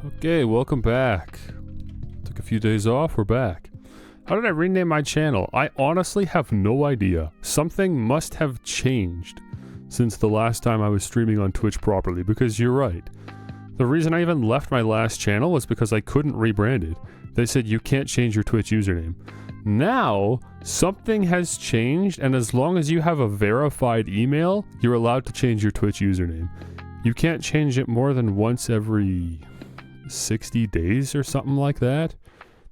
Okay, welcome back. Took a few days off, we're back. How did I rename my channel? I honestly have no idea. Something must have changed since the last time I was streaming on Twitch properly, because you're right. The reason I even left my last channel was because I couldn't rebrand it. They said you can't change your Twitch username. Now, something has changed, and as long as you have a verified email, you're allowed to change your Twitch username. You can't change it more than once every 60 days or something like that.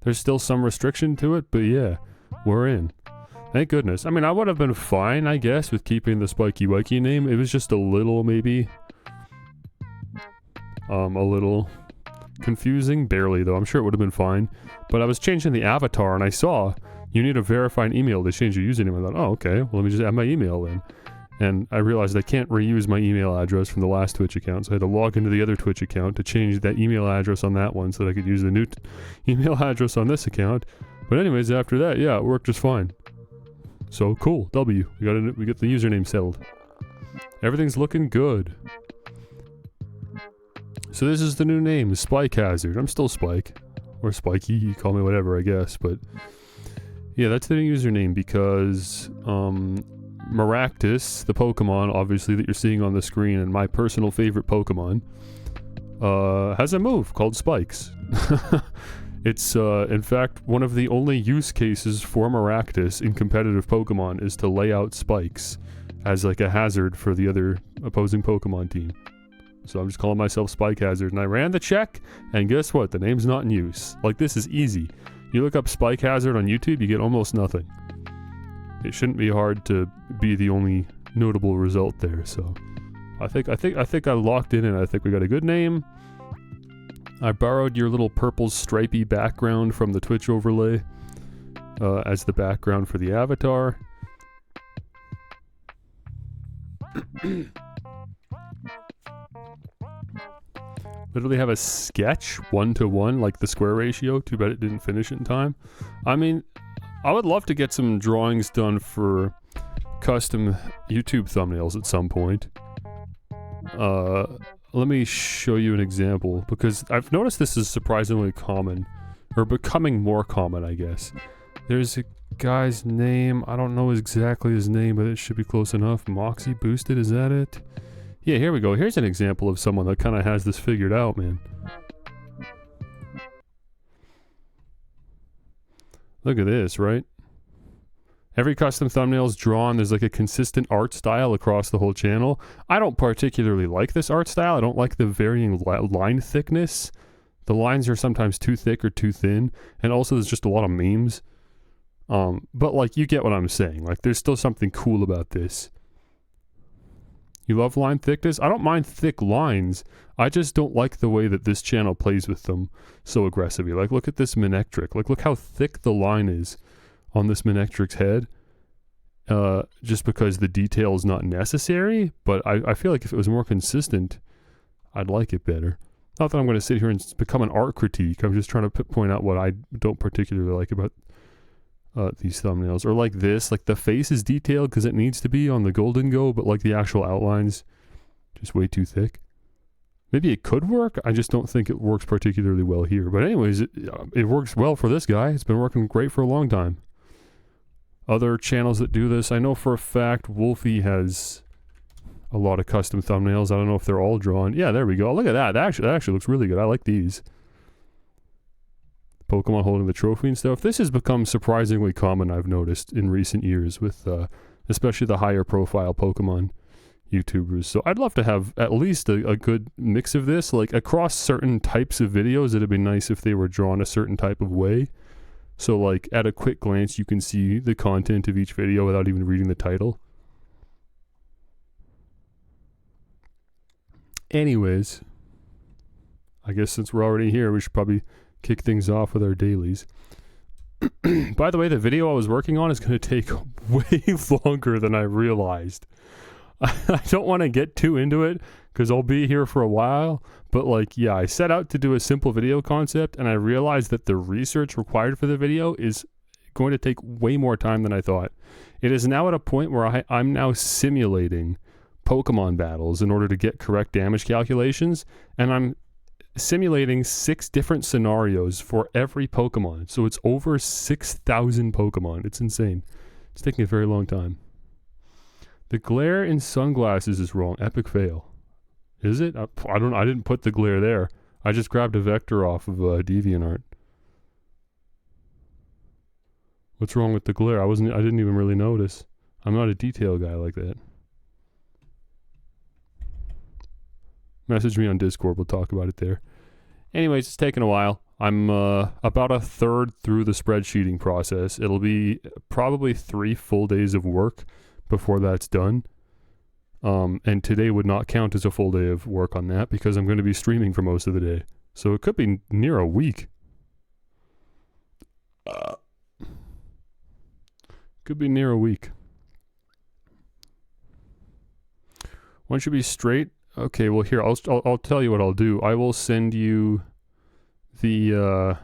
There's still some restriction to it, but yeah, we're in. Thank goodness. I mean, I would have been fine, I guess, with keeping the Spiky Wikey name. It was just a little, maybe, a little confusing. Barely, though. I'm sure it would have been fine. But I was changing the avatar, and I saw you need a verified email to change your username. I thought, oh, okay, well, let me just add my email then. And I realized I can't reuse my email address from the last Twitch account, so I had to log into the other Twitch account to change that email address on that one so that I could use the new email address on this account. But anyways, after that, yeah, it worked just fine. So cool, W. We get the username settled. Everything's looking good. So this is the new name, Spike Hazard. I'm still Spike. Or Spiky, you call me whatever, I guess, but yeah, that's the new username because, Maractus, the Pokemon, obviously, that you're seeing on the screen, and my personal favorite Pokemon, has a move called Spikes. It's, in fact, one of the only use cases for Maractus in competitive Pokemon is to lay out spikes as, like, a hazard for the other opposing Pokemon team. So I'm just calling myself Spike Hazard, and I ran the check, and guess what? The name's not in use. Like, this is easy. You look up Spike Hazard on YouTube, you get almost nothing. It shouldn't be hard to be the only notable result there, so I think I locked in, and I think we got a good name. I borrowed your little purple stripy background from the Twitch overlay as the background for the avatar. Literally have a sketch 1-to-1, like the square ratio. Too bad it didn't finish it in time. I mean, I would love to get some drawings done for custom YouTube thumbnails at some point. Let me show you an example, because I've noticed this is surprisingly common, or becoming more common, I guess. There's a guy's name, I don't know exactly his name, but it should be close enough. Moxie Boosted, is that it? Yeah, here we go. Here's an example of someone that kind of has this figured out, man. Look at this, right? Every custom thumbnail is drawn. There's like a consistent art style across the whole channel. I don't particularly like this art style. I don't like the varying line thickness. The lines are sometimes too thick or too thin. And also there's just a lot of memes. But like, you get what I'm saying. Like, there's still something cool about this. You love line thickness? I don't mind thick lines. I just don't like the way that this channel plays with them so aggressively. Like, look at this Manectric. Like, look how thick the line is on this Manectric's head. Just because the detail is not necessary. But I feel like if it was more consistent, I'd like it better. Not that I'm going to sit here and become an art critique. I'm just trying to point out what I don't particularly like about these thumbnails. Or like this, like the face is detailed because it needs to be on the Golden Go, but like the actual outlines just way too thick. Maybe it could work, I just don't think it works particularly well here. But anyways, it works well for this guy. It's been working great for a long time. Other channels that do this, I know for a fact Wolfie has a lot of custom thumbnails. I don't know if they're all drawn. Yeah, there we go. Look at that. That actually looks really good. I like these. Pokemon holding the trophy and stuff. This has become surprisingly common, I've noticed, in recent years with especially the higher profile Pokemon YouTubers. So I'd love to have at least a good mix of this. Like, across certain types of videos, it'd be nice if they were drawn a certain type of way. So like, at a quick glance, you can see the content of each video without even reading the title. Anyways, I guess since we're already here, we should probably kick things off with our dailies. By the way, the video I was working on is going to take way longer than I realized. I don't want to get too into it because I'll be here for a while, but like, yeah, I set out to do a simple video concept, and I realized that the research required for the video is going to take way more time than I thought. It is now at a point where I'm now simulating Pokemon battles in order to get correct damage calculations, and I'm simulating 6 different scenarios for every Pokemon. So it's over 6,000 Pokemon. It's insane. It's taking a very long time. The glare in sunglasses is wrong. Epic fail. Is it? I didn't put the glare there. I just grabbed a vector off of DeviantArt. What's wrong with the glare? I didn't even really notice. I'm not a detail guy like that. Message me on Discord. We'll talk about it there. Anyways, it's taken a while. I'm about a third through the spreadsheeting process. It'll be probably 3 full days of work before that's done. And today would not count as a full day of work on that because I'm going to be streaming for most of the day. So it could be near a week. Could be near a week. One should be straight. Okay, well here, I'll tell you what I'll do. I will send you the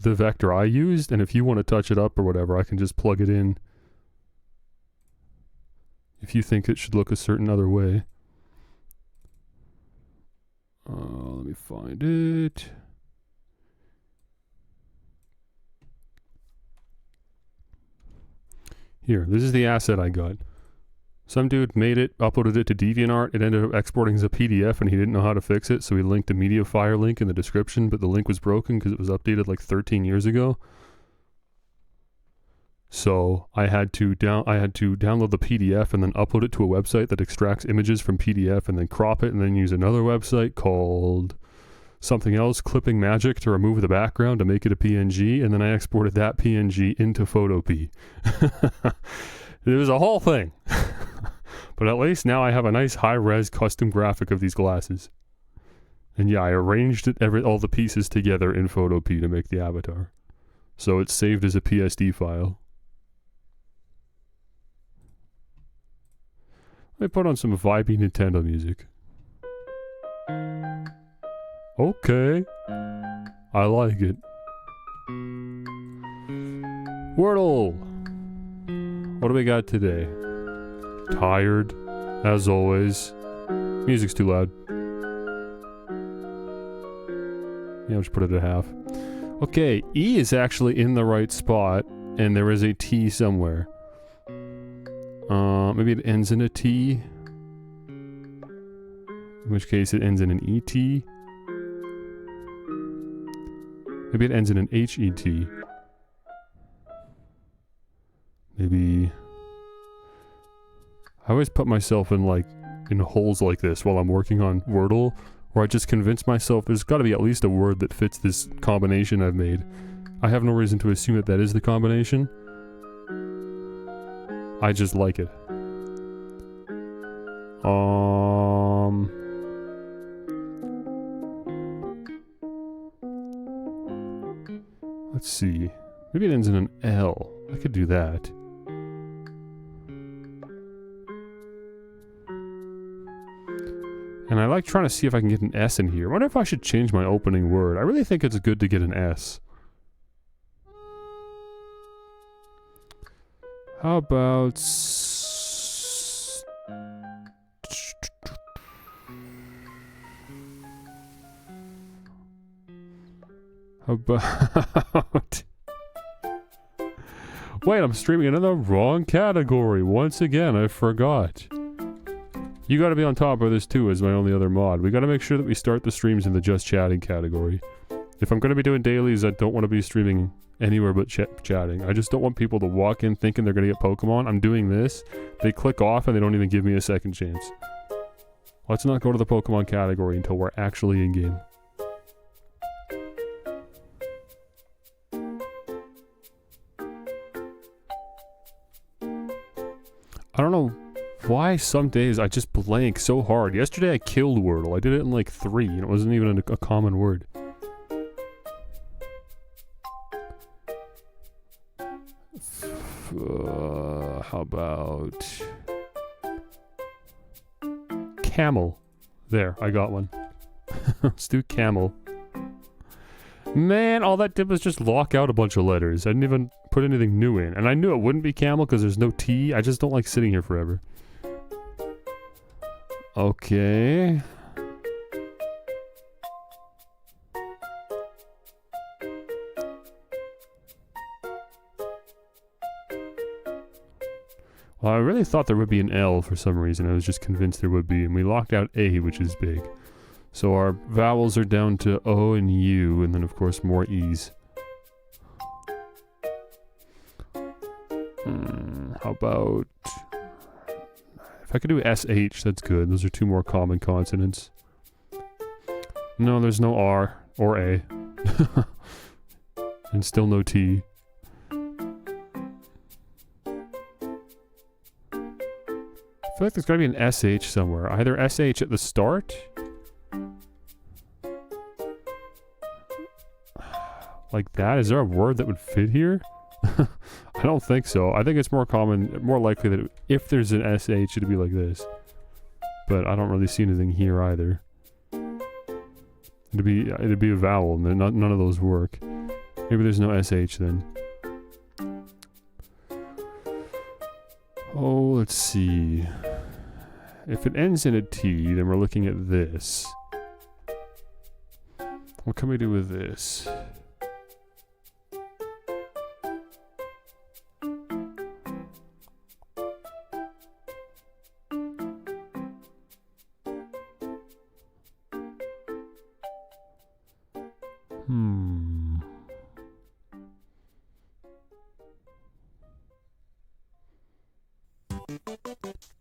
vector I used, and if you want to touch it up or whatever, I can just plug it in. If you think it should look a certain other way. Let me find it. Here, this is the asset I got. Some dude made it, uploaded it to DeviantArt. It ended up exporting as a PDF, and he didn't know how to fix it, so he linked a MediaFire link in the description, but the link was broken because it was updated like 13 years ago. So I had to download the PDF and then upload it to a website that extracts images from PDF and then crop it and then use another website called something else, Clipping Magic, to remove the background to make it a PNG, and then I exported that PNG into Photopea. It was a whole thing. But at least now I have a nice high-res custom graphic of these glasses. And yeah, I arranged all the pieces together in Photopea to make the avatar. So it's saved as a PSD file. Let me put on some vibey Nintendo music. Okay. I like it. Wordle! What do we got today? Tired, as always. Music's too loud. Yeah, I'll just put it at half. Okay, E is actually in the right spot, and there is a T somewhere. Maybe it ends in a T. In which case it ends in an ET. Maybe it ends in an HET. Maybe... I always put myself in holes like this while I'm working on Wordle, where I just convince myself there's got to be at least a word that fits this combination I've made. I have no reason to assume that is the combination. I just like it. Let's see. Maybe it ends in an L. I could do that. And I like trying to see if I can get an S in here. I wonder if I should change my opening word. I really think it's good to get an S. How about... How about... Wait, I'm streaming in the wrong category. Once again, I forgot. You gotta be on top of this too as my only other mod. We gotta make sure that we start the streams in the just chatting category. If I'm gonna be doing dailies, I don't want to be streaming anywhere but chatting. I just don't want people to walk in thinking they're gonna get Pokemon. I'm doing this, they click off and they don't even give me a second chance. Let's not go to the Pokemon category until we're actually in game. I don't know why some days I just blank so hard. Yesterday I killed Wordle. I did it in like 3 and it wasn't even a common word. How about... Camel. There, I got one. Let's do camel. Man, all that did was just lock out a bunch of letters. I didn't even put anything new in. And I knew it wouldn't be camel because there's no T. I just don't like sitting here forever. Okay. really thought there would be an L for some reason. I was just convinced there would be, and we locked out A, which is big. So our vowels are down to O and U, and then of course more E's. How about... if I could do SH, that's good. Those are two more common consonants. No, there's no R or A. And still no T. I feel like there's gotta be an SH somewhere. Either SH at the start? Like that? Is there a word that would fit here? I don't think so. I think it's more common, more likely that if there's an SH, it'd be like this. But I don't really see anything here either. It'd be a vowel, and none of those work. Maybe there's no SH then. Oh, let's see. If it ends in a T, then we're looking at this. What can we do with this?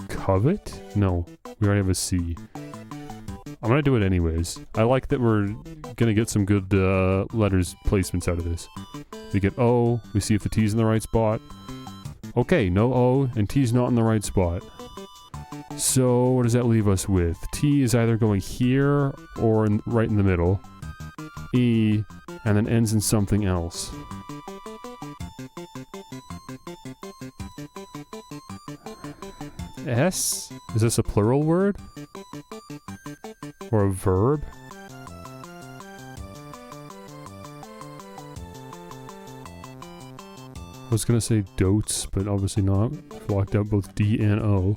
Covet? No, we already have a C. I'm gonna do it anyways. I like that we're gonna get some good letters placements out of this. We get O, we see if the T's in the right spot. Okay, no O, and T's not in the right spot. So what does that leave us with? T is either going here or right in the middle. E, and then ends in something else. S? Is this a plural word? Or a verb? I was gonna say dotes, but obviously not. I've locked out both D and O.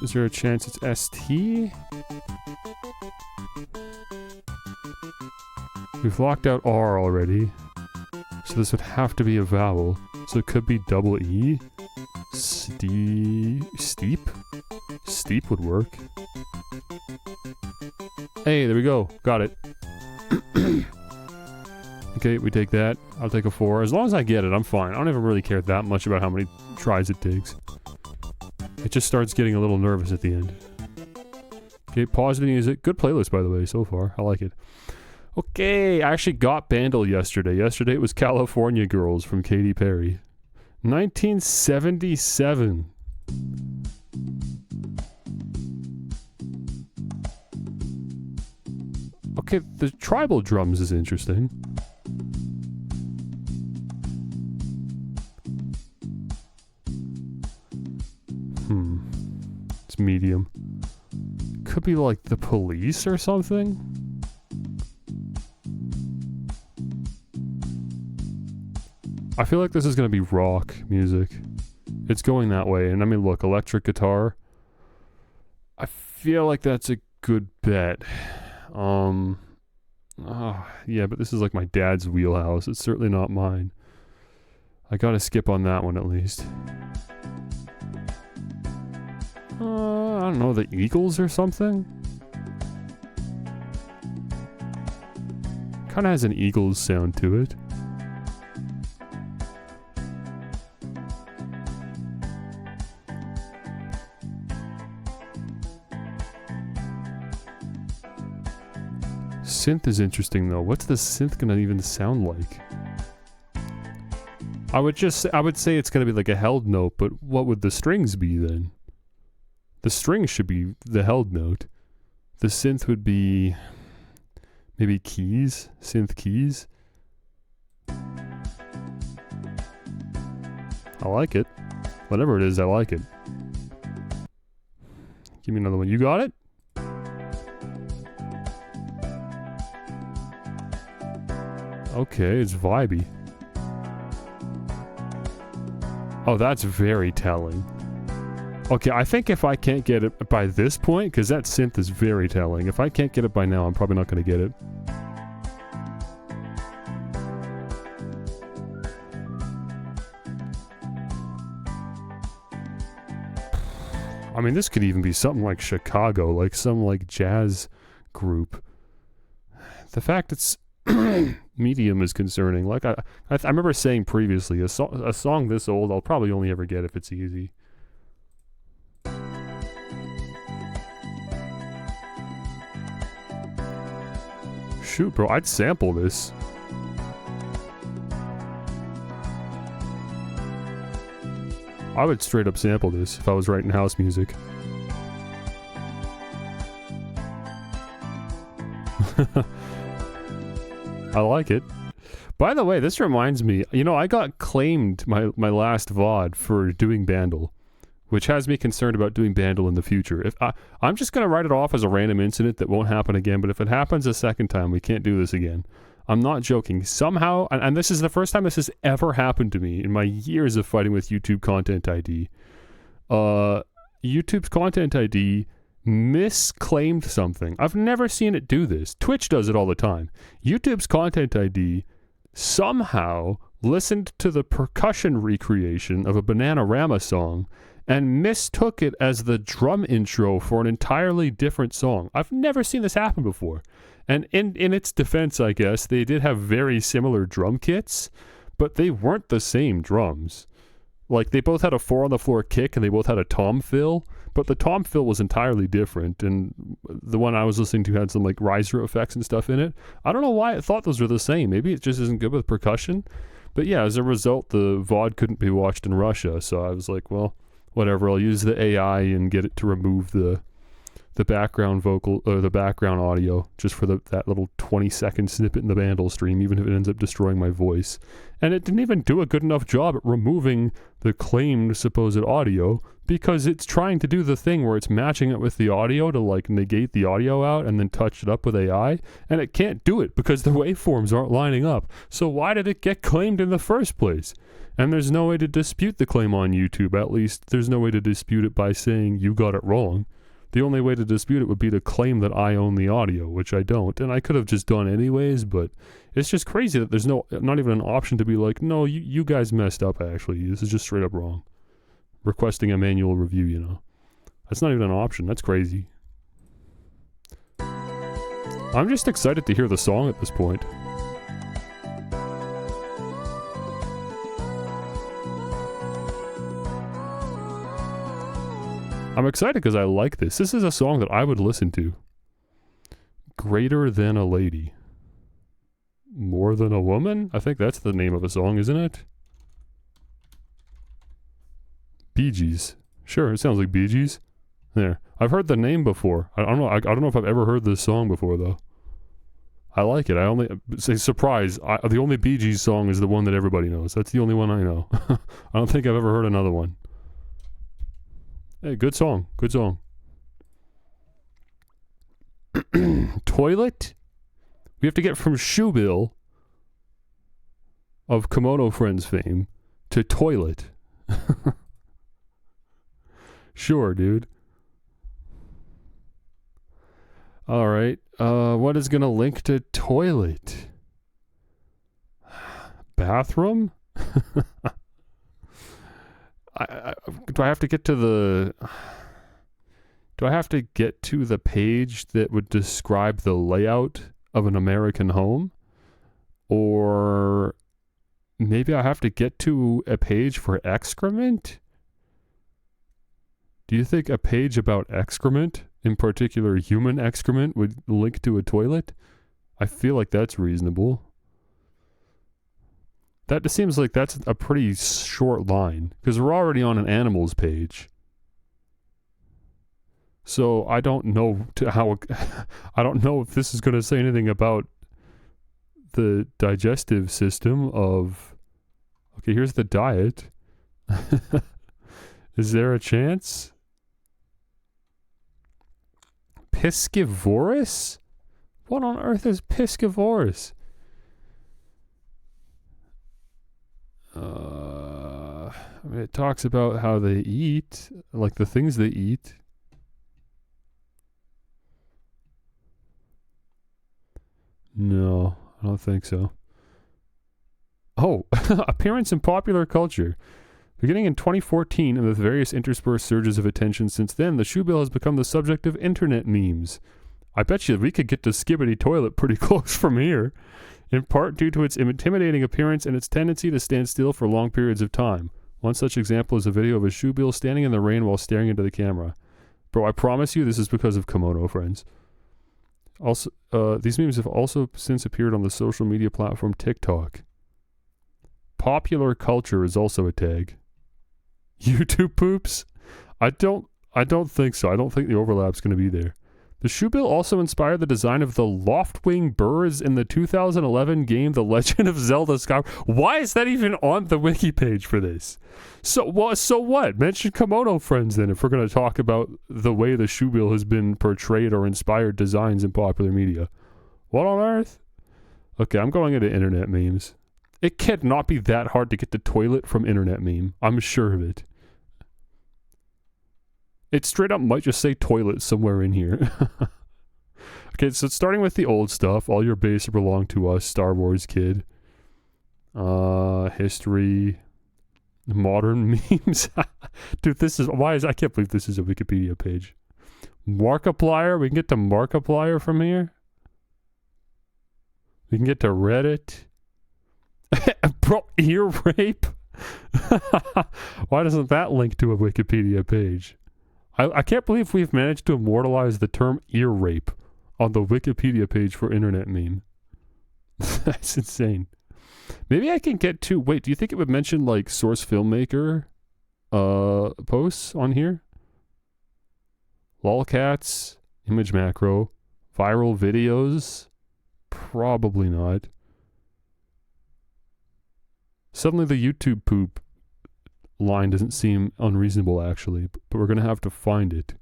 Is there a chance it's ST? We've locked out R already. So this would have to be a vowel. So it could be double E. Steep? Steep would work. Hey, there we go. Got it. Okay, we take that. I'll take a 4. As long as I get it, I'm fine. I don't even really care that much about how many tries it takes. It just starts getting a little nervous at the end. Okay, pause the music. Good playlist, by the way, so far. I like it. Okay, I actually got Bandle yesterday. Yesterday it was California Girls from Katy Perry. 1977. Okay, the tribal drums is interesting. It's medium. Could be like the Police or something? I feel like this is gonna be rock music. It's going that way, and I mean look, electric guitar. I feel like that's a good bet. Yeah, but this is like my dad's wheelhouse. It's certainly not mine. I gotta skip on that one at least. I don't know, the Eagles or something? Kinda has an Eagles sound to it. Synth is interesting though. What's the synth gonna even sound like? I would say it's gonna be like a held note, but what would the strings be then? The strings should be the held note. The synth would be maybe keys, synth keys. I like it. Whatever it is, I like it. Give me another one. You got it? Okay, it's vibey. Oh, that's very telling. Okay, I think if I can't get it by this point, because that synth is very telling, if I can't get it by now, I'm probably not going to get it. I mean, this could even be something like Chicago, like some like jazz group. The fact it's medium is concerning. Like I remember saying previously, a song this old, I'll probably only ever get if it's easy. Shoot, bro, I'd sample this. I would straight up sample this if I was writing house music. I like it. By the way, this reminds me, you know, I got claimed my last VOD for doing Bandle, which has me concerned about doing Bandle in the future. If I'm just going to write it off as a random incident that won't happen again, but if it happens a second time, we can't do this again. I'm not joking. Somehow, and this is the first time this has ever happened to me in my years of fighting with YouTube Content ID. YouTube's Content ID misclaimed something. I've never seen it do this. Twitch does it all the time. YouTube's Content ID somehow listened to the percussion recreation of a Bananarama song and mistook it as the drum intro for an entirely different song. I've never seen this happen before. And in its defense, I guess, they did have very similar drum kits, but they weren't the same drums. Like, they both had a 4-on-the-floor kick and they both had a tom fill, but the tom fill was entirely different, and the one I was listening to had some, like, riser effects and stuff in it. I don't know why I thought those were the same. Maybe it just isn't good with percussion. But yeah, as a result, the VOD couldn't be watched in Russia, so I was like, well, whatever, I'll use the AI and get it to remove the background vocal, or the background audio, just for that little 20-second snippet in the Bandle stream, even if it ends up destroying my voice. And it didn't even do a good enough job at removing the claimed supposed audio, because it's trying to do the thing where it's matching it with the audio to, like, negate the audio out and then touch it up with AI, and it can't do it because the waveforms aren't lining up. So why did it get claimed in the first place? And there's no way to dispute the claim on YouTube. At least there's no way to dispute it by saying you got it wrong. The only way to dispute it would be to claim that I own the audio, which I don't. And I could have just done anyways, but it's just crazy that there's not even an option to be like, no, you guys messed up, actually. This is just straight up wrong. Requesting a manual review, you know. That's not even an option. That's crazy. I'm just excited to hear the song at this point. I'm excited because I like this. This is a song that I would listen to. Greater Than a Lady. More Than a Woman? I think that's the name of a song, isn't it? Bee Gees. Sure, it sounds like Bee Gees. There. I've heard the name before. I don't know. I don't know if I've ever heard this song before, though. I like it. I only say surprise. The only Bee Gees song is the one that everybody knows. That's the only one I know. I don't think I've ever heard another one. Hey, good song. Good song. Toilet? We have to get from Shoebill of Kimono Friends fame to Toilet. Sure, dude. Alright. What is gonna link to toilet? Bathroom? Do I have to get to the page that would describe the layout of an American home? Or maybe I have to get to a page for excrement? Do you think a page about excrement, in particular human excrement, would link to a toilet? I feel like that's reasonable. That seems like that's a pretty short line, because we're already on an animals page. So I don't know I don't know if this is going to say anything about the digestive system of... Okay, here's the diet. Is there a chance? Piscivorous? What on earth is piscivorous? I mean, it talks about how they eat, like the things they eat. No, I don't think so. Oh, appearance in popular culture. Beginning in 2014 and with various interspersed surges of attention since then, the shoe bill has become the subject of internet memes. I bet you we could get to Skibbity Toilet pretty close from here, in part due to its intimidating appearance and its tendency to stand still for long periods of time. One such example is a video of a shoe bill standing in the rain while staring into the camera. Bro, I promise you this is because of kimono friends. Also, these memes have also since appeared on the social media platform TikTok. Popular culture is also a tag. YouTube poops? I don't think so. I don't think the overlap's going to be there. The shoe bill also inspired the design of the Loftwing birds in the 2011 game The Legend of Zelda Skyward. Why is that even on the wiki page for this? So what? Mention kimono friends then if we're going to talk about the way the shoe bill has been portrayed or inspired designs in popular media. What on earth? Okay, I'm going into internet memes. It cannot be that hard to get the toilet from internet meme. I'm sure of it. It straight up might just say toilet somewhere in here. Okay, so starting with the old stuff. All your base belong to us, Star Wars kid. History. Modern memes. Dude, I can't believe this is a Wikipedia page. Markiplier, we can get to Markiplier from here. We can get to Reddit. Bro, ear rape? Why doesn't that link to a Wikipedia page? I can't believe we've managed to immortalize the term ear rape on the Wikipedia page for internet meme. That's insane. Maybe I can get to... Wait, do you think it would mention, like, source filmmaker posts on here? Lolcats, image macro, viral videos? Probably not. Suddenly the YouTube poop line doesn't seem unreasonable, actually, but we're going to have to find it.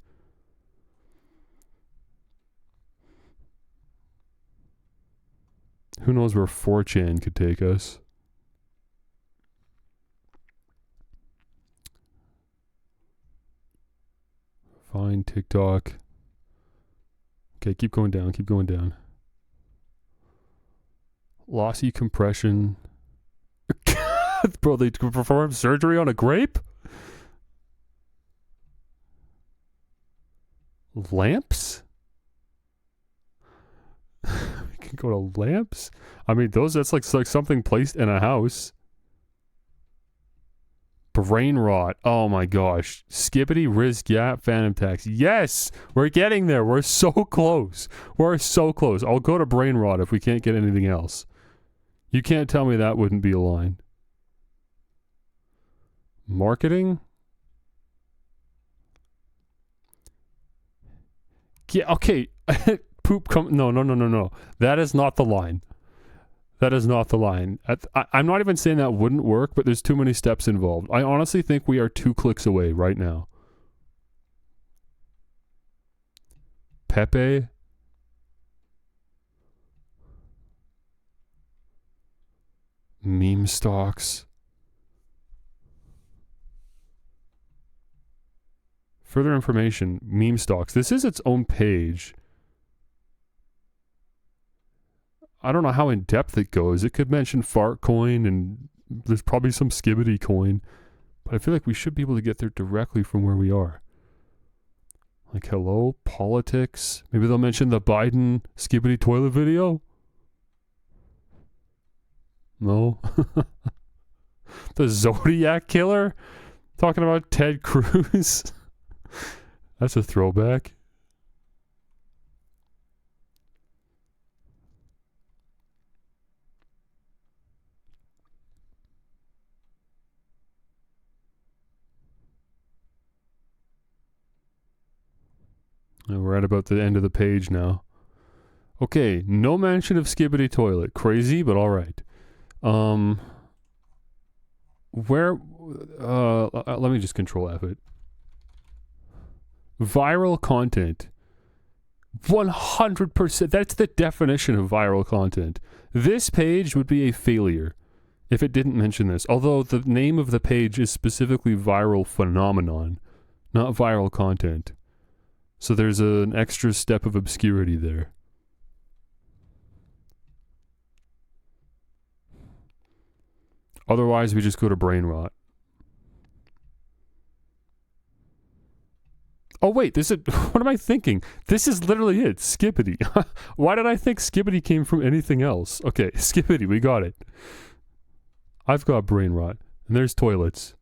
Who knows where 4chan could take us? Find TikTok. Okay, keep going down, keep going down. Lossy compression. Bro, they perform surgery on a grape? Lamps? We can go to lamps? I mean, that's like something placed in a house. Brain rot. Oh my gosh. Skibbity, Riz, Gap, Phantom Tax. Yes! We're getting there. We're so close. We're so close. I'll go to brain rot if we can't get anything else. You can't tell me that wouldn't be a line. Marketing? Yeah, okay. Poop no. That is not the line. That is not the line. I'm not even saying that wouldn't work, but there's too many steps involved. I honestly think we are 2 clicks away right now. Pepe? Meme stocks? Further information, meme stocks. This is its own page. I don't know how in depth it goes. It could mention fart coin and there's probably some skibbity coin. But I feel like we should be able to get there directly from where we are. Like, hello, politics. Maybe they'll mention the Biden skibbity toilet video. No. The Zodiac Killer? Talking about Ted Cruz? That's a throwback. We're at about the end of the page now. Okay, no mention of skibbity toilet. Crazy, but all right. Let me just control F it. Viral content. 100%. That's the definition of viral content. This page would be a failure if it didn't mention this. Although the name of the page is specifically viral phenomenon, not viral content. So there's an extra step of obscurity there. Otherwise, we just go to brain rot. Oh wait, this is, what am I thinking? This is literally it, Skippity. Why did I think Skippity came from anything else? Okay, Skippity, we got it. I've got brain rot. And there's toilets.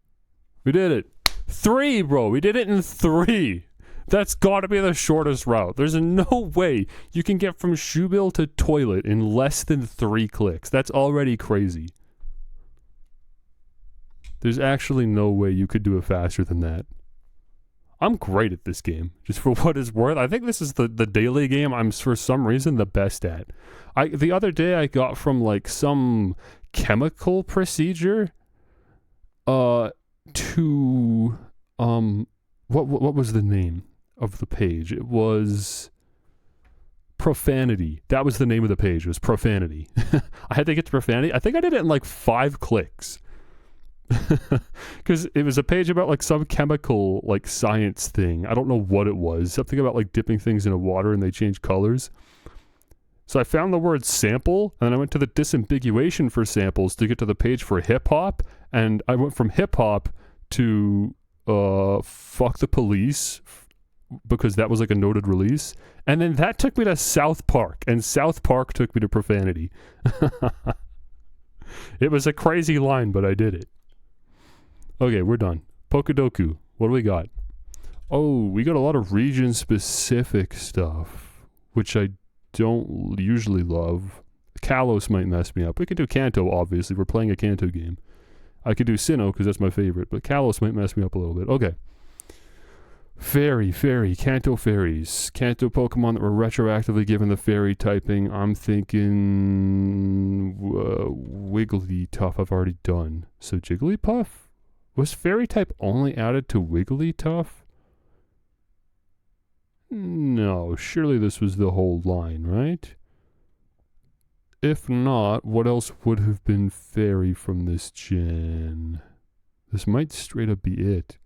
We did it. 3, bro. We did it in 3. That's gotta be the shortest route. There's no way you can get from shoebill to toilet in less than 3 clicks. That's already crazy. There's actually no way you could do it faster than that. I'm great at this game, just for what it's worth. I think this is the daily game I'm, for some reason, the best at. The other day I got from, like, some chemical procedure to, what was the name of the page? It was Profanity. That was the name of the page. It was Profanity. I had to get to Profanity. I think I did it in, like, 5 clicks. Because it was a page about like some chemical like science thing. I don't know what it was. Something about like dipping things into water and they change colors. So I found the word sample and then I went to the disambiguation for samples to get to the page for hip hop. And I went from hip hop to fuck the police because that was like a noted release. And then that took me to South Park and South Park took me to Profanity. It was a crazy line, but I did it. Okay, we're done. Pokedoku. What do we got? Oh, we got a lot of region-specific stuff, which I don't usually love. Kalos might mess me up. We could do Kanto, obviously. We're playing a Kanto game. I could do Sinnoh, because that's my favorite, but Kalos might mess me up a little bit. Okay. Fairy, Kanto fairies. Kanto Pokemon that were retroactively given the fairy typing. I'm thinking Wigglytuff I've already done. So Jigglypuff? Was fairy type only added to Wigglytuff? No, surely this was the whole line, right? If not, what else would have been fairy from this gen? This might straight up be it.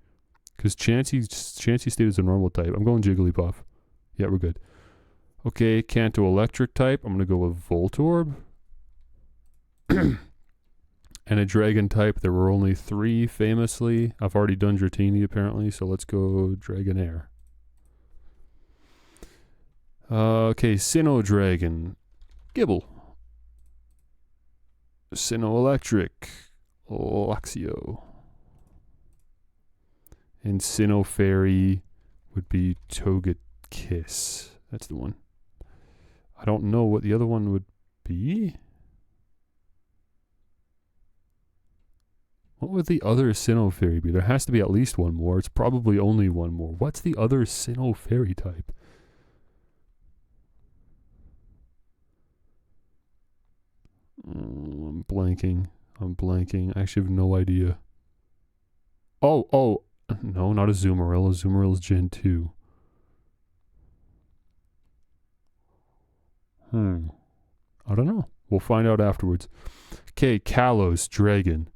Because Chansey stayed as a normal type. I'm going Jigglypuff. Yeah, we're good. Okay, Kanto electric type. I'm going to go with Voltorb. And a dragon type. There were only 3 famously. I've already done Dratini apparently, so let's go Dragonair. Okay, Sinnoh Dragon. Gibble. Sinnoh Electric. Luxio. And Sinnoh Fairy would be Togekiss. That's the one. I don't know what the other one would be. What would the other Sinnoh Fairy be? There has to be at least one more. It's probably only one more. What's the other Sinnoh Fairy type? I'm blanking. I actually have no idea. Oh. No, not a Azumarill. Azumarill's Gen 2. I don't know. We'll find out afterwards. Okay, Kalos Dragon.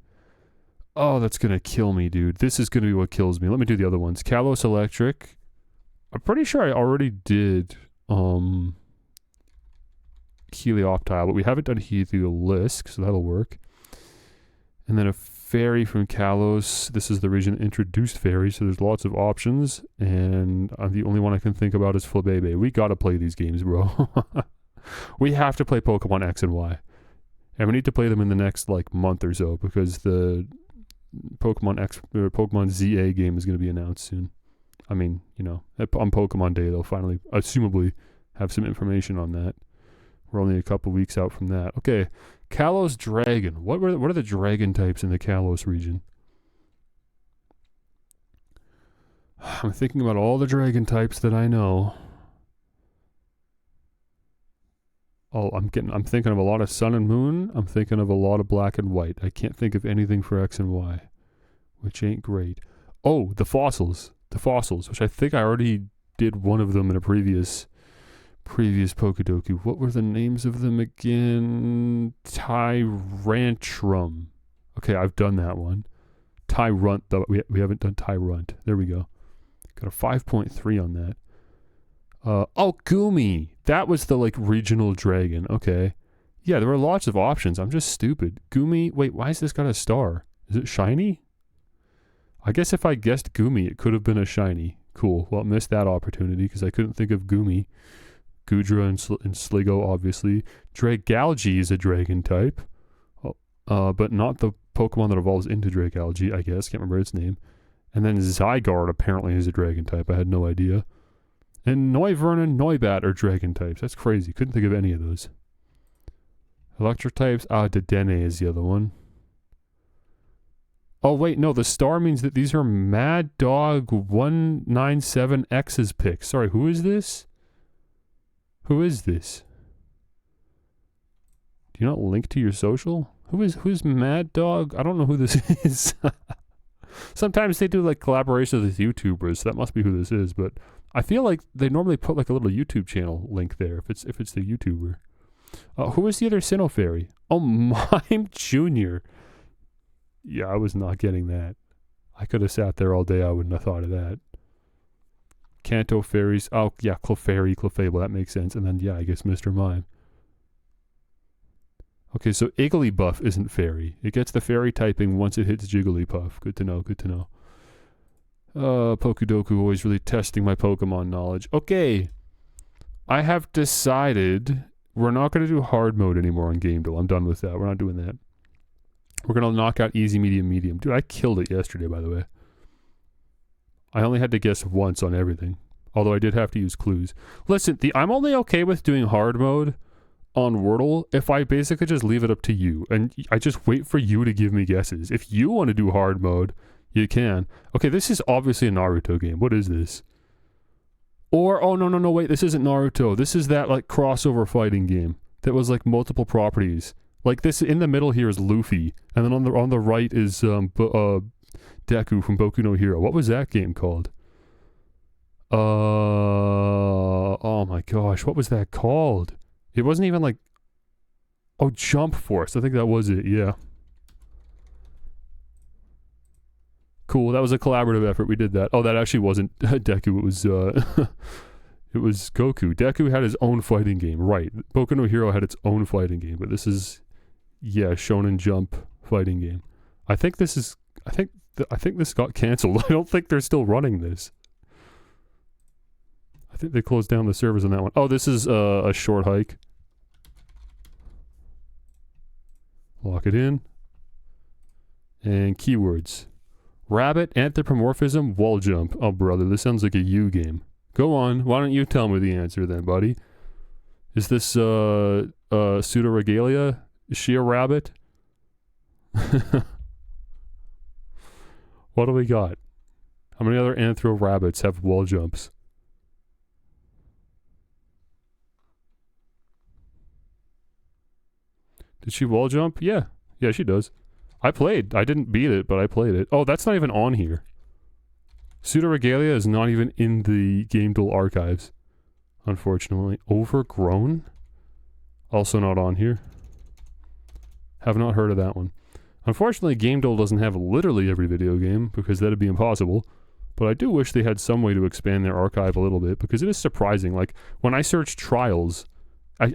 Oh, that's going to kill me, dude. This is going to be what kills me. Let me do the other ones. Kalos Electric. I'm pretty sure I already did Helioptile, but we haven't done Heliolisk, so that'll work. And then a fairy from Kalos. This is the region introduced fairy, so there's lots of options. And the only one I can think about is Flabebe. We got to play these games, bro. We have to play Pokemon X and Y. And we need to play them in the next, like, month or so, because the Pokemon X or Pokemon ZA game is going to be announced soon. I mean, you know, on Pokemon Day they'll finally, assumably, have some information on that. We're only a couple weeks out from that. Okay, Kalos Dragon. What are the dragon types in the Kalos region? I'm thinking about all the dragon types that I know. Oh, I'm thinking of a lot of Sun and Moon. I'm thinking of a lot of Black and White. I can't think of anything for X and Y, which ain't great. Oh, the fossils, which I think I already did one of them in a previous Pokedoku. What were the names of them again? Tyrantrum. Okay, I've done that one. Tyrunt, though. We haven't done Tyrunt. There we go. Got a 5.3 on that. Oh, Goomy. That was the, like, regional dragon. Okay. Yeah, there were lots of options. I'm just stupid. Goomy. Wait, why has this got a star? Is it shiny? I guess if I guessed Goomy, it could have been a shiny. Cool. Well, missed that opportunity because I couldn't think of Goomy. Goodra and Sligo, obviously. Dragalge is a dragon type. But not the Pokemon that evolves into Dragalge, I guess. Can't remember its name. And then Zygarde apparently is a dragon type. I had no idea. And Noivern and Noibat are dragon types. That's crazy. Couldn't think of any of those. Electric types. Dedenne is the other one. Oh, wait. No, the star means that these are Mad Dog 197X's picks. Sorry, who is this? Who is this? Do you not link to your social? Who's Mad Dog? I don't know who this is. Sometimes they do like collaborations with YouTubers, so that must be who this is, but I feel like they normally put like a little YouTube channel link there if it's the YouTuber. Who is the other Sinnoh Fairy? Oh, Mime Jr. Yeah, I was not getting that. I could have sat there all day, I wouldn't have thought of that. Kanto Fairies. Oh, yeah, Clefairy, Clefable, that makes sense. And then, yeah, I guess Mr. Mime. Okay, so Igglybuff isn't fairy. It gets the fairy typing once it hits Jigglypuff. Good to know, good to know. Pokudoku always really testing my Pokemon knowledge. Okay. I have decided we're not going to do hard mode anymore on Game Duel. I'm done with that. We're not doing that. We're going to knock out easy, medium, medium. Dude, I killed it yesterday, by the way. I only had to guess once on everything. Although I did have to use clues. Listen, I'm only okay with doing hard mode on Wordle if I basically just leave it up to you. And I just wait for you to give me guesses. If you want to do hard mode, you can. Okay, this is obviously a Naruto game. What is this? Or, oh, no, wait, this isn't Naruto. This is that, like, crossover fighting game that was, like, multiple properties. Like, this, in the middle here is Luffy. And then on the right is, Deku from Boku no Hero. What was that game called? Oh my gosh, what was that called? It wasn't even like... Oh, Jump Force. I think that was it, yeah. Cool, that was a collaborative effort. We did that. Oh, that actually wasn't Deku. It was, it was Goku. Deku had his own fighting game. Right. Boku no Hero had its own fighting game. But this is... Yeah, Shonen Jump fighting game. I think this is... I think this got cancelled. I don't think they're still running this. I think they closed down the servers on that one. Oh, this is a short hike. Lock it in. And keywords. Rabbit, anthropomorphism, wall jump. Oh, brother, this sounds like a you game. Go on. Why don't you tell me the answer then, buddy? Is this pseudoregalia? Is she a rabbit? What do we got? How many other anthro rabbits have wall jumps? Did she wall jump? Yeah. Yeah, she does. I played. I didn't beat it, but I played it. Oh, that's not even on here. Pseudoregalia is not even in the Game Duel archives. Unfortunately. Overgrown? Also not on here. Have not heard of that one. Unfortunately, Game Duel doesn't have literally every video game, because that'd be impossible. But I do wish they had some way to expand their archive a little bit, because it is surprising. Like, when I search Trials...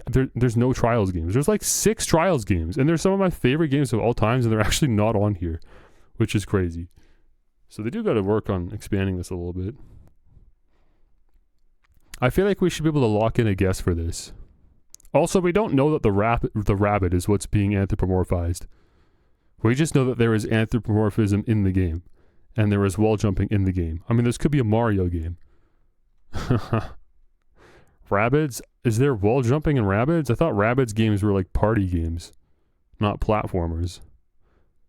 there's no Trials games. There's like 6 Trials games, and they're some of my favorite games of all times, and they're actually not on here, which is crazy. So they do got to work on expanding this a little bit. I feel like we should be able to lock in a guess for this. Also, we don't know that the rabbit is what's being anthropomorphized. We just know that there is anthropomorphism in the game, and there is wall jumping in the game. I mean, this could be a Mario game. Rabbids? Is there wall jumping in Rabbids? I thought Rabbids games were like party games, not platformers.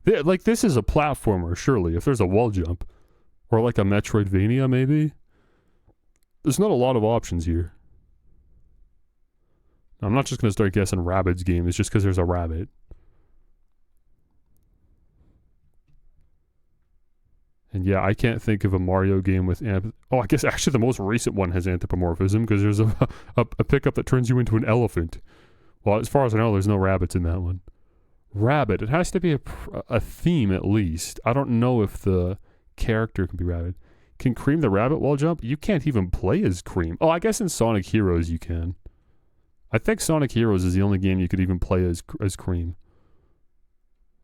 Like, this is a platformer, surely, if there's a wall jump. Or like a Metroidvania, maybe? There's not a lot of options here. I'm not just going to start guessing Rabbids games just because there's a rabbit. And yeah, I can't think of a Mario game with... Oh, I guess actually the most recent one has anthropomorphism because there's a pickup that turns you into an elephant. Well, as far as I know, there's no rabbits in that one. Rabbit. It has to be a theme at least. I don't know if the character can be rabbit. Can Cream the rabbit wall jump? You can't even play as Cream. Oh, I guess in Sonic Heroes you can. I think Sonic Heroes is the only game you could even play as Cream.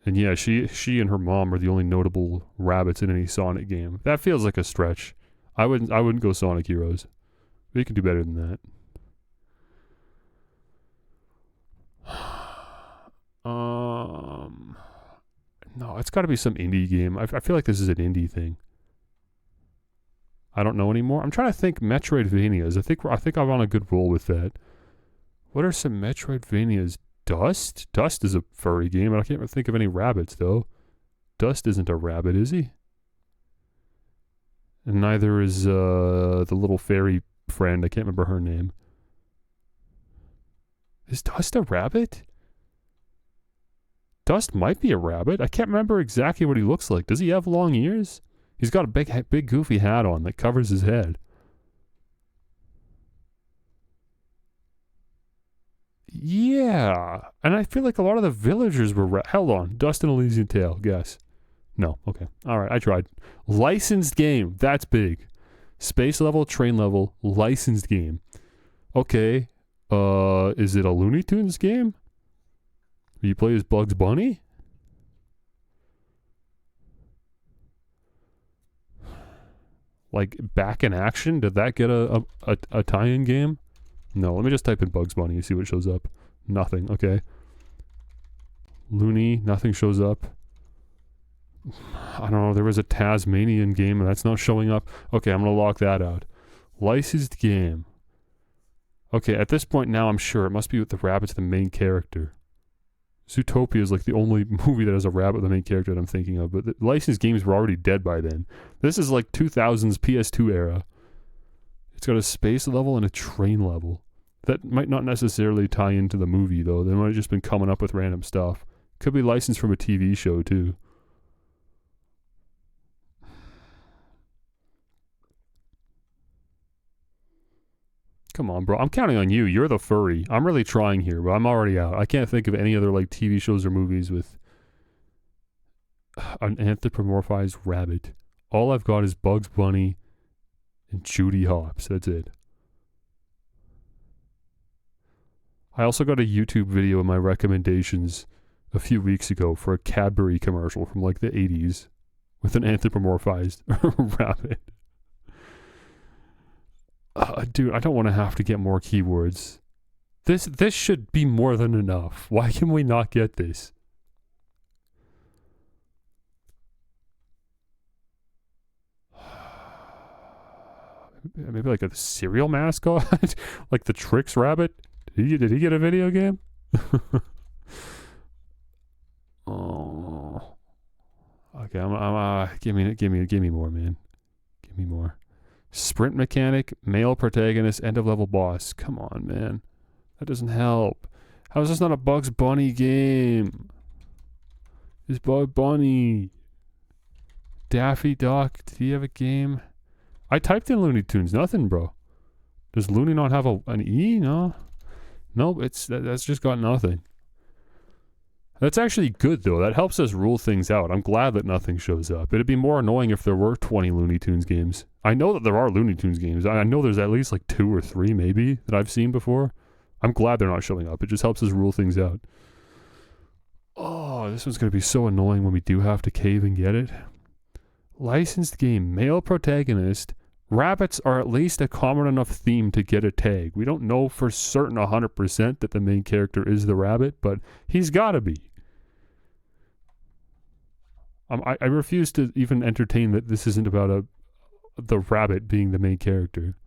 And yeah, she and her mom are the only notable rabbits in any Sonic game. That feels like a stretch. I wouldn't go Sonic Heroes. We can do better than that. No, it's got to be some indie game. I feel like this is an indie thing. I don't know anymore. I'm trying to think Metroidvanias. I think I'm on a good roll with that. What are some Metroidvanias? Dust? Dust is a furry game, and I can't think of any rabbits, though. Dust isn't a rabbit, is he? And neither is the little fairy friend. I can't remember her name. Is Dust a rabbit? Dust might be a rabbit. I can't remember exactly what he looks like. Does he have long ears? He's got a big goofy hat on that covers his head. Yeah. And I feel like a lot of the villagers were... Hold on. Dust and Elysian Tale. Guess. No. Okay. All right. I tried. Licensed game. That's big. Space level, train level, licensed game. Okay. Is it a Looney Tunes game? You play as Bugs Bunny? Like Back in Action? Did that get a tie-in game? No, let me just type in Bugs Bunny and see what shows up. Nothing, okay. Looney, nothing shows up. I don't know, there was a Tasmanian game and that's not showing up. Okay, I'm gonna lock that out. Licensed game. Okay, at this point now I'm sure it must be with the rabbit's the main character. Zootopia is like the only movie that has a rabbit the main character that I'm thinking of, but the licensed games were already dead by then. This is like 2000s PS2 era. It's got a space level and a train level. That might not necessarily tie into the movie though. They might have just been coming up with random stuff. Could be licensed from a TV show too. Come on, bro. I'm counting on you. You're the furry. I'm really trying here, but I'm already out. I can't think of any other like TV shows or movies with an anthropomorphized rabbit. All I've got is Bugs Bunny and Judy Hopps. That's it. I also got a YouTube video in my recommendations a few weeks ago for a Cadbury commercial from like the 80s with an anthropomorphized rabbit. Dude, I don't want to have to get more keywords. This should be more than enough. Why can we not get this? Maybe like a cereal mascot? Like the Trix Rabbit? Did he get a video game? Oh. Okay, give me more, man. Give me more. Sprint mechanic, male protagonist, end of level boss. Come on, man. That doesn't help. How is this not a Bugs Bunny game? It's Bugs Bunny. Daffy Duck. Did he have a game? I typed in Looney Tunes. Nothing, bro. Does Looney not have an E? No. Nope, that's just got nothing. That's actually good, though. That helps us rule things out. I'm glad that nothing shows up. It'd be more annoying if there were 20 Looney Tunes games. I know that there are Looney Tunes games. I know there's at least like 2 or 3, maybe, that I've seen before. I'm glad they're not showing up. It just helps us rule things out. Oh, this one's going to be so annoying when we do have to cave and get it. Licensed game, male protagonist. Rabbits are at least a common enough theme to get a tag. We don't know for certain 100% that the main character is the rabbit, but he's got to be. I refuse to even entertain that this isn't about the rabbit being the main character.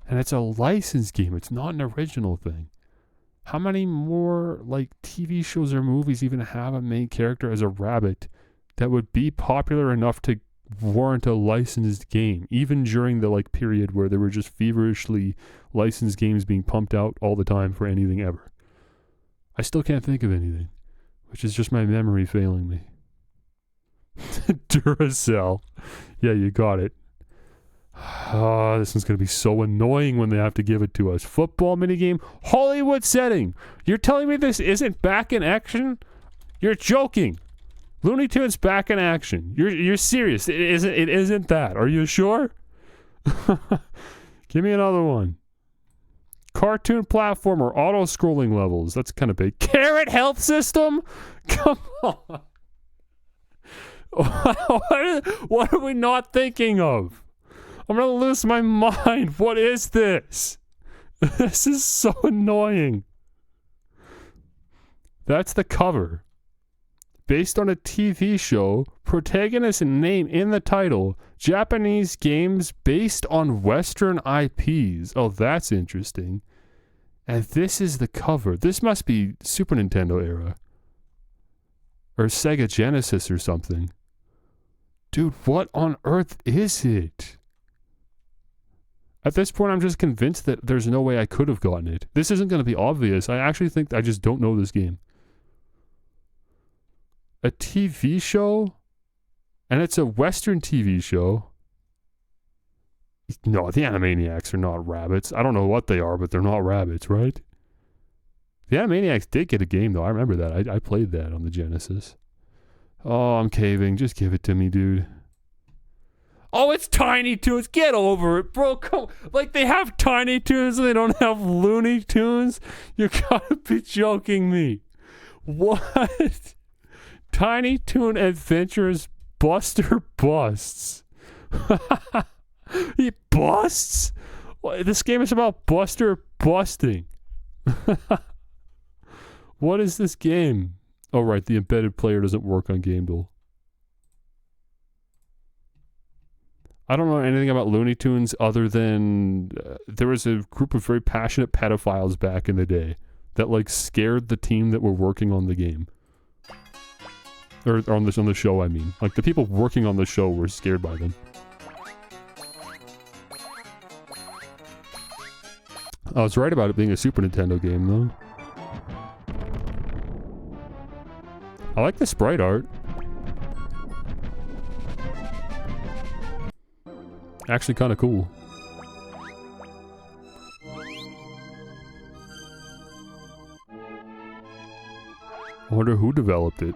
And it's a licensed game. It's not an original thing. How many more like TV shows or movies even have a main character as a rabbit that would be popular enough to warrant a licensed game, even during the like period where there were just feverishly licensed games being pumped out all the time for anything ever? I still can't think of anything, which is just my memory failing me. Duracell. Yeah, you got it. Oh, this one's going to be so annoying when they have to give it to us. Football minigame, Hollywood setting. You're telling me this isn't back in action? You're joking. Looney Tunes back in action. You're serious. It isn't that. Are you sure? Give me another one. Cartoon platformer, auto-scrolling levels. That's kind of big. Carrot health system? Come on. What are we not thinking of? I'm going to lose my mind. What is this? This is so annoying. That's the cover. Based on a TV show, protagonist and name in the title, Japanese games based on Western IPs. Oh, that's interesting. And this is the cover. This must be Super Nintendo era. Or Sega Genesis or something. Dude, what on earth is it? At this point, I'm just convinced that there's no way I could have gotten it. This isn't going to be obvious. I actually think I just don't know this game. A TV show? And it's a Western TV show. No, the Animaniacs are not rabbits. I don't know what they are, but they're not rabbits, right? The Animaniacs did get a game, though. I remember that. I played that on the Genesis. Oh, I'm caving. Just give it to me, dude. Oh, it's Tiny Toons. Get over it, bro. Come, like, they have Tiny Toons and they don't have Looney Tunes? You gotta be joking me. What? Tiny Toon Adventures Buster Busts. He busts? This game is about Buster busting. What is this game? Oh, right. The embedded player doesn't work on GameDuel. I don't know anything about Looney Tunes other than there was a group of very passionate pedophiles back in the day that, like, scared the team that were working on the game. Or on the show, I mean. Like, the people working on the show were scared by them. I was right about it being a Super Nintendo game, though. I like the sprite art. Actually kind of cool. I wonder who developed it.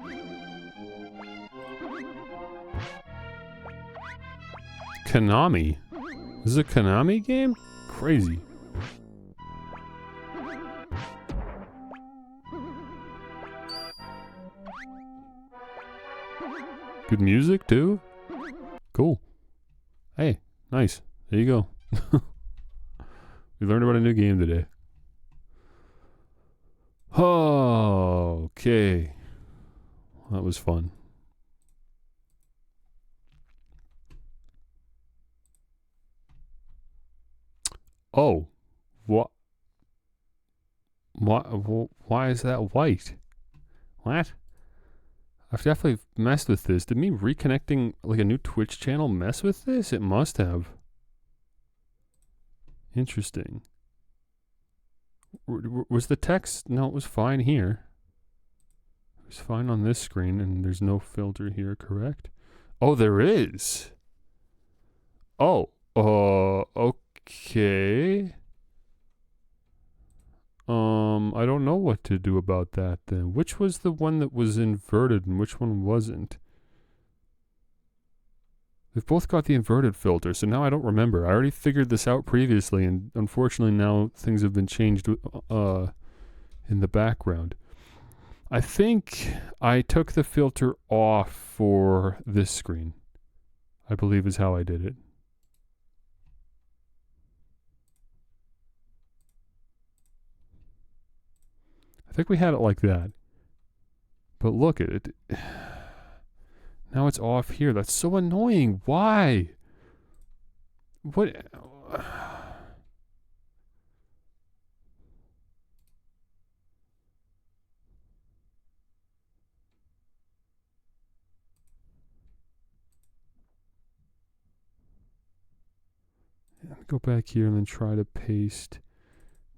Konami? This is a Konami game? Crazy. Good music, too? Cool. Hey, nice. There you go. We learned about a new game today. Oh, okay. That was fun. Oh. What? Why is that white? What? I've definitely messed with this. Did me reconnecting like a new Twitch channel mess with this? It must have. Interesting. Was the text? No, it was fine here. It was fine on this screen, and there's no filter here, correct? Oh, there is. Oh, okay. I don't know what to do about that then. Which was the one that was inverted and which one wasn't? They've both got the inverted filter, so now I don't remember. I already figured this out previously, and unfortunately now things have been changed in the background. I think I took the filter off for this screen. I believe is how I did it. I think we had it like that. But look at it. Now it's off here. That's so annoying. Why? What? Go back here and then try to paste.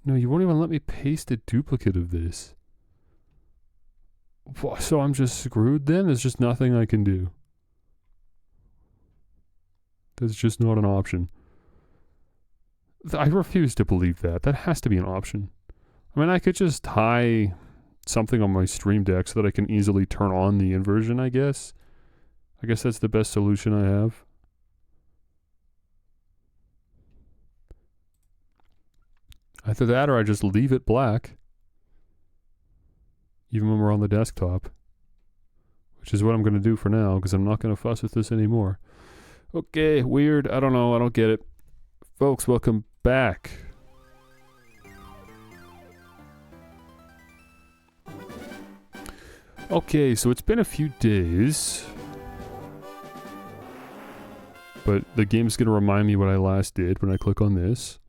No, you won't even let me paste a duplicate of this. So I'm just screwed then? There's just nothing I can do. That's just not an option. I refuse to believe that. That has to be an option. I mean, I could just tie something on my Stream Deck so that I can easily turn on the inversion, I guess. I guess that's the best solution I have. Either that or I just leave it black. Even when we're on the desktop. Which is what I'm going to do for now, because I'm not going to fuss with this anymore. Okay, weird. I don't know. I don't get it. Folks, welcome back. Okay, so it's been a few days. But the game's going to remind me what I last did when I click on this.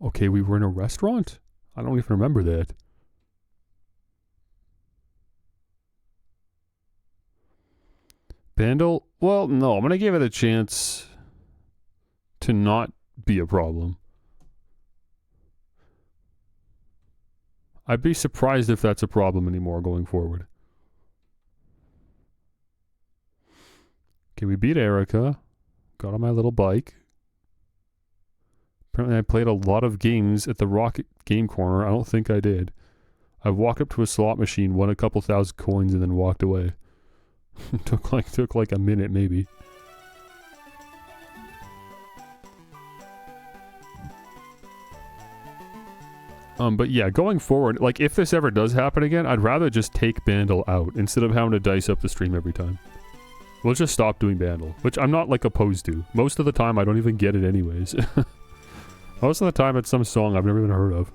Okay, we were in a restaurant? I don't even remember that. Bandle? Well, no, I'm going to give it a chance to not be a problem. I'd be surprised if that's a problem anymore going forward. Okay, we beat Erica. Got on my little bike. Apparently I played a lot of games at the Rocket Game Corner. I don't think I did. I walked up to a slot machine, won a couple thousand coins, and then walked away. took like a minute, maybe. But yeah, going forward, like, if this ever does happen again, I'd rather just take Bandle out instead of having to dice up the stream every time. We'll just stop doing Bandle, which I'm not, like, opposed to. Most of the time, I don't even get it anyways. Most of the time, it's some song I've never even heard of.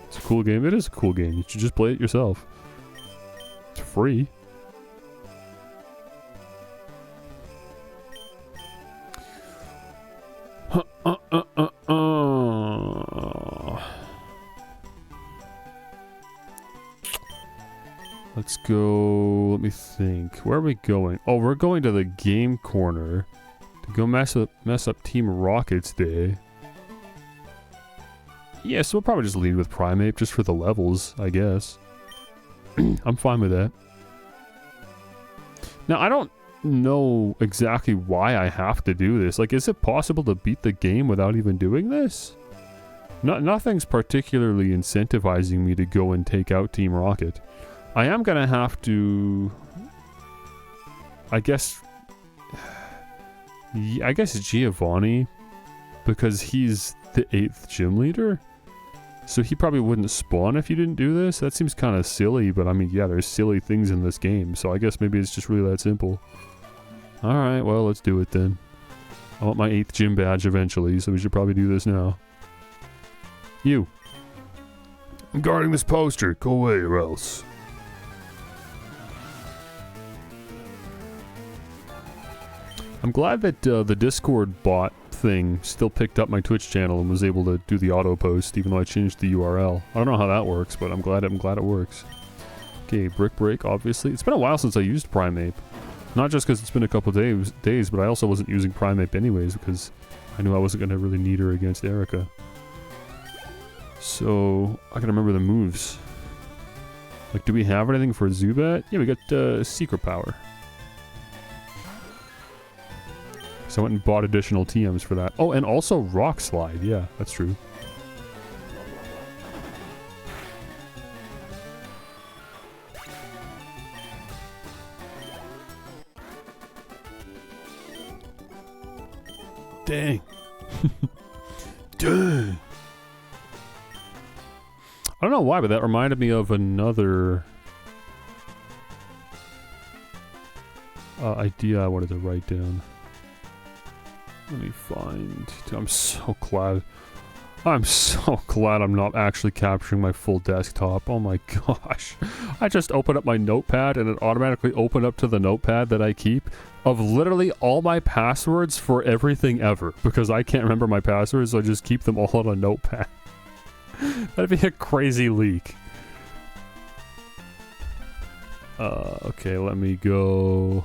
It's a cool game. It is a cool game. You should just play it yourself. It's free. Let's go. Let me think. Where are we going? Oh, we're going to the game corner to go mess up Team Rocket's day. Yeah, so we'll probably just lead with Primeape just for the levels, I guess. I'm fine with that. Now, I don't know exactly why I have to do this. Like, is it possible to beat the game without even doing this? Nothing's particularly incentivizing me to go and take out Team Rocket. I am gonna have to... I guess Giovanni, because he's the 8th gym leader. So he probably wouldn't spawn if you didn't do this. That seems kind of silly, but I mean, yeah, there's silly things in this game, so I guess maybe it's just really that simple. Alright, well, let's do it then. I want my 8th gym badge eventually, so we should probably do this now. You. I'm guarding this poster. Go away or else. I'm glad that the Discord bot thing still picked up my Twitch channel and was able to do the auto post, even though I changed the URL. I don't know how that works, but I'm glad it works. Okay, Brick Break, obviously. It's been a while since I used Primeape. Not just because it's been a couple days, but I also wasn't using Primeape anyways because I knew I wasn't going to really need her against Erica. So, I can remember the moves. Like, do we have anything for Zubat? Yeah, we got Secret Power. So I went and bought additional TMs for that. Oh, and also Rock Slide. Yeah, that's true. Dang. Dang. I don't know why, but that reminded me of another idea I wanted to write down. Let me find... I'm so glad I'm not actually capturing my full desktop. Oh my gosh. I just opened up my notepad and it automatically opened up to the notepad that I keep of literally all my passwords for everything ever. Because I can't remember my passwords, so I just keep them all on a notepad. That'd be a crazy leak. Okay, let me go...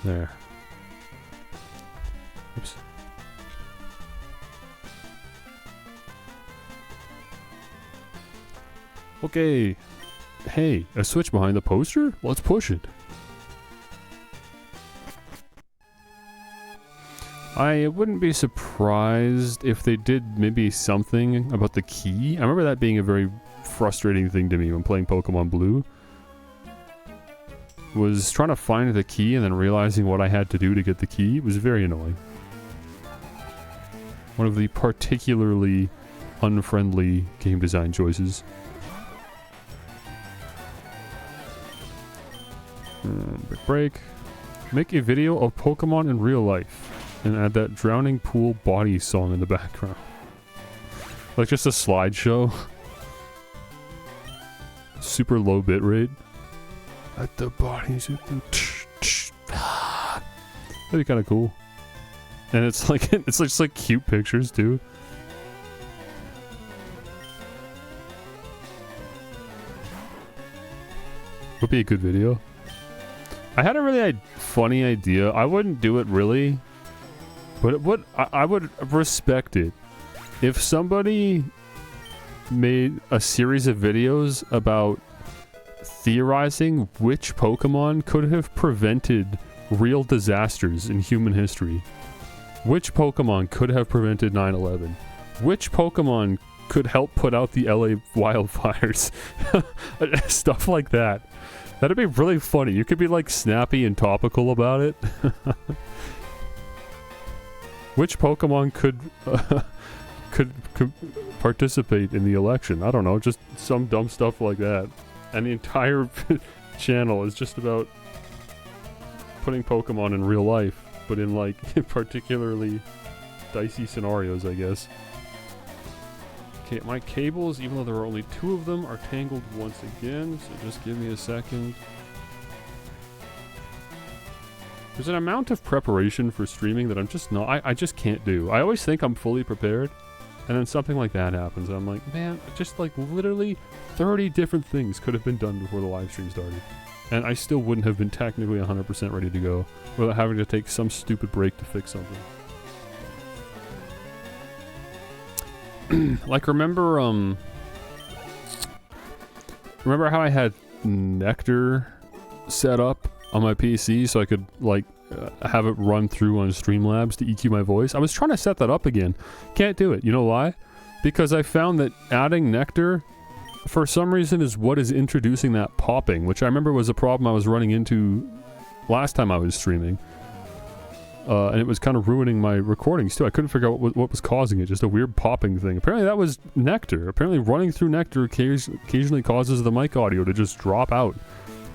There. Oops. Okay. Hey, a switch behind the poster? Let's push it. I wouldn't be surprised if they did maybe something about the key. I remember that being a very frustrating thing to me when playing Pokemon Blue. Was trying to find the key and then realizing what I had to do to get the key. It was very annoying. One of the particularly unfriendly game design choices. Break. Make a video of Pokemon in real life. And add that Drowning Pool Body song in the background. Like just a slideshow. Super low bitrate. At the bodies. That'd be kind of cool. And it's like it's just like cute pictures too. Would be a good video. I had a really funny idea. I wouldn't do it really. But I would respect it if somebody made a series of videos about theorizing which Pokemon could have prevented real disasters in human history. Which Pokemon could have prevented 9/11? Which Pokemon could help put out the LA wildfires? Stuff like that. That'd be really funny. You could be like snappy and topical about it. Which Pokemon could participate in the election? I don't know, just some dumb stuff like that. And the entire channel is just about putting Pokemon in real life, but in like particularly dicey scenarios, I guess. Okay, my cables, even though there are only 2 of them, are tangled once again, so just give me a second. There's an amount of preparation for streaming that I'm just not, I just can't do. I always think I'm fully prepared, and then something like that happens, and I'm like, man, just like literally 30 different things could have been done before the live stream started. And I still wouldn't have been technically 100% ready to go without having to take some stupid break to fix something. Like, remember how I had Nectar set up on my PC so I could, like, have it run through on Streamlabs to EQ my voice? I was trying to set that up again. Can't do it. You know why? Because I found that adding Nectar, for some reason, is what is introducing that popping, which I remember was a problem I was running into last time I was streaming. And it was kind of ruining my recordings too. I couldn't figure out what was causing it. Just a weird popping thing. Apparently that was Nectar. Apparently running through Nectar occasionally causes the mic audio to just drop out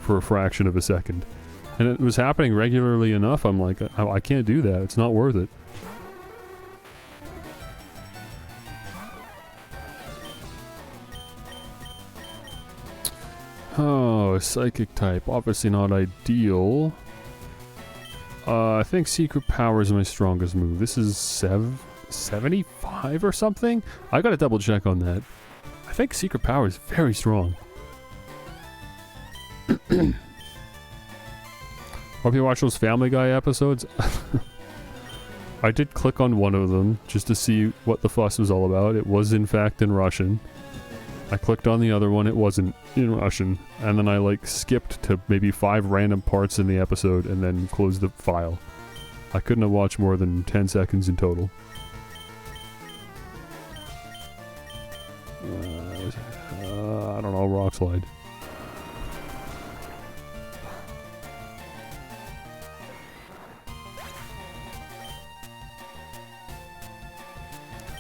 for a fraction of a second. And it was happening regularly enough, I'm like, I can't do that. It's not worth it. Oh, psychic type. Obviously not ideal. I think Secret Power is my strongest move. This is 75 or something? I gotta double check on that. I think Secret Power is very strong. Hope you watch those Family Guy episodes. I did click on one of them just to see what the fuss was all about. It was in fact in Russian. I clicked on the other one, it wasn't in Russian. And then I like skipped to maybe 5 random parts in the episode and then closed the file. I couldn't have watched more than 10 seconds in total. I don't know, Rock Slide.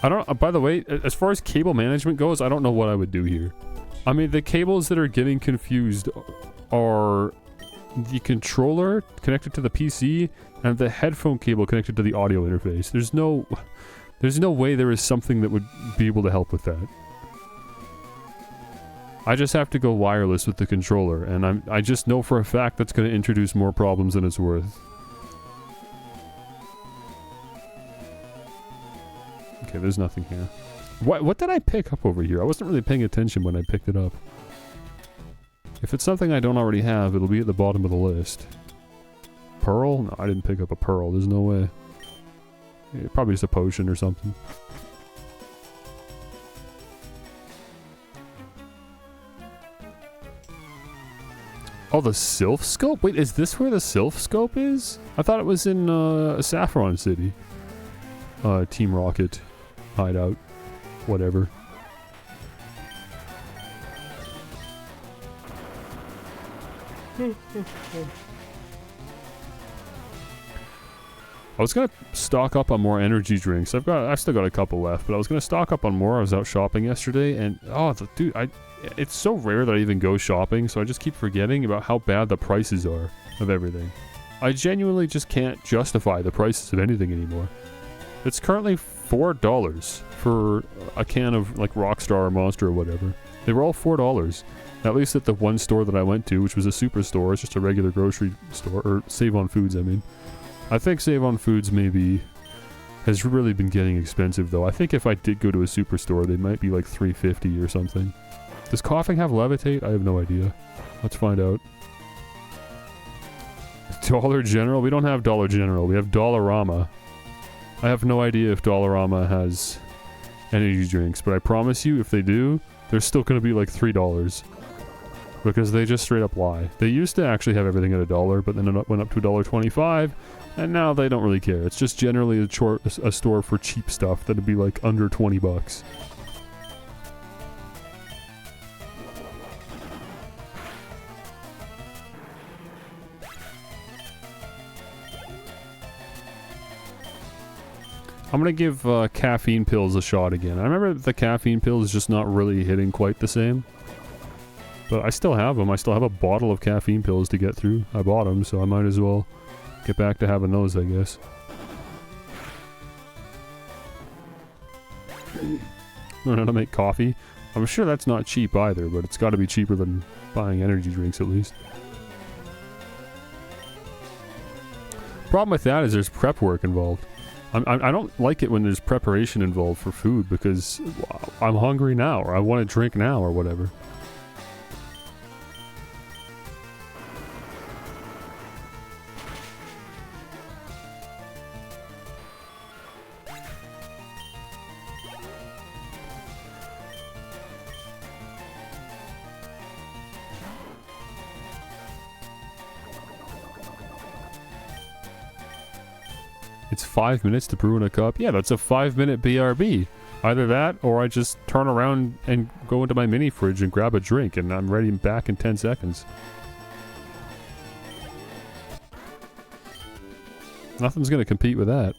I don't, by the way, as far as cable management goes, I don't know what I would do here. I mean, the cables that are getting confused are the controller connected to the PC and the headphone cable connected to the audio interface. There's no way there is something that would be able to help with that. I just have to go wireless with the controller, and I just know for a fact that's going to introduce more problems than it's worth. Okay, there's nothing here. What did I pick up over here? I wasn't really paying attention when I picked it up. If it's something I don't already have, it'll be at the bottom of the list. Pearl? No, I didn't pick up a pearl. There's no way. Yeah, probably just a potion or something. Oh, the Sylph Scope? Wait, is this where the Sylph Scope is? I thought it was in Saffron City. Team Rocket hideout. Whatever. I was gonna stock up on more energy drinks. I've still got a couple left, but I was gonna stock up on more. I was out shopping yesterday, and dude, it's so rare that I even go shopping, so I just keep forgetting about how bad the prices are of everything. I genuinely just can't justify the prices of anything anymore. It's currently $4 for a can of like Rockstar or Monster or whatever. They were all $4. At least at the one store that I went to, which was a superstore. It's just a regular grocery store, or Save on Foods, I mean. I think Save on Foods maybe has really been getting expensive though. I think if I did go to a superstore, they might be like $3.50 or something. Does coughing have levitate? I have no idea. Let's find out. Dollar General? We don't have Dollar General. We have Dollarama. I have no idea if Dollarama has energy drinks, but I promise you, if they do, they're still going to be like $3. Because they just straight up lie. They used to actually have everything at $1, but then it went up to $1.25, and now they don't really care. It's just generally a store for cheap stuff that'd be like under 20 bucks. I'm gonna give caffeine pills a shot again. I remember the caffeine pills just not really hitting quite the same. But I still have them. I still have a bottle of caffeine pills to get through. I bought them, so I might as well get back to having those, I guess. Learn how to make coffee. I'm sure that's not cheap either, but it's got to be cheaper than buying energy drinks at least. Problem with that is there's prep work involved. I don't like it when there's preparation involved for food because I'm hungry now, or I want to drink now, or whatever. It's 5 minutes to brew in a cup. Yeah, that's a 5-minute BRB. Either that, or I just turn around and go into my mini fridge and grab a drink, and I'm ready and back in 10 seconds. Nothing's gonna compete with that.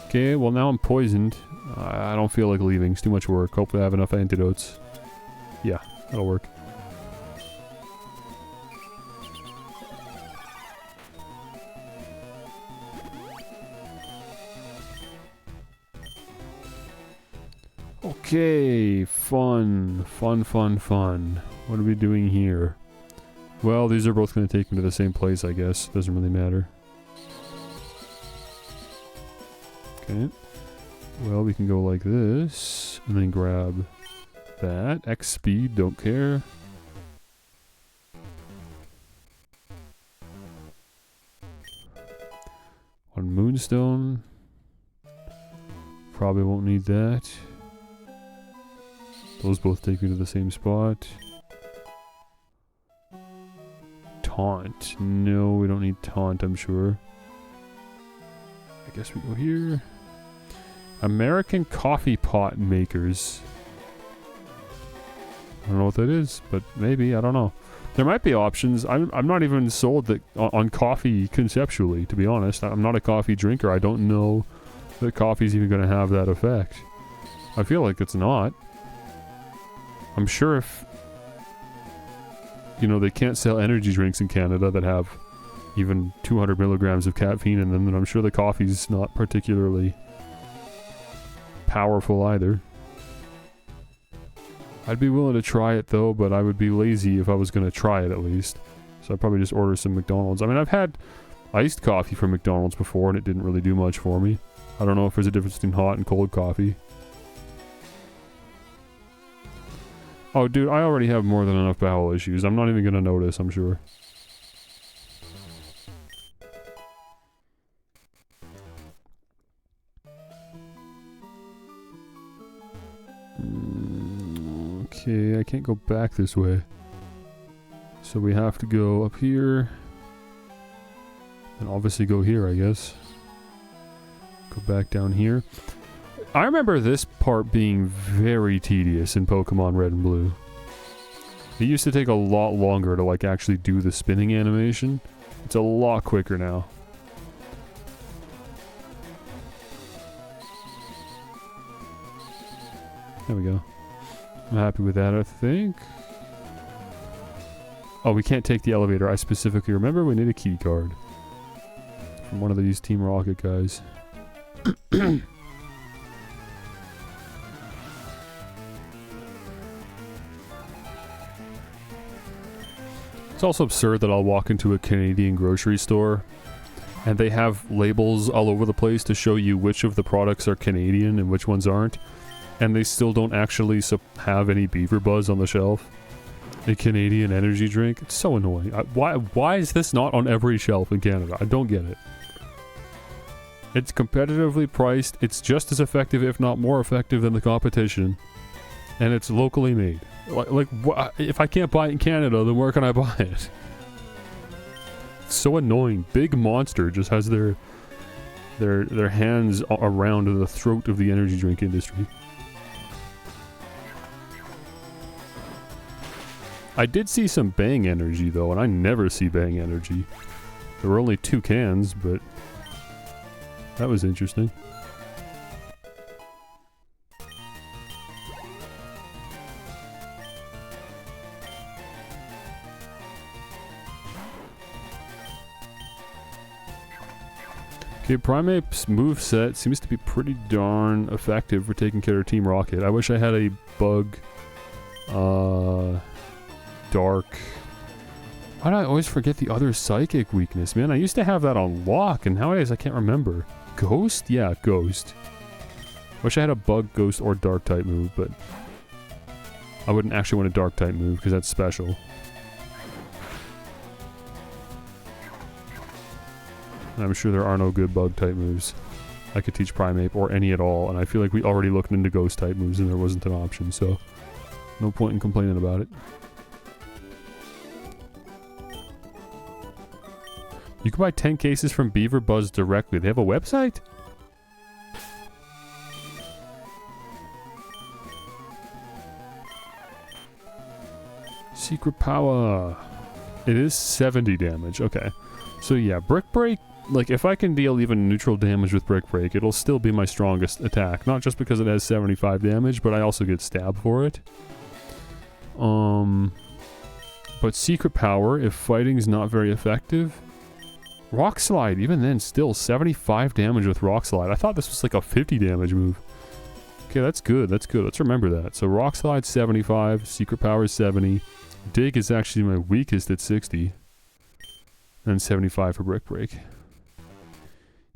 Okay, well now I'm poisoned. I don't feel like leaving. It's too much work. Hopefully I have enough antidotes. Yeah, that'll work. Okay, fun. What are we doing here? Well, these are both going to take me to the same place, I guess. Doesn't really matter. Okay. Well, we can go like this, and then grab that. X speed, don't care. One moonstone. Probably won't need that. Those both take me to the same spot. Taunt. No, we don't need taunt, I'm sure. I guess we go here. American coffee pot makers. I don't know what that is, but maybe, I don't know. There might be options. I'm not even sold that on coffee conceptually, to be honest. I'm not a coffee drinker. I don't know that coffee's even going to have that effect. I feel like it's not. I'm sure if, you know, they can't sell energy drinks in Canada that have even 200 milligrams of caffeine in them, then I'm sure the coffee's not particularly powerful either. I'd be willing to try it though, but I would be lazy if I was going to try it at least. So I'd probably just order some McDonald's. I mean, I've had iced coffee from McDonald's before and it didn't really do much for me. I don't know if there's a difference between hot and cold coffee. Oh, dude, I already have more than enough bowel issues. I'm not even gonna notice, I'm sure. Okay, I can't go back this way. So we have to go up here. And obviously go here, I guess. Go back down here. I remember this part being very tedious in Pokemon Red and Blue. It used to take a lot longer to like actually do the spinning animation. It's a lot quicker now. There we go. I'm happy with that, I think. Oh, we can't take the elevator. I specifically remember we need a key card. From one of these Team Rocket guys. It's also absurd that I'll walk into a Canadian grocery store and they have labels all over the place to show you which of the products are Canadian and which ones aren't. And they still don't actually have any Beaver Buzz on the shelf. A Canadian energy drink. It's so annoying. Why is this not on every shelf in Canada? I don't get it. It's competitively priced. It's just as effective, if not more effective than the competition. And it's locally made. Like if I can't buy it in Canada, then where can I buy it? It's so annoying. Big Monster just has their hands around the throat of the energy drink industry. I did see some Bang Energy though, and I never see Bang Energy. There were only 2 cans, but that was interesting. Okay, Primeape's moveset seems to be pretty darn effective for taking care of Team Rocket. I wish I had a bug, dark. Why do I always forget the other psychic weakness, man? I used to have that on lock, and nowadays I can't remember. Ghost? Yeah, Ghost. Wish I had a bug, ghost, or dark type move, but I wouldn't actually want a dark type move because that's special. And I'm sure there are no good bug type moves I could teach Primeape or any at all, and I feel like we already looked into ghost type moves and there wasn't an option, so no point in complaining about it. You can buy 10 cases from Beaver Buzz directly. They have a website? Secret power. It is 70 damage. Okay. So yeah, Brick Break, like if I can deal even neutral damage with Brick Break, it'll still be my strongest attack. Not just because it has 75 damage, but I also get stabbed for it. But Secret Power, if fighting's not very effective. Rock Slide, even then, still 75 damage with Rock Slide. I thought this was like a 50 damage move. Okay, that's good, that's good. Let's remember that. So Rock Slide 75, Secret Power 70. Dig is actually my weakest at 60. And 75 for Brick Break.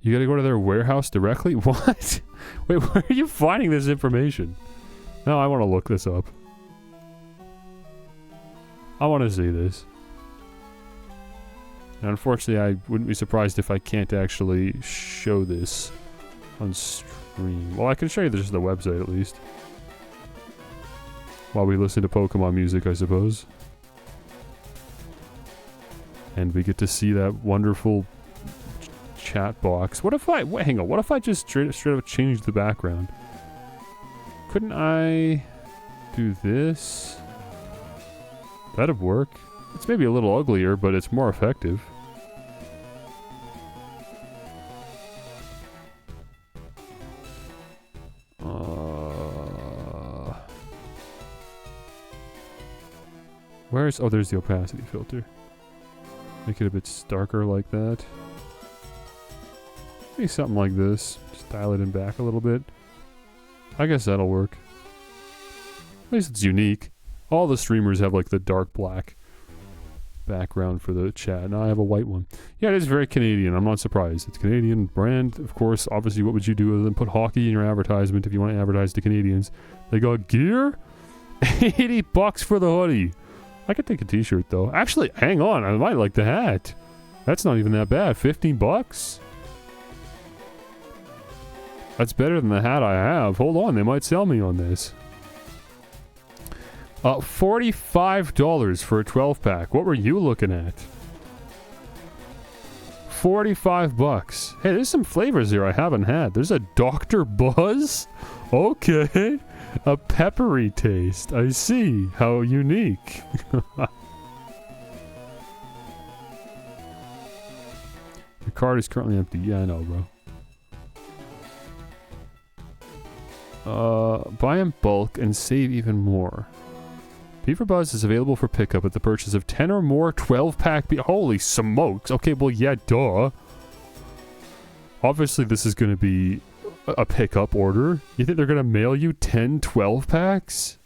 You gotta go to their warehouse directly? What? Wait, where are you finding this information? No, I want to look this up. I want to see this. And unfortunately, I wouldn't be surprised if I can't actually show this on stream. Well, I can show you just the website at least. While we listen to Pokemon music, I suppose. And we get to see that wonderful chat box. What if I... Wait, hang on. What if I just straight up changed the background? Couldn't I do this? That'd work. It's maybe a little uglier, but it's more effective. Where's... Oh, there's the opacity filter. Make it a bit darker like that. Maybe something like this. Just dial it in back a little bit. I guess that'll work. At least it's unique. All the streamers have like the dark black background for the chat. Now I have a white one. Yeah, it is very Canadian. I'm not surprised. It's Canadian brand. Of course, obviously, what would you do other than put hockey in your advertisement if you want to advertise to Canadians? They got gear? 80 bucks for the hoodie. I could take a t-shirt though. Actually, hang on. I might like the hat. That's not even that bad. 15 bucks? That's better than the hat I have. Hold on. They might sell me on this. $45 for a 12-pack. What were you looking at? 45 bucks. Hey, there's some flavors here I haven't had. There's a Dr. Buzz? Okay. A peppery taste. I see. How unique. Your card is currently empty. Yeah, I know, bro. Buy in bulk and save even more. Beaver Buzz is available for pickup at the purchase of 10 or more 12-pack. Holy smokes. Okay, well, yeah, duh. Obviously, this is going to be a pickup order. You think they're going to mail you 10 12-packs?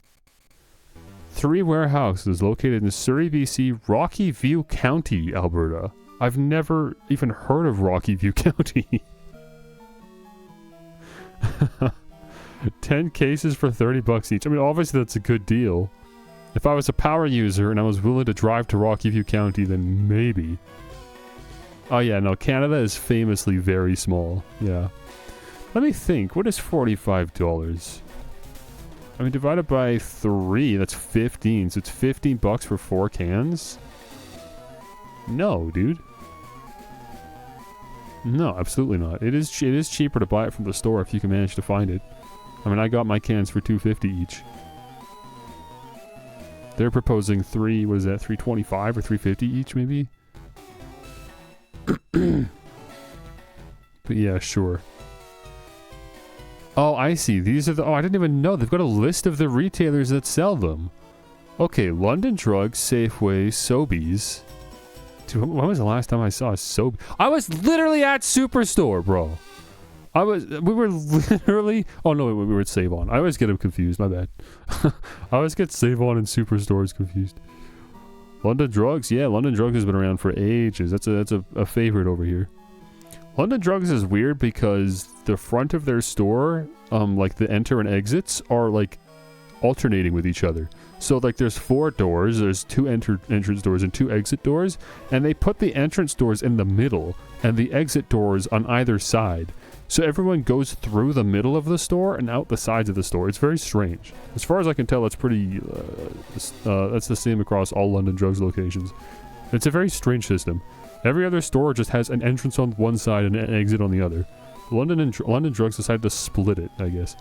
3 warehouses located in Surrey, BC, Rocky View County, Alberta. I've never even heard of Rocky View County. 10 cases for 30 bucks each. I mean, obviously, that's a good deal. If I was a power user and I was willing to drive to Rocky View County, then maybe. Oh yeah, no, Canada is famously very small. Yeah. Let me think. What is $45? I mean, divided by 3, that's 15. So it's 15 bucks for 4 cans? No, dude. No, absolutely not. It is cheaper to buy it from the store if you can manage to find it. I mean, I got my cans for $2.50 each. They're proposing what is that, $3.25 or $3.50 each, maybe? But yeah, sure. Oh, I see. These are the... Oh, I didn't even know. They've got a list of the retailers that sell them. Okay, London Drugs, Safeway, Sobeys. Dude, when was the last time I saw a Sobeys? I was literally at Superstore, bro. We were literally... Oh, no, we were at Save-On. I always get them confused, my bad. I always get Save-On and Superstores confused. London Drugs? Yeah, London Drugs has been around for ages. That's a favorite over here. London Drugs is weird because the front of their store, like the enter and exits, are like alternating with each other. So like there's 4 doors, there's 2 entrance doors and 2 exit doors, and they put the entrance doors in the middle and the exit doors on either side. So everyone goes through the middle of the store and out the sides of the store. It's very strange. As far as I can tell, it's pretty... that's the same across all London Drugs locations. It's a very strange system. Every other store just has an entrance on one side and an exit on the other. London Drugs decided to split it, I guess.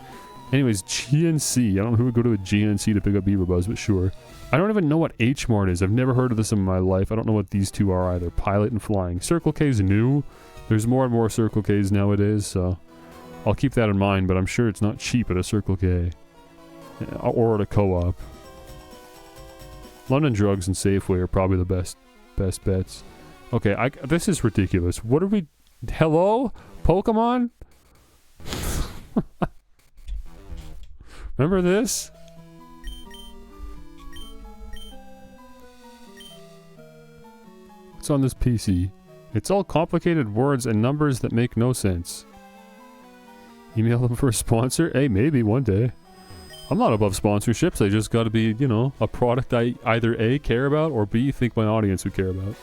Anyways, GNC. I don't know who would go to a GNC to pick up Beaver Buzz, but sure. I don't even know what H-Mart is. I've never heard of this in my life. I don't know what these two are either. Pilot and Flying. Circle K's new. There's more and more Circle K's nowadays, so I'll keep that in mind, but I'm sure it's not cheap at a Circle K. Or at a co-op. London Drugs and Safeway are probably the best bets. Okay, this is ridiculous. What are we... Hello? Pokémon? Remember this? What's on this PC? It's all complicated words and numbers that make no sense. Email them for a sponsor? Hey, maybe one day. I'm not above sponsorships. They just gotta be, you know, a product I either A, care about, or B, think my audience would care about.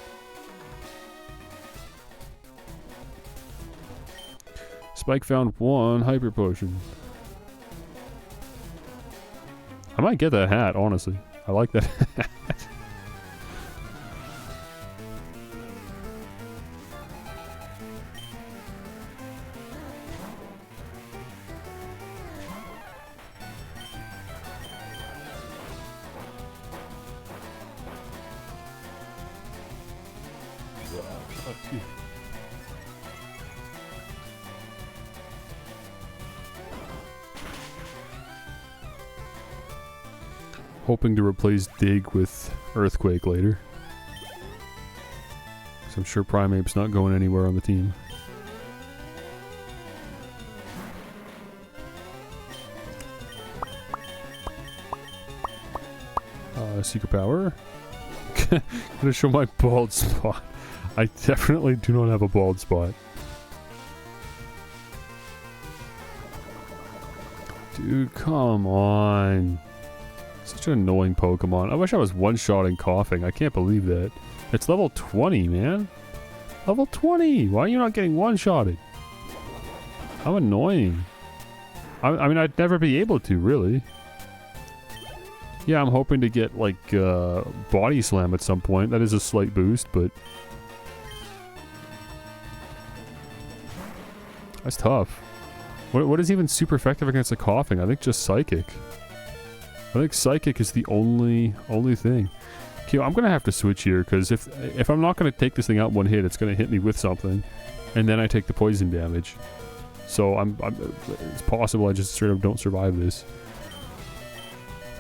Spike found 1 hyper potion. I might get that hat, honestly. I like that hat. Hoping to replace Dig with Earthquake later. So I'm sure Primeape's not going anywhere on the team. Secret power. Gonna show my bald spot. I definitely do not have a bald spot. Dude, come on. Such an annoying Pokemon. I wish I was one-shotting Coughing. I can't believe that. It's level 20, man. Level 20! Why are you not getting one-shotted? How annoying. I mean, I'd never be able to, really. Yeah, I'm hoping to get, like, Body Slam at some point. That is a slight boost, but... That's tough. What is even super effective against the coughing? I think just Psychic. I think Psychic is the only thing. Okay, I'm gonna have to switch here, because if I'm not gonna take this thing out in one hit, it's gonna hit me with something. And then I take the poison damage. So it's possible I just straight up don't survive this.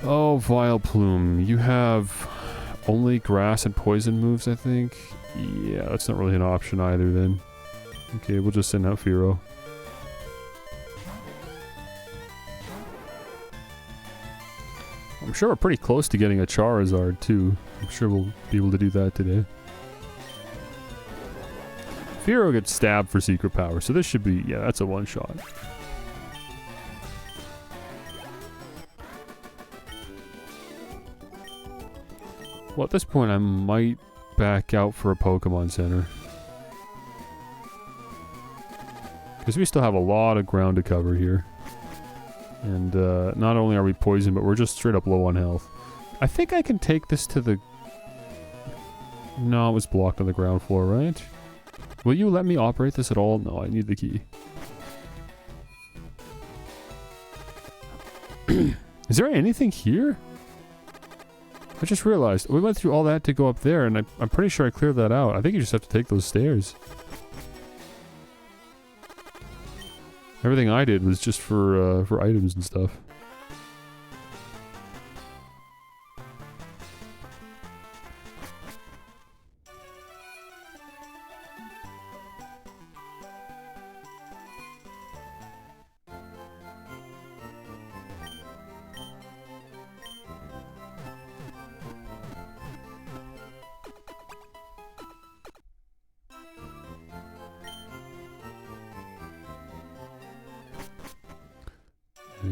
Oh, Vileplume, you have only grass and poison moves, I think? Yeah, that's not really an option either then. Okay, we'll just send out Fearow. I'm sure we're pretty close to getting a Charizard too. I'm sure we'll be able to do that today. Fearow gets stabbed for secret power, so this should be, yeah, that's a one-shot. Well, at this point, I might back out for a Pokemon Center. Because we still have a lot of ground to cover here. And not only are we poisoned, but we're just straight up low on health. I think I can take this to the... No, it was blocked on the ground floor, right? Will you let me operate this at all? No, I need the key. Is there anything here? I just realized, we went through all that to go up there, and I'm pretty sure I cleared that out. I think you just have to take those stairs. Everything I did was just for items and stuff.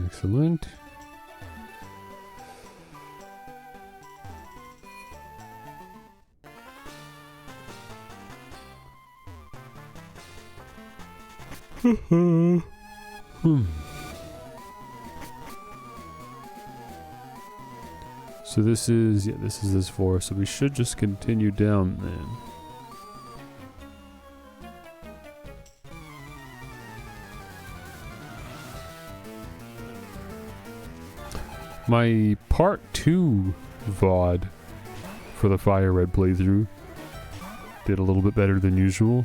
Excellent. So this is, yeah, this is this forest, so we should just continue down then. My part 2 VOD for the FireRed playthrough did a little bit better than usual.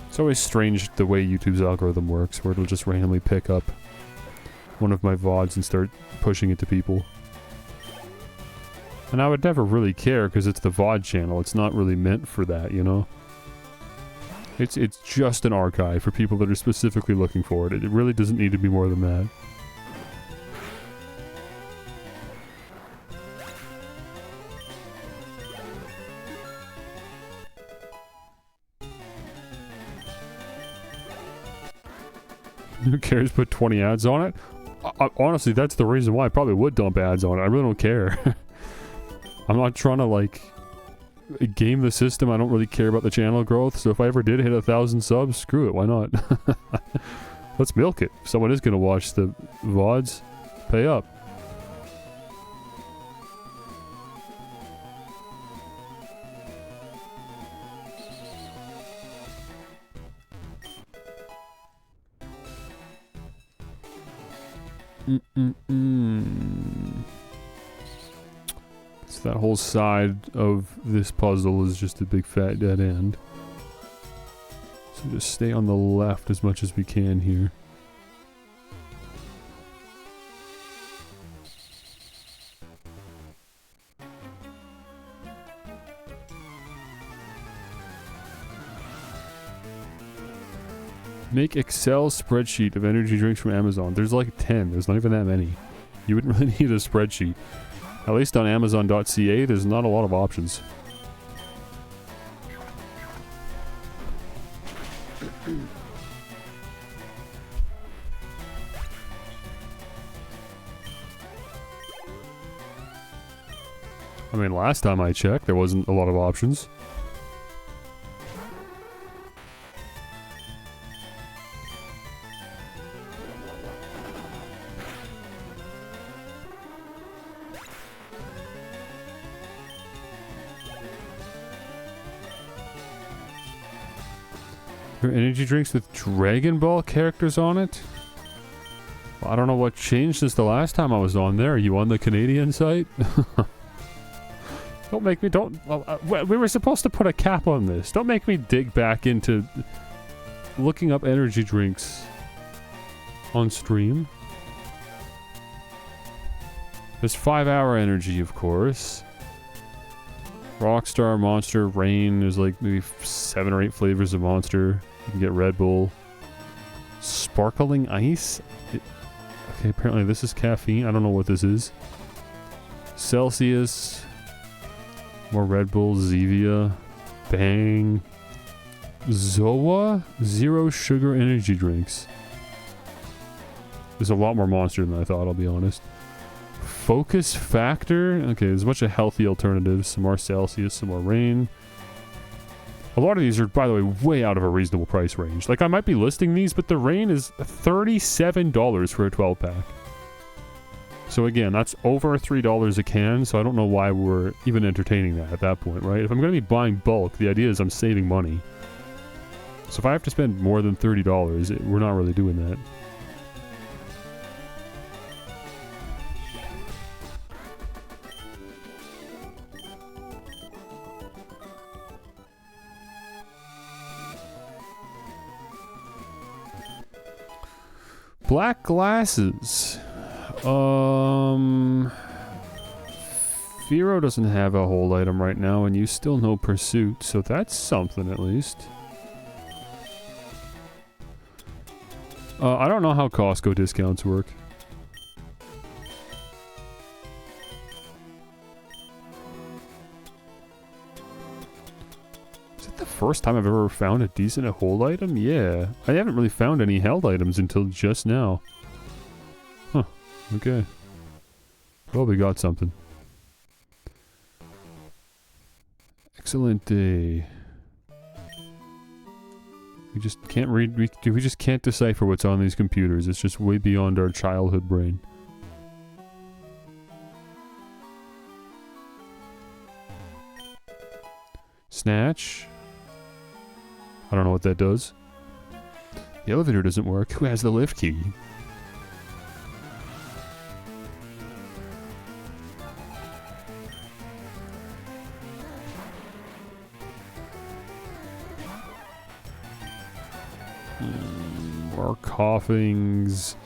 It's always strange the way YouTube's algorithm works, where it'll just randomly pick up one of my VODs and start pushing it to people. And I would never really care, because it's the VOD channel. It's not really meant for that, you know? It's just an archive for people that are specifically looking for it. It really doesn't need to be more than that. Who cares? Put 20 ads on it? Honestly, that's the reason why I probably would dump ads on it. I really don't care. I'm not trying to, like, game the system. I don't really care about the channel growth, so if I ever did hit 1,000 subs, screw it, why not? Let's milk it. If someone is going to watch the VODs, pay up. So that whole side of this puzzle is just a big fat dead end. So just stay on the left as much as we can here. Make Excel spreadsheet of energy drinks from Amazon. There's like 10. There's not even that many. You wouldn't really need a spreadsheet. At least on Amazon.ca, there's not a lot of options. I mean, last time I checked, there wasn't a lot of options. There are energy drinks with Dragon Ball characters on it? Well, I don't know what changed since the last time I was on there. Are you on the Canadian site? Don't make me, we were supposed to put a cap on this. Don't make me dig back into looking up energy drinks on stream. There's 5-hour energy, of course. Rockstar, Monster, Rain. There's like maybe 7 or 8 flavors of Monster. You can get Red Bull. Sparkling Ice? Okay, apparently this is caffeine. I don't know what this is. Celsius. More Red Bull. Zevia. Bang. Zoa? Zero sugar energy drinks. There's a lot more Monster than I thought, I'll be honest. Focus Factor. Okay, there's a bunch of healthy alternatives. Some more Celsius, some more Rain. A lot of these are, by the way, way out of a reasonable price range. Like, I might be listing these, but the Rain is $37 for a 12-pack. So again, that's over $3 a can, so I don't know why we're even entertaining that at that point, right? If I'm going to be buying bulk, the idea is I'm saving money. So if I have to spend more than $30, we're not really doing that. Black glasses. Firo doesn't have a hold item right now, and you still know Pursuit, so that's something at least. I don't know how Costco discounts work. The first time I've ever found a decent hold item? Yeah. I haven't really found any held items until just now. Huh. Okay. Probably got something. Excellent day. We just can't read, we just can't decipher what's on these computers. It's just way beyond our childhood brain. Snatch. I don't know what that does. The elevator doesn't work. Who has the lift key? More coughings.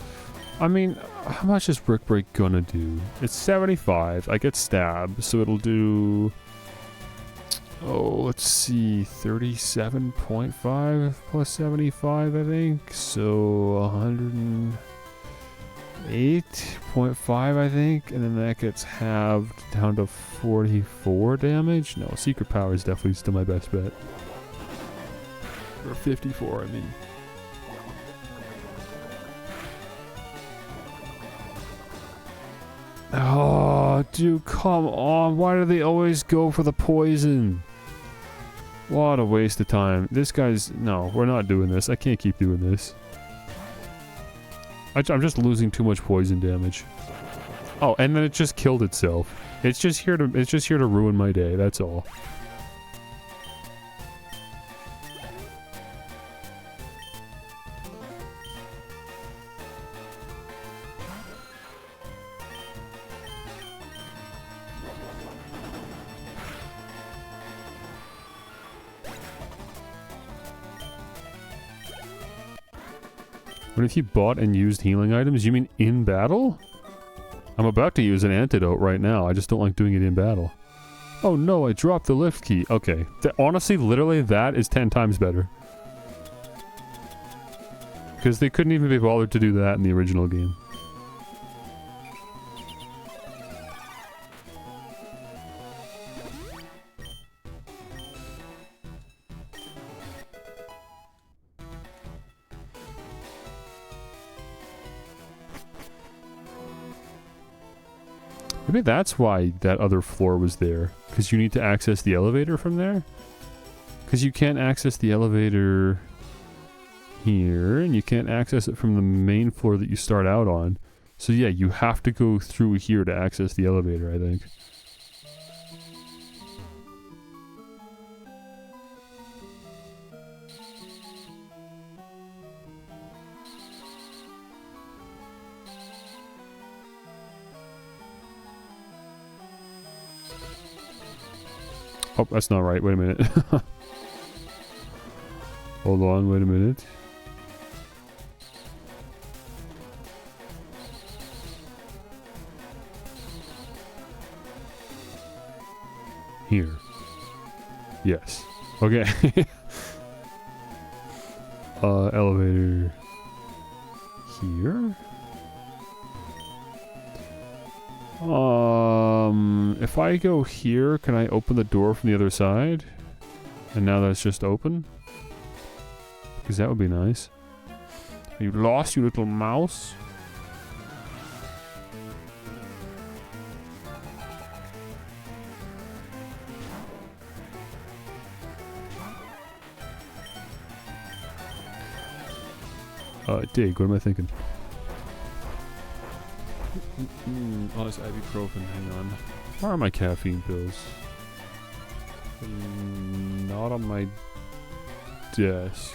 I mean, how much is Brick Break gonna do? It's 75. I get stabbed, so it'll do... Oh, let's see, 37.5 plus 75, I think. So 108.5, I think. And then that gets halved down to 44 damage. No, Secret Power is definitely still my best bet. Or 54, I mean. Oh, dude, come on. Why do they always go for the poison? What a waste of time. This guy's... No, we're not doing this. I can't keep doing this. I'm just losing too much poison damage. Oh, and then it just killed itself. It's just here to ruin my day, that's all. What if you bought and used healing items? You mean in battle? I'm about to use an antidote right now. I just don't like doing it in battle. Oh no, I dropped the lift key. Okay. Honestly, literally, that is 10 times better. Because they couldn't even be bothered to do that in the original game. Maybe that's why that other floor was there. Because you need to access the elevator from there? Because you can't access the elevator here, and you can't access it from the main floor that you start out on. So yeah, you have to go through here to access the elevator, I think. Oh, that's not right. Wait a minute. Hold on, wait a minute. Here. Yes. Okay. Elevator. Here? If I go here, can I open the door from the other side? And now that's just open? Because that would be nice. Are you lost, you little mouse? Dig, what am I thinking? Oh, it's ibuprofen, hang on. Where are my caffeine pills? Not on my desk.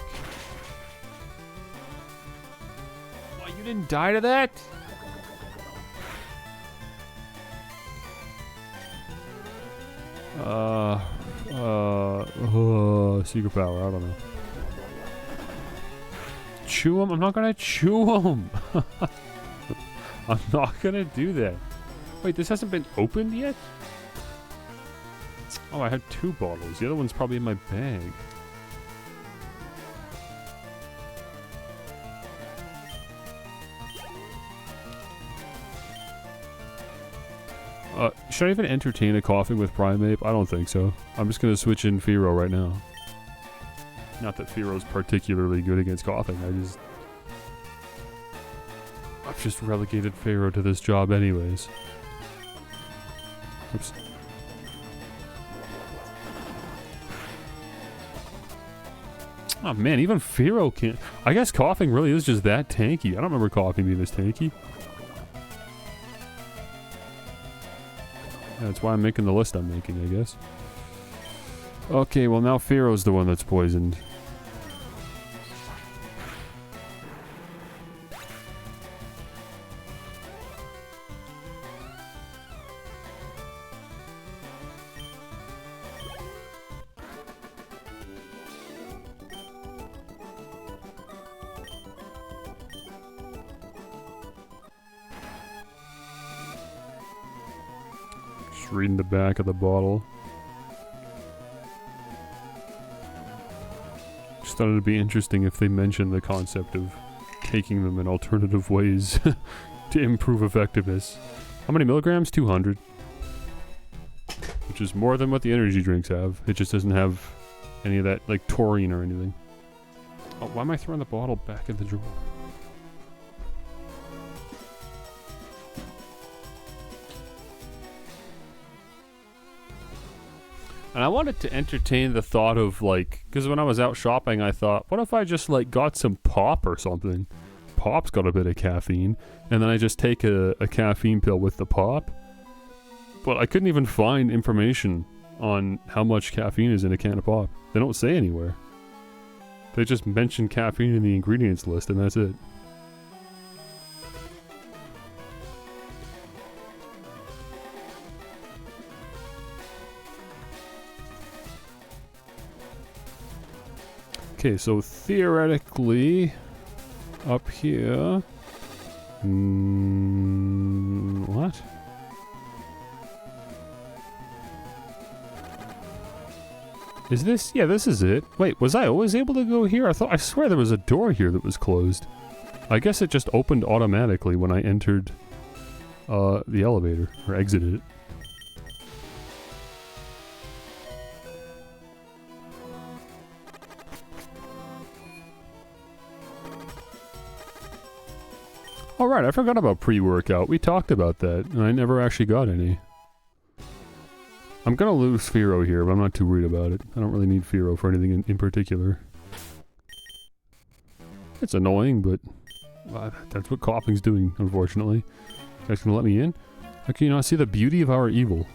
Oh, you didn't die to that? Secret power, I don't know. Chew them? I'm not gonna chew them! I'm not gonna do that. Wait, this hasn't been opened yet? Oh, I had 2 bottles. The other one's probably in my bag. Should I even entertain a coughing with Primeape? I don't think so. I'm just gonna switch in Fearow right now. Not that Fearow's particularly good against coughing, I've just relegated Fearow to this job anyways. Oops. Oh man, even Fearow can't... I guess coughing really is just that tanky. I don't remember coughing being this tanky. That's why I'm making the list I'm making, I guess. Okay, well now Fearow's the one that's poisoned. Just reading the back of the bottle. Just thought it'd be interesting if they mentioned the concept of taking them in alternative ways to improve effectiveness. How many milligrams? 200. Which is more than what the energy drinks have. It just doesn't have any of that, like, taurine or anything. Oh, why am I throwing the bottle back in the drawer? And I wanted to entertain the thought of, like, because when I was out shopping, I thought, what if I just, like, got some pop or something? Pop's got a bit of caffeine, and then I just take a caffeine pill with the pop. But I couldn't even find information on how much caffeine is in a can of pop. They don't say anywhere. They just mention caffeine in the ingredients list, and that's it. Okay, so theoretically, up here... what? Is this? Yeah, this is it. Wait, was I always able to go here? I swear there was a door here that was closed. I guess it just opened automatically when I entered the elevator, or exited it. Alright, I forgot about pre-workout. We talked about that, and I never actually got any. I'm gonna lose Fearow here, but I'm not too worried about it. I don't really need Fearow for anything in particular. It's annoying, but that's what coughing's doing, unfortunately. You guys gonna let me in? How can you not see the beauty of our evil?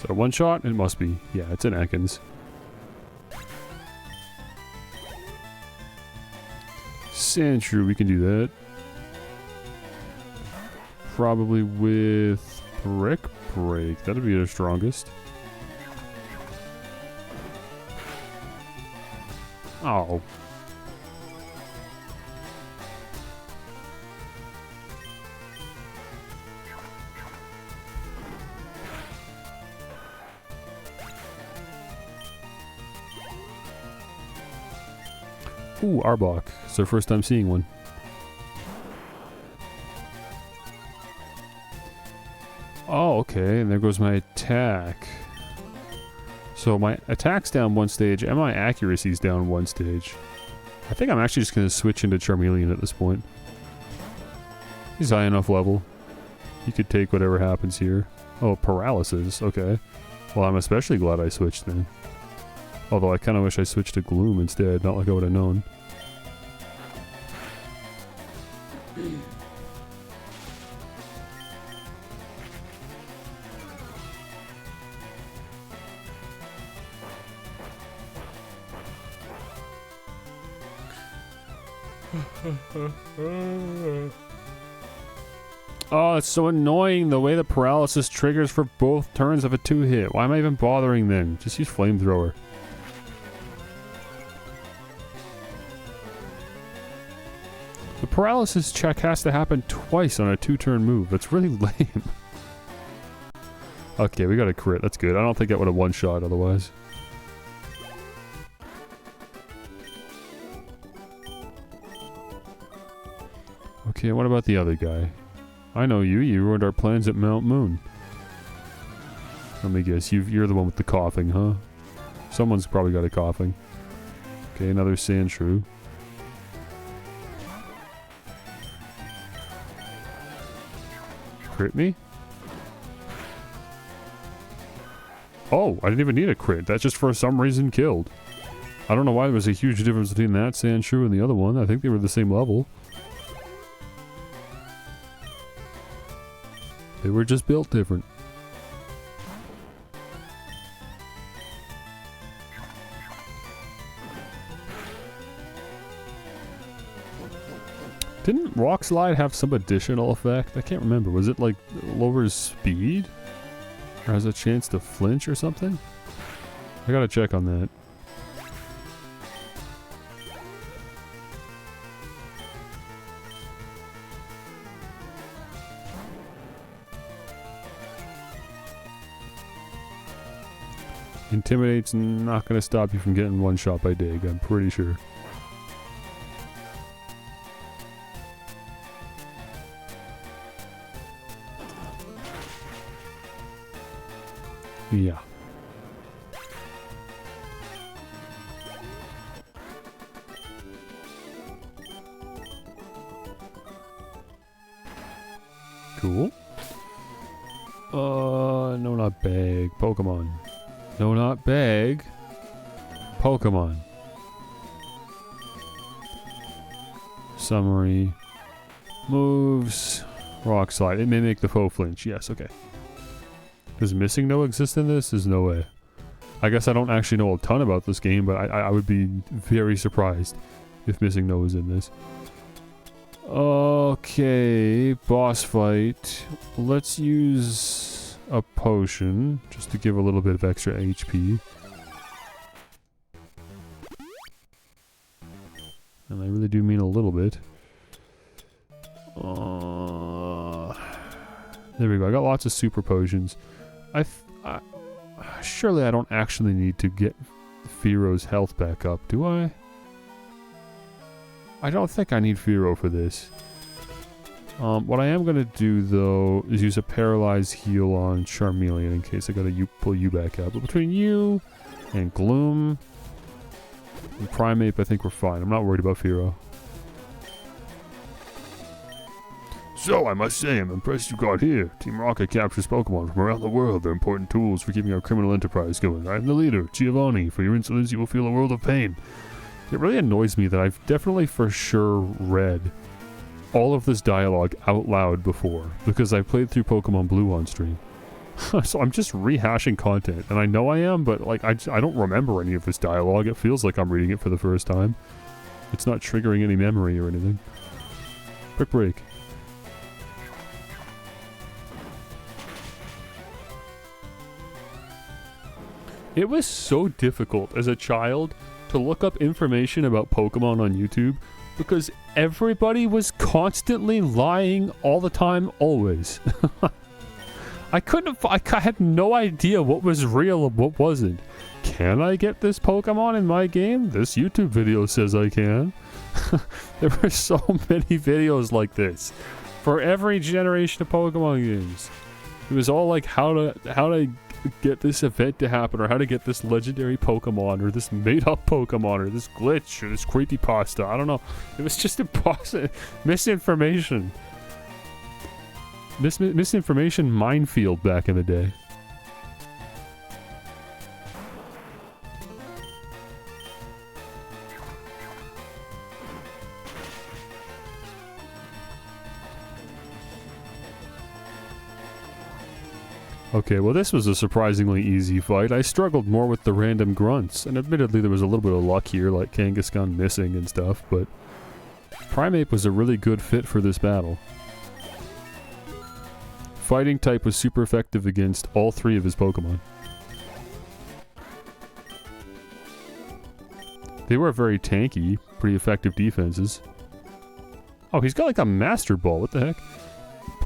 Is that a one shot? It must be. Yeah, it's an Ekans. Sandshrew, we can do that. Probably with Brick Break. That'd be the strongest. Oh. Ooh, Arbok. It's our first time seeing one. Oh, okay. And there goes my attack. So my attack's down one stage and my accuracy's down one stage. I think I'm actually just going to switch into Charmeleon at this point. He's high enough level. He could take whatever happens here. Oh, paralysis. Okay. Well, I'm especially glad I switched then. Although I kind of wish I switched to Gloom instead, not like I would have known. Oh, it's so annoying the way the paralysis triggers for both turns of a 2-hit. Why am I even bothering then? Just use Flamethrower. The paralysis check has to happen twice on a 2-turn move. That's really lame. Okay, we got a crit. That's good. I don't think that would have one-shot otherwise. Okay, what about the other guy? I know you. You ruined our plans at Mount Moon. Let me guess. You're the one with the coughing, huh? Someone's probably got a coughing. Okay, another Sandshrew. Crit me? Oh, I didn't even need a crit. That just for some reason killed. I don't know why there was a huge difference between that Sandshrew and the other one. I think they were the same level. They were just built different. Didn't Rock Slide have some additional effect? I can't remember. Was it like lowers speed? Or has a chance to flinch or something? I gotta check on that. Intimidate's not going to stop you from getting one shot by Dig, I'm pretty sure. Yeah. Cool. No, not bag. Pokemon. No, not bag. Pokemon. Summary. Moves. Rock Slide. It may make the foe flinch. Yes, okay. Does Missing No exist in this? There's no way. I guess I don't actually know a ton about this game, but I would be very surprised if Missing No was in this. Okay, boss fight. Let's use a potion just to give a little bit of extra HP. And I really do mean a little bit. There we go. I got lots of super potions. Surely I don't actually need to get Fearo's health back up, do I? I don't think I need Fearow for this. What I am going to do, though, is use a Paralyze Heal on Charmeleon in case I got to pull you back up. But between you and Gloom and Primeape, I think we're fine. I'm not worried about Fearow. So, I must say, I'm impressed you got here. Team Rocket captures Pokemon from around the world. They're important tools for keeping our criminal enterprise going. I'm the leader, Giovanni. For your insolence, you will feel a world of pain. It really annoys me that I've definitely for sure read all of this dialogue out loud before, because I played through Pokemon Blue on stream. So I'm just rehashing content, and I know I am, but like I don't remember any of this dialogue. It feels like I'm reading it for the first time. It's not triggering any memory or anything. Quick break. It was so difficult as a child to look up information about Pokemon on YouTube because everybody was constantly lying all the time, always. I had no idea what was real and what wasn't. Can I get this Pokemon in my game? This YouTube video says I can. There were so many videos like this for every generation of Pokemon games. It was all like how to get this event to happen, or how to get this legendary Pokemon, or this made-up Pokemon, or this glitch, or this creepypasta. I don't know. It was just impossible. Misinformation. Misinformation minefield back in the day. Okay, well this was a surprisingly easy fight. I struggled more with the random grunts, and admittedly there was a little bit of luck here, like Kangaskhan missing and stuff, but Primeape was a really good fit for this battle. Fighting type was super effective against all three of his Pokemon. They were very tanky, pretty effective defenses. Oh, he's got like a Master Ball, what the heck?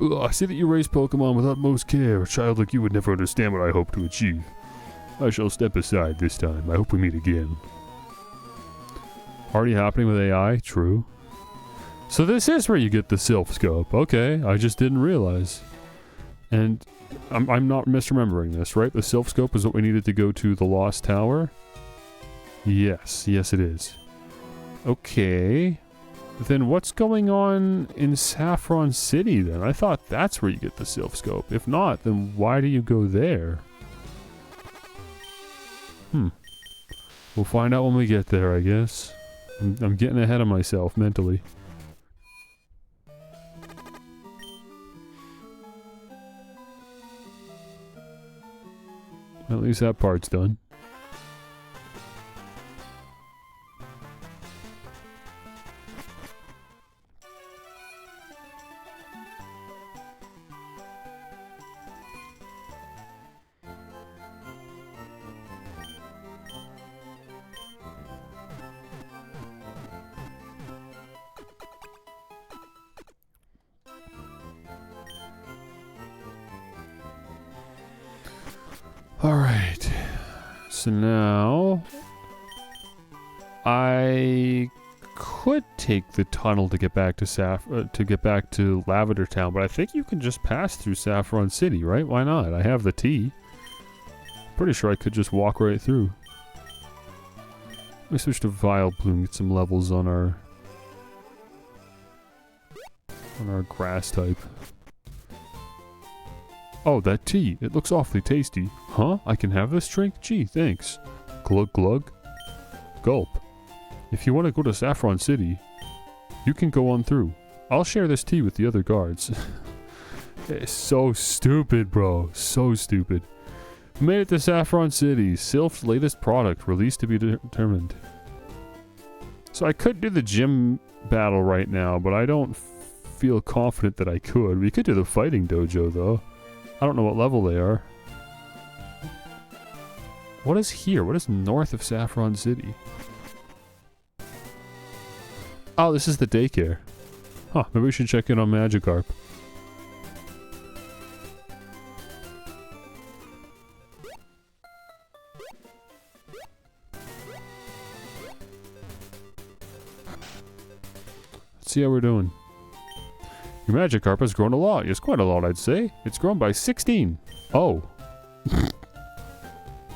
Ugh, I see that you raise Pokemon with utmost care. A child like you would never understand what I hope to achieve. I shall step aside this time. I hope we meet again. Already happening with AI? True. So this is where you get the Silph Scope. Okay, I just didn't realize. And I'm not misremembering this, right? The Silph Scope is what we needed to go to the Lost Tower? Yes, yes it is. Okay. Then what's going on in Saffron City then? I thought that's where you get the Silph Scope. If not, then why do you go there? We'll find out when we get there, I guess. I'm getting ahead of myself mentally. At least that part's done. Alright, so now I could take the tunnel to get back to Lavender Town, but I think you can just pass through Saffron City, right? Why not? I have the T. Pretty sure I could just walk right through. Let me switch to Vileplume, get some levels on our grass type. Oh, that tea. It looks awfully tasty. Huh? I can have this drink? Gee, thanks. Glug glug. Gulp. If you want to go to Saffron City, you can go on through. I'll share this tea with the other guards. It's so stupid, bro. So stupid. Made it to Saffron City. Silph's latest product, released to be determined. So I could do the gym battle right now, but I don't feel confident that I could. We could do the fighting dojo, though. I don't know what level they are. What is here? What is north of Saffron City? Oh, this is the daycare. Huh, maybe we should check in on Magikarp. Let's see how we're doing. Your Magikarp has grown a lot. Yes, quite a lot, I'd say. It's grown by 16. Oh.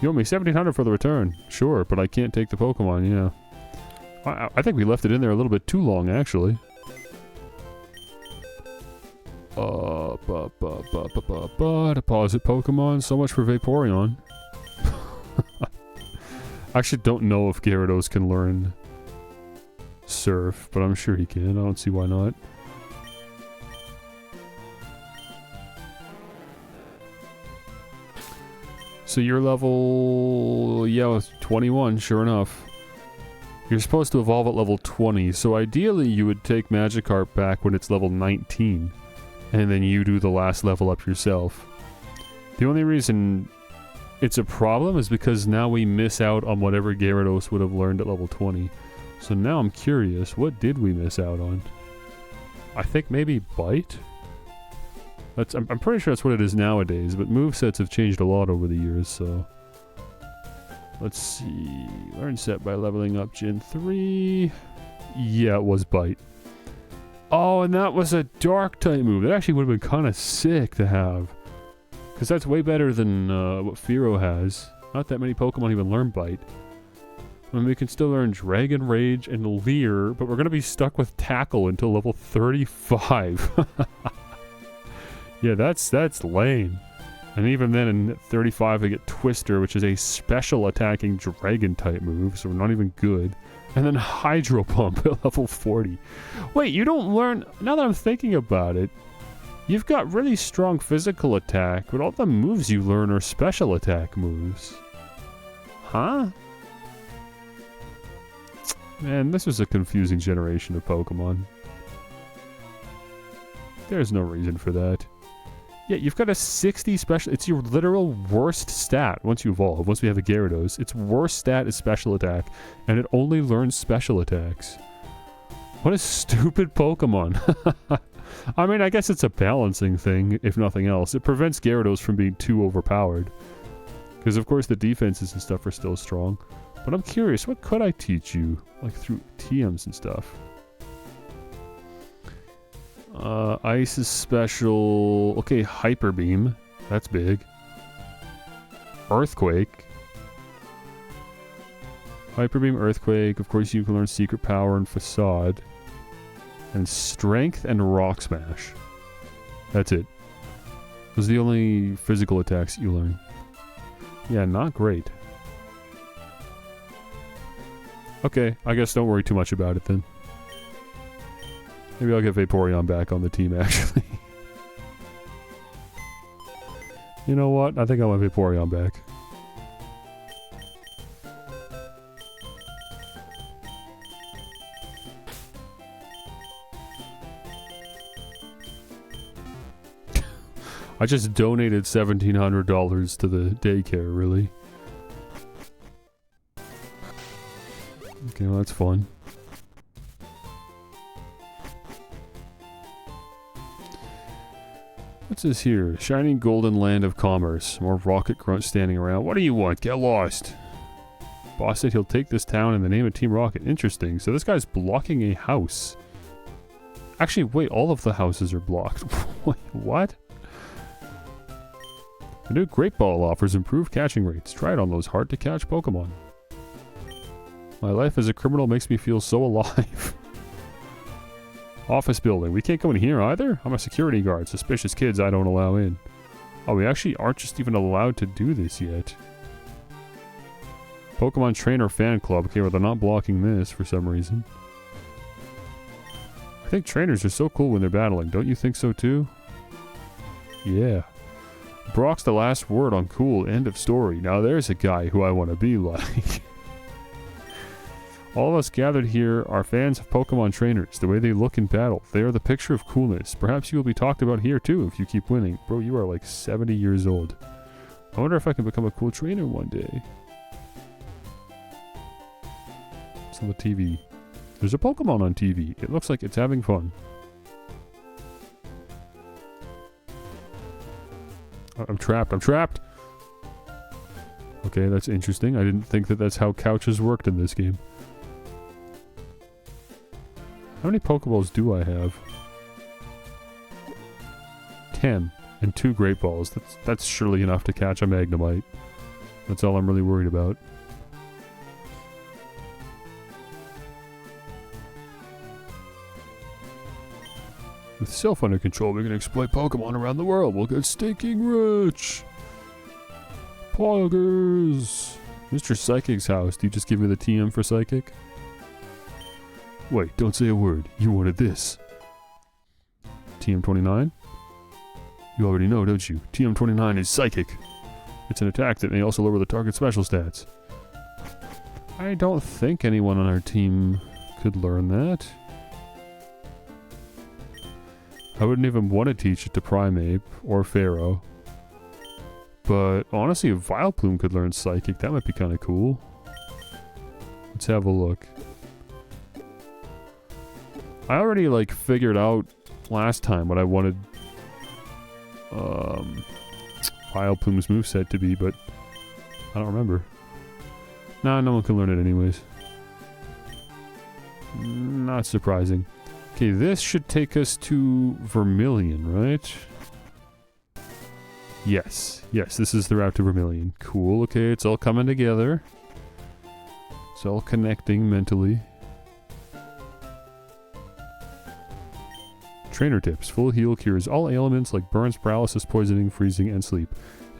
You owe me 1,700 for the return. Sure, but I can't take the Pokemon, yeah. I think we left it in there a little bit too long, actually. Deposit Pokemon. So much for Vaporeon. I actually don't know if Gyarados can learn Surf, but I'm sure he can. I don't see why not. So you're level... yeah, 21, sure enough. You're supposed to evolve at level 20, so ideally you would take Magikarp back when it's level 19. And then you do the last level up yourself. The only reason it's a problem is because now we miss out on whatever Gyarados would have learned at level 20. So now I'm curious, what did we miss out on? I think maybe Bite? I'm pretty sure that's what it is nowadays, but movesets have changed a lot over the years, so... Let's see... Learn set by leveling up Gen 3... Yeah, it was Bite. Oh, and that was a Dark-type move. That actually would have been kind of sick to have. Because that's way better than what Fearow has. Not that many Pokemon even learn Bite. I mean, we can still learn Dragon Rage and Leer, but we're going to be stuck with Tackle until level 35. Yeah, that's lame. And even then, in 35, we get Twister, which is a special attacking Dragon-type move, so we're not even good. And then Hydro Pump at level 40. Wait, you don't learn... Now that I'm thinking about it, you've got really strong physical attack, but all the moves you learn are special attack moves. Huh? Man, this was a confusing generation of Pokemon. There's no reason for that. Yeah, you've got a 60 special... It's your literal worst stat once you evolve, once we have a Gyarados. Its worst stat is special attack, and it only learns special attacks. What a stupid Pokemon. I mean, I guess it's a balancing thing, if nothing else. It prevents Gyarados from being too overpowered. Because, of course, the defenses and stuff are still strong. But I'm curious, what could I teach you? Like, through TMs and stuff. Ice is special. Okay, Hyper Beam. That's big. Earthquake. Hyper Beam, Earthquake. Of course, you can learn Secret Power and Facade. And Strength and Rock Smash. That's it. Those are the only physical attacks you learn. Yeah, not great. Okay, I guess don't worry too much about it then. Maybe I'll get Vaporeon back on the team, actually. You know what? I think I want Vaporeon back. I just donated $1,700 to the daycare, really. Okay, well that's fun. What's this here? Shining golden land of commerce. More rocket grunts standing around. What do you want? Get lost. Boss said he'll take this town in the name of Team Rocket. Interesting. So this guy's blocking a house. Actually, wait. All of the houses are blocked. Wait, what? The new Great Ball offers improved catching rates. Try it on those hard-to-catch Pokemon. My life as a criminal makes me feel so alive. Office building. We can't go in here either? I'm a security guard. Suspicious kids I don't allow in. Oh, we actually aren't just even allowed to do this yet. Pokemon Trainer Fan Club. Okay, well they're not blocking this for some reason. I think trainers are so cool when they're battling. Don't you think so too? Yeah. Brock's the last word on cool. End of story. Now there's a guy who I want to be like. All of us gathered here are fans of Pokemon trainers. The way they look in battle, they are the picture of coolness. Perhaps you will be talked about here too if you keep winning. Bro, you are like 70 years old. I wonder if I can become a cool trainer one day. It's on the TV. There's a Pokemon on TV. It looks like it's having fun. I'm trapped. I'm trapped! Okay, that's interesting. I didn't think that that's how couches worked in this game. How many Pokeballs do I have? 10. And 2 Great Balls. That's surely enough to catch a Magnemite. That's all I'm really worried about. With Self under control, we can exploit Pokemon around the world. We'll get stinking rich! Poggers! Mr. Psychic's house. Do you just give me the TM for Psychic? Wait, don't say a word. You wanted this. TM29? You already know, don't you? TM29 is Psychic. It's an attack that may also lower the target's special stats. I don't think anyone on our team could learn that. I wouldn't even want to teach it to Primeape or Pharaoh. But honestly, if Vileplume could learn Psychic, that might be kind of cool. Let's have a look. I already like figured out last time what I wanted Vileplume's moveset to be, but I don't remember. Nah, no one can learn it anyways. Not surprising. Okay, this should take us to Vermilion, right? Yes. Yes, this is the route to Vermilion. Cool, okay, it's all coming together. It's all connecting mentally. Trainer tips. Full heal cures all ailments like burns, paralysis, poisoning, freezing, and sleep.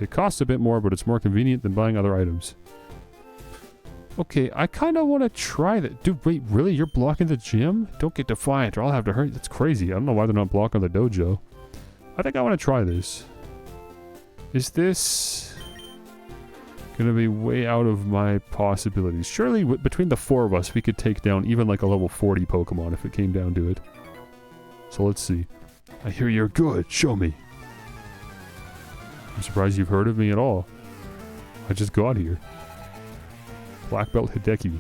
It costs a bit more, but it's more convenient than buying other items. Okay, I kind of want to try that. Dude, wait, really? You're blocking the gym? Don't get defiant or I'll have to hurt you. That's crazy. I don't know why they're not blocking the dojo. I think I want to try this. Is this gonna be way out of my possibilities? Surely between the four of us, we could take down even like a level 40 Pokemon if it came down to it. So let's see. I hear you're good. Show me. I'm surprised you've heard of me at all. I just got here. Black Belt Hideki.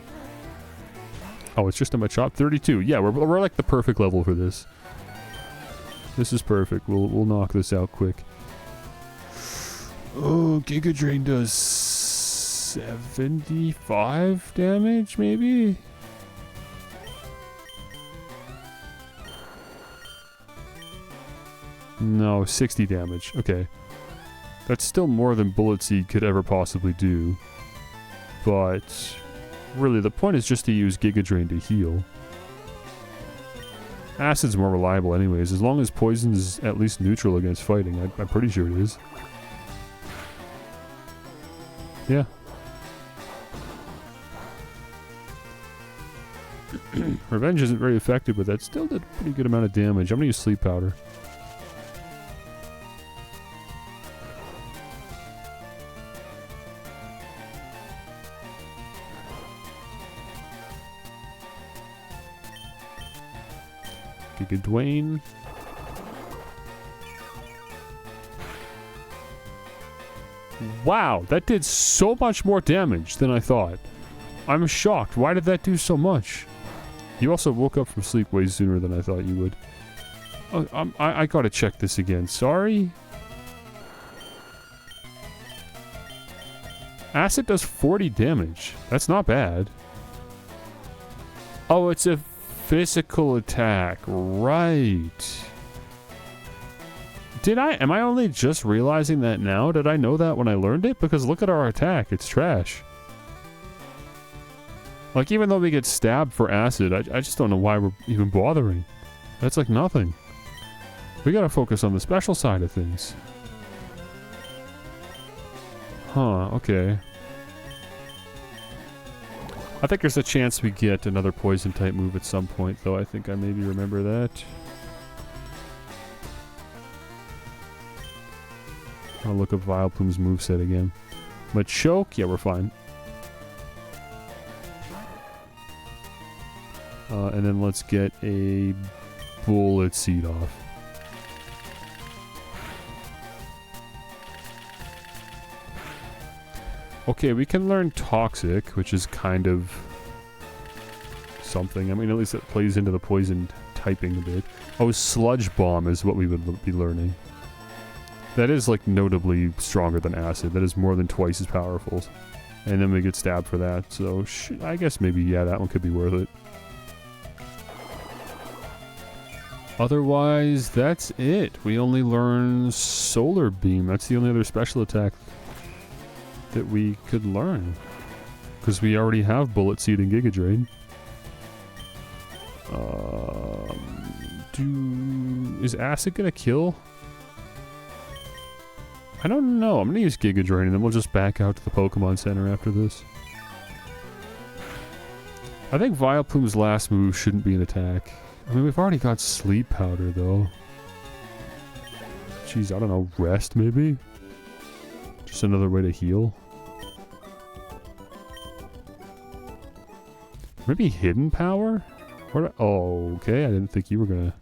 Oh, it's just in my shop. 32. Yeah, we're like the perfect level for this. This is perfect. We'll knock this out quick. Oh, Giga Drain does 75 damage, maybe? No, 60 damage. Okay. That's still more than Bullet Seed could ever possibly do. But really, the point is just to use Giga Drain to heal. Acid's more reliable anyways. As long as Poison is at least neutral against fighting, I'm pretty sure it is. Yeah. Revenge isn't very effective, but that still did a pretty good amount of damage. I'm gonna use Sleep Powder. Giga Dwayne. Wow, that did so much more damage than I thought. I'm shocked. Why did that do so much? You also woke up from sleep way sooner than I thought you would. Oh, I gotta check this again. Sorry? Acid does 40 damage. That's not bad. Oh, it's a physical attack. Right. Am I only just realizing that now? Did I know that when I learned it? Because look at our attack. It's trash. Like, even though we get stabbed for acid, I just don't know why we're even bothering. That's like nothing. We gotta focus on the special side of things. Huh, okay. I think there's a chance we get another poison type move at some point, though. I think I maybe remember that. I'll look up Vileplume's moveset again. Machoke? Yeah, we're fine. And then let's get a Bullet Seed off. Okay, we can learn Toxic, which is kind of something. I mean, at least it plays into the poison typing a bit. Oh, Sludge Bomb is what we would be learning. That is, like, notably stronger than Acid. That is more than twice as powerful. And then we get stabbed for that, so I guess maybe, yeah, that one could be worth it. Otherwise, that's it. We only learn Solar Beam. That's the only other special attack that we could learn. Because we already have Bullet Seed and Giga Drain. Is Acid gonna kill? I don't know. I'm gonna use Giga Drain and then we'll just back out to the Pokemon Center after this. I think Vileplume's last move shouldn't be an attack. I mean, we've already got Sleep Powder, though. Jeez, I don't know. Rest, maybe? Just another way to heal. Maybe hidden power? What? Oh, okay. I didn't think you were gonna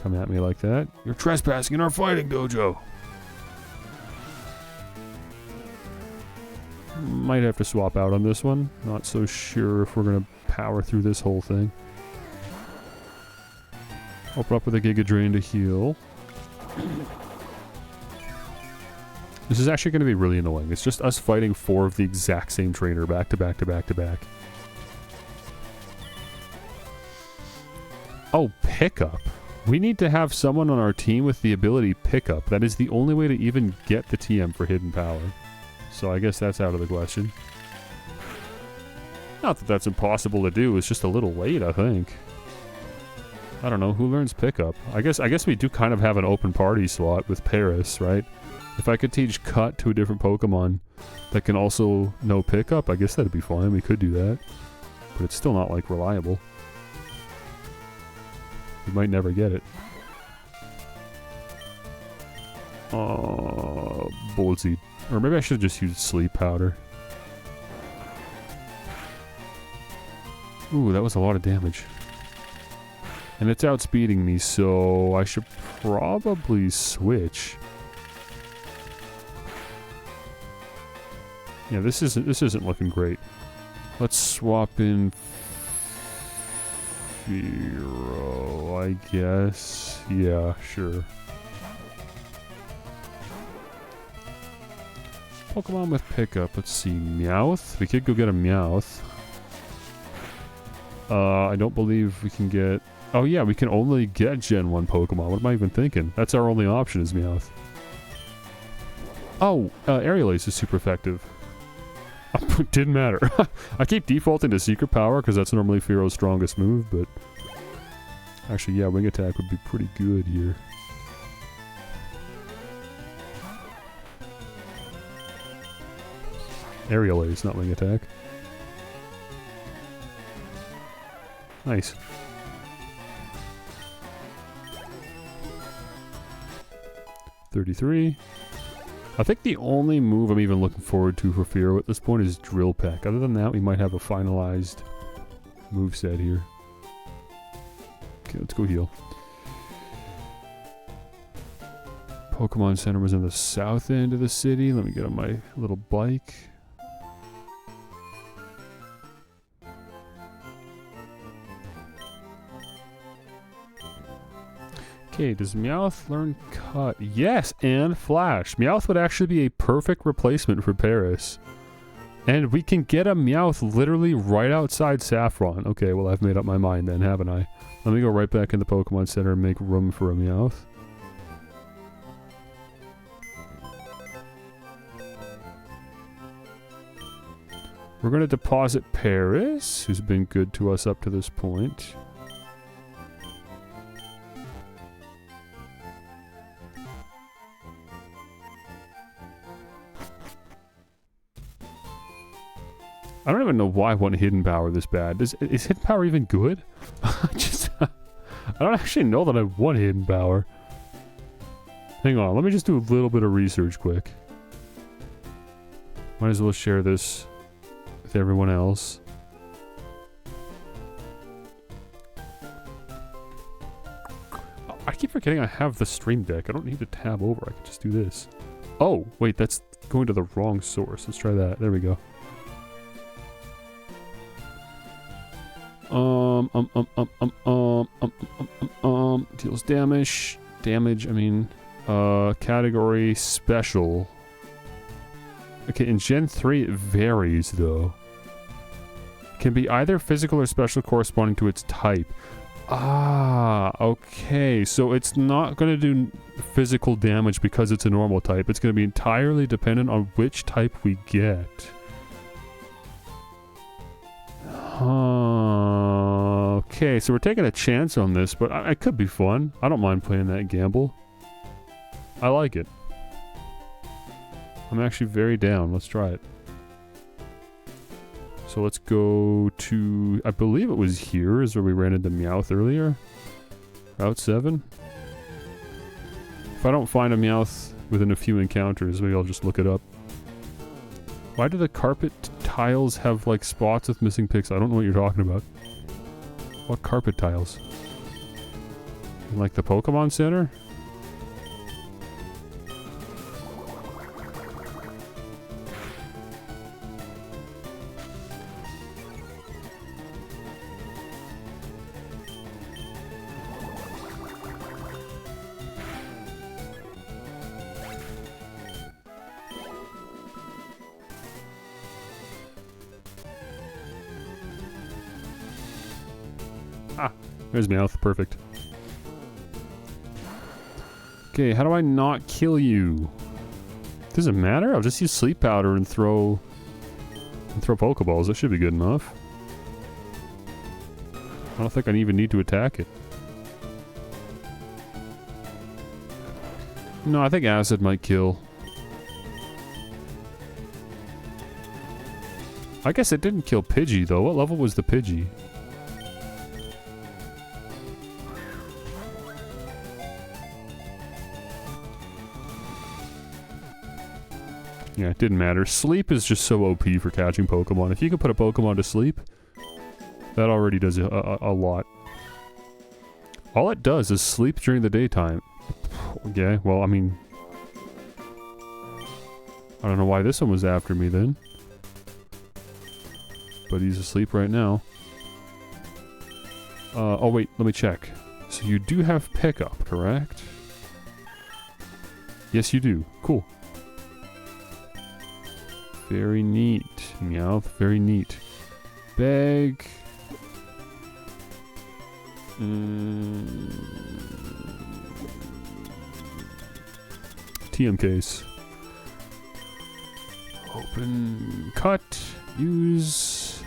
come at me like that. You're trespassing in our fighting dojo. Might have to swap out on this one. Not so sure if we're gonna power through this whole thing. Open up with a Giga Drain to heal. This is actually going to be really annoying. It's just us fighting 4 of the exact same trainer back to back to back to back. Oh, pickup. We need to have someone on our team with the ability pickup. That is the only way to even get the TM for hidden power. So I guess that's out of the question. Not that that's impossible to do. It's just a little late, I think. I don't know. Who learns pickup? I guess we do kind of have an open party slot with Paris, right? If I could teach Cut to a different Pokemon that can also know pickup, I guess that'd be fine. We could do that. But it's still not, like, reliable. We might never get it. Bullet Seed. Or maybe I should have just used Sleep Powder. Ooh, that was a lot of damage. And it's outspeeding me, so I should probably switch. Yeah, this isn't looking great. Let's swap in Firo, I guess. Yeah, sure. Pokemon with pickup. Let's see. Meowth. We could go get a Meowth. I don't believe we can get... Oh yeah, we can only get Gen 1 Pokemon. What am I even thinking? That's our only option is Meowth. Oh, Aerial Ace is super effective. Didn't matter. I keep defaulting to Secret Power because that's normally Firo's strongest move, but... Actually, yeah, Wing Attack would be pretty good here. Aerial Ace, not Wing Attack. Nice. $33. I think the only move I'm even looking forward to for Firo at this point is Drill Peck. Other than that, we might have a finalized moveset here. Okay, let's go heal. Pokemon Center was in the south end of the city. Let me get on my little bike. Okay, does Meowth learn Cut? Yes, and Flash. Meowth would actually be a perfect replacement for Paris. And we can get a Meowth literally right outside Saffron. Okay, well I've made up my mind then, haven't I? Let me go right back in the Pokemon Center and make room for a Meowth. We're going to deposit Paris, who's been good to us up to this point. I don't even know why I want Hidden Power this bad. Is Hidden Power even good? I don't actually know that I want Hidden Power. Hang on, let me just do a little bit of research quick. Might as well share this with everyone else. I keep forgetting I have the Stream Deck. I don't need to tab over. I can just do this. Oh, wait, that's going to the wrong source. Let's try that. There we go. Deals damage. I mean, category special. Okay, in Gen 3 it varies though. Can be either physical or special corresponding to its type. Ah, okay. So it's not going to do physical damage because it's a normal type. It's going to be entirely dependent on which type we get. Okay, so we're taking a chance on this, but it could be fun. I don't mind playing that gamble. I like it. I'm actually very down. Let's try it. So let's go to... I believe it was here is where we ran into Meowth earlier. Route 7. If I don't find a Meowth within a few encounters, maybe I'll just look it up. Why do the carpet tiles have like spots with missing pixels? I don't know what you're talking about. What carpet tiles? In, like the Pokemon Center? Ah, there's Meowth. Perfect. Okay, how do I not kill you? Does it matter? I'll just use sleep powder and throw Pokeballs. That should be good enough. I don't think I even need to attack it. No, I think acid might kill. I guess it didn't kill Pidgey though. What level was the Pidgey? Yeah, it didn't matter. Sleep is just so OP for catching Pokemon. If you can put a Pokemon to sleep, that already does a lot. All it does is sleep during the daytime. Yeah, well, I mean... I don't know why this one was after me then. But he's asleep right now. Oh wait, let me check. So you do have pickup, correct? Yes, you do. Cool. Very neat, Meowth. Very neat. Bag. TM case. Open. Cut. Use.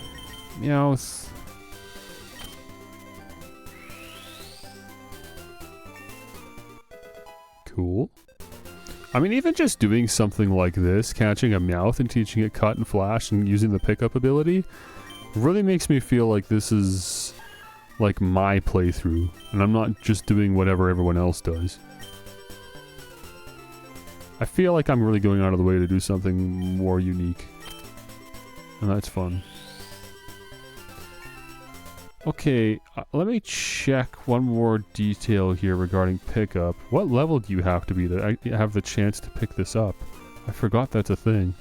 Meowth. Cool. I mean, even just doing something like this, catching a Meowth and teaching it Cut and Flash and using the pickup ability, really makes me feel like this is like my playthrough, and I'm not just doing whatever everyone else does. I feel like I'm really going out of the way to do something more unique, and that's fun. Okay, let me check one more detail here regarding pickup. What level do you have to be to have the chance to pick this up? I forgot that's a thing.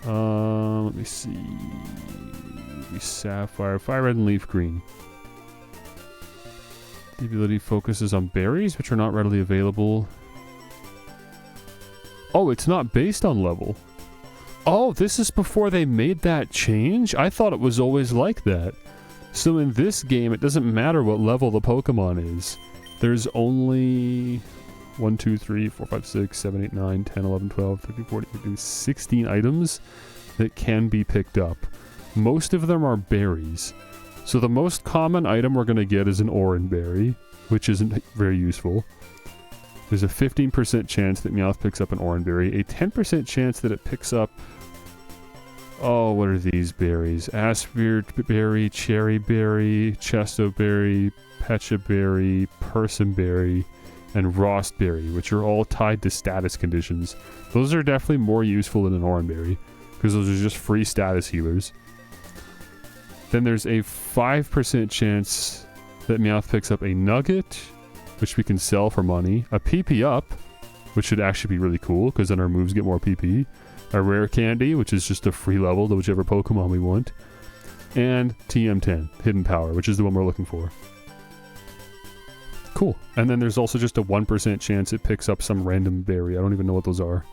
Let me see. Sapphire, FireRed, and Leaf Green. The ability focuses on berries, which are not readily available. Oh, it's not based on level. Oh, this is before they made that change? I thought it was always like that. So in this game, it doesn't matter what level the Pokemon is. There's only 1, 2, 3, 4, 5, 6, 7, 8, 9, 10, 11, 12, 13, 14, 15, 16 items that can be picked up. Most of them are berries. So the most common item we're going to get is an Oran Berry, which isn't very useful. There's a 15% chance that Meowth picks up an Oran Berry, a 10% chance that it picks up... Oh, what are these berries? Aspir berry, cherry berry, chesto berry, pecha berry, person berry, and Rost berry, which are all tied to status conditions. Those are definitely more useful than an Oran Berry, because those are just free status healers. Then there's a 5% chance that Meowth picks up a Nugget, which we can sell for money. A PP up, which should actually be really cool, because then our moves get more PP. A Rare Candy, which is just a free level to whichever Pokemon we want. And TM10, Hidden Power, which is the one we're looking for. Cool. And then there's also just a 1% chance it picks up some random berry. I don't even know what those are.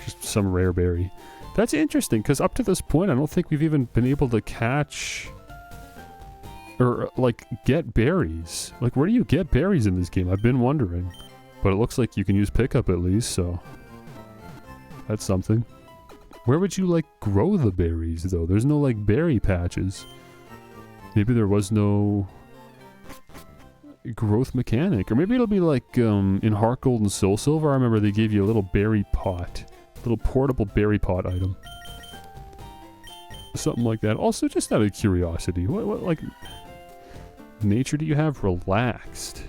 Just some rare berry. That's interesting, because up to this point, I don't think we've even been able to catch... or, like, get berries. Like, where do you get berries in this game? I've been wondering. But it looks like you can use pickup at least, so... that's something. Where would you, like, grow the berries, though? There's no, like, berry patches. Maybe there was no... growth mechanic. Or maybe it'll be like, in Heart Gold and Soul Silver, I remember they gave you a little berry pot. Little portable berry pot item. Something like that. Also, just out of curiosity, what like... nature do you have? Relaxed.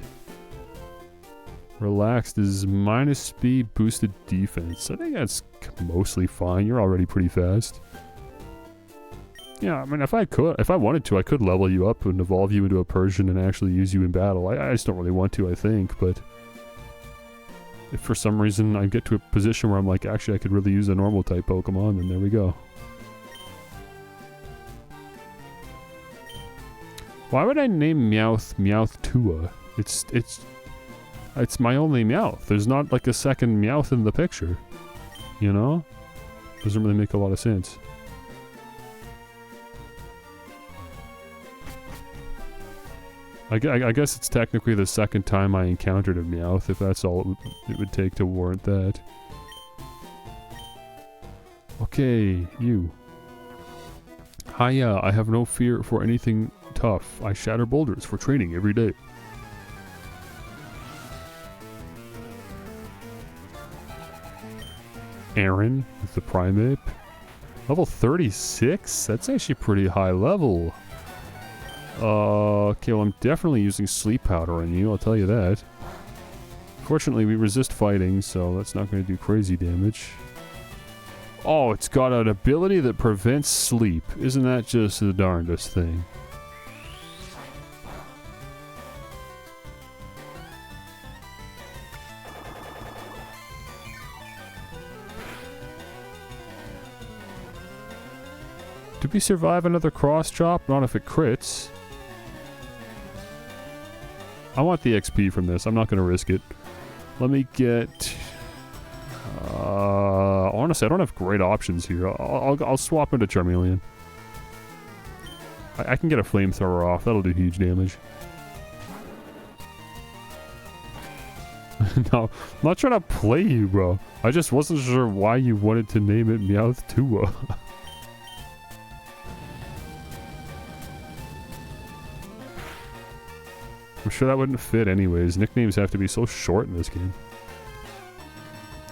Relaxed is minus speed, boosted defense. I think that's mostly fine. You're already pretty fast. Yeah, I mean, if I wanted to, I could level you up and evolve you into a Persian and actually use you in battle. I just don't really want to, I think, but if for some reason I get to a position where I'm like, actually I could really use a normal type Pokemon, then there we go. Why would I name Meowth Meowth-Tua? It's my only Meowth. There's not like a second Meowth in the picture. You know? Doesn't really make a lot of sense. I guess it's technically the second time I encountered a Meowth, if that's all it would take to warrant that. Okay, you. Hiya, I have no fear for anything tough. I shatter boulders for training every day. Aaron with the Primeape. Level 36? That's actually pretty high level. Okay, well I'm definitely using Sleep Powder on you, I'll tell you that. Fortunately, we resist fighting, so that's not going to do crazy damage. Oh, it's got an ability that prevents sleep. Isn't that just the darndest thing? Did we survive another cross chop? Not if it crits. I want the XP from this. I'm not going to risk it. Let me get... honestly, I don't have great options here. I'll swap into Charmeleon. I can get a flamethrower off. That'll do huge damage. No, I'm not trying to play you, bro. I just wasn't sure why you wanted to name it Meowth-Tua. I'm sure that wouldn't fit anyways. Nicknames have to be so short in this game.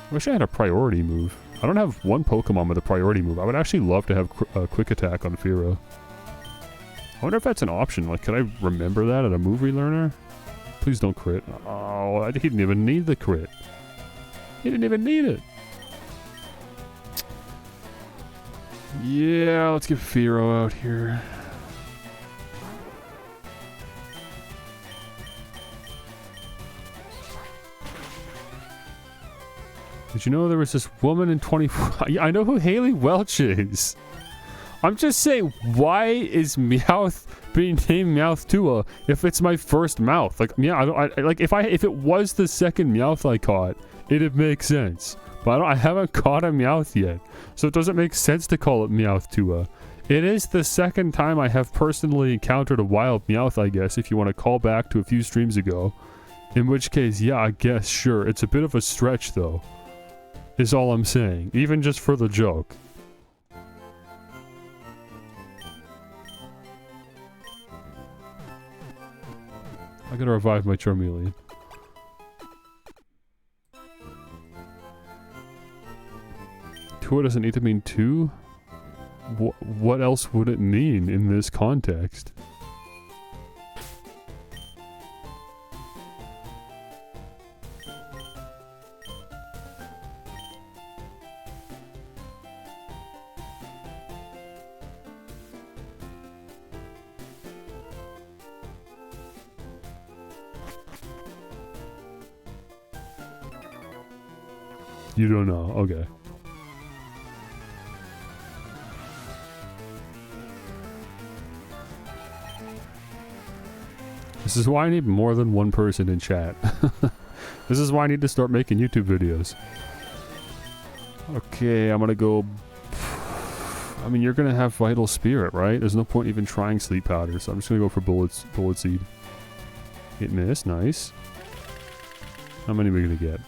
I wish I had a priority move. I don't have one Pokemon with a priority move. I would actually love to have a quick attack on Fearow. I wonder if that's an option. Like, could I remember that at a move relearner? Please don't crit. Oh, he didn't even need the crit. He didn't even need it. Yeah, let's get Fearow out here. Did you know there was this woman in 24... I know who Haley Welch is. I'm just saying, why is Meowth being named Meowth-Tua if it's my first Meowth? Like, yeah, like if it was the second Meowth I caught, it'd make sense. But I haven't caught a Meowth yet, so it doesn't make sense to call it Meowth-Tua. It is the second time I have personally encountered a wild Meowth, I guess, if you want to call back to a few streams ago. In which case, yeah, I guess, sure. It's a bit of a stretch, though. Is all I'm saying, even just for the joke. I gotta revive my Charmeleon. Tua doesn't need to mean two? What else would it mean in this context? You don't know, okay. This is why I need more than one person in chat. This is why I need to start making YouTube videos. Okay, I'm gonna go... I mean, you're gonna have Vital Spirit, right? There's no point even trying Sleep Powder, so I'm just gonna go for Bullet Seed. Hit miss, nice. How many are we gonna get?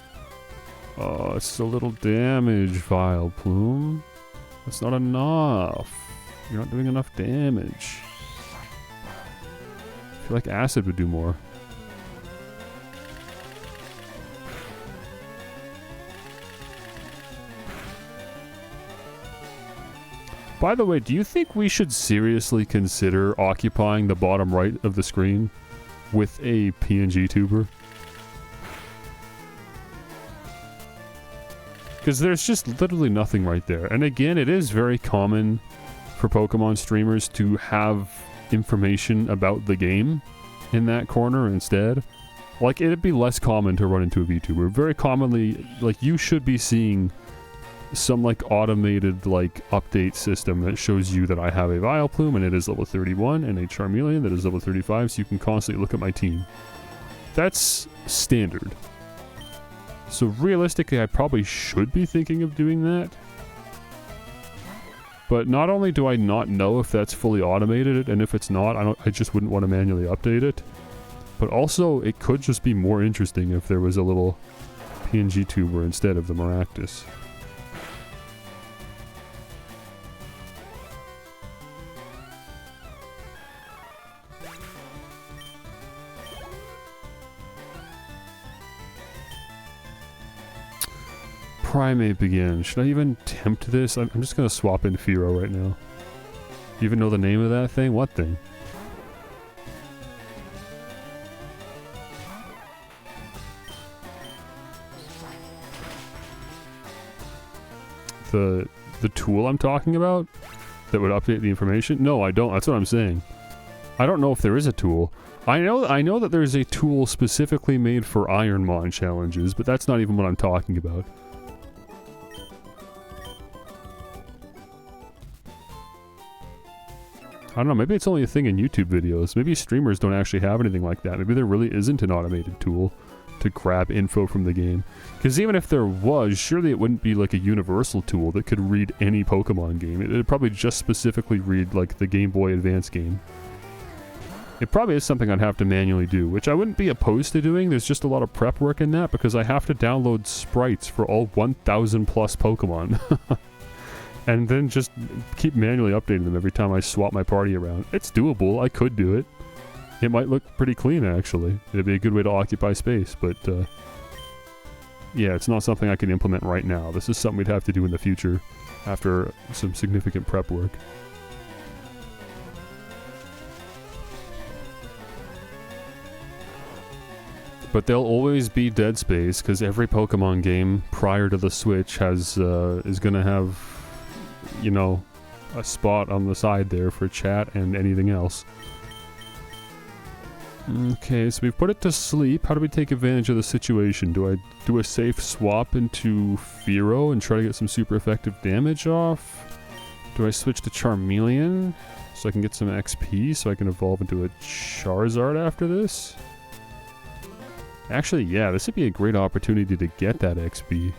Oh, it's a little damage, Vileplume. That's not enough. You're not doing enough damage. I feel like Acid would do more. By the way, do you think we should seriously consider occupying the bottom right of the screen with a PNG tuber? Because there's just literally nothing right there. And again, it is very common for Pokemon streamers to have information about the game in that corner instead. Like, it'd be less common to run into a VTuber. Very commonly, like, you should be seeing some, like, automated, like, update system that shows you that I have a Vileplume and it is level 31 and a Charmeleon that is level 35, so you can constantly look at my team. That's standard. So realistically, I probably should be thinking of doing that. But not only do I not know if that's fully automated, and if it's not, I just wouldn't want to manually update it. But also, it could just be more interesting if there was a little PNG tuber instead of the Maractus. Primeape again. Should I even tempt this? I'm just gonna swap in Fearow right now. You even know the name of that thing? What thing? The tool I'm talking about that would update the information? No, I don't. That's what I'm saying. I don't know if there is a tool. I know that there's a tool specifically made for Ironmon challenges, but that's not even what I'm talking about. I don't know, maybe it's only a thing in YouTube videos. Maybe streamers don't actually have anything like that. Maybe there really isn't an automated tool to grab info from the game. Because even if there was, surely it wouldn't be like a universal tool that could read any Pokemon game. It'd probably just specifically read like the Game Boy Advance game. It probably is something I'd have to manually do, which I wouldn't be opposed to doing. There's just a lot of prep work in that because I have to download sprites for all 1,000 plus Pokemon. And then just keep manually updating them every time I swap my party around. It's doable. I could do it. It might look pretty clean, actually. It'd be a good way to occupy space, but yeah, it's not something I can implement right now. This is something we'd have to do in the future after some significant prep work. But there'll always be dead space, because every Pokemon game prior to the Switch has is going to have, you know, a spot on the side there for chat and anything else. Okay, so we've put it to sleep. How do we take advantage of the situation? Do I do a safe swap into Fearow and try to get some super effective damage off? Do I switch to Charmeleon so I can get some XP so I can evolve into a Charizard after this? Actually, yeah, this would be a great opportunity to get that XP.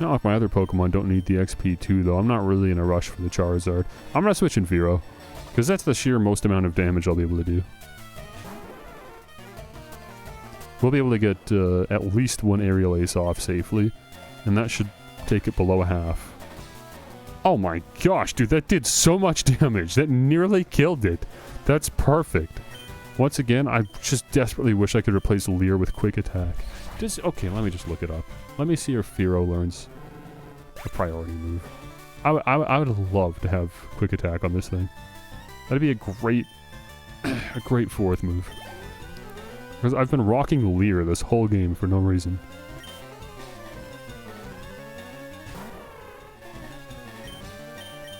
Not like my other Pokemon don't need the XP too, though. I'm not really in a rush for the Charizard. I'm not switching Fearow, because that's the sheer most amount of damage I'll be able to do. We'll be able to get at least one Aerial Ace off safely, and that should take it below a half. Oh my gosh, dude, that did so much damage. That nearly killed it. That's perfect. Once again, I just desperately wish I could replace Leer with Quick Attack. Okay, let me just look it up. Let me see if Fearow learns a priority move. I would love to have Quick Attack on this thing. That'd be a great fourth move. Because I've been rocking Leer this whole game for no reason.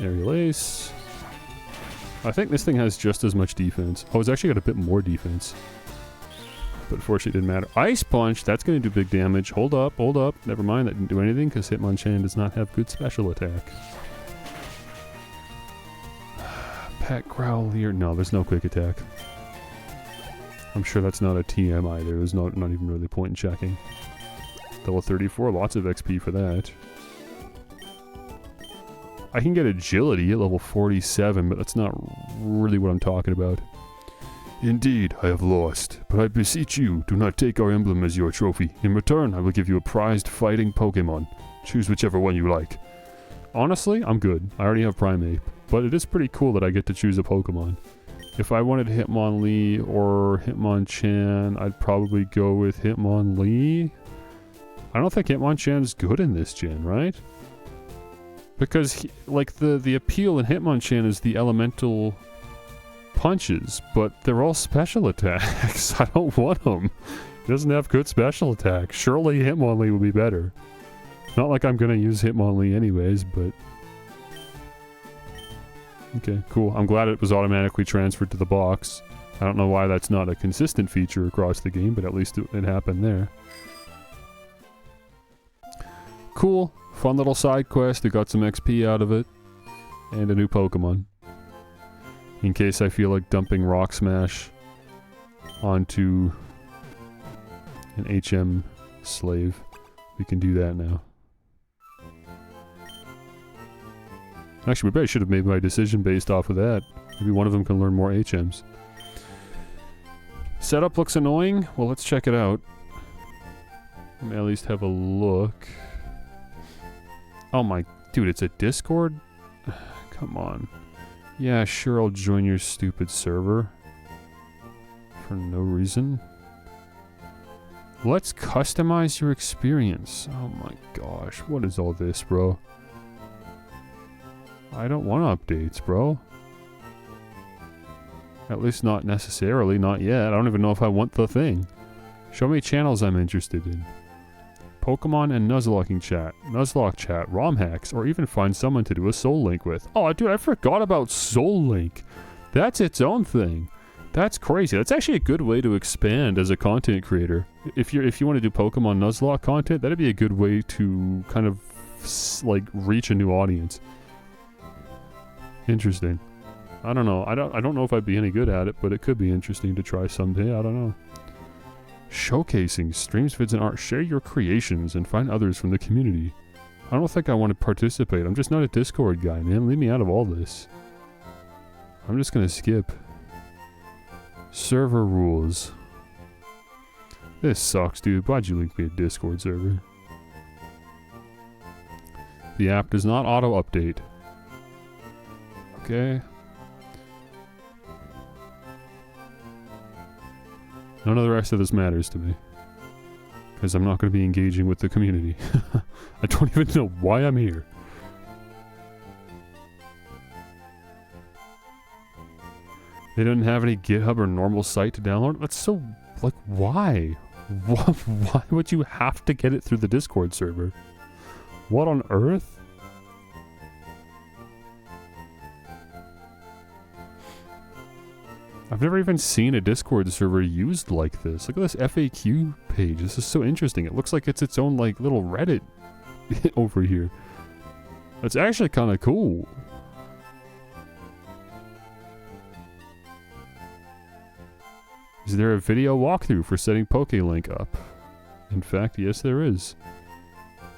Aerial Ace. I think this thing has just as much defense. Oh, it's actually got a bit more defense. But fortunately it didn't matter. Ice Punch, that's going to do big damage. Hold up, hold up. Never mind, that didn't do anything because Hitmonchan does not have good special attack. Pet Growlithe. No, there's no quick attack. I'm sure that's not a TM either. There's not even really point in checking. Level 34, lots of XP for that. I can get agility at level 47, but that's not really what I'm talking about. Indeed, I have lost, but I beseech you, do not take our emblem as your trophy. In return, I will give you a prized fighting Pokemon. Choose whichever one you like. Honestly, I'm good. I already have Primeape, but it is pretty cool that I get to choose a Pokemon. If I wanted Hitmonlee or Hitmonchan, I'd probably go with Hitmonlee. I don't think Hitmonchan's good in this gen, right? Because, like, the appeal in Hitmonchan is the elemental punches, but they're all special attacks. I don't want them. doesn't have good special attack. Surely Hitmonlee would be better. Not like I'm gonna use Hitmonlee anyways, but... Okay, cool. I'm glad it was automatically transferred to the box. I don't know why that's not a consistent feature across the game, but at least it happened there. Cool. Fun little side quest. We got some XP out of it. And a new Pokemon. In case I feel like dumping Rock Smash onto an HM slave, we can do that now. Actually, maybe I should have made my decision based off of that. Maybe one of them can learn more HMs. Setup looks annoying. Well, let's check it out. Let me at least have a look. Oh my... Dude, it's a Discord? Come on. Yeah, sure, I'll join your stupid server. For no reason. Let's customize your experience. Oh my gosh, what is all this, bro? I don't want updates, bro. At least not necessarily, not yet. I don't even know if I want the thing. Show me channels I'm interested in. Pokemon and Nuzlocking chat, Nuzlocke chat, ROM hacks, or even find someone to do a Soul Link with. Oh, dude, I forgot about Soul Link. That's its own thing. That's crazy. That's actually a good way to expand as a content creator. If you want to do Pokemon Nuzlocke content, that'd be a good way to kind of like reach a new audience. Interesting. I don't know. I don't know if I'd be any good at it, but it could be interesting to try someday. I don't know. Showcasing streams, vids, and art. Share your creations and find others from the community. I don't think I want to participate. I'm just not a Discord guy, man. Leave me out of all this. I'm just gonna skip. Server rules. This sucks, dude. Why'd you link me a Discord server? The app does not auto-update. Okay. None of the rest of this matters to me. Because I'm not going to be engaging with the community. I don't even know why I'm here. They didn't have any GitHub or normal site to download? That's so... like, why? Why would you have to get it through the Discord server? What on earth? I've never even seen a Discord server used like this. Look at this FAQ page. This is so interesting. It looks like it's its own, like, little Reddit over here. It's actually kind of cool. Is there a video walkthrough for setting PokéLink up? In fact, yes there is.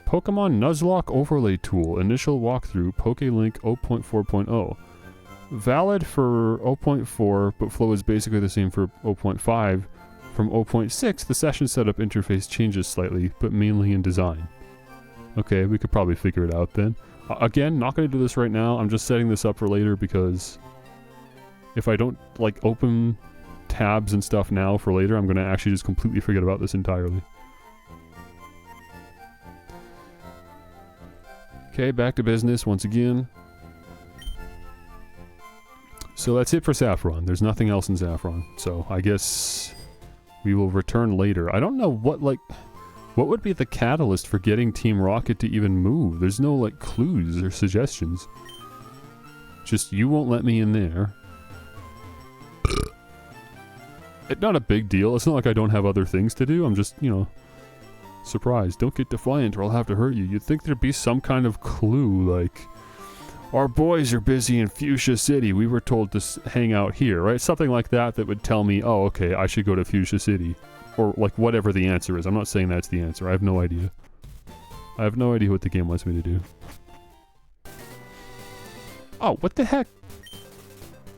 Pokemon Nuzlocke Overlay Tool. Initial walkthrough. PokéLink 0.4.0. Valid for 0.4, but flow is basically the same for 0.5. From 0.6, the session setup interface changes slightly, but mainly in design. Okay, we could probably figure it out then. Again, not going to do this right now. I'm just setting this up for later because if I don't, like, open tabs and stuff now for later, I'm going to actually just completely forget about this entirely. Okay, back to business once again. So that's it for Saffron. There's nothing else in Saffron. So I guess we will return later. I don't know what would be the catalyst for getting Team Rocket to even move? There's no, like, clues or suggestions. Just, you won't let me in there. It's not a big deal. It's not like I don't have other things to do. I'm just, you know, surprised. Don't get defiant or I'll have to hurt you. You'd think there'd be some kind of clue, like... Our boys are busy in Fuchsia City. We were told to hang out here, right? Something like that that would tell me, oh, okay, I should go to Fuchsia City. Or, like, whatever the answer is. I'm not saying that's the answer. I have no idea. I have no idea what the game wants me to do. Oh, what the heck?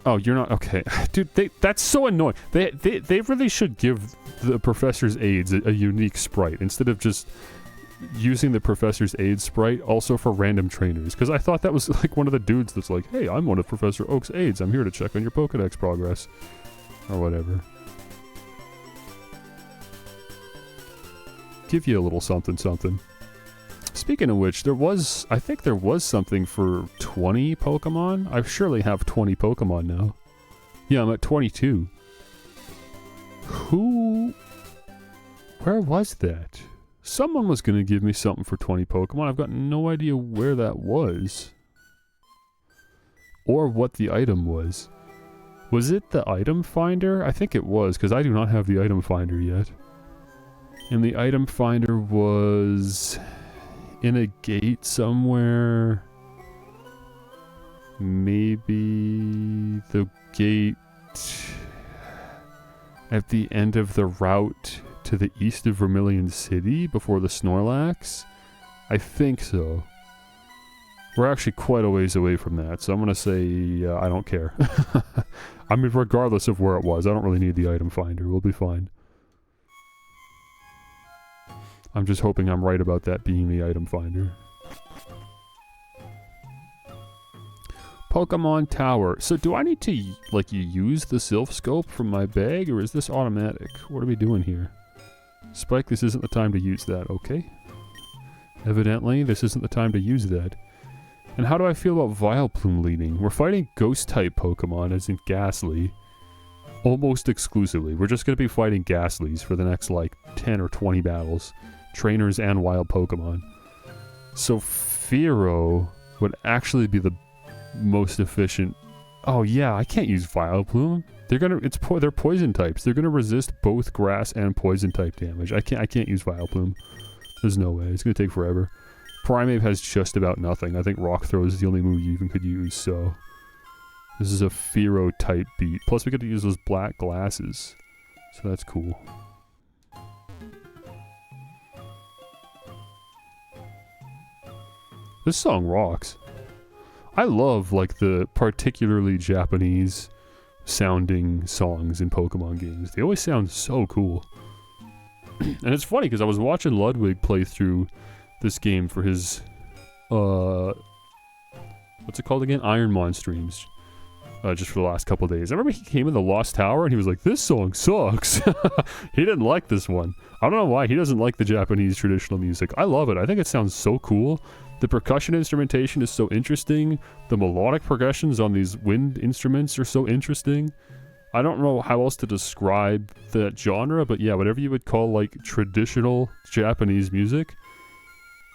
Oh, you're not... Okay. Dude, that's so annoying. They really should give the Professor's Aids a unique sprite instead of just... using the Professor's Aid sprite also for random trainers, because I thought that was like one of the dudes that's like, hey, I'm one of Professor Oak's aides, I'm here to check on your Pokedex progress, or whatever. Give you a little something something. Speaking of which, I think there was something for 20 Pokemon. I surely have 20 Pokemon now. Yeah, I'm at 22. Who Where was that? Someone was going to give me something for 20 Pokemon. I've got no idea where that was. Or what the item was. Was it the item finder? I think it was, because I do not have the item finder yet. And the item finder was in a gate somewhere. Maybe the gate at the end of the route to the east of Vermilion City before the Snorlax? I think so. We're actually quite a ways away from that, so I'm going to say I don't care. I mean, regardless of where it was, I don't really need the item finder. We'll be fine. I'm just hoping I'm right about that being the item finder. Pokemon Tower. So do I need to, like, use the Sylph Scope from my bag, or is this automatic? What are we doing here? Spike, this isn't the time to use that. Okay. Evidently, this isn't the time to use that. And how do I feel about Vileplume leading? We're fighting Ghost-type Pokemon, as in Ghastly. Almost exclusively. We're just going to be fighting Ghastlies for the next, like, 10 or 20 battles. Trainers and wild Pokemon. So Fearow would actually be the most efficient. Oh yeah, I can't use Vileplume. They're poison types. They're gonna resist both grass and poison type damage. I can't use Vileplume. There's no way. It's gonna take forever. Primeape has just about nothing. I think Rock Throw is the only move you even could use, so this is a Fearow type beat. Plus we get to use those black glasses. So that's cool. This song rocks. I love, like, the particularly Japanese sounding songs in Pokemon games. They always sound so cool. And it's funny, because I was watching Ludwig play through this game for his, what's it called again? Ironmon streams. Just for the last couple days. I remember he came in the Lost Tower and he was like, this song sucks. He didn't like this one. I don't know why. He doesn't like the Japanese traditional music. I love it. I think it sounds so cool. The percussion instrumentation is so interesting. The melodic progressions on these wind instruments are so interesting. I don't know how else to describe that genre, but yeah, whatever you would call, like, traditional Japanese music,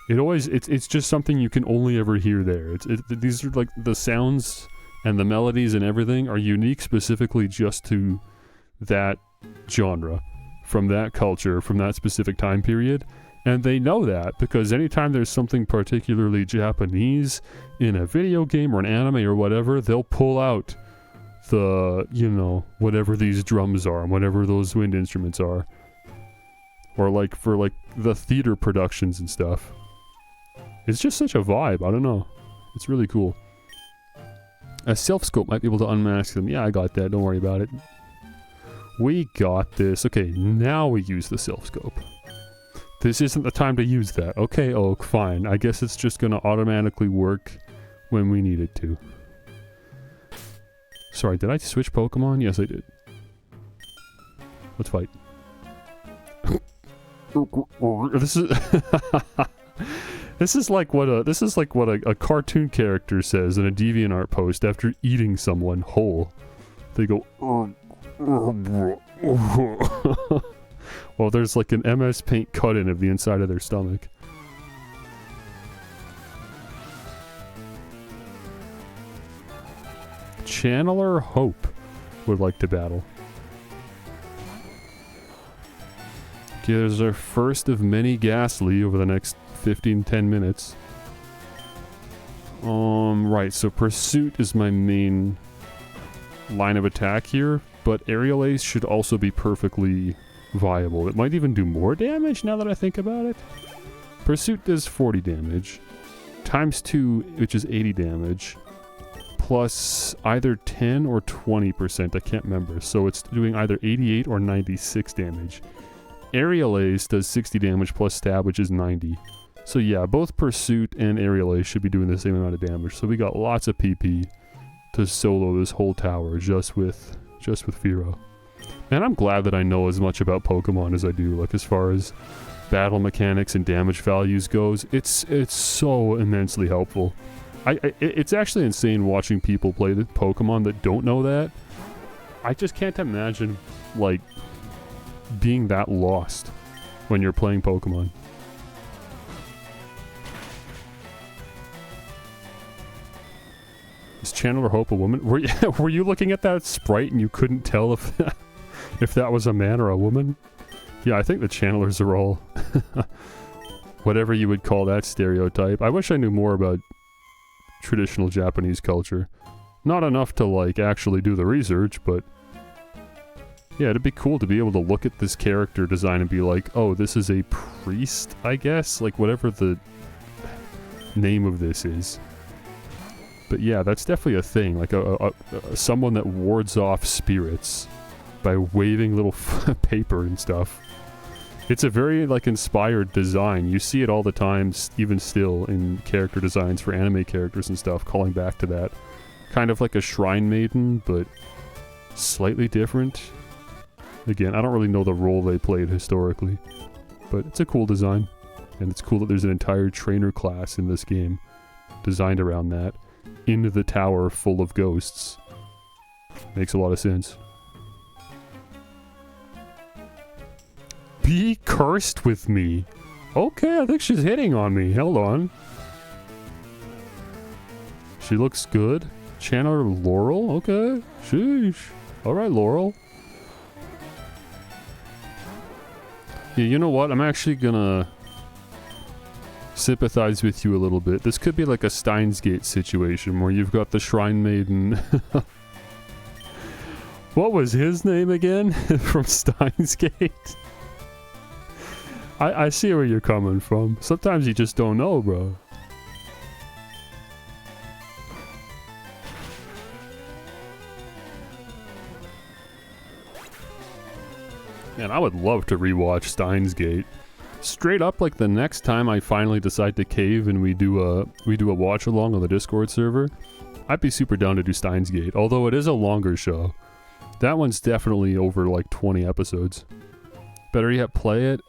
it's just something you can only ever hear there. These are, like, the sounds and the melodies and everything are unique specifically just to that genre, from that culture, from that specific time period. And they know that, because anytime there's something particularly Japanese in a video game or an anime or whatever, they'll pull out the, you know, whatever these drums are and whatever those wind instruments are. Or, like, for, like, the theater productions and stuff. It's just such a vibe, I don't know. It's really cool. A Sylph Scope might be able to unmask them. Yeah, I got that, don't worry about it. We got this. Okay, now we use the Sylph Scope. This isn't the time to use that. Okay, Oak, fine. I guess it's just gonna automatically work when we need it to. Sorry, did I switch Pokemon? Yes, I did. Let's fight. This is this is like what a cartoon character says in a DeviantArt post after eating someone whole. They go. Well, there's like an MS Paint cut-in of the inside of their stomach. Channeler Hope would like to battle. Okay, there's our first of many Ghastly over the next 10 minutes. Right, so Pursuit is my main line of attack here, but Aerial Ace should also be perfectly viable. It might even do more damage now that I think about it. Pursuit does 40 damage, times 2, which is 80 damage, plus either 10 or 20%, I can't remember, so it's doing either 88 or 96 damage. Aerial Ace does 60 damage plus stab, which is 90. So yeah, both Pursuit and Aerial Ace should be doing the same amount of damage, so we got lots of PP to solo this whole tower just with Fearow. And I'm glad that I know as much about Pokemon as I do, like as far as battle mechanics and damage values goes. It's so immensely helpful. It's actually insane watching people play the Pokemon that don't know that. I just can't imagine, like, being that lost when you're playing Pokemon. Is Channeler Hope a woman? Were you looking at that sprite and you couldn't tell if that was a man or a woman? Yeah, I think the channelers are all whatever you would call that stereotype. I wish I knew more about traditional Japanese culture. Not enough to, like, actually do the research, but yeah, it'd be cool to be able to look at this character design and be like, oh, this is a priest, I guess? Like, whatever the name of this is. But yeah, that's definitely a thing, like someone that wards off spirits by waving little paper and stuff. It's a very, like, inspired design. You see it all the time, even still, in character designs for anime characters and stuff, calling back to that. Kind of like a shrine maiden, but slightly different. Again, I don't really know the role they played historically, but it's a cool design. And it's cool that there's an entire trainer class in this game designed around that. In the tower full of ghosts. Makes a lot of sense. Be cursed with me. Okay, I think she's hitting on me. Hold on. She looks good. Channeler Laurel? Okay. Sheesh. Alright, Laurel. Yeah, you know what? I'm actually gonna sympathize with you a little bit. This could be like a Steins Gate situation where you've got the Shrine Maiden. What was his name again? From Steins Gate? I see where you're coming from. Sometimes you just don't know, bro. Man, I would love to rewatch Steins Gate. Straight up, like, the next time I finally decide to cave and we do a watch along on the Discord server, I'd be super down to do Steins Gate. Although it is a longer show. That one's definitely over like 20 episodes. Better yet, play it.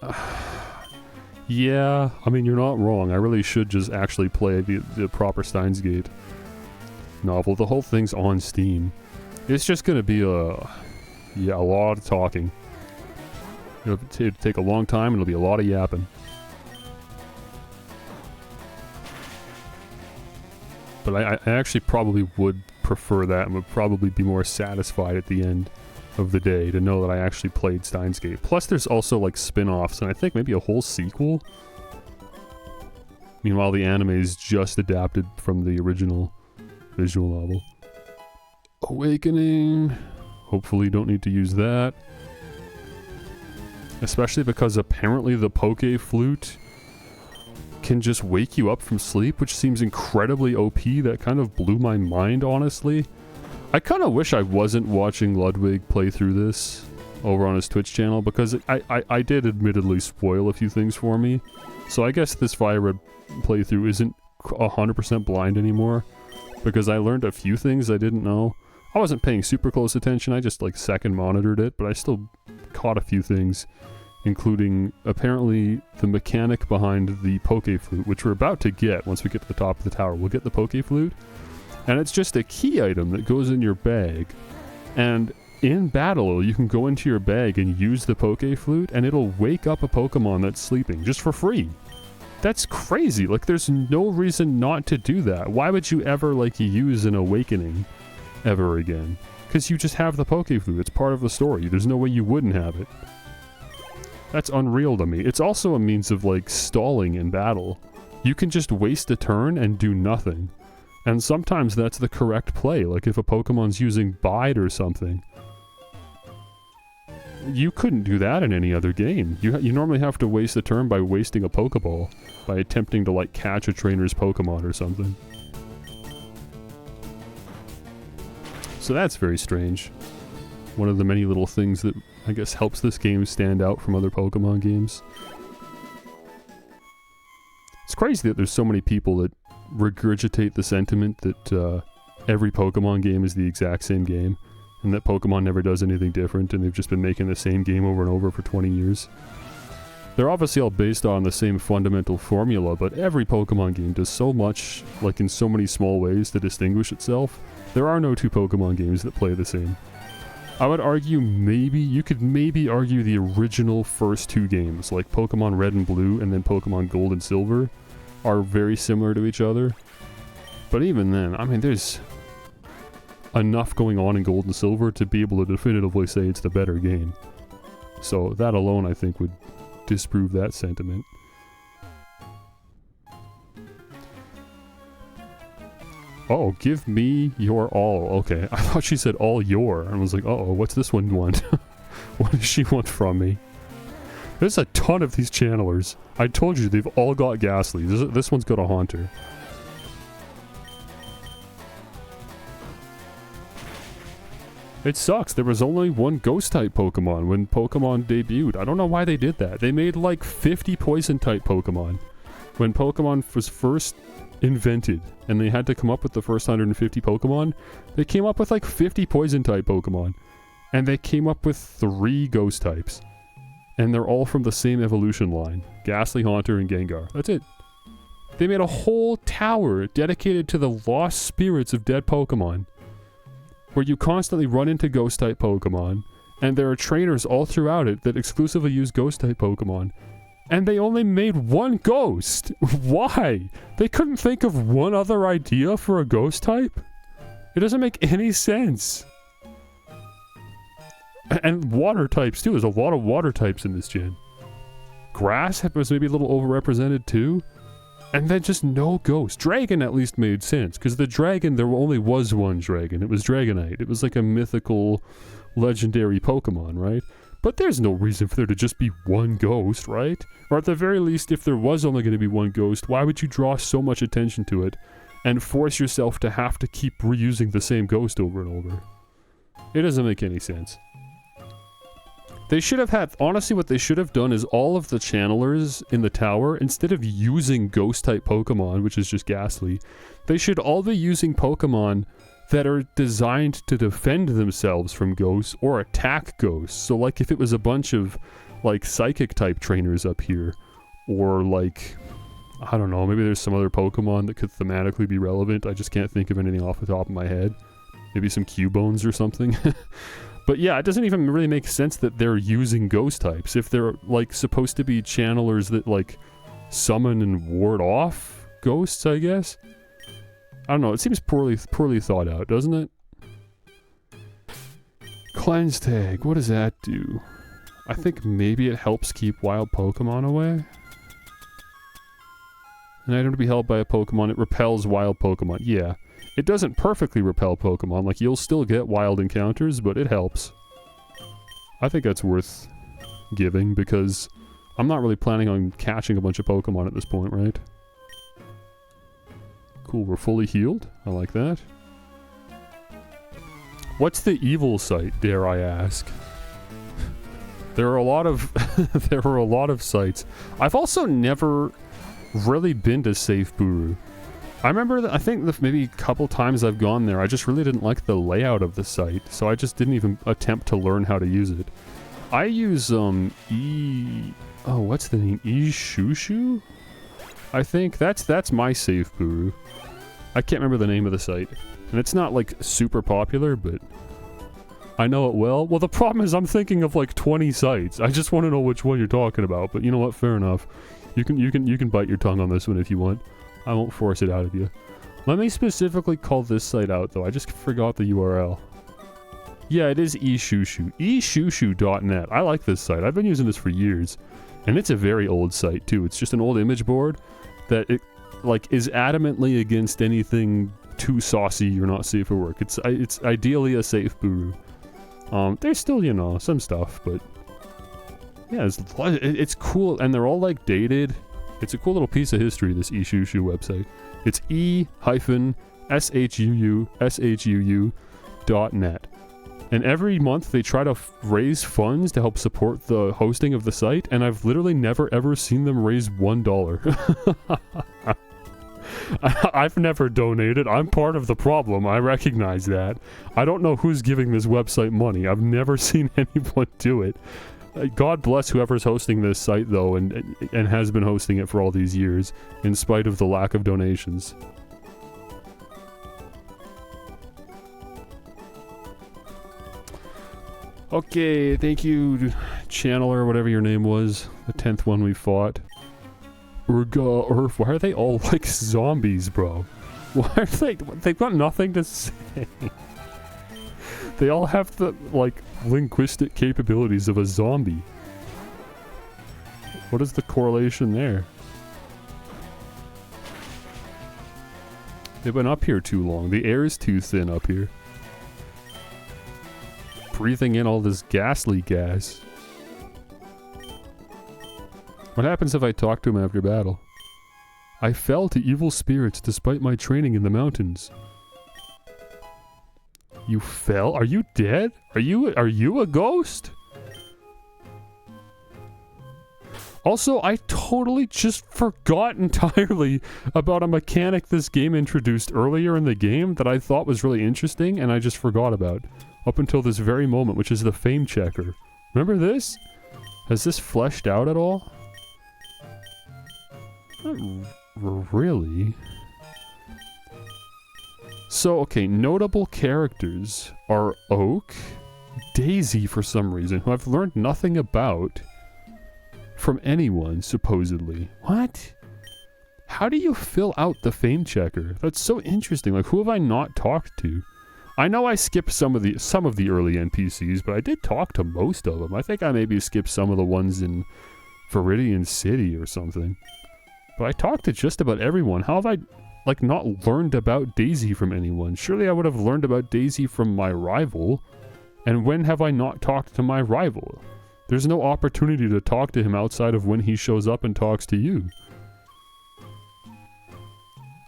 Yeah, I mean, you're not wrong. I really should just actually play the proper Steins Gate novel. The whole thing's on Steam. It's just gonna be a lot of talking. It'll take a long time and it'll be a lot of yapping. But I actually probably would prefer that and would probably be more satisfied at the end of the day to know that I actually played Steins Gate. Plus there's also like spin-offs and I think maybe a whole sequel. Meanwhile the anime is just adapted from the original visual novel. Awakening. Hopefully don't need to use that. Especially because apparently the Poke Flute can just wake you up from sleep, which seems incredibly OP. That kind of blew my mind, honestly. I kind of wish I wasn't watching Ludwig play through this over on his Twitch channel, because I did admittedly spoil a few things for me. So I guess this FireRed playthrough isn't 100% blind anymore, because I learned a few things I didn't know. I wasn't paying super close attention, I just like second monitored it, but I still caught a few things, including apparently the mechanic behind the Poke Flute, which we're about to get once we get to the top of the tower. We'll get the Poke Flute, and it's just a key item that goes in your bag, and in battle you can go into your bag and use the Poke Flute, and it'll wake up a Pokemon that's sleeping, just for free. That's crazy. Like, there's no reason not to do that. Why would you ever, like, use an awakening ever again? Because you just have the Poke Flute. It's part of the story. There's no way you wouldn't have it. That's unreal to me. It's also a means of, like, stalling in battle. You can just waste a turn and do nothing. And sometimes that's the correct play. Like, if a Pokemon's using Bide or something, you couldn't do that in any other game. You normally have to waste a turn by wasting a Pokeball, by attempting to, like, catch a trainer's Pokemon or something. So that's very strange. One of the many little things that I guess helps this game stand out from other Pokemon games. It's crazy that there's so many people that regurgitate the sentiment that every Pokemon game is the exact same game, and that Pokemon never does anything different, and they've just been making the same game over and over for 20 years. They're obviously all based on the same fundamental formula, but every Pokemon game does so much, like in so many small ways, to distinguish itself. There are no two Pokemon games that play the same. I would argue you could maybe argue the original first two games, like Pokemon Red and Blue and then Pokemon Gold and Silver, are very similar to each other. But even then, I mean, there's enough going on in Gold and Silver to be able to definitively say it's the better game. So that alone, I think, would disprove that sentiment. Oh, give me your all. Okay, I thought she said all your. And I was like, uh-oh, what's this one want? What does she want from me? There's a ton of these channelers. I told you, they've all got Ghastly. This one's got a Haunter. It sucks. There was only one Ghost-type Pokemon when Pokemon debuted. I don't know why they did that. They made like 50 Poison-type Pokemon when Pokemon was first invented, and they had to come up with the first 150 Pokemon. They came up with like 50 Poison-type Pokemon, and they came up with 3 Ghost-types. And they're all from the same evolution line. Ghastly, Haunter, and Gengar. That's it. They made a whole tower dedicated to the lost spirits of dead Pokemon, where you constantly run into Ghost-type Pokemon, and there are trainers all throughout it that exclusively use Ghost-type Pokemon. And they only made one Ghost! Why? They couldn't think of one other idea for a Ghost-type? It doesn't make any sense. And water types too, there's a lot of water types in this gen. Grass was maybe a little overrepresented too. And then just no Ghost. Dragon at least made sense, because the dragon, there only was one dragon. It was Dragonite. It was like a mythical, legendary Pokemon, right? But there's no reason for there to just be one Ghost, right? Or at the very least, if there was only going to be one Ghost, why would you draw so much attention to it and force yourself to have to keep reusing the same Ghost over and over? It doesn't make any sense. They should have had, honestly what they should have done is all of the channelers in the tower, instead of using Ghost-type Pokemon, which is just Ghastly, they should all be using Pokemon that are designed to defend themselves from Ghosts or attack Ghosts. So like if it was a bunch of like Psychic-type trainers up here, or like, I don't know, maybe there's some other Pokemon that could thematically be relevant. I just can't think of anything off the top of my head. Maybe some Cubones or something. But yeah, it doesn't even really make sense that they're using Ghost types if they're like supposed to be channelers that like summon and ward off ghosts, I guess. I don't know, it seems poorly thought out, doesn't it? Cleanse Tag, what does that do? I think maybe it helps keep wild Pokemon away. An item to be held by a Pokemon, it repels wild Pokemon. Yeah. It doesn't perfectly repel Pokemon, like you'll still get wild encounters, but it helps. I think that's worth giving, because I'm not really planning on catching a bunch of Pokemon at this point, right? Cool, we're fully healed. I like that. What's the evil site, dare I ask? There are a lot of there are a lot of sites. I've also never really been to Safe Buru. I remember that I think maybe a couple times I've gone there, I just really didn't like the layout of the site, so I just didn't even attempt to learn how to use it. I use what's the name? Ishushu? I think that's my Safe Buru. I can't remember the name of the site. And it's not like super popular, but I know it well. Well, the problem is I'm thinking of like 20 sites. I just want to know which one you're talking about, but you know what? Fair enough. You can bite your tongue on this one if you want. I won't force it out of you. Let me specifically call this site out, though. I just forgot the URL. Yeah, it is eShushu. eShushu.net. I like this site. I've been using this for years. And it's a very old site, too. It's just an old image board that it, like, is adamantly against anything too saucy or not safe for work. It's ideally a safe Buru. There's still, you know, some stuff, but yeah, it's cool, and they're all, like, dated. It's a cool little piece of history, this eShushu website. It's e-shushu.net. And every month they try to raise funds to help support the hosting of the site, and I've literally never ever seen them raise $1. I've never donated. I'm part of the problem. I recognize that. I don't know who's giving this website money. I've never seen anyone do it. God bless whoever's hosting this site, though, and has been hosting it for all these years, in spite of the lack of donations. Okay, thank you, Channeler, whatever your name was. The 10th one we fought. Urga, why are they all like zombies, bro? Why are they? They've got nothing to say. They all have the, like, linguistic capabilities of a zombie. What is the correlation there? They've been up here too long. The air is too thin up here. Breathing in all this ghastly gas. What happens if I talk to him after battle? I fell to evil spirits despite my training in the mountains. You fell? Are you dead? Are you a ghost? Also, I totally just forgot entirely about a mechanic this game introduced earlier in the game that I thought was really interesting and I just forgot about. Up until this very moment, which is the fame checker. Remember this? Has this fleshed out at all? Not really. So, okay, notable characters are Oak, Daisy for some reason, who I've learned nothing about from anyone, supposedly. What? How do you fill out the fame checker? That's so interesting. Like, who have I not talked to? I know I skipped some of the early NPCs, but I did talk to most of them. I think I maybe skipped some of the ones in Viridian City or something. But I talked to just about everyone. How have I, like, not learned about Daisy from anyone? Surely I would have learned about Daisy from my rival. And when have I not talked to my rival? There's no opportunity to talk to him outside of when he shows up and talks to you.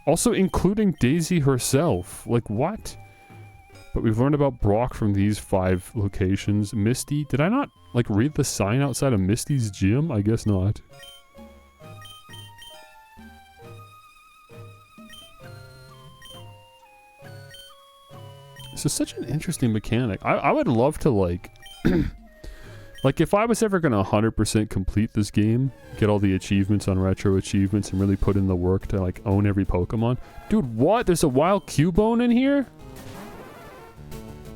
Also including Daisy herself. Like, what? But we've learned about Brock from these 5 locations. Misty, did I not, like, read the sign outside of Misty's gym? I guess not. This is such an interesting mechanic. I would love to, like... like, if I was ever going to 100% complete this game, get all the achievements on retro achievements, and really put in the work to, like, own every Pokemon. Dude, what? There's a wild Cubone in here?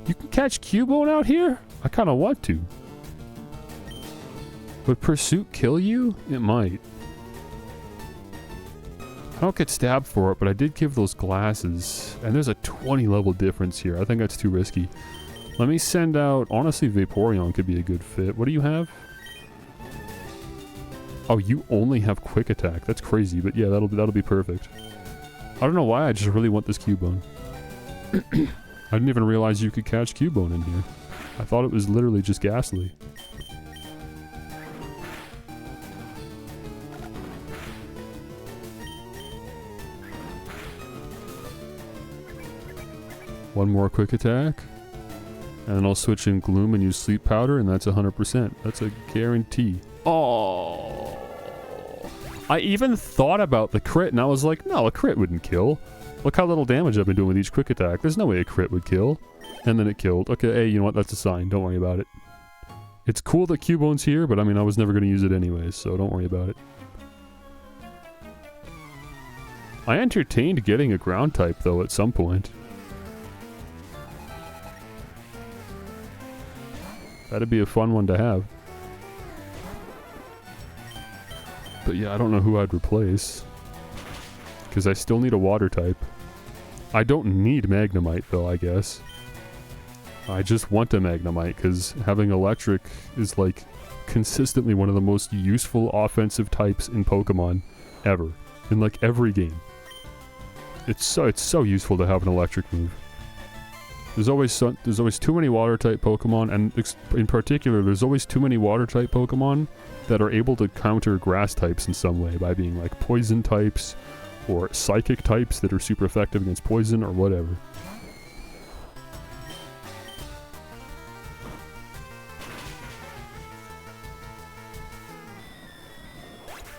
You can catch Cubone out here? I kind of want to. Would Pursuit kill you? It might. I don't get stabbed for it, but I did give those glasses. And there's a 20 level difference here. I think that's too risky. Let me send out... Honestly, Vaporeon could be a good fit. What do you have? Oh, you only have Quick Attack. That's crazy, but yeah, that'll be perfect. I don't know why, I just really want this Cubone. I didn't even realize you could catch Cubone in here. I thought it was literally just Ghastly. One more Quick Attack. And then I'll switch in Gloom and use Sleep Powder, and that's 100%. That's a guarantee. Oh! I even thought about the crit, and I was like, no, a crit wouldn't kill. Look how little damage I've been doing with each Quick Attack. There's no way a crit would kill. And then it killed. Okay, hey, you know what? That's a sign. Don't worry about it. It's cool that Cubone's here, but I mean, I was never going to use it anyways, so don't worry about it. I entertained getting a ground type, though, at some point. That'd be a fun one to have. But yeah, I don't know who I'd replace. Because I still need a water type. I don't need Magnemite though, I guess. I just want a Magnemite because having electric is like consistently one of the most useful offensive types in Pokemon ever. In like every game. It's so useful to have an electric move. There's always too many water type Pokemon, and in particular, there's always too many water type Pokemon that are able to counter grass types in some way by being like poison types or psychic types that are super effective against poison or whatever.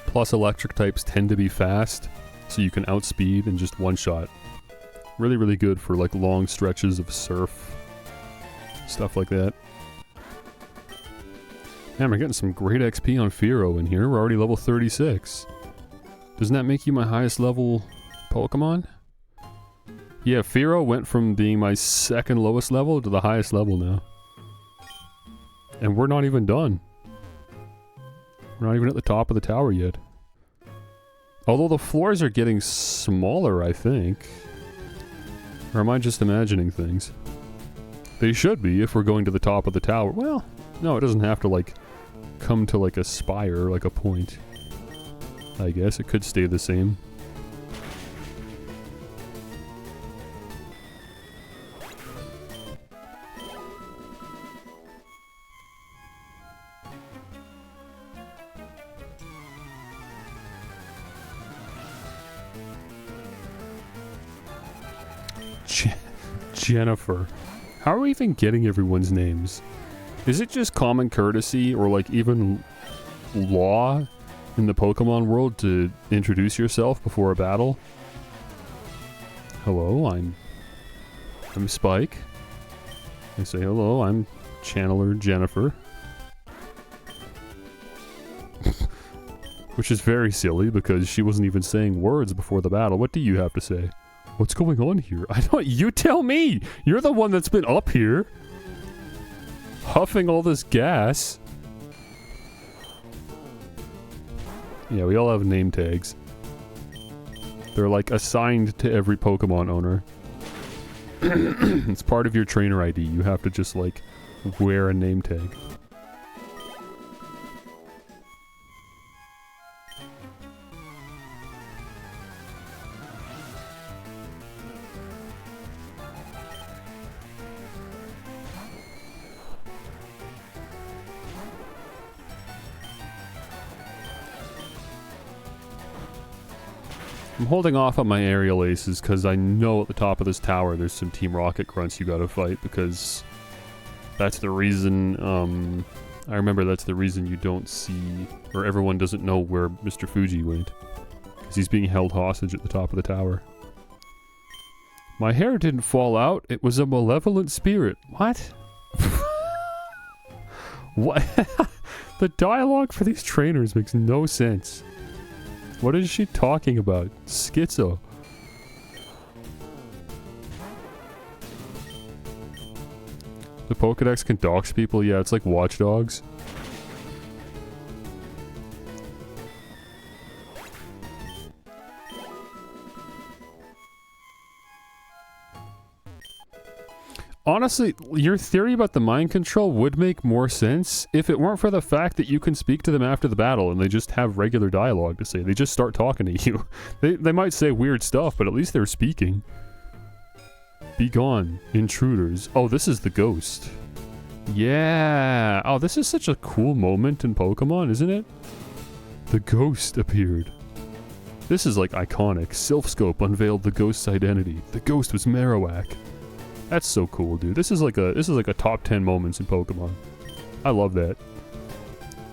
Plus, electric types tend to be fast, so you can outspeed in just one shot. Really, really good for like long stretches of surf. Stuff like that. Man, we're getting some great XP on Fearow in here. We're already level 36. Doesn't that make you my highest level Pokemon? Yeah, Fearow went from being my second lowest level to the highest level now. And we're not even done. We're not even at the top of the tower yet. Although the floors are getting smaller, I think. Or am I just imagining things? They should be if we're going to the top of the tower. Well, no, it doesn't have to, like, come to, like, a spire, like a point. I guess it could stay the same. Jennifer. How are we even getting everyone's names? Is it just common courtesy or like even law in the Pokemon world to introduce yourself before a battle? Hello, I'm Spike. I say hello, I'm Channeler Jennifer. Which is very silly because she wasn't even saying words before the battle. What do you have to say? What's going on here? I don't. You tell me! You're the one that's been up here. Huffing all this gas. Yeah, we all have name tags. They're like assigned to every Pokemon owner. It's part of your trainer ID. You have to just like wear a name tag. I'm holding off on my aerial aces because I know at the top of this tower there's some Team Rocket grunts you gotta fight because that's the reason, I remember that's the reason you don't see, or everyone doesn't know where Mr. Fuji went. Because he's being held hostage at the top of the tower. My hair didn't fall out, it was a malevolent spirit. What? What? The dialogue for these trainers makes no sense. What is she talking about? Schizo. The Pokedex can dox people? Yeah, it's like Watch Dogs. Honestly, your theory about the mind control would make more sense if it weren't for the fact that you can speak to them after the battle and they just have regular dialogue to say. They just start talking to you. They might say weird stuff, but at least they're speaking. Be gone, intruders. Oh, this is the ghost. Yeah. Oh, this is such a cool moment in Pokemon, isn't it? The ghost appeared. This is like iconic. Silphscope unveiled the ghost's identity. The ghost was Marowak. That's so cool, dude. This is like a top 10 moments in Pokemon. I love that.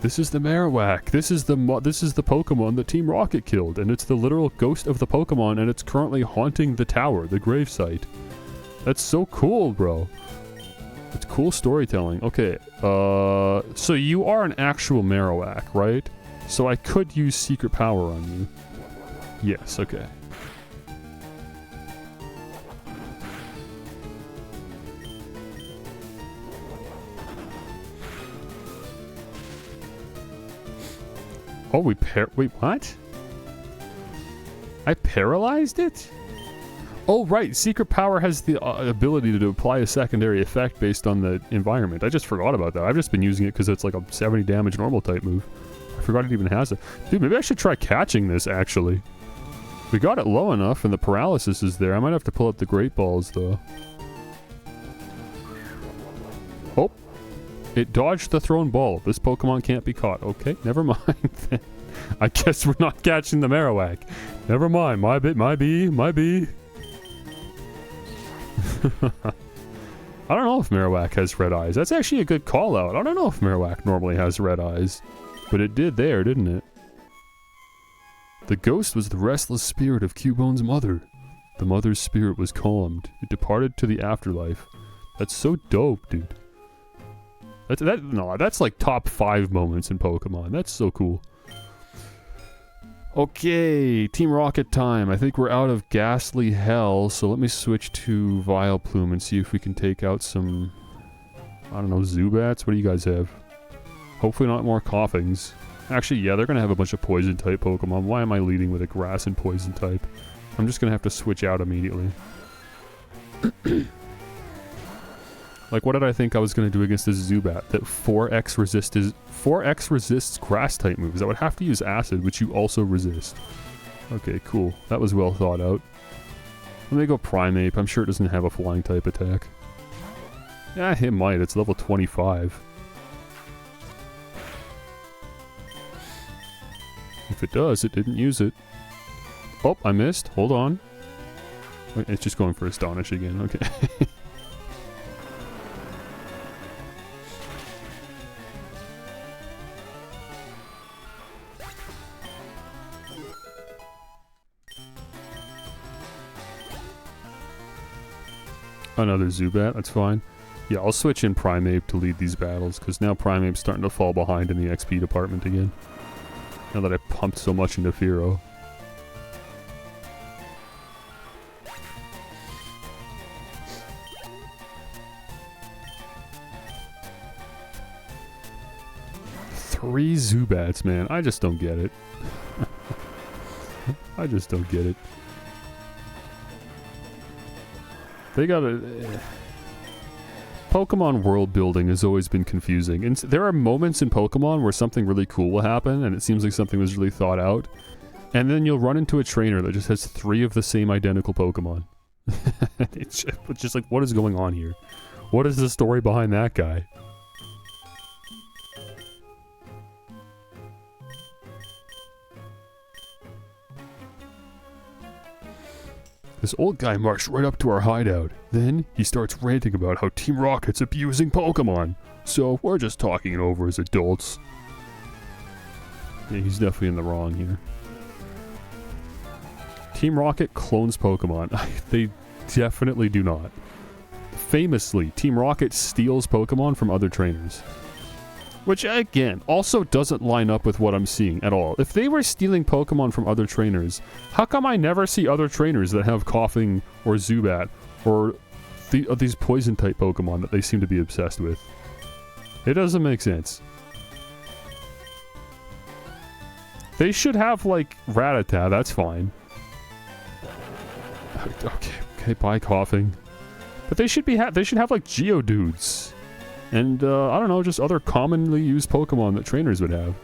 This is the Marowak. This is the Pokemon that Team Rocket killed, and it's the literal ghost of the Pokemon, and it's currently haunting the tower, the gravesite. That's so cool, bro. It's cool storytelling. Okay, so you are an actual Marowak, right? So I could use Secret Power on you. Yes, okay. Oh, wait, what? I paralyzed it? Oh, right. Secret Power has the ability to apply a secondary effect based on the environment. I just forgot about that. I've just been using it because it's like a 70 damage normal type move. I forgot it even has it. Dude, maybe I should try catching this, actually. We got it low enough and the paralysis is there. I might have to pull out the Great Balls, though. Oh. It dodged the thrown ball. This Pokemon can't be caught. Okay, never mind then. I guess we're not catching the Marowak. Never mind. My bee. I don't know if Marowak has red eyes. That's actually a good call out. I don't know if Marowak normally has red eyes. But it did there, didn't it? The ghost was the restless spirit of Cubone's mother. The mother's spirit was calmed. It departed to the afterlife. That's so dope, dude. That's like top 5 moments in Pokemon. That's so cool. Okay, Team Rocket time. I think we're out of Ghastly Hell, so let me switch to Vileplume and see if we can take out some I don't know, Zubats? What do you guys have? Hopefully not more Coughings. Actually, yeah, they're gonna have a bunch of poison-type Pokemon. Why am I leading with a grass and poison type? I'm just gonna have to switch out immediately. Like, what did I think I was gonna do against this Zubat? That 4x resists grass-type moves. I would have to use Acid, which you also resist. Okay, cool. That was well thought out. Let me go Primeape. I'm sure it doesn't have a flying-type attack. Yeah, it might. It's level 25. If it does, it didn't use it. Oh, I missed. Hold on. Wait, it's just going for Astonish again. Okay. Another Zubat. That's fine. Yeah, I'll switch in Primeape to lead these battles, because now Primeape's starting to fall behind in the XP department again. Now that I pumped so much into Fearow. Three Zubats, man. I just don't get it. I just don't get it. They gotta... Pokemon world building has always been confusing, and there are moments in Pokemon where something really cool will happen, and it seems like something was really thought out, and then you'll run into a trainer that just has 3 of the same identical Pokemon. It's just like, what is going on here? What is the story behind that guy? This old guy marched right up to our hideout. Then, he starts ranting about how Team Rocket's abusing Pokemon. So, we're just talking it over as adults. Yeah, he's definitely in the wrong here. Team Rocket clones Pokemon. They definitely do not. Famously, Team Rocket steals Pokemon from other trainers. Which, again, also doesn't line up with what I'm seeing at all. If they were stealing Pokemon from other trainers, how come I never see other trainers that have Coughing or Zubat or these poison-type Pokemon that they seem to be obsessed with? It doesn't make sense. They should have, like, Rattata, that's fine. Okay, bye Coughing. But they should have, like, Geodudes. And, I don't know, just other commonly used Pokemon that trainers would have.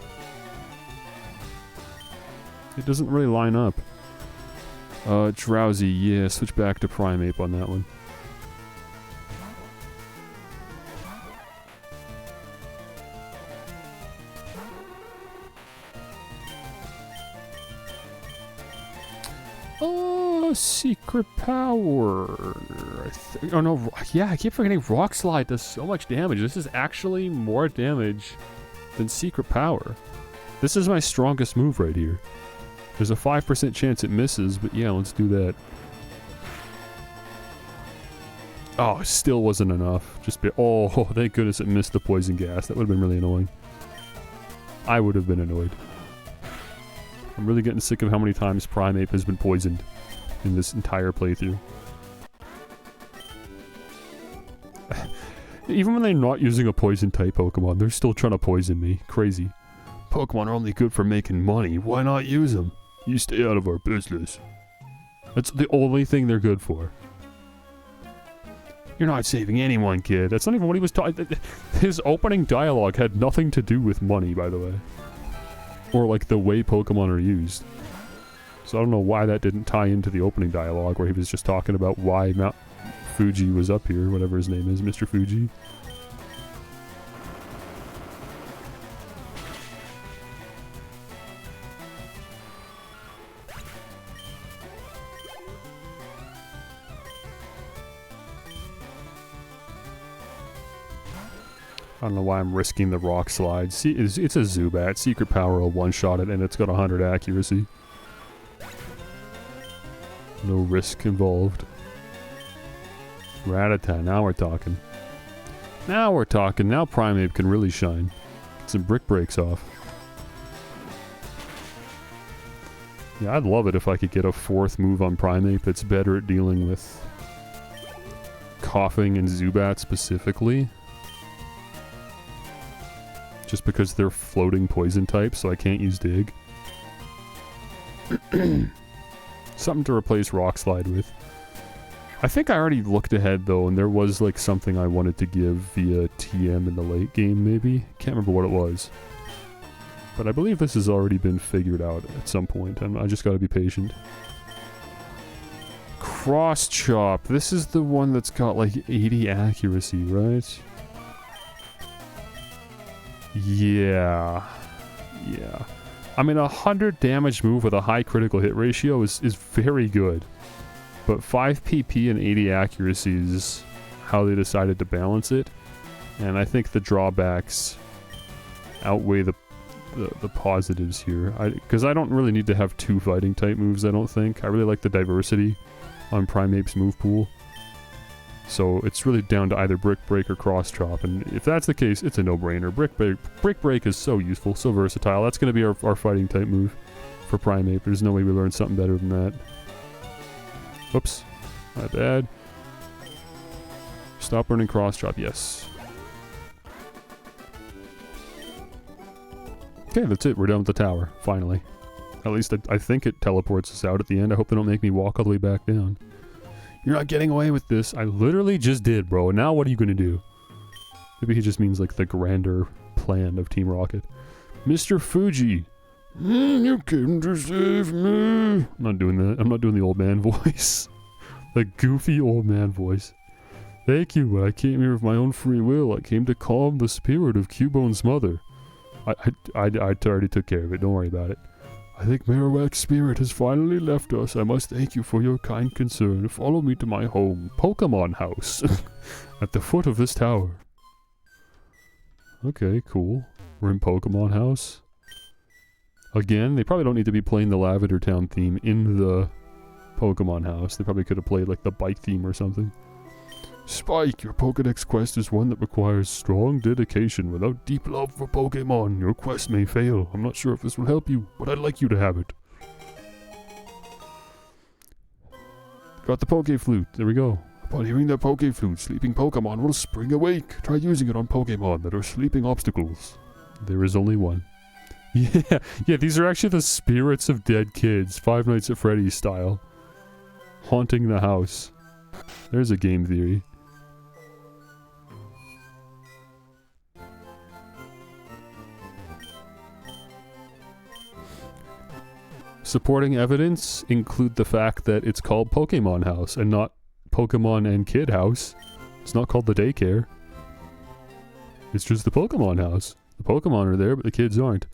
It doesn't really line up. Drowsy, yeah, switch back to Primeape on that one. Oh, secret power. Oh no, yeah, I keep forgetting Rock Slide does so much damage. This is actually more damage than secret power. This is my strongest move right here. There's a 5% chance it misses, but yeah, let's do that. Oh, it still wasn't enough. Oh, thank goodness it missed the poison gas. That would have been really annoying. I would have been annoyed. I'm really getting sick of how many times Primeape has been poisoned in this entire playthrough. Even when they're not using a poison-type Pokemon, they're still trying to poison me. Crazy. Pokemon are only good for making money. Why not use them? You stay out of our business. That's the only thing they're good for. You're not saving anyone, kid. That's not even what he was talking... His opening dialogue had nothing to do with money, by the way. Or, like, the way Pokemon are used. So I don't know why that didn't tie into the opening dialogue where he was just talking about why Mount Fuji was up here, whatever his name is, Mr. Fuji. I don't know why I'm risking the Rock Slide. See, it's a Zubat. Secret Power will one-shot it, and it's got 100 accuracy. No risk involved. Rattata, now we're talking. Now we're talking. Now Primeape can really shine. Get some brick breaks off. Yeah, I'd love it if I could get a 4th move on Primeape that's better at dealing with Coughing and Zubat specifically. just because they're floating poison types, so I can't use dig. Something to replace Rock Slide with. I think I already looked ahead though, and there was like something I wanted to give via TM in the late game maybe? Can't remember what it was. But I believe this has already been figured out at some point, and I just gotta be patient. Cross Chop. This is the one that's got like 80 accuracy, right? Yeah. Yeah. I mean, 100 damage move with a high critical hit ratio is very good. But 5 PP and 80 accuracy is how they decided to balance it. And I think the drawbacks outweigh the positives here. Because I don't really need to have 2 fighting type moves, I don't think. I really like the diversity on Primeape's move pool. So it's really down to either Brick Break or Cross Chop, and if that's the case, it's a no-brainer. Brick Break is so useful, so versatile. That's going to be our fighting type move for Primeape. There's no way we learn something better than that. Oops. My bad. Stop learning Cross Chop, yes. Okay, that's it. We're done with the tower, finally. At least I think it teleports us out at the end. I hope they don't make me walk all the way back down. You're not getting away with this. I literally just did, bro. And now what are you gonna do? Maybe he just means like the grander plan of Team Rocket. Mr. Fuji. You came to save me. I'm not doing that. I'm not doing the old man voice. The goofy old man voice. Thank you, but I came here of my own free will. I came to calm the spirit of Cubone's mother. I already took care of it. Don't worry about it. I think Marowak's spirit has finally left us. I must thank you for your kind concern. Follow me to my home, Pokémon House, at the foot of this tower. Okay, cool. We're in Pokémon House. Again, they probably don't need to be playing the Lavender Town theme in the Pokémon House. They probably could have played like the bike theme or something. Spike, your Pokédex quest is one that requires strong dedication. Without deep love for Pokémon, your quest may fail. I'm not sure if this will help you, but I'd like you to have it. Got the Poké Flute. There we go. Upon hearing the Poké Flute, sleeping Pokémon will spring awake. Try using it on Pokémon that are sleeping obstacles. There is only one. Yeah, these are actually the spirits of dead kids, Five Nights at Freddy's style. Haunting the house. There's a game theory. Supporting evidence include the fact that it's called Pokémon House and not Pokemon and Kid House. It's not called the daycare. It's just the Pokémon House. The Pokemon are there, but the kids aren't.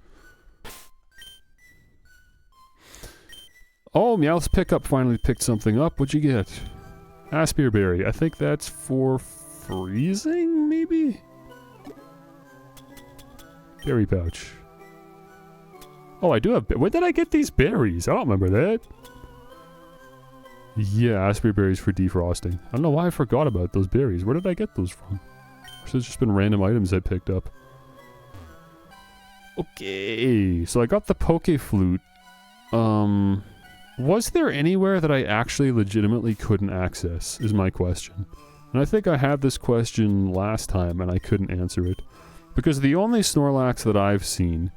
Oh, Meowth's pickup finally picked something up. What'd you get? Aspire Berry. I think that's for freezing, maybe? Berry pouch. Oh, I do have... When did I get these berries? I don't remember that. Yeah, Aspire Berries for defrosting. I don't know why I forgot about those berries. Where did I get those from? So it's just been random items I picked up. Okay, so I got the Poké Flute. Was there anywhere that I actually legitimately couldn't access, is my question. And I think I had this question last time and I couldn't answer it. Because the only Snorlax that I've seen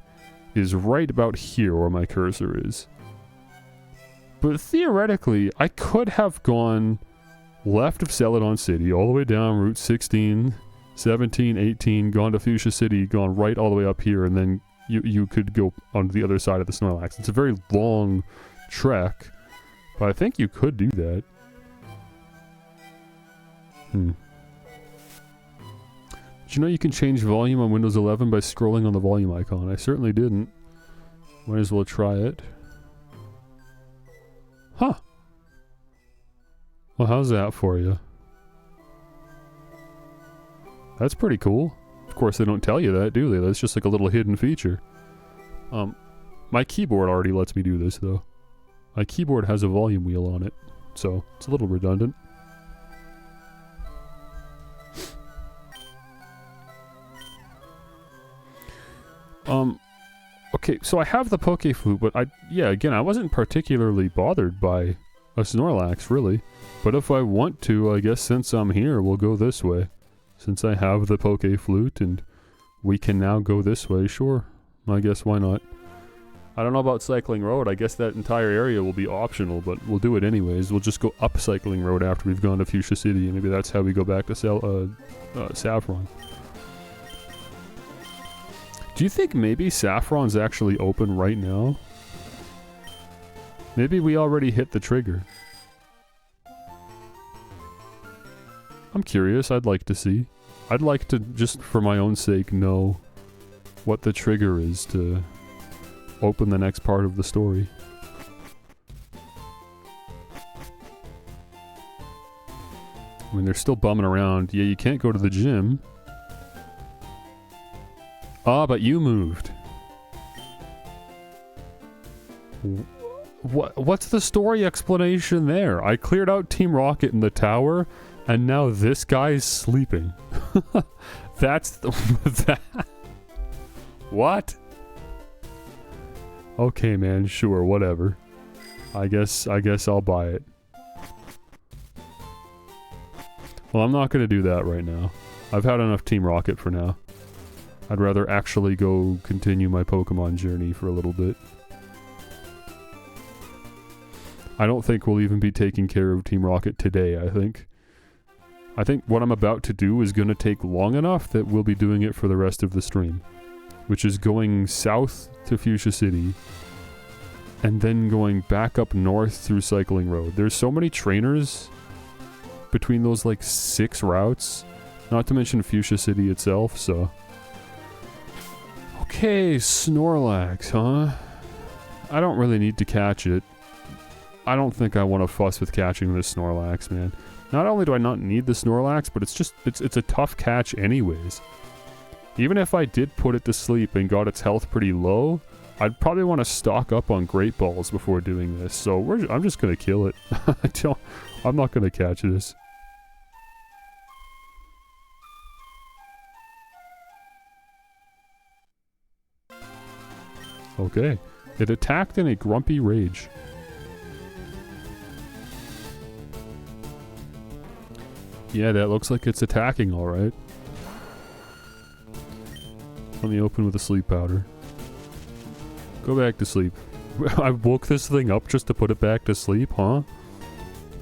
is right about here where my cursor is. But theoretically, I could have gone left of Celadon City, all the way down Route 16, 17, 18, gone to Fuchsia City, gone right all the way up here, and then you could go on the other side of the Snorlax. It's a very long trek, but I think you could do that. Did you know you can change volume on Windows 11 by scrolling on the volume icon? I certainly didn't. Might as well try it. Huh. Well, how's that for you? That's pretty cool. Of course, they don't tell you that, do they? That's just like a little hidden feature. My keyboard already lets me do this, though. My keyboard has a volume wheel on it, so it's a little redundant. Okay, so I have the Poké Flute, but again, I wasn't particularly bothered by a Snorlax, really. But if I want to, I guess since I'm here, we'll go this way. Since I have the Poké Flute, and We can now go this way, sure. I guess why not? I don't know about Cycling Road. I guess that entire area will be optional, but we'll do it anyways. We'll just go up Cycling Road after we've gone to Fuchsia City, and maybe that's how we go back to Saffron. Do you think maybe Saffron's actually open right now? Maybe we already hit the trigger. I'm curious. I'd like to see. I'd like to, just for my own sake, know what the trigger is to open the next part of the story. I mean, they're still bumming around. Yeah, you can't go to the gym. Ah, but you moved. What's the story explanation there? I cleared out Team Rocket in the tower, and now this guy's sleeping. That's the... What? Okay, man, sure, whatever. I guess I'll buy it. Well, I'm not gonna do that right now. I've had enough Team Rocket for now. I'd rather actually go continue my Pokemon journey for a little bit. I don't think we'll even be taking care of Team Rocket today, I think. I think what I'm about to do is gonna take long enough that we'll be doing it for the rest of the stream. Which is going south to Fuchsia City, and then going back up north through Cycling Road. There's so many trainers between those like 6 routes, not to mention Fuchsia City itself, so... Okay, Snorlax, huh? I don't really need to catch it. I don't think I want to fuss with catching this Snorlax, man. Not only do I not need the Snorlax, but it's just, it's a tough catch anyways. Even if I did put it to sleep and got its health pretty low, I'd probably want to stock up on Great Balls before doing this, so I'm just gonna kill it. I'm not gonna catch this. Okay. It attacked in a grumpy rage. Yeah, that looks like it's attacking alright. Let me open with a sleep powder. Go back to sleep. I woke this thing up just to put it back to sleep, huh?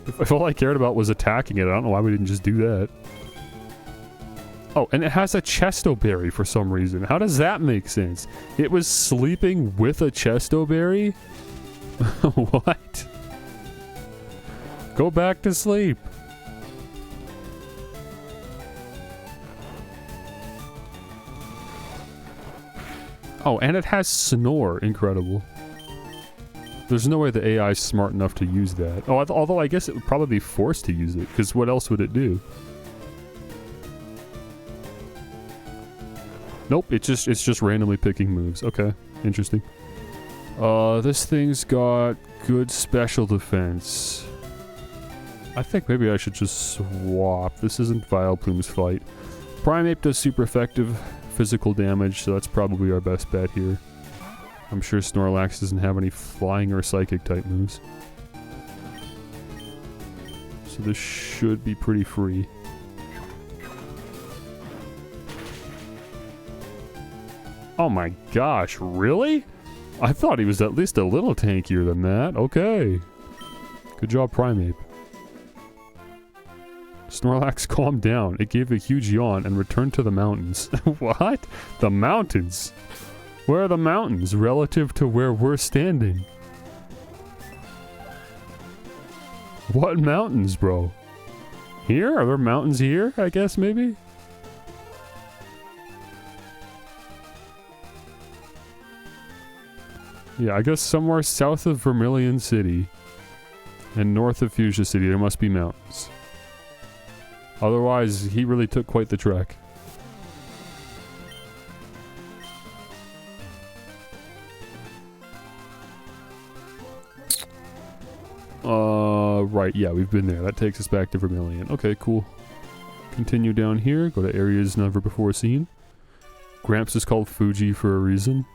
If all I cared about was attacking it, I don't know why we didn't just do that. Oh, and it has a Chesto Berry for some reason. How does that make sense? It was sleeping with a Chesto Berry? What? Go back to sleep. Oh, and it has Snore. Incredible. There's no way the AI is smart enough to use that. Oh, although I guess it would probably be forced to use it, because what else would it do? Nope, it's just randomly picking moves. Okay, interesting. This thing's got good special defense. I think maybe I should just swap. This isn't Vileplume's fight. Primeape does super effective physical damage, so that's probably our best bet here. I'm sure Snorlax doesn't have any flying or psychic type moves. So this should be pretty free. Oh my gosh, really? I thought he was at least a little tankier than that. Okay. Good job, Primeape. Snorlax, calm down. It gave a huge yawn and returned to the mountains. What? The mountains? Where are the mountains relative to where we're standing? What mountains, bro? Here? Are there mountains here, I guess, maybe? Yeah, I guess somewhere south of Vermilion City and north of Fuchsia City there must be mountains. Otherwise, he really took quite the trek. Right, yeah, we've been there. That takes us back to Vermilion. Okay, cool. Continue down here, go to areas never before seen. Gramps is called Fuji for a reason.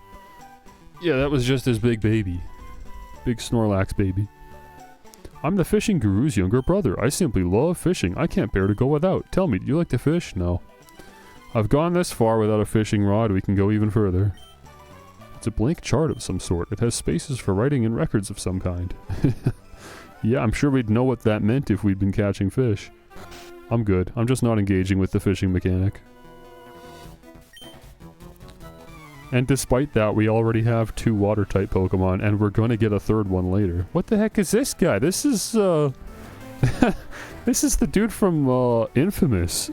Yeah, that was just his big baby. Big Snorlax baby. I'm the fishing guru's younger brother. I simply love fishing. I can't bear to go without. Tell me, do you like to fish? No. I've gone this far without a fishing rod, we can go even further. It's a blank chart of some sort. It has spaces for writing and records of some kind. Yeah, I'm sure we'd know what that meant if we'd been catching fish. I'm good. I'm just not engaging with the fishing mechanic. And despite that, we already have 2 water-type Pokemon, and we're gonna get a 3rd one later. What the heck is this guy? This is, this is the dude from, Infamous.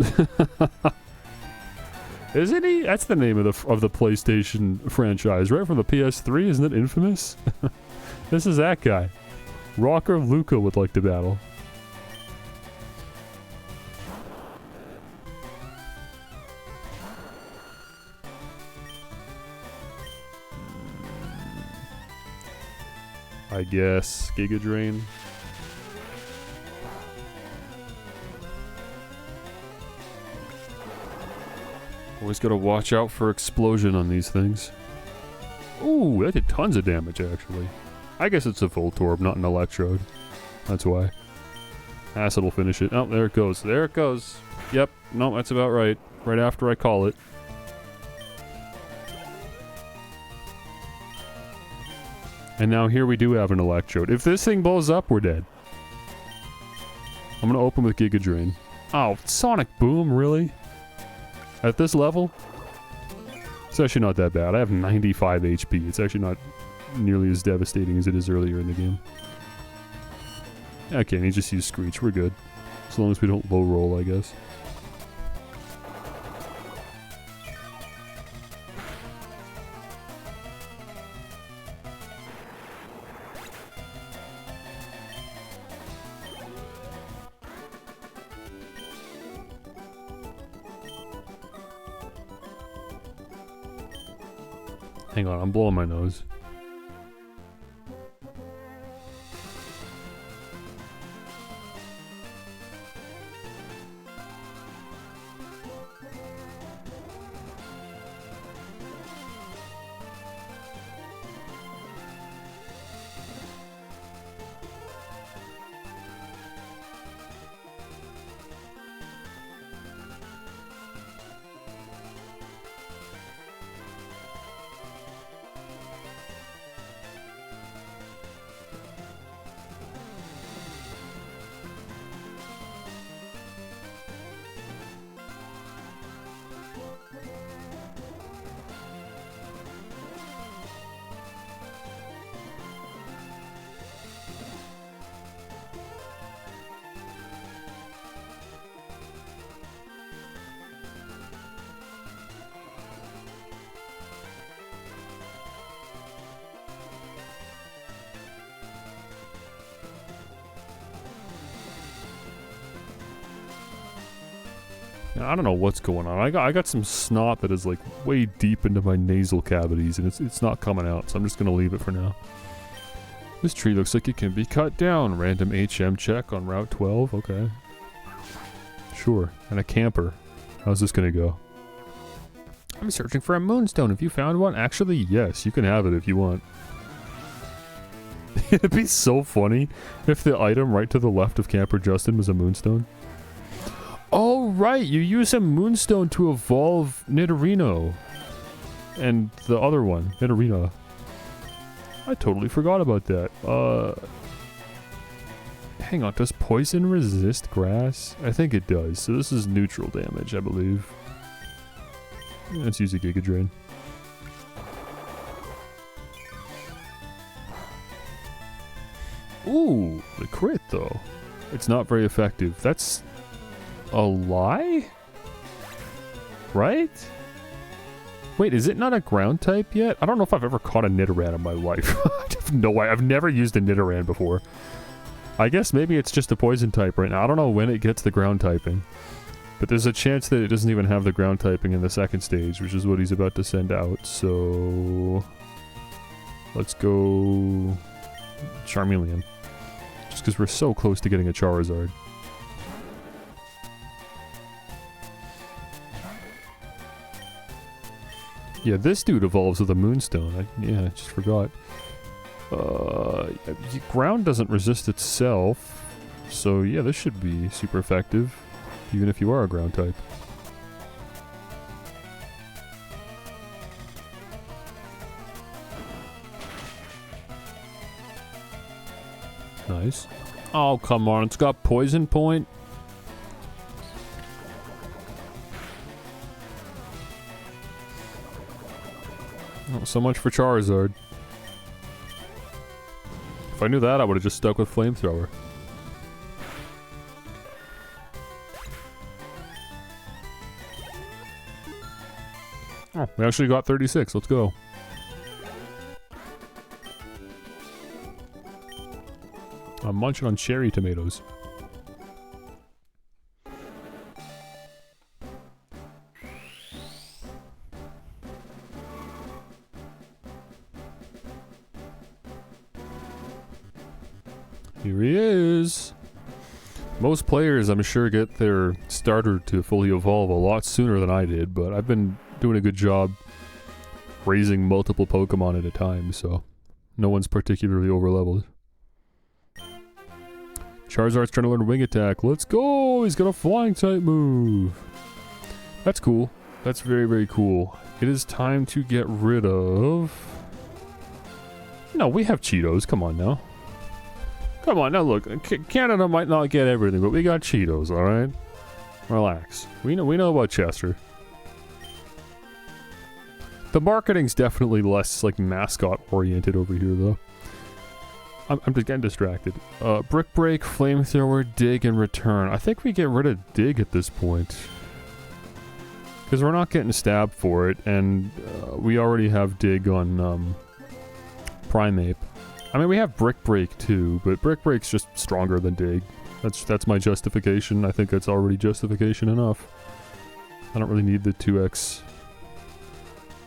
Isn't he? That's the name of the PlayStation franchise, right? From the PS3, isn't it Infamous? This is that guy. Rocker Luca would like to battle. I guess Giga Drain. Always gotta watch out for explosion on these things. Ooh, that did tons of damage actually. I guess it's a Voltorb, not an Electrode. That's why. Acid will finish it. Oh, there it goes. There it goes. Yep. No, that's about right. Right after I call it. And now here we do have an Electrode. If this thing blows up, we're dead. I'm gonna open with Giga Drain. Oh, Sonic Boom, really? At this level? It's actually not that bad. I have 95 HP. It's actually not nearly as devastating as it is earlier in the game. Okay, and he just used Screech. We're good. As long as we don't low roll, I guess. Hang on, I'm blowing my nose. I don't know what's going on. I got some snot that is like way deep into my nasal cavities and it's not coming out, so I'm just gonna leave it for now. This tree looks like it can be cut down. Random HM check on Route 12. Okay. Sure. And a camper. How's this gonna go? I'm searching for a moonstone. Have you found one? Actually, yes. You can have it if you want. It'd be so funny if the item right to the left of Camper Justin was a moonstone. Oh, right. You use a moonstone to evolve Nidorino. And the other one, Nidorino. I totally forgot about that. Hang on. Does poison resist grass? I think it does. So this is neutral damage, I believe. Let's use a Giga Drain. Ooh, the crit though. It's not very effective. That's a lie? Right? Wait, is it not a ground type yet? I don't know if I've ever caught a Nidoran in my life. I have no way. I've never used a Nidoran before. I guess maybe it's just a poison type right now. I don't know when it gets the ground typing. But there's a chance that it doesn't even have the ground typing in the second stage, which is what he's about to send out. So let's go Charmeleon. Just because we're so close to getting a Charizard. Yeah, this dude evolves with a Moonstone. I just forgot. Ground doesn't resist itself. So yeah, this should be super effective. Even if you are a ground type. nice. Oh, come on. It's got poison point. Oh, so much for Charizard. If I knew that, I would have just stuck with Flamethrower. Oh, we actually got 36. Let's go. I'm munching on cherry tomatoes. Here he is. Most players, I'm sure, get their starter to fully evolve a lot sooner than I did, but I've been doing a good job raising multiple Pokemon at a time, so no one's particularly overleveled. Charizard's trying to learn Wing Attack. Let's go! He's got a flying type move. That's cool. That's very, very cool. It is time to get rid of... No, we have Cheetos. Come on now. Come on now, look. Canada might not get everything, but we got Cheetos, alright? Relax. We know about Chester. The marketing's definitely less, like, mascot-oriented over here, though. I'm just getting distracted. Brick Break, Flamethrower, Dig, and Return. I think we get rid of Dig at this point. Because we're not getting stabbed for it, and we already have Dig on Primeape. I mean, we have Brick Break too, but Brick Break's just stronger than Dig. That's my justification. I think that's already justification enough. I don't really need the 2x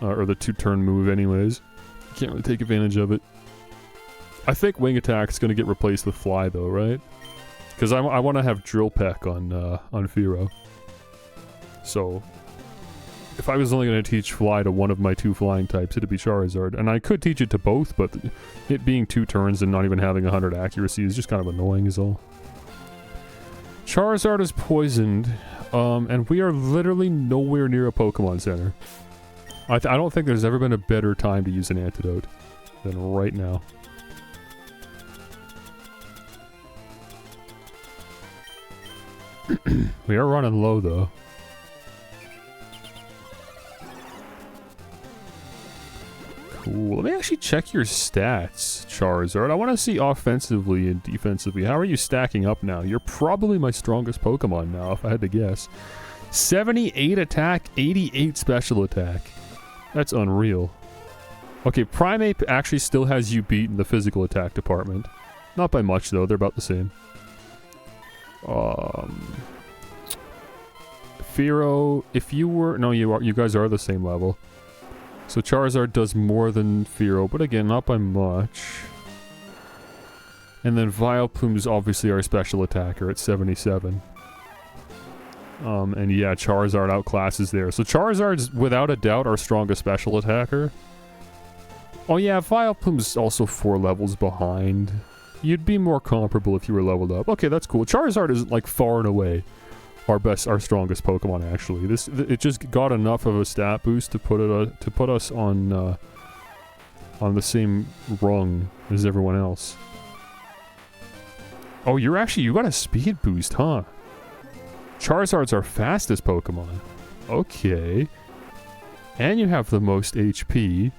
or the 2-turn move anyways. Can't really take advantage of it. I think Wing Attack's gonna get replaced with Fly though, right? Because I want to have Drill Peck on Fearow. So if I was only going to teach Fly to one of my 2 flying types, it'd be Charizard. And I could teach it to both, but it being 2 turns and not even having 100 accuracy is just kind of annoying is all. Charizard is poisoned, and we are literally nowhere near a Pokemon Center. I don't think there's ever been a better time to use an antidote than right now. We are running low though. Cool. Let me actually check your stats, Charizard. I want to see offensively and defensively. How are you stacking up now? You're probably my strongest Pokemon now, if I had to guess. 78 attack, 88 special attack. That's unreal. Okay, Primeape actually still has you beat in the physical attack department. Not by much, though. They're about the same. Fearow, if you were... No, you guys are the same level. So Charizard does more than Fearow, but again, not by much. And then Vileplume's obviously our special attacker at 77. And yeah, Charizard outclasses there. So Charizard's without a doubt our strongest special attacker. Oh yeah, Vileplume's also 4 levels behind. You'd be more comparable if you were leveled up. Okay, that's cool. Charizard is like far and away our strongest Pokemon actually. It just got enough of a stat boost to put us on the same rung as everyone else. Oh, you got a speed boost, huh? Charizard's our fastest Pokemon. Okay. And you have the most HP.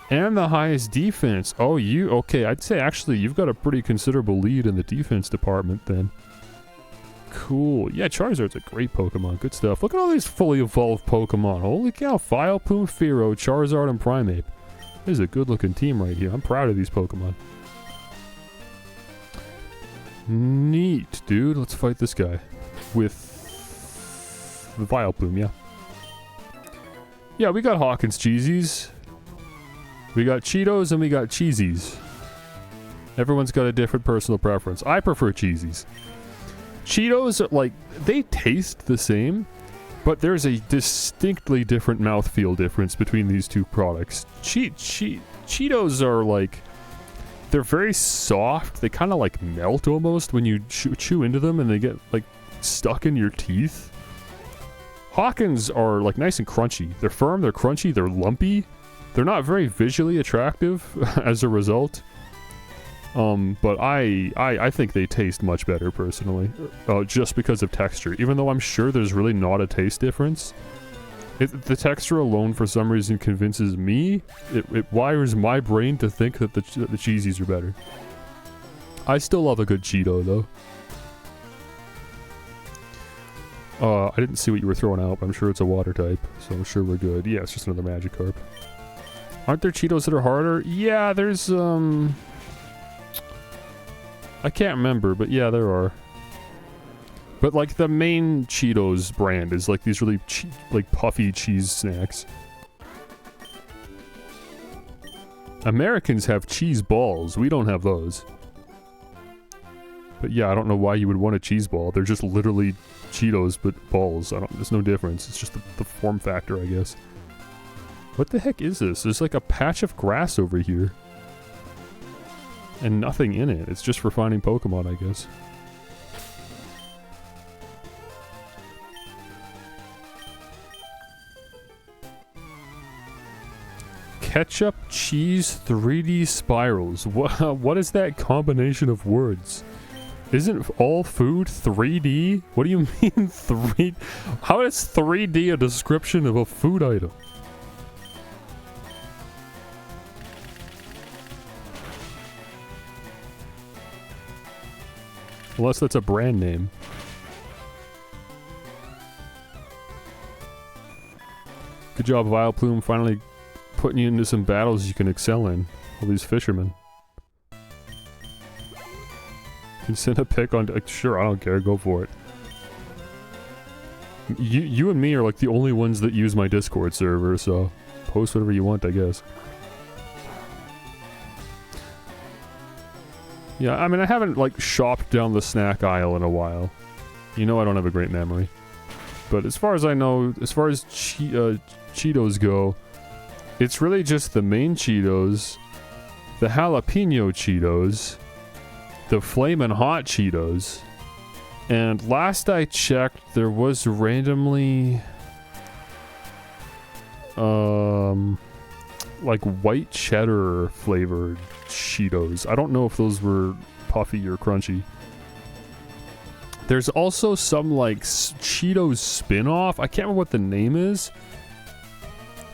And the highest defense. Oh, okay, I'd say actually you've got a pretty considerable lead in the defense department then. Cool. Yeah, Charizard's a great Pokemon. Good stuff. Look at all these fully evolved Pokemon. Holy cow. Vileplume, Fearow, Charizard, and Primeape. This is a good-looking team right here. I'm proud of these Pokemon. Neat, dude. Let's fight this guy. With the Vileplume, yeah. Yeah, we got Hawkins Cheesies. We got Cheetos and we got Cheesies. Everyone's got a different personal preference. I prefer Cheesies. Cheetos are like, they taste the same, but there's a distinctly different mouthfeel difference between these 2 products. Cheetos are like, they're very soft. They kind of like melt almost when you chew into them and they get like stuck in your teeth. Hawkins are like nice and crunchy. They're firm, they're crunchy, they're lumpy. They're not very visually attractive as a result. But I think they taste much better personally, just because of texture. Even though I'm sure there's really not a taste difference, the texture alone for some reason convinces me. It wires my brain to think that the cheesies are better. I still love a good Cheeto though. I didn't see what you were throwing out, but I'm sure it's a water type, so I'm sure we're good. Yeah, it's just another Magikarp. Aren't there Cheetos that are harder? Yeah, there's, I can't remember, but yeah, there are. But, like, the main Cheetos brand is, like, these really, like, puffy cheese snacks. Americans have cheese balls. We don't have those. But yeah, I don't know why you would want a cheese ball. They're just literally Cheetos, but balls. There's no difference. It's just the form factor, I guess. What the heck is this? There's like a patch of grass over here. And nothing in it. It's just for finding Pokemon, I guess. Ketchup, cheese, 3D spirals. What is that combination of words? Isn't all food 3D? What do you mean 3D? How is 3D a description of a food item? Unless that's a brand name. Good job, Vileplume, finally putting you into some battles you can excel in. All these fishermen. You can send a pic on... sure, I don't care, go for it. You and me are like the only ones that use my Discord server, so post whatever you want, I guess. Yeah, I mean, I haven't, like, shopped down the snack aisle in a while. You know I don't have a great memory. But as far as I know, as far as Cheetos go, it's really just the main Cheetos, the jalapeno Cheetos, the Flamin' Hot Cheetos, and last I checked, there was randomly, like white cheddar flavored Cheetos. I don't know if those were puffy or crunchy. There's also some like Cheetos spin-off. I can't remember what the name is.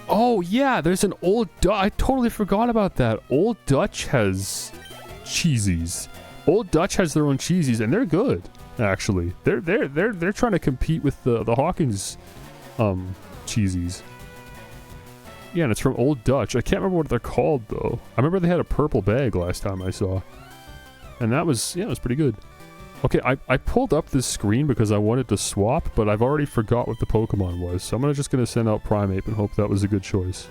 Oh yeah, there's an Old Dutch. I totally forgot about that. Old Dutch has cheesies. Old Dutch has their own cheesies, and they're good. Actually, they're trying to compete with the Hawkins cheesies. Yeah, and it's from Old Dutch. I can't remember what they're called though. I remember they had a purple bag last time I saw, and that was, yeah, it was pretty good. Okay, I pulled up this screen because I wanted to swap, but I've already forgot what the Pokemon was, so I'm just gonna send out Primeape and hope that was a good choice.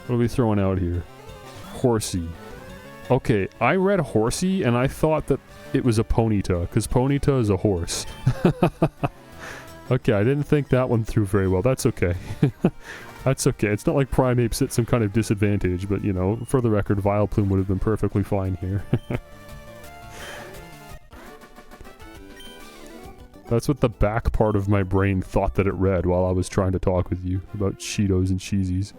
What are we throwing out here? Horsey. Okay, I read Horsey and I thought that it was a Ponyta, because Ponyta is a horse. Okay, I didn't think that one through very well. That's okay. That's okay. It's not like Primeape's at some kind of disadvantage, but, you know, for the record, Vileplume would have been perfectly fine here. That's what the back part of my brain thought that it read while I was trying to talk with you about Cheetos and cheesies.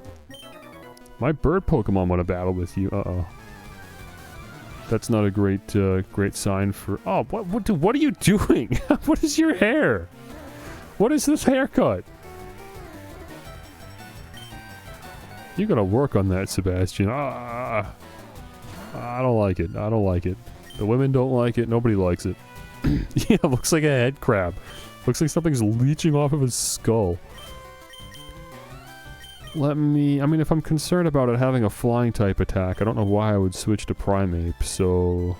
My bird Pokemon want to battle with you. Uh-oh. That's not a great sign for... Oh, what are you doing? What is your hair? What is this haircut? You gotta work on that, Sebastian. I don't like it. I don't like it. The women don't like it. Nobody likes it. Yeah, looks like a head crab. Looks like something's leeching off of his skull. I mean, if I'm concerned about it having a flying type attack, I don't know why I would switch to Primeape, so...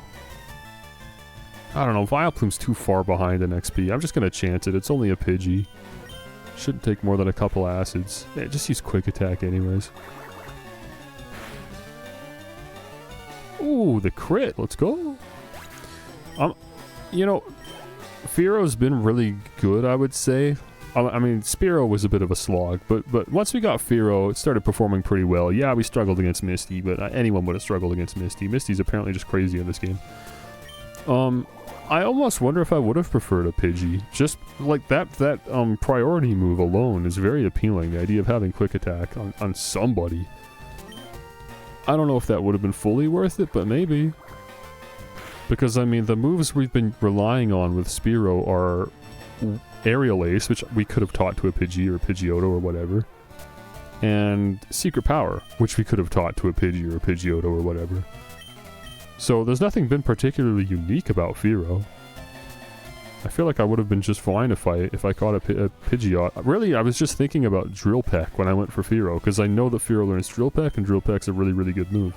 I don't know, Vileplume's too far behind in XP. I'm just gonna chance it. It's only a Pidgey. Shouldn't take more than a couple acids. Yeah, just use Quick Attack anyways. Ooh, the crit. Let's go. You know, Fearo's been really good, I would say. I mean, Spearow was a bit of a slog, but once we got Fearow, it started performing pretty well. Yeah, we struggled against Misty, but anyone would have struggled against Misty. Misty's apparently just crazy in this game. I almost wonder if I would have preferred a Pidgey. Just like that priority move alone is very appealing. The idea of having Quick Attack on somebody. I don't know if that would have been fully worth it, but maybe. Because, I mean, the moves we've been relying on with Spearow are Aerial Ace, which we could have taught to a Pidgey or a Pidgeotto or whatever. And Secret Power, which we could have taught to a Pidgey or a Pidgeotto or whatever. So there's nothing been particularly unique about Fearow. I feel like I would have been just fine if I caught a Pidgeot. Really, I was just thinking about Drill Peck when I went for Fearow, because I know that Fearow learns Drill Peck, and Drill Peck's a really, really good move.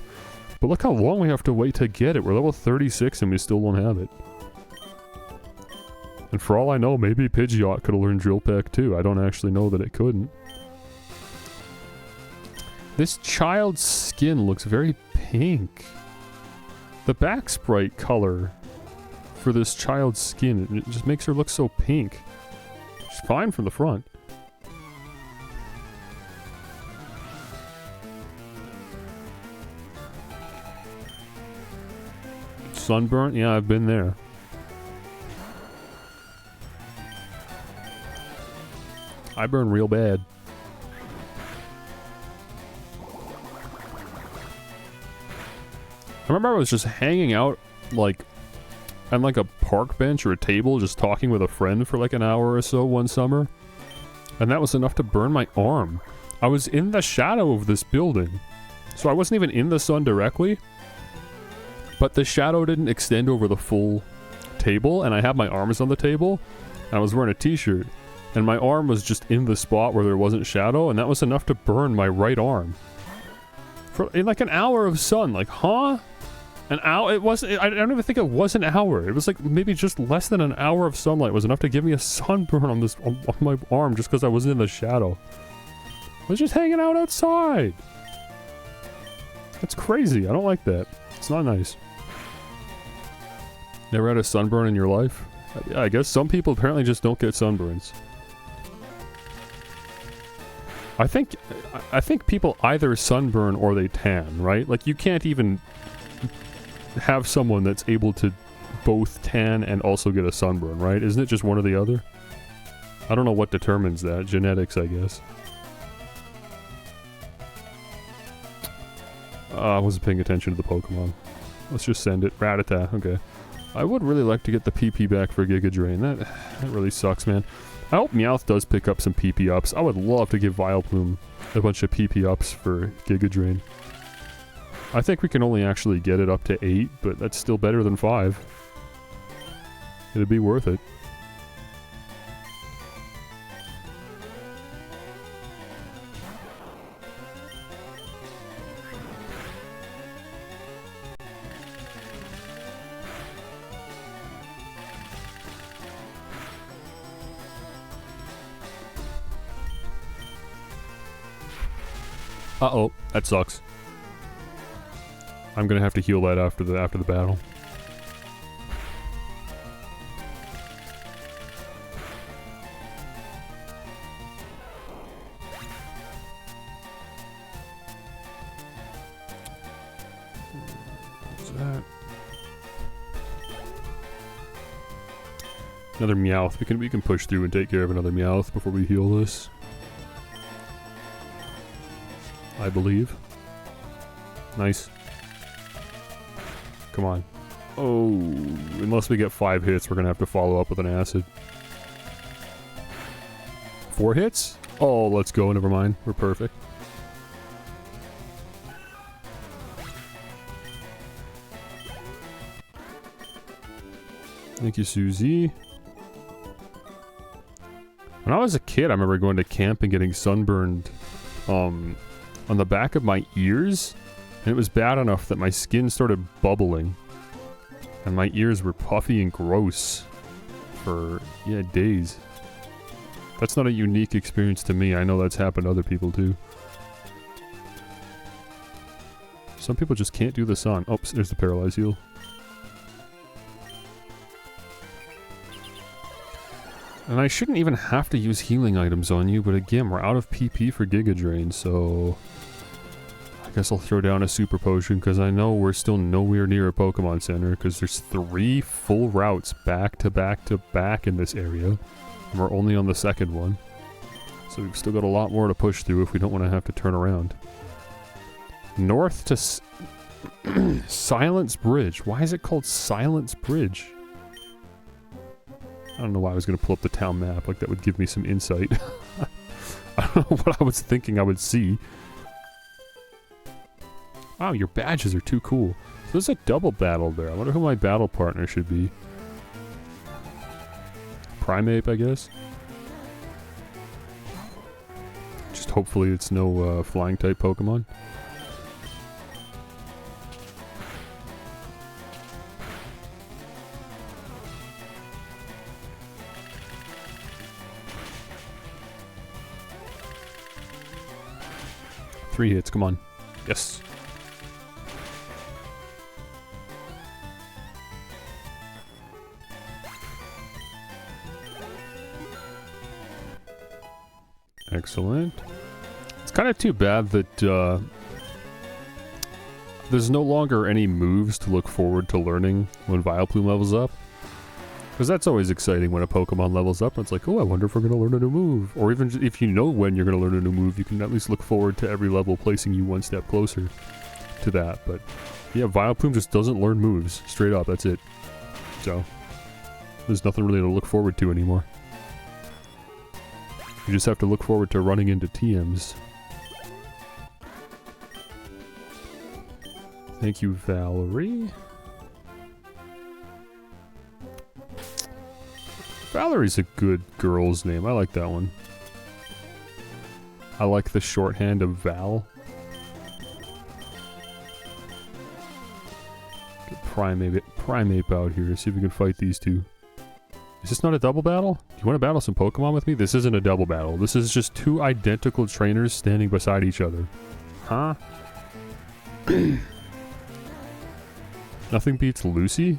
But look how long we have to wait to get it. We're level 36 and we still don't have it. And for all I know, maybe Pidgeot could have learned Drill Peck too. I don't actually know that it couldn't. This child's skin looks very pink. The back sprite color for this child's skin, it just makes her look so pink. She's fine from the front. Sunburnt? Yeah, I've been there. I burn real bad. I remember I was just hanging out, like, on like a park bench or a table, just talking with a friend for like an hour or so one summer. And that was enough to burn my arm. I was in the shadow of this building. So I wasn't even in the sun directly. But the shadow didn't extend over the full table, and I had my arms on the table, and I was wearing a t-shirt. And my arm was just in the spot where there wasn't shadow, and that was enough to burn my right arm. In like an hour of sun, like, huh? An hour? It wasn't, I don't even think it was an hour. It was like maybe just less than an hour of sunlight was enough to give me a sunburn on this, on my arm just because I was in the shadow. I was just hanging out outside. That's crazy. I don't like that. It's not nice. Never had a sunburn in your life? I guess some people apparently just don't get sunburns. I think people either sunburn or they tan, right? Like, you can't even have someone that's able to both tan and also get a sunburn, right? Isn't it just one or the other? I don't know what determines that. Genetics, I guess. I wasn't paying attention to the Pokemon. Let's just send it. Rattata, okay. I would really like to get the PP back for Giga Drain. That really sucks, man. I hope Meowth does pick up some PP ups. I would love to give Vileplume a bunch of PP ups for Giga Drain. I think we can only actually get it up to 8, but that's still better than 5. It'd be worth it. Uh-oh, that sucks. I'm gonna have to heal that after the battle. What's that? Another Meowth. We can push through and take care of another Meowth before we heal this. I believe. Nice. Come on. Oh, unless we get 5 hits, we're gonna have to follow up with an acid. 4 hits? Oh, let's go. Never mind. We're perfect. Thank you, Susie. When I was a kid, I remember going to camp and getting sunburned, on the back of my ears, and it was bad enough that my skin started bubbling, and my ears were puffy and gross for, yeah, days. That's not a unique experience to me. I know that's happened to other people too. Some people just can't do the sun. Oh, there's the paralyze heal. And I shouldn't even have to use healing items on you, but again, we're out of PP for Giga Drain, so I guess I'll throw down a super potion, because I know we're still nowhere near a Pokemon Center, because there's 3 full routes back to back to back in this area, and we're only on the 2nd one. So we've still got a lot more to push through if we don't want to have to turn around. North to Silence Bridge. Why is it called Silence Bridge? I don't know why I was going to pull up the town map. Like, that would give me some insight. I don't know what I was thinking I would see. Wow, your badges are too cool. So there's a double battle there. I wonder who my battle partner should be. Primeape, I guess. Just hopefully it's no flying type Pokemon. Three hits, come on. Yes. Excellent. It's kind of too bad that there's no longer any moves to look forward to learning when Vileplume levels up. Because that's always exciting when a Pokemon levels up and it's like, oh, I wonder if we're going to learn a new move. Or even if you know when you're going to learn a new move, you can at least look forward to every level placing you one step closer to that. But yeah, Vileplume just doesn't learn moves. Straight up, that's it. So, there's nothing really to look forward to anymore. You just have to look forward to running into TMs. Thank you, Valerie. Valerie's a good girl's name. I like that one. I like the shorthand of Val. Get Primeape out here. See if we can fight these two. Is this not a double battle? Do you want to battle some Pokemon with me? This isn't a double battle. This is just two identical trainers standing beside each other. Huh? Nothing beats Lucy?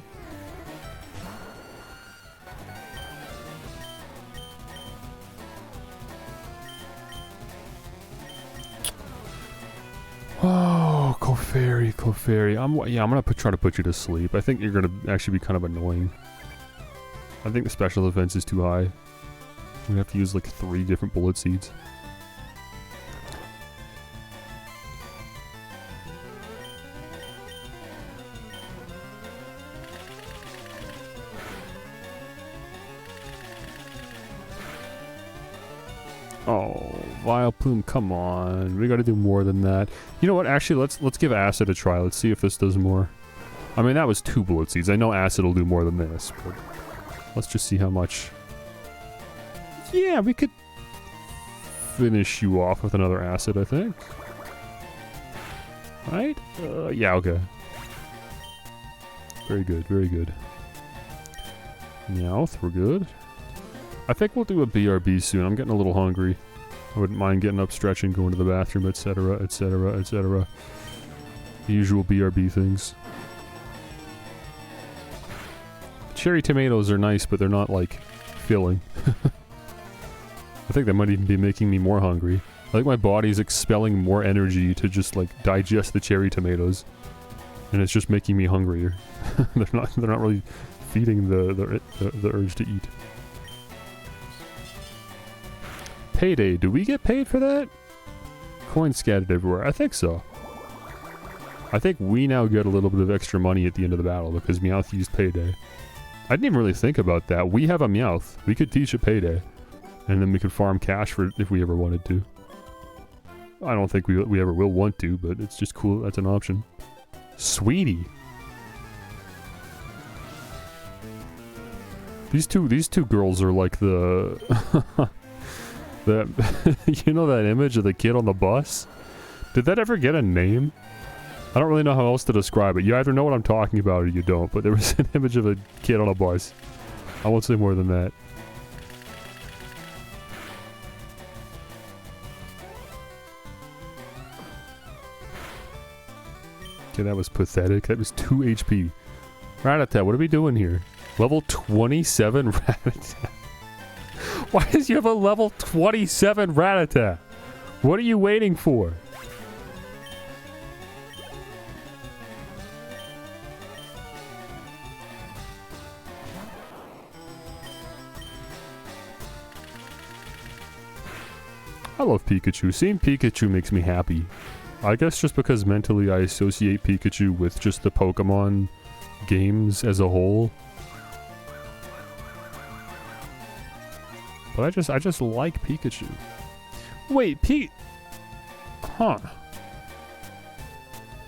Oh, Clefairy. I'm gonna try to put you to sleep. I think you're gonna actually be kind of annoying. I think the special defense is too high. We have to use like 3 different bullet seeds. Oh, Vileplume, come on. We gotta do more than that. You know what, actually, let's give Acid a try. Let's see if this does more. I mean, that was 2 bullet seeds. I know Acid will do more than this, but let's just see how much. Yeah, we could finish you off with another Acid, I think. Right? Yeah, okay. Very good, very good. Meowth, we're good. I think we'll do a BRB soon. I'm getting a little hungry. I wouldn't mind getting up, stretching, going to the bathroom, etc., etc., etc. The usual BRB things. Cherry tomatoes are nice, but they're not, like, filling. I think that might even be making me more hungry. I think my body's expelling more energy to just, like, digest the cherry tomatoes. And it's just making me hungrier. They're not really feeding the urge to eat. Payday. Do we get paid for that? Coins scattered everywhere. I think so. I think we now get a little bit of extra money at the end of the battle because Meowth used Payday. I didn't even really think about that. We have a Meowth. We could teach a Payday. And then we could farm cash for it if we ever wanted to. I don't think we ever will want to, but it's just cool. That's an option. Sweetie. These two girls are like the... that you know that image of the kid on the bus? Did that ever get a name? I don't really know how else to describe it. You either know what I'm talking about or you don't, but there was an image of a kid on a bus. I won't say more than that. Okay, that was pathetic. That was 2 HP. Rattata, what are we doing here? Level 27 Rattata. Why does you have a level 27 Rattata? What are you waiting for? I love Pikachu. Seeing Pikachu makes me happy. I guess just because mentally I associate Pikachu with just the Pokemon games as a whole. But I just like Pikachu. Wait, Huh.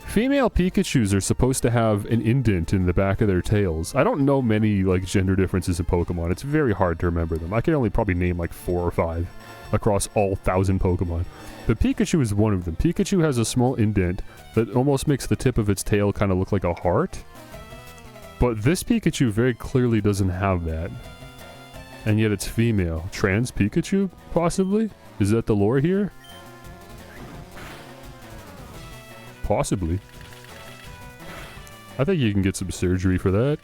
Female Pikachus are supposed to have an indent in the back of their tails. I don't know many, like, gender differences in Pokemon. It's very hard to remember them. I can only probably name, like, 4 or 5 across all 1,000 Pokemon. But Pikachu is one of them. Pikachu has a small indent that almost makes the tip of its tail kind of look like a heart. But this Pikachu very clearly doesn't have that. And yet it's female. Trans Pikachu, possibly? Is that the lore here? Possibly. I think you can get some surgery for that.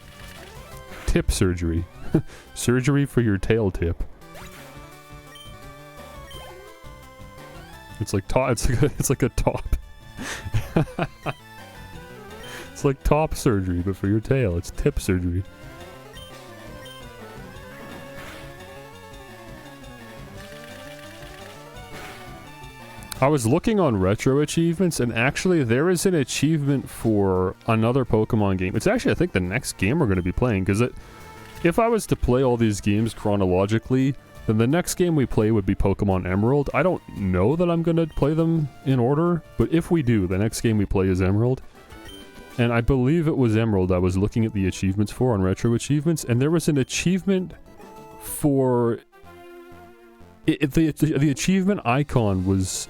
Tip surgery. Surgery for your tail tip. It's like top. It's like a top. It's like top surgery, but for your tail. It's tip surgery. I was looking on retro achievements, and actually there is an achievement for another Pokemon game. It's actually, I think, the next game we're going to be playing, because if I was to play all these games chronologically, then the next game we play would be Pokemon Emerald. I don't know that I'm going to play them in order, but if we do, the next game we play is Emerald. And I believe it was Emerald I was looking at the achievements for on retro achievements, and there was an achievement for... The achievement icon was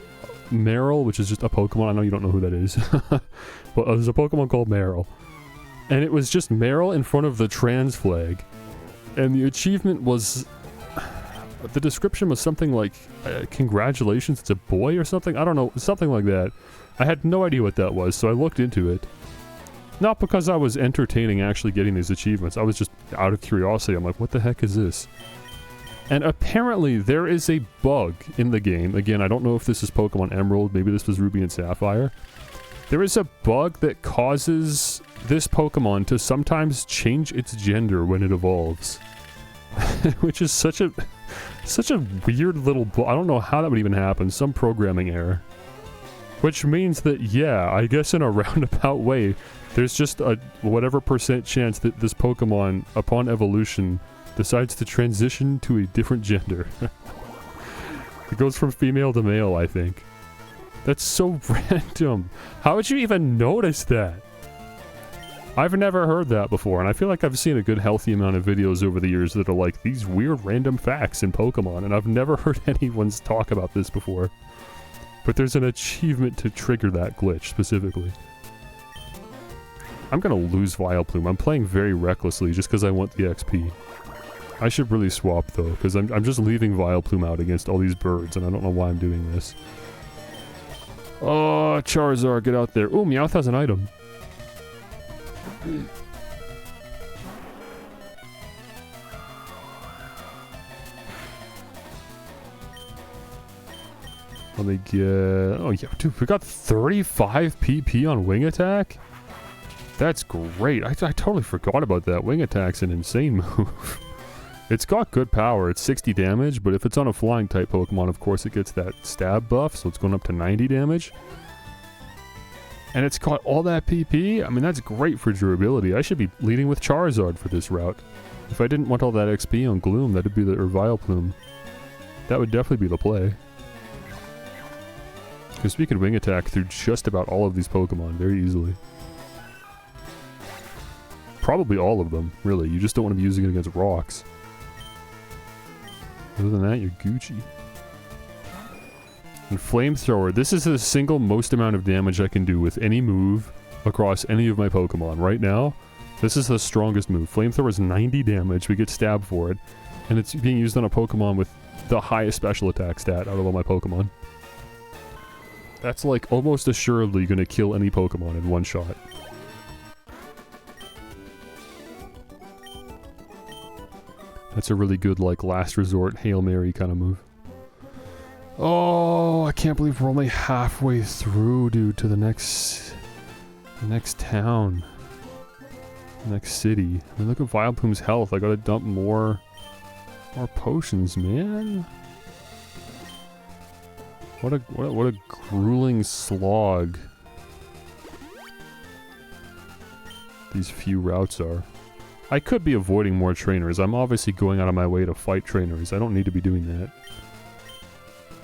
Meryl, which is just a Pokemon. I know you don't know who that is. But there's a Pokemon called Meryl. And it was just Meryl in front of the trans flag. And the achievement was... The description was something like, congratulations, it's a boy or something? I don't know, something like that. I had no idea what that was, so I looked into it. Not because I was entertaining actually getting these achievements. I was just out of curiosity. I'm like, what the heck is this? And apparently there is a bug in the game. Again, I don't know if this is Pokemon Emerald, maybe this was Ruby and Sapphire. There is a bug that causes this Pokemon to sometimes change its gender when it evolves. Which is such a weird little bug. I don't know how that would even happen. Some programming error. Which means that, yeah, I guess in a roundabout way, there's just a whatever % chance that this Pokemon, upon evolution, decides to transition to a different gender. It goes from female to male, I think. That's so random. How would you even notice that? I've never heard that before, and I feel like I've seen a good healthy amount of videos over the years that are like these weird random facts in Pokemon, and I've never heard anyone's talk about this before. But there's an achievement to trigger that glitch, specifically. I'm gonna lose Vileplume. I'm playing very recklessly just because I want the XP. I should really swap, though, because I'm just leaving Vileplume out against all these birds, and I don't know why I'm doing this. Oh, Charizard, get out there. Ooh, Meowth has an item. Let me get... Oh, yeah, dude, we got 35 PP on Wing Attack? That's great. I totally forgot about that. Wing Attack's an insane move. It's got good power. It's 60 damage, but if it's on a flying type Pokemon, of course it gets that stab buff, so it's going up to 90 damage. And it's got all that PP? I mean, that's great for durability. I should be leading with Charizard for this route. If I didn't want all that XP on Gloom, that'd be the... or Vileplume. That would definitely be the play. Because we could Wing Attack through just about all of these Pokemon very easily. Probably all of them, really. You just don't want to be using it against rocks. Other than that, you're Gucci. And Flamethrower. This is the single most amount of damage I can do with any move across any of my Pokemon. Right now, this is the strongest move. Flamethrower is 90 damage. We get stabbed for it. And it's being used on a Pokemon with the highest special attack stat out of all my Pokemon. That's like almost assuredly going to kill any Pokemon in one shot. That's a really good, like, last resort, Hail Mary kind of move. Oh, I can't believe we're only halfway through, dude, to the next town. The next city. I mean, look at Vileplume's health. I gotta dump more potions, man. What a grueling slog these few routes are. I could be avoiding more trainers. I'm obviously going out of my way to fight trainers. I don't need to be doing that.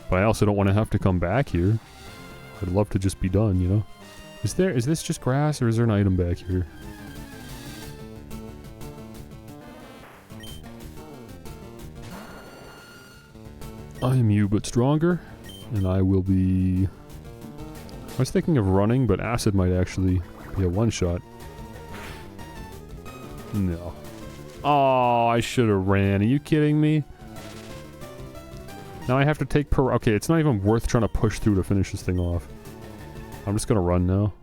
But I also don't want to have to come back here. I'd love to just be done, you know? Is this just grass or is there an item back here? I am you but stronger, and I will be... I was thinking of running, but acid might actually be a one-shot. No. Oh, I should have ran. Are you kidding me? Now I have to take okay, it's not even worth trying to push through to finish this thing off. I'm just gonna run now.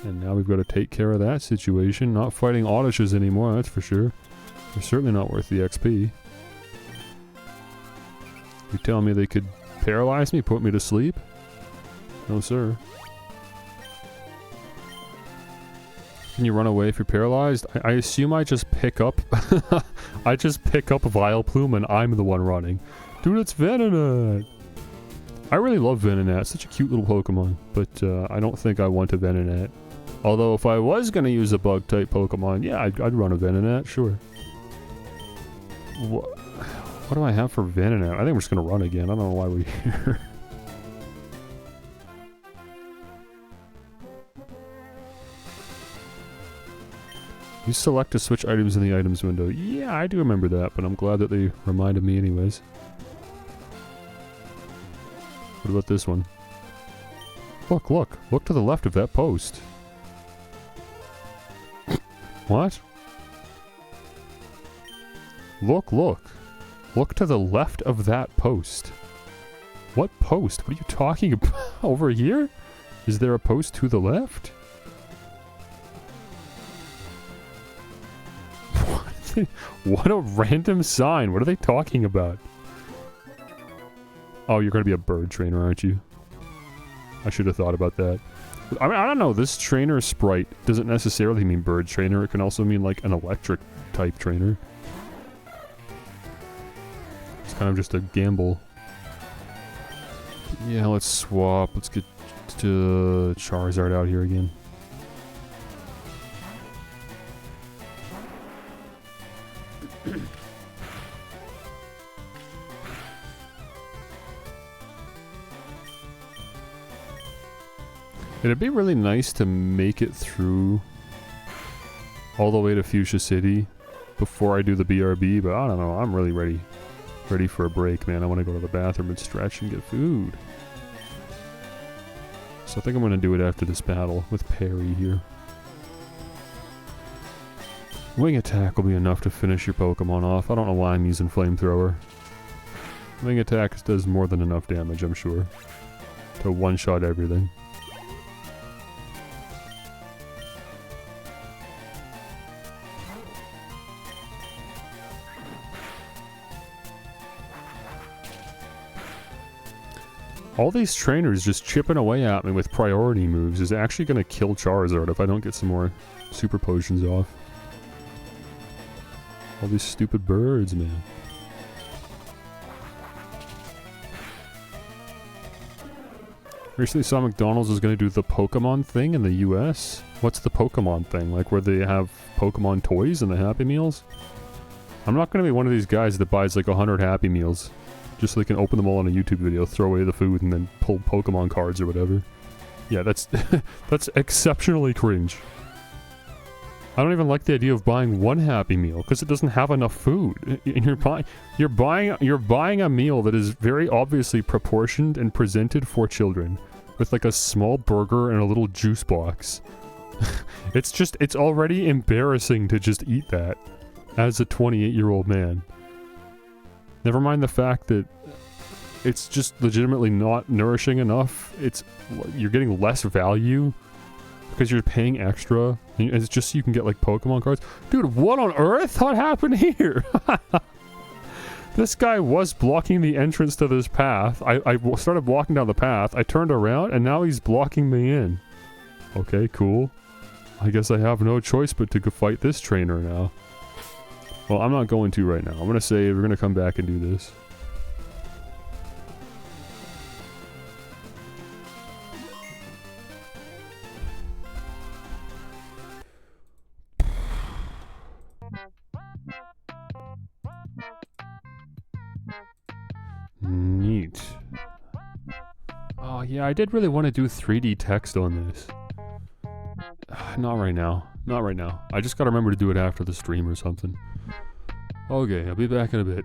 And now we've got to take care of that situation. Not fighting Audishes anymore, that's for sure. They're certainly not worth the XP. You telling me they could paralyze me, put me to sleep? No, sir. Can you run away if you're paralyzed? I assume I just pick up... I just pick up Vileplume and I'm the one running. Dude, it's Venonat! I really love Venonat. Such a cute little Pokemon. But I don't think I want a Venonat. Although if I was going to use a Bug-type Pokemon, yeah, I'd run a Venonat, sure. What do I have for Venonat? I think we're just going to run again. I don't know why we're here. You select to switch items in the items window. Yeah, I do remember that, but I'm glad that they reminded me anyways. What about this one? Look, look. Look to the left of that post. What? Look, look. Look to the left of that post. What post? What are you talking about? Over here? Is there a post to the left? What a random sign. What are they talking about? Oh, you're going to be a bird trainer, aren't you? I should have thought about that. I mean, I don't know. This trainer sprite doesn't necessarily mean bird trainer. It can also mean like an electric type trainer. It's kind of just a gamble. Yeah, let's swap. Let's get to Charizard out here again. It'd be really nice to make it through all the way to Fuchsia City before I do the BRB, but I don't know. I'm really ready for a break, man. I want to go to the bathroom and stretch and get food. So I think I'm going to do it after this battle with Perry here. Wing attack will be enough to finish your Pokemon off. I don't know why I'm using Flamethrower. Wing attack does more than enough damage, I'm sure, to one-shot everything. All these trainers just chipping away at me with priority moves is actually going to kill Charizard if I don't get some more super potions off. All these stupid birds, man. Recently saw McDonald's is going to do the Pokemon thing in the US. What's the Pokemon thing? Like where they have Pokemon toys in the Happy Meals? I'm not going to be one of these guys that buys like 100 Happy Meals just so they can open them all in a YouTube video, throw away the food, and then pull Pokemon cards or whatever. Yeah, that's that's exceptionally cringe. I don't even like the idea of buying one Happy Meal because it doesn't have enough food. And you're buying a meal that is very obviously proportioned and presented for children, with like a small burger and a little juice box. It's already embarrassing to just eat that as a 28-year-old man. Never mind the fact that it's just legitimately not nourishing enough. You're getting less value because you're paying extra. And it's just so you can get like Pokemon cards. Dude, what on earth? What happened here? This guy was blocking the entrance to this path. I started walking down the path. I turned around and now he's blocking me in. Okay, cool. I guess I have no choice but to go fight this trainer now. Well, I'm not going to right now. I'm going to save. We're going to come back and do this. Yeah, I did really want to do 3D text on this. Not right now. Not right now. I just gotta remember to do it after the stream or something. Okay, I'll be back in a bit.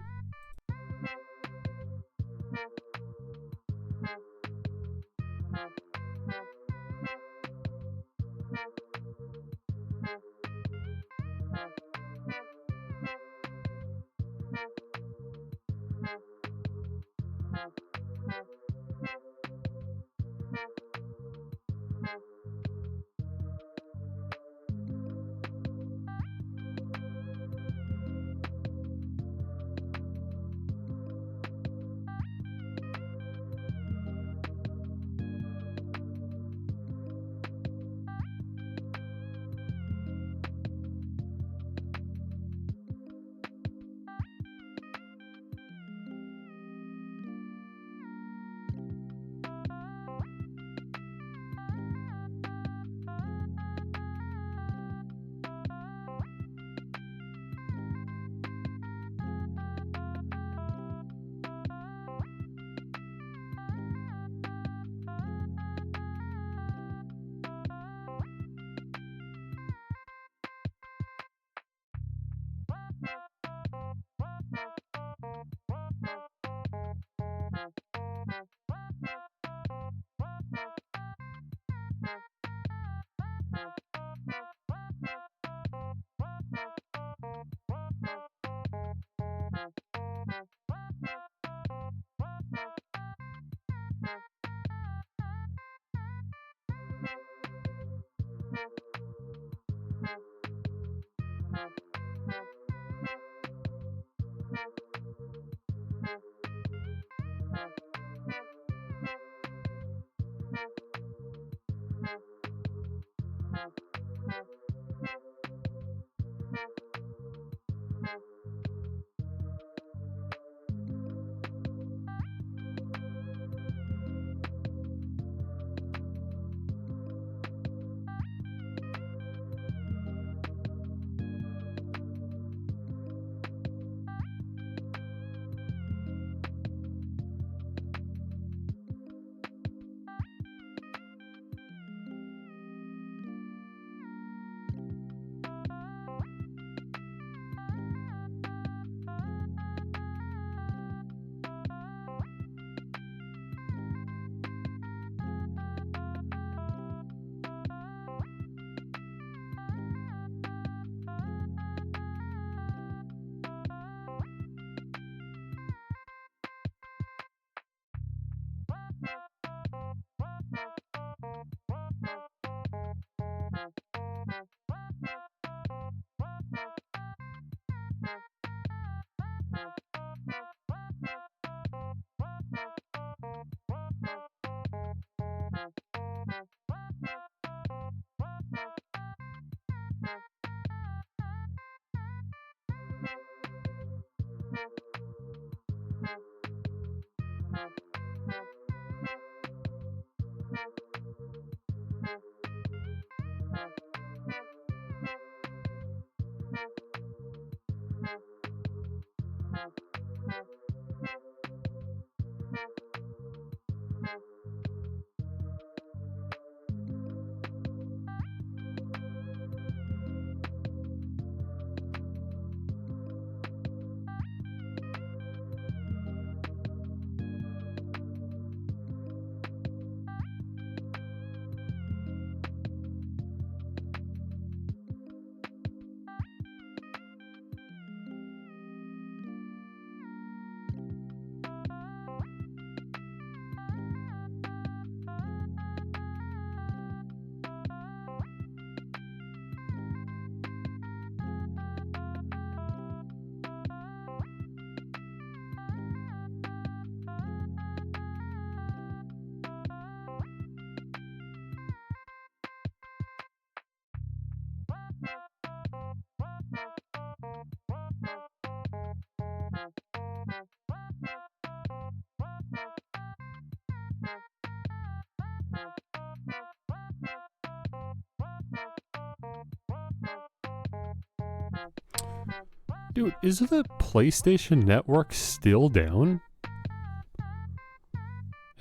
Dude, is the PlayStation Network still down?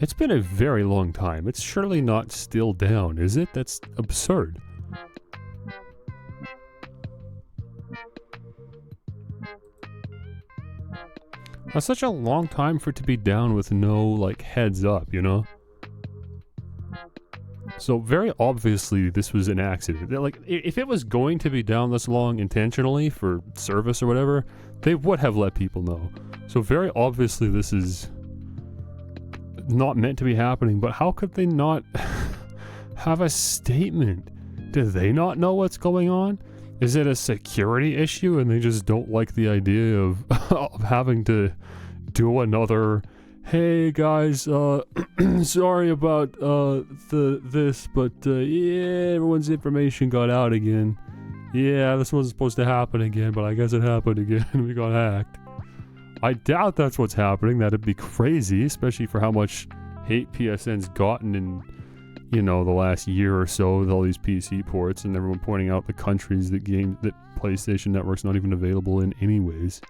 It's been a very long time. It's surely not still down, is it? That's absurd. That's such a long time for it to be down with no, like, heads up, you know? So very obviously this was an accident. Like, if it was going to be down this long intentionally for service or whatever, they would have let people know. So very obviously this is not meant to be happening, but how could they not have a statement? Do they not know what's going on? Is it a security issue and they just don't like the idea of, of having to do another, hey guys, sorry about this, but yeah, everyone's information got out again. Yeah, this wasn't supposed to happen again, but I guess it happened again. We got hacked. I doubt that's what's happening. That'd be crazy, especially for how much hate PSN's gotten in, you know, the last year or so with all these PC ports and everyone pointing out the countries that PlayStation Network's not even available in anyways.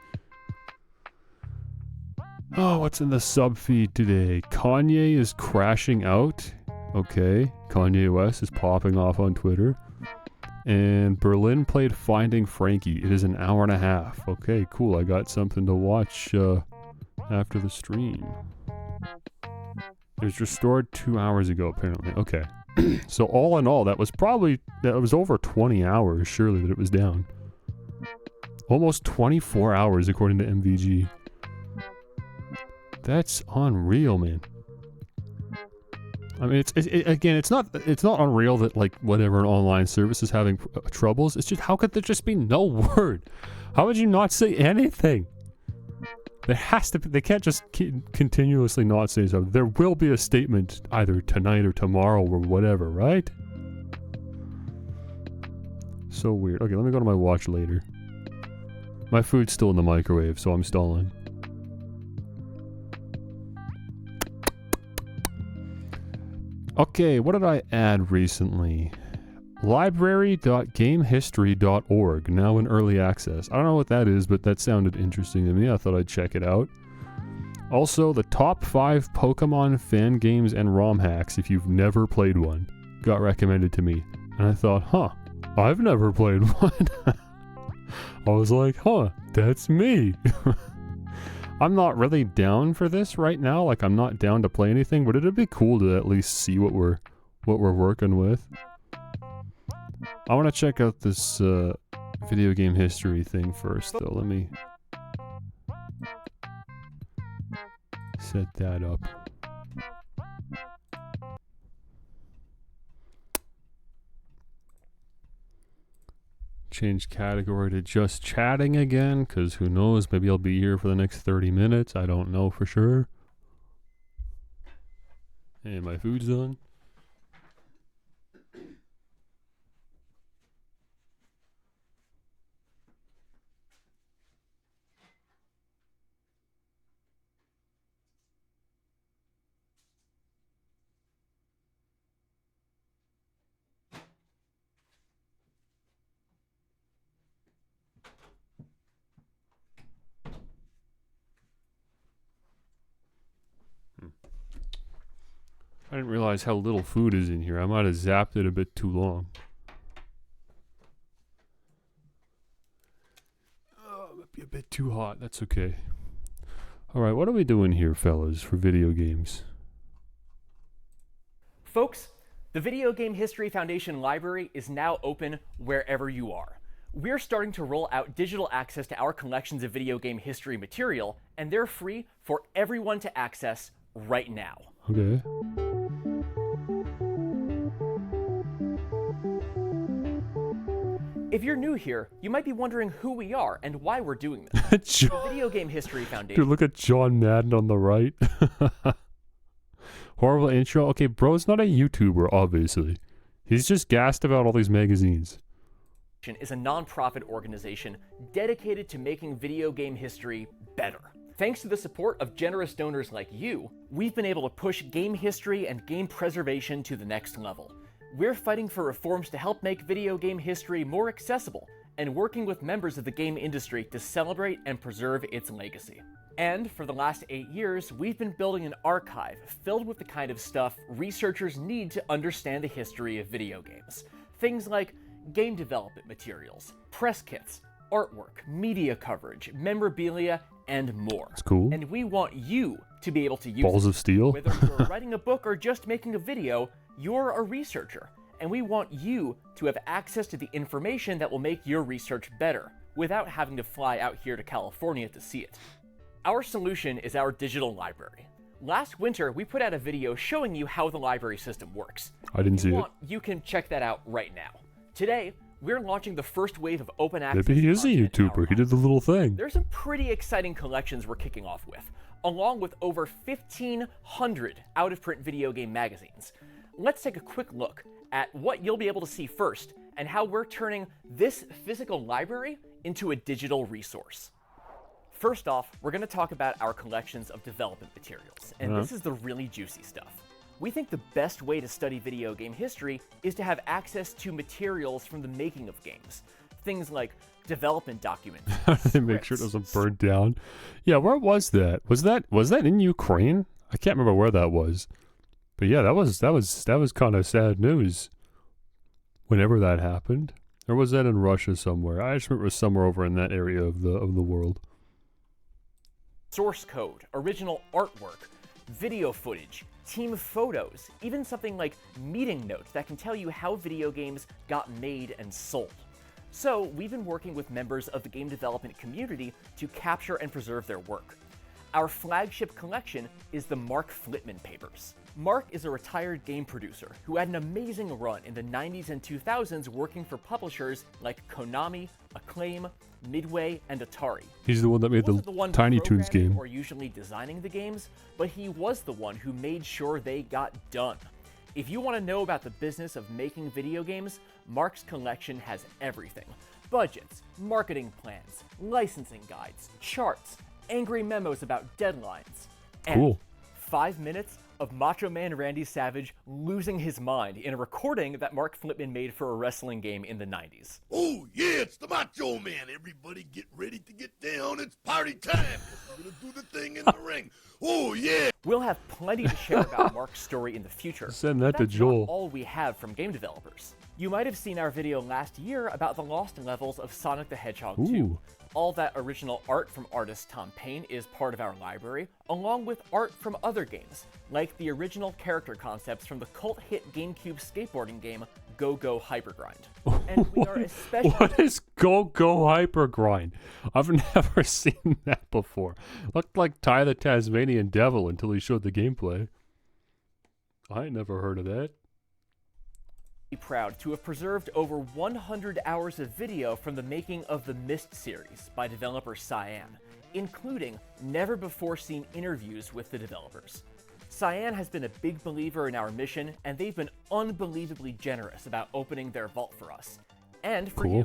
Oh, what's in the sub feed today? Kanye is crashing out. Okay, Kanye West is popping off on Twitter. And Berlin played Finding Frankie. It is an hour and a half. Okay, cool. I got something to watch after the stream. It was restored 2 hours ago, apparently. Okay. So all in all, that was over 20 hours, surely, that it was down. Almost 24 hours, according to MVG. That's unreal, man. I mean, it's not unreal that, like, whatever, an online service is having troubles. It's just, how could there just be no word? How would you not say anything? There has to be, they can't just continuously not say something. There will be a statement either tonight or tomorrow or whatever, right? So weird. Okay, let me go to my watch later. My food's still in the microwave, so I'm stalling. Okay, what did I add recently? Library.gamehistory.org, now in early access. I don't know what that is, but that sounded interesting to me. I thought I'd check it out. Also, the top 5 Pokémon fan games and ROM hacks, if you've never played one, got recommended to me. And I thought, huh, I've never played one. I was like, huh, that's me. I'm not really down for this right now. Like, I'm not down to play anything, but it'd be cool to at least see what we're working with. I want to check out this video game history thing first, though. Let me set that up. Change category to just chatting again, because who knows, maybe I'll be here for the next 30 minutes. I don't know for sure. And my food's done. I didn't realize how little food is in here. I might have zapped it a bit too long. Oh, it might be a bit too hot. That's okay. Alright, what are we doing here, fellas, for video games? Folks, the Video Game History Foundation library is now open wherever you are. We're starting to roll out digital access to our collections of video game history material, and they're free for everyone to access right now. Okay. If you're new here, you might be wondering who we are and why we're doing this. The Video Game History Foundation. Dude, look at John Madden on the right. Horrible intro. Okay, bro's not a YouTuber, obviously. He's just gassed about all these magazines. Is a non-profit organization dedicated to making video game history better. Thanks to the support of generous donors like you, we've been able to push game history and game preservation to the next level. We're fighting for reforms to help make video game history more accessible and working with members of the game industry to celebrate and preserve its legacy. And for the last 8 years, we've been building an archive filled with the kind of stuff researchers need to understand the history of video games. Things like game development materials, press kits, artwork, media coverage, memorabilia, and more. That's cool. And we want you to be able to use Balls it. of steel. Whether you're writing a book or just making a video, you're a researcher. And we want you to have access to the information that will make your research better, without having to fly out here to California to see it. Our solution is our digital library. Last winter, we put out a video showing you how the library system works. I didn't see it. You can check that out right now. Today, we're launching the first wave of open access. Maybe he is a content in our YouTuber. He did the little thing. There's some pretty exciting collections we're kicking off with, along with over 1,500 out-of-print video game magazines. Let's take a quick look at what you'll be able to see first, and how we're turning this physical library into a digital resource. First off, we're going to talk about our collections of development materials, and this is the really juicy stuff. We think the best way to study video game history is to have access to materials from the making of games. Things like development documents. They make sure it doesn't burn down. Yeah, where was that? Was that in Ukraine? I can't remember where that was. But yeah, that was kind of sad news. Whenever that happened, or was that in Russia somewhere? I just remember it was somewhere over in that area of the world. Source code, original artwork, video footage, team photos, even something like meeting notes that can tell you how video games got made and sold. So we've been working with members of the game development community to capture and preserve their work. Our flagship collection is the Mark Flitman Papers. Mark is a retired game producer who had an amazing run in the 90s and 2000s working for publishers like Konami, Acclaim, Midway, and Atari. He's the one that made the Tiny Toons game. Or usually designing the games, but he was the one who made sure they got done. If you want to know about the business of making video games, Mark's collection has everything. Budgets, marketing plans, licensing guides, charts, angry memos about deadlines, and cool. 5 minutes of Macho Man Randy Savage losing his mind in a recording that Mark Flitman made for a wrestling game in the 90s. Oh, yeah, it's the Macho Man. Everybody get ready to get down. It's party time. We're going to do the thing in the ring. Oh, yeah. We'll have plenty to share about Mark's story in the future. Send that to That's Joel. Not all we have from game developers. You might have seen our video last year about the lost levels of Sonic the Hedgehog 2. All that original art from artist Tom Payne is part of our library, along with art from other games, like the original character concepts from the cult hit GameCube skateboarding game Go Go Hypergrind. And we are especially... What is Go Go Hypergrind? I've never seen that before. Looked like Ty the Tasmanian Devil until he showed the gameplay. I never heard of that. Proud to have preserved over 100 hours of video from the making of the Myst series by developer Cyan, including never-before-seen interviews with the developers. Cyan has been a big believer in our mission, and they've been unbelievably generous about opening their vault for us. And for you.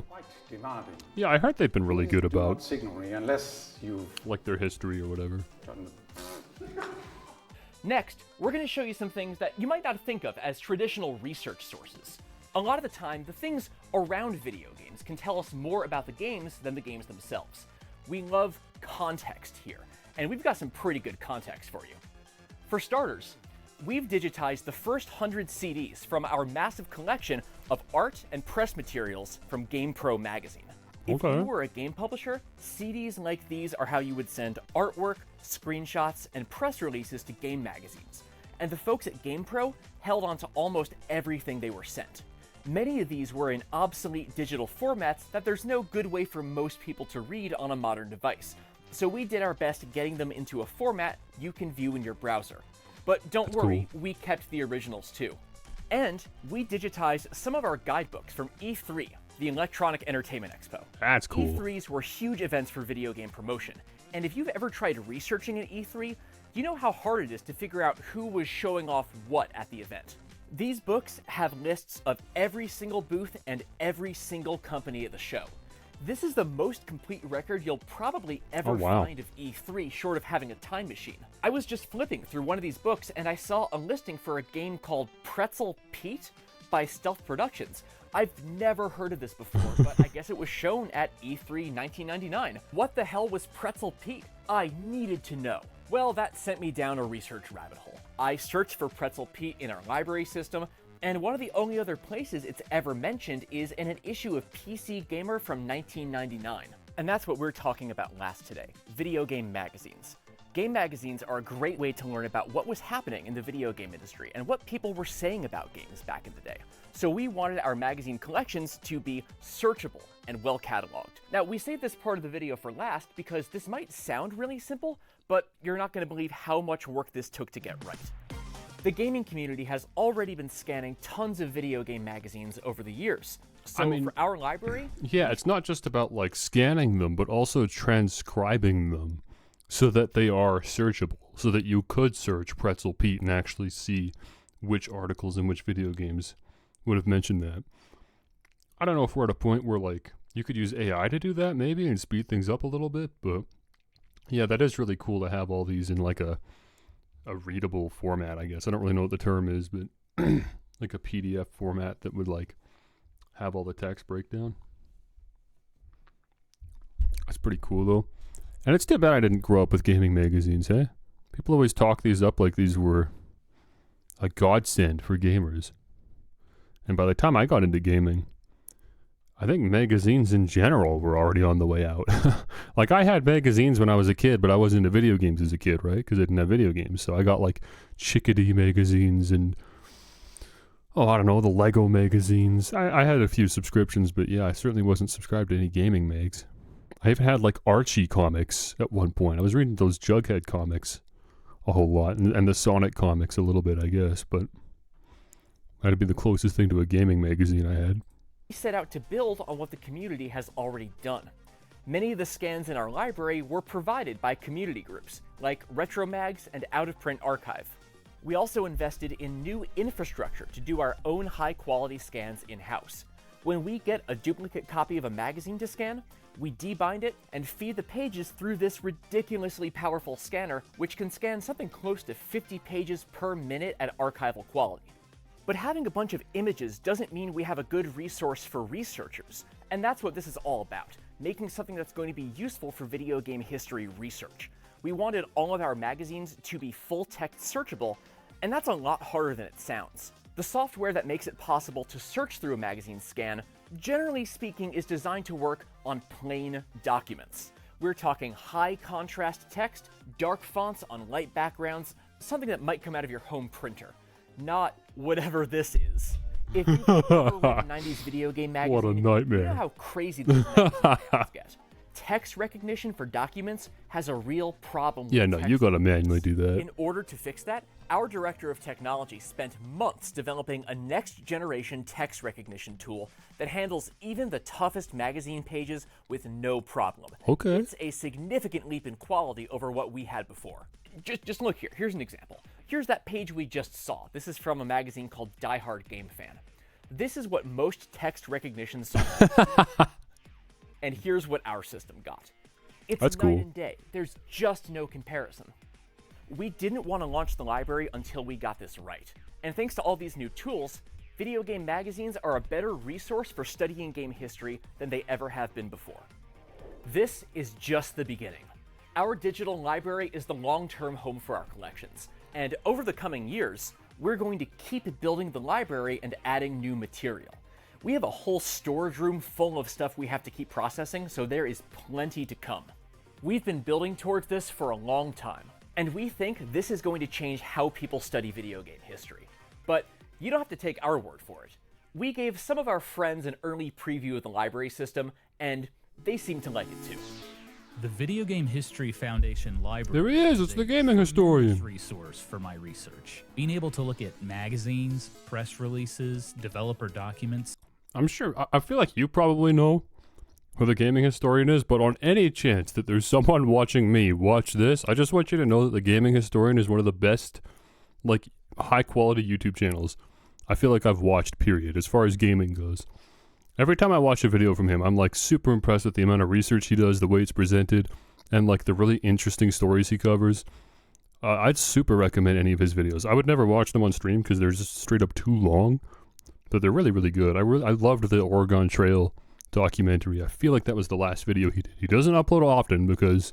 Yeah, I heard they've been really good about signal me unless you've like their history or whatever. Next, we're going to show you some things that you might not think of as traditional research sources. A lot of the time, the things around video games can tell us more about the games than the games themselves. We love context here, and we've got some pretty good context for you. For starters, we've digitized the first 100 CDs from our massive collection of art and press materials from GamePro magazine. If you were a game publisher, CDs like these are how you would send artwork, screenshots, and press releases to game magazines. And the folks at GamePro held on to almost everything they were sent. Many of these were in obsolete digital formats that there's no good way for most people to read on a modern device. So we did our best getting them into a format you can view in your browser. But don't worry, we kept the originals too. And we digitized some of our guidebooks from E3, the Electronic Entertainment Expo. That's cool. E3s were huge events for video game promotion. And if you've ever tried researching an E3, you know how hard it is to figure out who was showing off what at the event. These books have lists of every single booth and every single company at the show. This is the most complete record you'll probably ever find of E3, short of having a time machine. I was just flipping through one of these books and I saw a listing for a game called Pretzel Pete, by Stealth Productions. I've never heard of this before, but I guess it was shown at E3 1999. What the hell was Pretzel Pete? I needed to know. Well, that sent me down a research rabbit hole. I searched for Pretzel Pete in our library system, and one of the only other places it's ever mentioned is in an issue of PC Gamer from 1999. And that's what we're talking about last today, video game magazines. Game magazines are a great way to learn about what was happening in the video game industry and what people were saying about games back in the day. So we wanted our magazine collections to be searchable and well cataloged. Now, we saved this part of the video for last because this might sound really simple, but you're not going to believe how much work this took to get right. The gaming community has already been scanning tons of video game magazines over the years. So for our library... Yeah, it's not just about like scanning them, but also transcribing them so that they are searchable, so that you could search Pretzel Pete and actually see which articles and which video games would have mentioned that. I don't know if we're at a point where like you could use AI to do that maybe and speed things up a little bit, but yeah, that is really cool to have all these in like a readable format, I guess. I don't really know what the term is, but like a PDF format that would like have all the text breakdown. That's pretty cool though. And it's too bad I didn't grow up with gaming magazines, eh? People always talk these up like these were a godsend for gamers. And by the time I got into gaming, I think magazines in general were already on the way out. Like, I had magazines when I was a kid, but I wasn't into video games as a kid, right? Because I didn't have video games. So I got, like, Chickadee magazines and, I don't know, the Lego magazines. I had a few subscriptions, but yeah, I certainly wasn't subscribed to any gaming mags. I even had, like, Archie comics at one point. I was reading those Jughead comics a whole lot, and the Sonic comics a little bit, I guess, but that'd be the closest thing to a gaming magazine I had. We set out to build on what the community has already done. Many of the scans in our library were provided by community groups, like Retro Mags and Out of Print Archive. We also invested in new infrastructure to do our own high-quality scans in-house. When we get a duplicate copy of a magazine to scan, we debind it and feed the pages through this ridiculously powerful scanner, which can scan something close to 50 pages per minute at archival quality. But having a bunch of images doesn't mean we have a good resource for researchers, and that's what this is all about, making something that's going to be useful for video game history research. We wanted all of our magazines to be full-text searchable, and that's a lot harder than it sounds. The software that makes it possible to search through a magazine scan, generally speaking, is designed to work on plain documents. We're talking high-contrast text, dark fonts on light backgrounds, something that might come out of your home printer. Not whatever this is. If you've ever read 90s video game magazine, what a nightmare. You know how crazy these magazines get. Text recognition for documents has a real problem with text you gotta manually do that. In order to fix that, our director of technology spent months developing a next-generation text recognition tool that handles even the toughest magazine pages with no problem. Okay. It's a significant leap in quality over what we had before. Just look here. Here's an example. Here's that page we just saw. This is from a magazine called Die Hard Game Fan. This is what most text recognition software and here's what our system got. It's That's night cool. and day. There's just no comparison. We didn't want to launch the library until we got this right. And thanks to all these new tools, video game magazines are a better resource for studying game history than they ever have been before. This is just the beginning. Our digital library is the long-term home for our collections, and over the coming years, we're going to keep building the library and adding new material. We have a whole storage room full of stuff we have to keep processing, so there is plenty to come. We've been building towards this for a long time, and we think this is going to change how people study video game history. But you don't have to take our word for it. We gave some of our friends an early preview of the library system, and they seem to like it too. The Video Game History Foundation Library. There he is, it's the gaming a historian. tremendous resource for my research. Being able to look at magazines, press releases, developer documents. I'm sure, I feel like you probably know who the gaming historian is, but on any chance that there's someone watching me watch this, I just want you to know that the gaming historian is one of the best, like, high-quality YouTube channels I feel like I've watched, period, as far as gaming goes. Every time I watch a video from him, I'm, like, super impressed with the amount of research he does, the way it's presented, and, like, the really interesting stories he covers. I'd super recommend any of his videos. I would never watch them on stream because they're just straight up too long, but they're really, really good. I loved the Oregon Trail documentary. I feel like that was the last video he did. He doesn't upload often because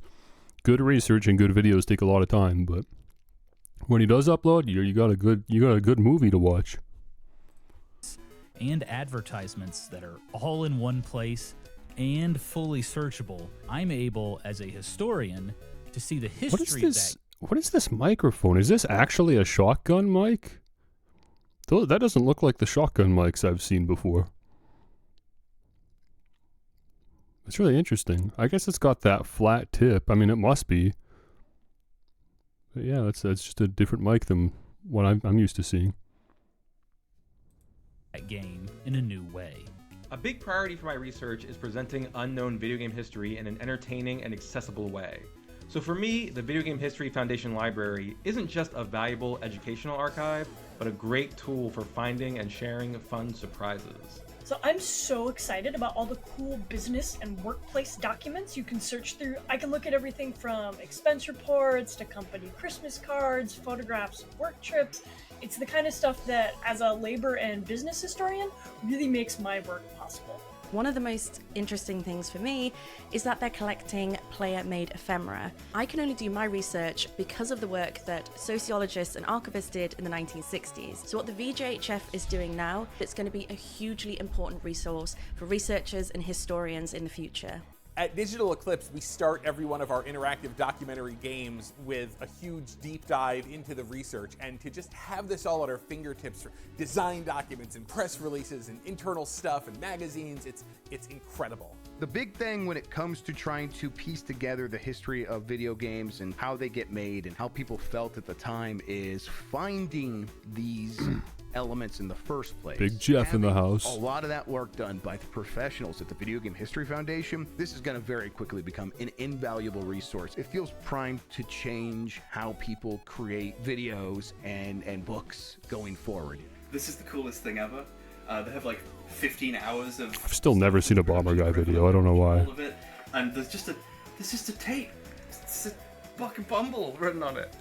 good research and good videos take a lot of time, but when he does upload, you got a good movie to watch. And advertisements that are all in one place and fully searchable. I'm able, as a historian, to see the history of that. What is this microphone? Is this actually a shotgun mic? That doesn't look like the shotgun mics I've seen before. It's really interesting. I guess it's got that flat tip. I mean, it must be. But yeah, that's just a different mic than what I'm used to seeing. That game in a new way. A big priority for my research is presenting unknown video game history in an entertaining and accessible way. So for me, the Video Game History Foundation Library isn't just a valuable educational archive, but a great tool for finding and sharing fun surprises. So I'm so excited about all the cool business and workplace documents you can search through. I can look at everything from expense reports to company Christmas cards, photographs of work trips. It's the kind of stuff that, as a labor and business historian, really makes my work possible. One of the most interesting things for me is that they're collecting player-made ephemera. I can only do my research because of the work that sociologists and archivists did in the 1960s. So what the VJHF is doing now, it's going to be a hugely important resource for researchers and historians in the future. At Digital Eclipse, we start every one of our interactive documentary games with a huge deep dive into the research, and to just have this all at our fingertips for design documents and press releases and internal stuff and magazines, it's incredible. The big thing when it comes to trying to piece together the history of video games and how they get made and how people felt at the time is finding these elements in the first place. Big Jeff in the house. A lot of that work done by the professionals at the Video Game History Foundation. This is going to very quickly become an invaluable resource. It feels primed to change how people create videos and books going forward. This is the coolest thing ever. They have like 15 hours of... I've still never seen a Bomber Guy video. I don't know why. All of it. And there's just a tape. It's a fucking Bumble written on it.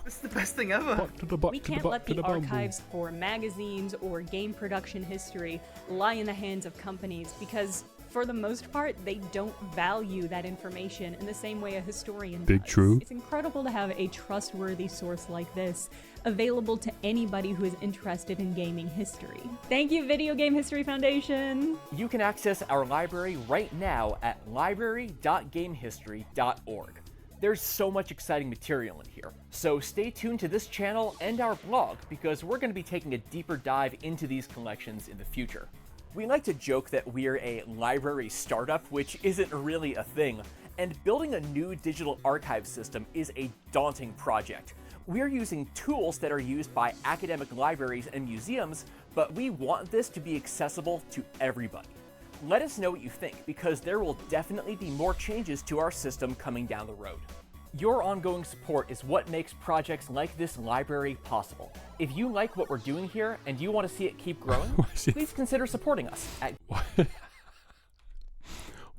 It's the best thing ever. We can't let the archives for magazines or game production history lie in the hands of companies because, for the most part, they don't value that information in the same way a historian does. Big true. It's incredible to have a trustworthy source like this available to anybody who is interested in gaming history. Thank you, Video Game History Foundation! You can access our library right now at library.gamehistory.org. There's so much exciting material in here, so stay tuned to this channel and our blog because we're going to be taking a deeper dive into these collections in the future. We like to joke that we're a library startup, which isn't really a thing, and building a new digital archive system is a daunting project. We're using tools that are used by academic libraries and museums, but we want this to be accessible to everybody. Let us know what you think, because there will definitely be more changes to our system coming down the road. Your ongoing support is what makes projects like this library possible. If you like what we're doing here and you want to see it keep growing, please consider supporting us at...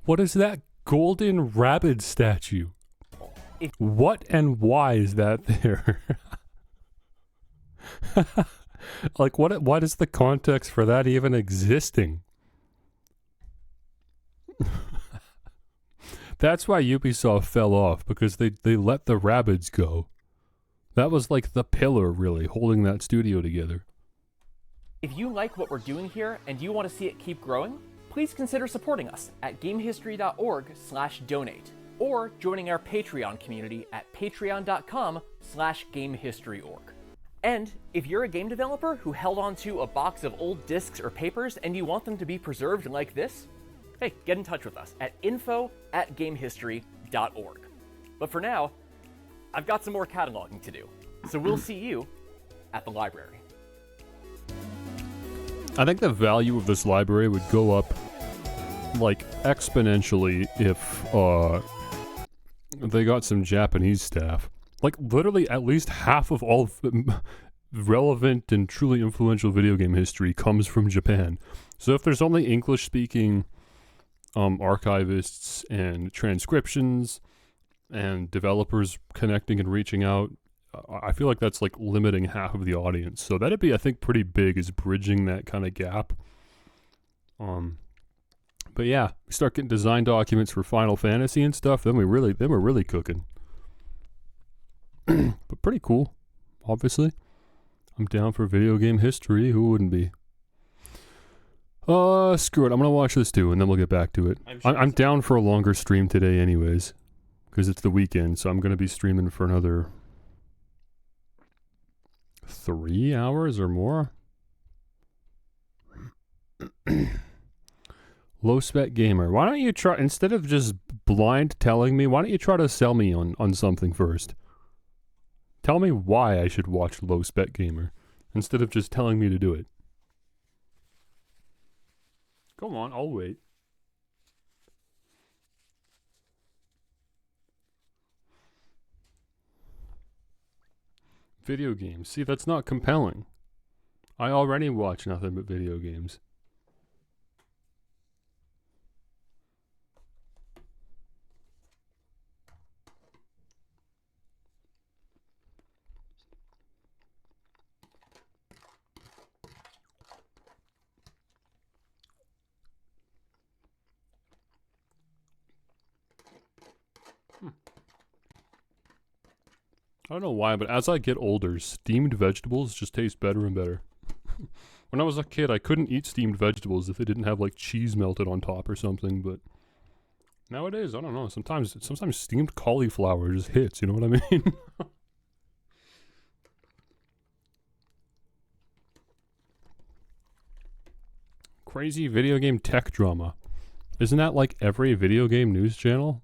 What is that golden rabbit statue? What and why is that there? Like, what is the context for that even existing? That's why Ubisoft fell off, because they let the rabbits go. That was like the pillar, really, holding that studio together. If you like what we're doing here and you want to see it keep growing, please consider supporting us at gamehistory.org/donate, or joining our Patreon community at patreon.com/gamehistoryorg. And if you're a game developer who held onto a box of old discs or papers and you want them to be preserved like this, hey, get in touch with us at info@gamehistory.org. But for now, I've got some more cataloging to do, so we'll see you at the library. I think the value of this library would go up, like, exponentially if they got some Japanese staff. Like, literally at least half of all relevant and truly influential video game history comes from Japan. So if there's only English-speaking archivists and transcriptions and developers connecting and reaching out, I feel like that's like limiting half of the audience. So that'd be, I think, pretty big, is bridging that kind of gap. But yeah, we start getting design documents for Final Fantasy and stuff. Then we're really cooking. But pretty cool, obviously. I'm down for video game history. Who wouldn't be? Screw it. I'm gonna watch this too, and then we'll get back to it. I'm down for a longer stream today, anyways, because it's the weekend. So I'm gonna be streaming for another 3 hours or more. Low spec gamer. Why don't you try, instead of just blind telling me, why don't you try to sell me on something first? Tell me why I should watch Low Spec Gamer instead of just telling me to do it. Go on, I'll wait. Video games. See, that's not compelling. I already watch nothing but video games. I don't know why, but as I get older, steamed vegetables just taste better and better. When I was a kid, I couldn't eat steamed vegetables if they didn't have like cheese melted on top or something, but nowadays, I don't know, sometimes steamed cauliflower just hits, you know what I mean? Crazy video game tech drama. Isn't that like every video game news channel?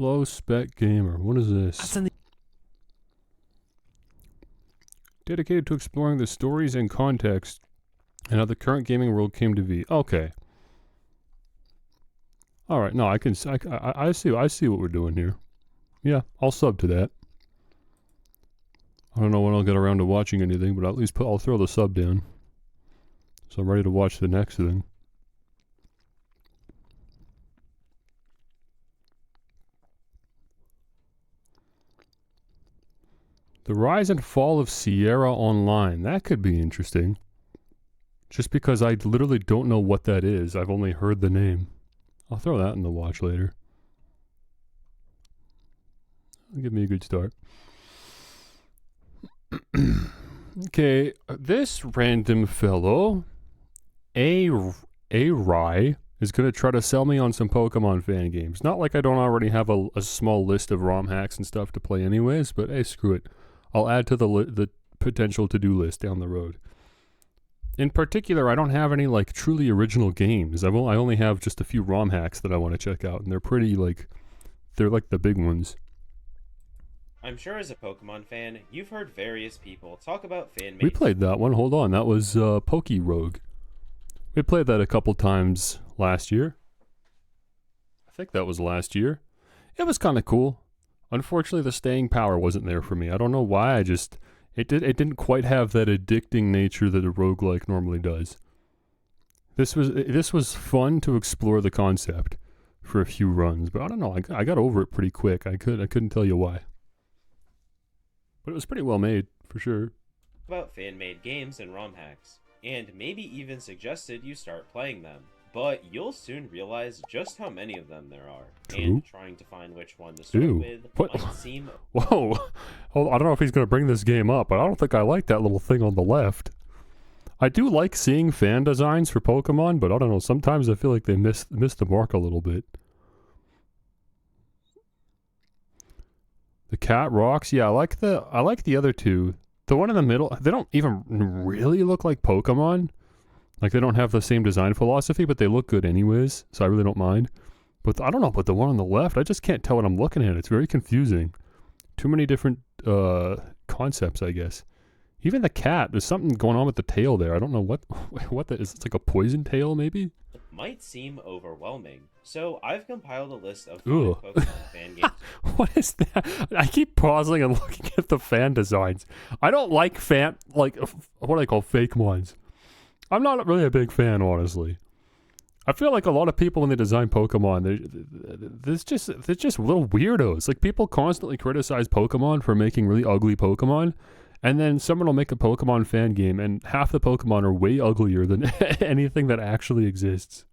Low spec gamer. What is this? Dedicated to exploring the stories and context and how the current gaming world came to be. Okay. All right. No, I see what we're doing here. Yeah, I'll sub to that. I don't know when I'll get around to watching anything, but at least I'll throw the sub down. So I'm ready to watch the next thing. The rise and fall of Sierra Online. That could be interesting. Just because I literally don't know what that is. I've only heard the name. I'll throw that in the watch later. That'll give me a good start. Okay, this random fellow, Rye, is going to try to sell me on some Pokemon fan games. Not like I don't already have a small list of ROM hacks and stuff to play anyways, but hey, screw it. I'll add to the potential to-do list down the road. In particular, I don't have any like truly original games. I only have just a few ROM hacks that I want to check out, and they're pretty they're like the big ones. I'm sure as a Pokemon fan, you've heard various people talk about fan-made. We played that one. Hold on, that was Poke Rogue. We played that a couple times last year. I think that was last year. It was kind of cool. Unfortunately, the staying power wasn't there for me. I don't know why. It didn't quite have that addicting nature that a roguelike normally does. This was fun to explore the concept for a few runs, but I don't know. I got over it pretty quick. I couldn't tell you why. But it was pretty well made, for sure. About fan-made games and ROM hacks, and maybe even suggested you start playing them. But you'll soon realize just how many of them there are, and trying to find which one to start with might seem... Whoa! Well, I don't know if he's going to bring this game up, but I don't think I like that little thing on the left. I do like seeing fan designs for Pokemon, but I don't know, sometimes I feel like they miss the mark a little bit. The cat rocks, yeah, I like the other two. The one in the middle, they don't even really look like Pokemon. Like, they don't have the same design philosophy, but they look good anyways, so I really don't mind. But I don't know, but the one on the left, I just can't tell what I'm looking at. It's very confusing. Too many different concepts, I guess. Even the cat, there's something going on with the tail there. I don't know what that is. It's like a poison tail, maybe? It might seem overwhelming, so I've compiled a list of Pokemon fan games. What is that? I keep pausing and looking at the fan designs. I don't like what I call fake ones. I'm not really a big fan, honestly. I feel like a lot of people when they design Pokemon, they're just little weirdos. Like people constantly criticize Pokemon for making really ugly Pokemon, and then someone will make a Pokemon fan game, and half the Pokemon are way uglier than anything that actually exists.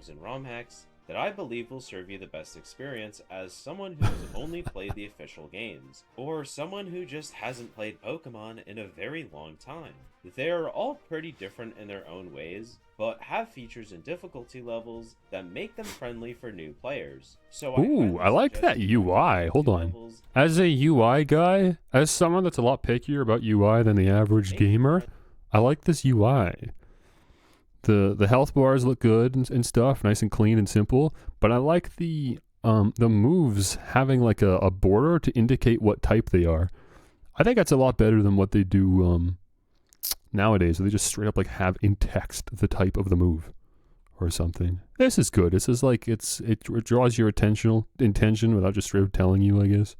And ROM hacks that I believe will serve you the best experience as someone who's only played the official games, or someone who just hasn't played Pokemon in a very long time. They're all pretty different in their own ways, but have features and difficulty levels that make them friendly for new players. So Ooh, I like that UI. Hold on. As a UI guy, as someone that's a lot pickier about UI than the average gamer, I like this UI. The health bars look good and stuff, nice and clean and simple, but I like the moves having like a border to indicate what type they are. I think that's a lot better than what they do nowadays. They just straight up like have in text the type of the move or something. This is good. This is like it draws your intention without just straight up telling you, I guess.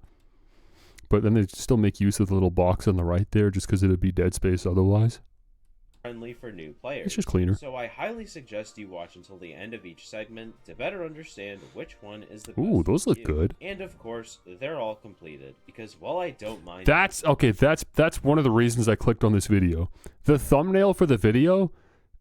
But then they still make use of the little box on the right there just because it'd be dead space otherwise. Friendly for new players. It's just cleaner. So I highly suggest you watch until the end of each segment to better understand which one is the best. Ooh, those look you. good. And of course, they're all completed, because while I don't mind... That's one of the reasons I clicked on this video. The thumbnail for the video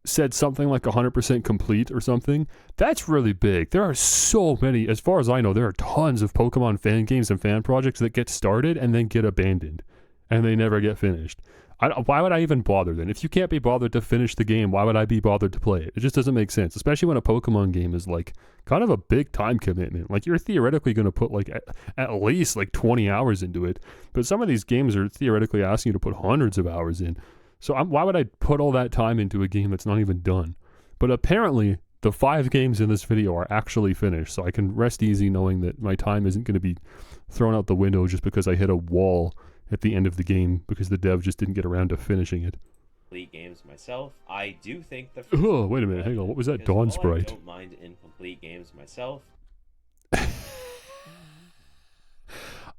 said something like 100% complete or something. That's really big. There are so many, as far as I know, there are tons of Pokemon fan games and fan projects that get started and then get abandoned, and they never get finished. Why would I even bother then? If you can't be bothered to finish the game, why would I be bothered to play it? It just doesn't make sense, especially when a Pokemon game is like kind of a big time commitment. Like you're theoretically going to put like at least like 20 hours into it, but some of these games are theoretically asking you to put hundreds of hours in. So why would I put all that time into a game that's not even done? But apparently the 5 games in this video are actually finished, so I can rest easy knowing that my time isn't going to be thrown out the window just because I hit a wall at the end of the game because the dev just didn't get around to finishing it. Complete games myself. I do think the... Oh, wait a minute. Hang on. What was that Dawn sprite? I don't mind incomplete games myself.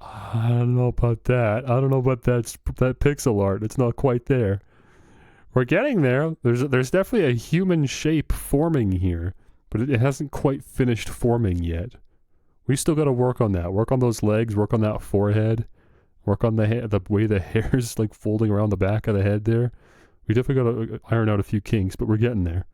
I don't know about that. I don't know about that pixel art. It's not quite there. We're getting there. There's definitely a human shape forming here, but it hasn't quite finished forming yet. We still got to work on that. Work on those legs. Work on that forehead. Work on the way the hair's like folding around the back of the head there. We definitely got to iron out a few kinks, but we're getting there.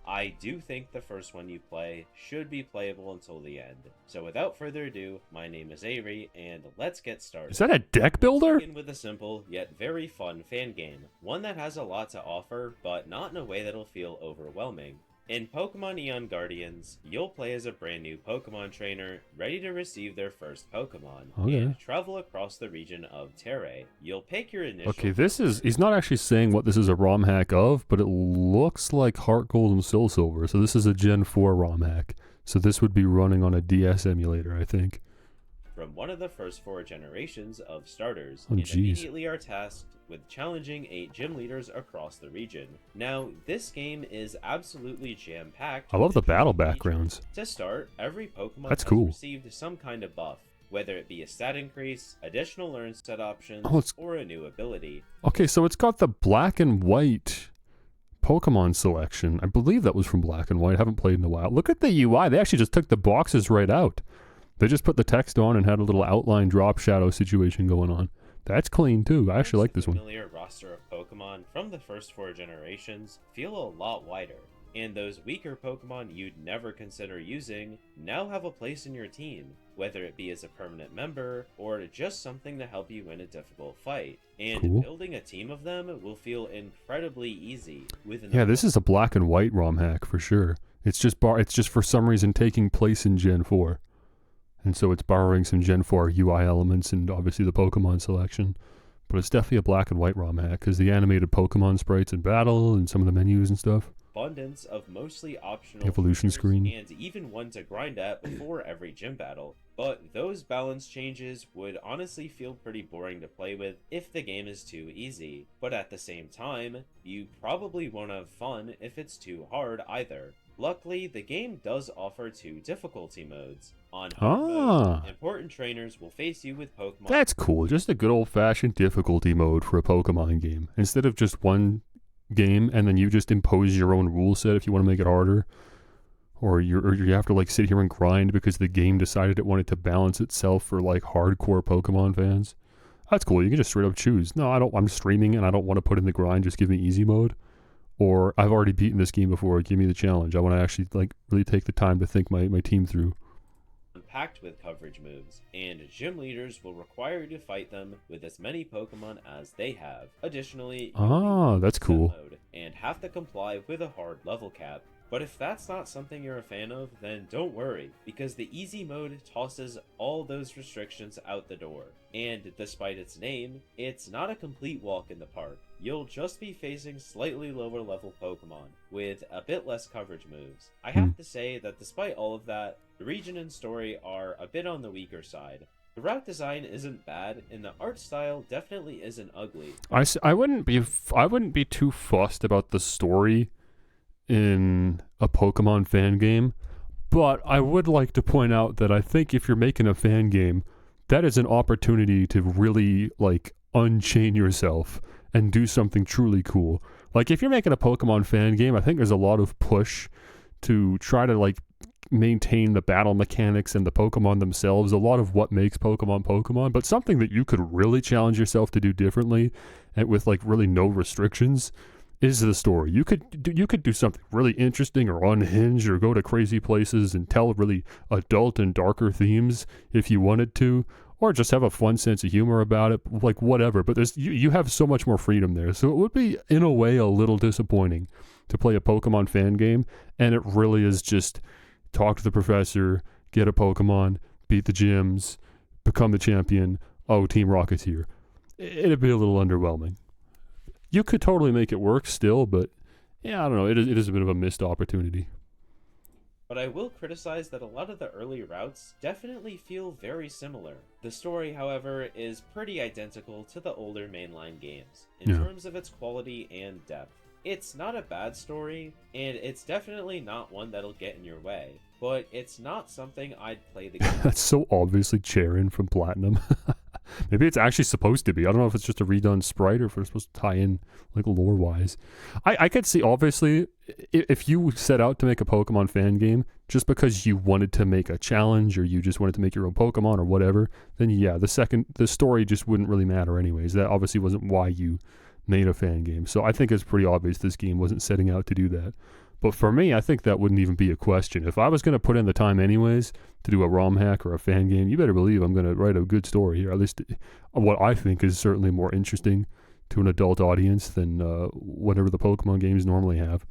I do think the first one you play should be playable until the end. So without further ado, my name is Avery, and let's get started. Is that a deck builder? Let's begin with a simple yet very fun fan game. One that has a lot to offer, but not in a way that'll feel overwhelming. In Pokemon Eon Guardians, you'll play as a brand new Pokemon trainer ready to receive their first Pokemon and travel across the region of Terre. You'll pick your initial... Okay, he's not actually saying what this is a ROM hack of, but it looks like Heart Gold and Soul Silver. So this is a Gen 4 ROM hack. So this would be running on a DS emulator, I think. From one of the first 4 generations of starters, and immediately are tasked with challenging 8 gym leaders across the region. Now, this game is absolutely jam-packed. I love the battle backgrounds. To start, every Pokemon has received some kind of buff, whether it be a stat increase, additional learn set options, or a new ability. Okay, so it's got the black and white Pokemon selection. I believe that was from Black and White. I haven't played in a while. Look at the UI. They actually just took the boxes right out. They just put the text on and had a little outline drop shadow situation going on. That's clean too. I actually like this one. The familiar roster of Pokemon from the first 4 generations feel a lot wider, and those weaker Pokemon you'd never consider using now have a place in your team, whether it be as a permanent member or just something to help you win a difficult fight. And building a team of them will feel incredibly easy. Yeah, this is a Black and White ROM hack for sure. It's just for some reason taking place in Gen 4. And so it's borrowing some Gen 4 UI elements and obviously the Pokemon selection. But it's definitely a Black and White ROM hack because the animated Pokemon sprites in battle and some of the menus and stuff. Abundance of mostly optional evolution screen and even one to grind at before every gym battle. But those balance changes would honestly feel pretty boring to play with if the game is too easy. But at the same time, you probably won't have fun if it's too hard either. Luckily, the game does offer 2 difficulty modes. On hard mode, important trainers will face you with Pokemon. That's cool. Just a good old-fashioned difficulty mode for a Pokemon game. Instead of just one game and then you just impose your own rule set if you want to make it harder. or you have to like sit here and grind because the game decided it wanted to balance itself for like hardcore Pokemon fans. That's cool. You can just straight up choose. No, I don't. I'm streaming and I don't want to put in the grind. Just give me easy mode. Or I've already beaten this game before. Give me the challenge. I want to actually like really take the time to think my team through. Packed with coverage moves, and gym leaders will require you to fight them with as many Pokemon as they have. Additionally, That's cool. Mode and have to comply with a hard level cap. But if that's not something you're a fan of, then don't worry, because the easy mode tosses all those restrictions out the door. And despite its name, it's not a complete walk in the park. You'll just be facing slightly lower level Pokemon, with a bit less coverage moves. I have to say that despite all of that, the region and story are a bit on the weaker side. The route design isn't bad, and the art style definitely isn't ugly. I wouldn't be too fussed about the story in a Pokemon fan game, but I would like to point out that I think if you're making a fan game, that is an opportunity to really like unchain yourself and do something truly cool. Like if you're making a Pokemon fan game, I think there's a lot of push to try to like maintain the battle mechanics and the Pokemon themselves, a lot of what makes Pokemon, but something that you could really challenge yourself to do differently and with like really no restrictions is the story. You could do something really interesting or unhinged or go to crazy places and tell really adult and darker themes if you wanted to, or just have a fun sense of humor about it, like whatever. But there's you have so much more freedom there. So it would be in a way a little disappointing to play a Pokemon fan game, and it really is just talk to the professor, get a Pokemon, beat the gyms, become the champion. Oh, Team Rocket's here. It'd be a little underwhelming. You could totally make it work still, but yeah, I don't know. It is a bit of a missed opportunity. But I will criticize that a lot of the early routes definitely feel very similar. The story, however, is pretty identical to the older mainline games, in terms of its quality and depth. It's not a bad story, and it's definitely not one that'll get in your way, but it's not something I'd play the game. That's so obviously Charon from Platinum. Maybe it's actually supposed to be. I don't know if it's just a redone sprite or if it's supposed to tie in like lore-wise. I could see, obviously, if you set out to make a Pokemon fan game just because you wanted to make a challenge or you just wanted to make your own Pokemon or whatever, then yeah, the story just wouldn't really matter anyways. That obviously wasn't why you made a fan game. So I think it's pretty obvious this game wasn't setting out to do that. But for me, I think that wouldn't even be a question. If I was going to put in the time anyways to do a ROM hack or a fan game, you better believe I'm going to write a good story here. At least what I think is certainly more interesting to an adult audience than whatever the Pokemon games normally have.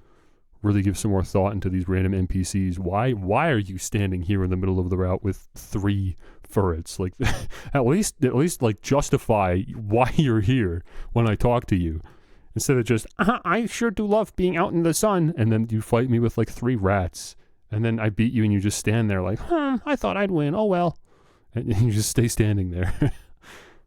Really give some more thought into these random NPCs. Why are you standing here in the middle of the route with 3 ferrets? Like, at least like justify why you're here when I talk to you. Instead of just, I sure do love being out in the sun, and then you fight me with like 3 rats, and then I beat you and you just stand there like, I thought I'd win, oh well. And you just stay standing there.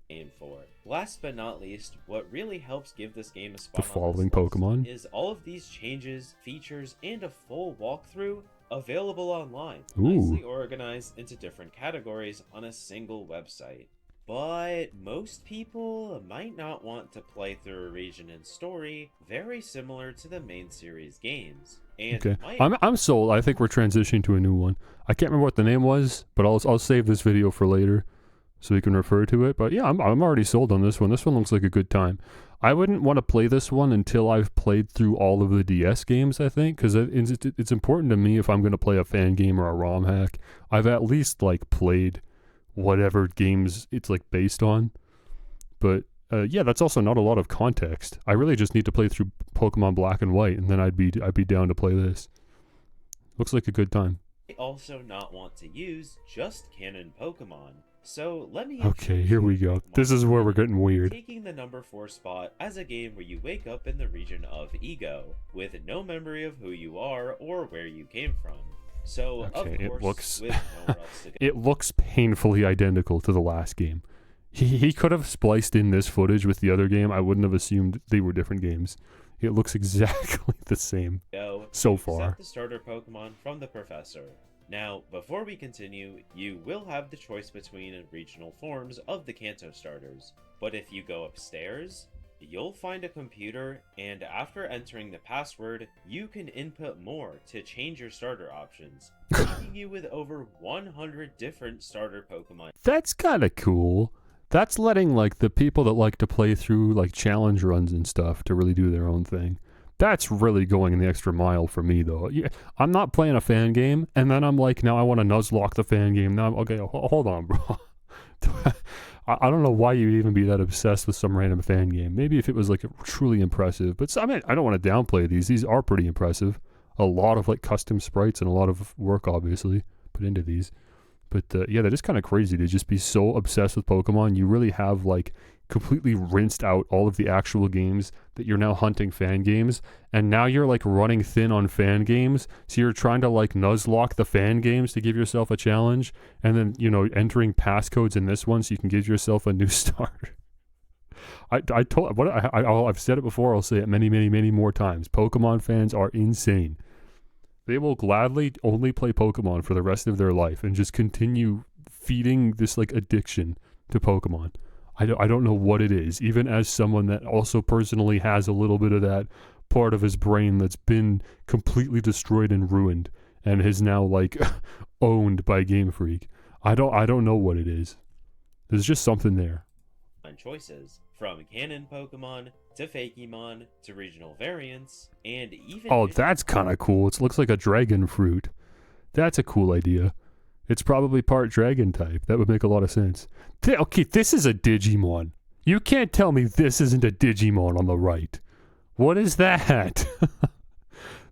Aim for. Last but not least, what really helps give this game a spot the following Pokemon is all of these changes, features, and a full walkthrough available online, Ooh. nicely organized into different categories on a single website. But most people might not want to play through a region and story very similar to the main series games. And okay, I'm sold. I think we're transitioning to a new one. I can't remember what the name was, but I'll save this video for later so you can refer to it. But yeah, I'm already sold on this one. This one looks like a good time. I wouldn't want to play this one until I've played through all of the DS games, I think, because it's important to me if I'm going to play a fan game or a ROM hack. I've at least like played whatever games it's like based on. But yeah, that's also not a lot of context. I really just need to play through Pokemon Black and White, and then I'd be down to play this. Looks like a good time. I also not want to use just canon Pokemon. So let me. Okay, here we go. This is where we're getting weird. Taking the number 4 spot as a game where you wake up in the region of Ego, with no memory of who you are or where you came from. So okay, of course, with nowhere else to go. It looks painfully identical to the last game. He could have spliced in this footage with the other game. I wouldn't have assumed they were different games. It looks exactly the same so far. Set the starter Pokemon from the professor. Now, before we continue, you will have the choice between regional forms of the Kanto starters. But if you go upstairs, You'll find a computer, and after entering the password, you can input more to change your starter options, leaving you with over 100 different starter Pokemon. That's kind of cool. That's letting like the people that like to play through like challenge runs and stuff to really do their own thing. That's really going the extra mile for me, though. Yeah, I'm not playing a fan game, and then I'm like, now I want to Nuzlocke the fan game. Now, okay, hold on, bro. I don't know why you'd even be that obsessed with some random fan game. Maybe if it was like truly impressive. But I mean, I don't want to downplay these. These are pretty impressive. A lot of like custom sprites and a lot of work, obviously, put into these. But yeah, that is kind of crazy to just be so obsessed with Pokemon. You really have like completely rinsed out all of the actual games that you're now hunting fan games, and now you're like running thin on fan games, so you're trying to like Nuzlocke the fan games to give yourself a challenge, and then, you know, entering passcodes in this one so you can give yourself a new starter. I've said it before, I'll say it many more times. Pokemon fans are insane. They will gladly only play Pokemon for the rest of their life and just continue feeding this like addiction to Pokemon. I don't know what it is, even as someone that also personally has a little bit of that part of his brain that's been completely destroyed and ruined and is now like owned by Game Freak. I don't know what it is. There's just something there. Choices from canon Pokemon to Fakemon to regional variants and even that's kind of cool. It looks like a dragon fruit. That's a cool idea. It's probably part dragon type. That would make a lot of sense. Okay, this is a Digimon. You can't tell me this isn't a Digimon on the right. What is that?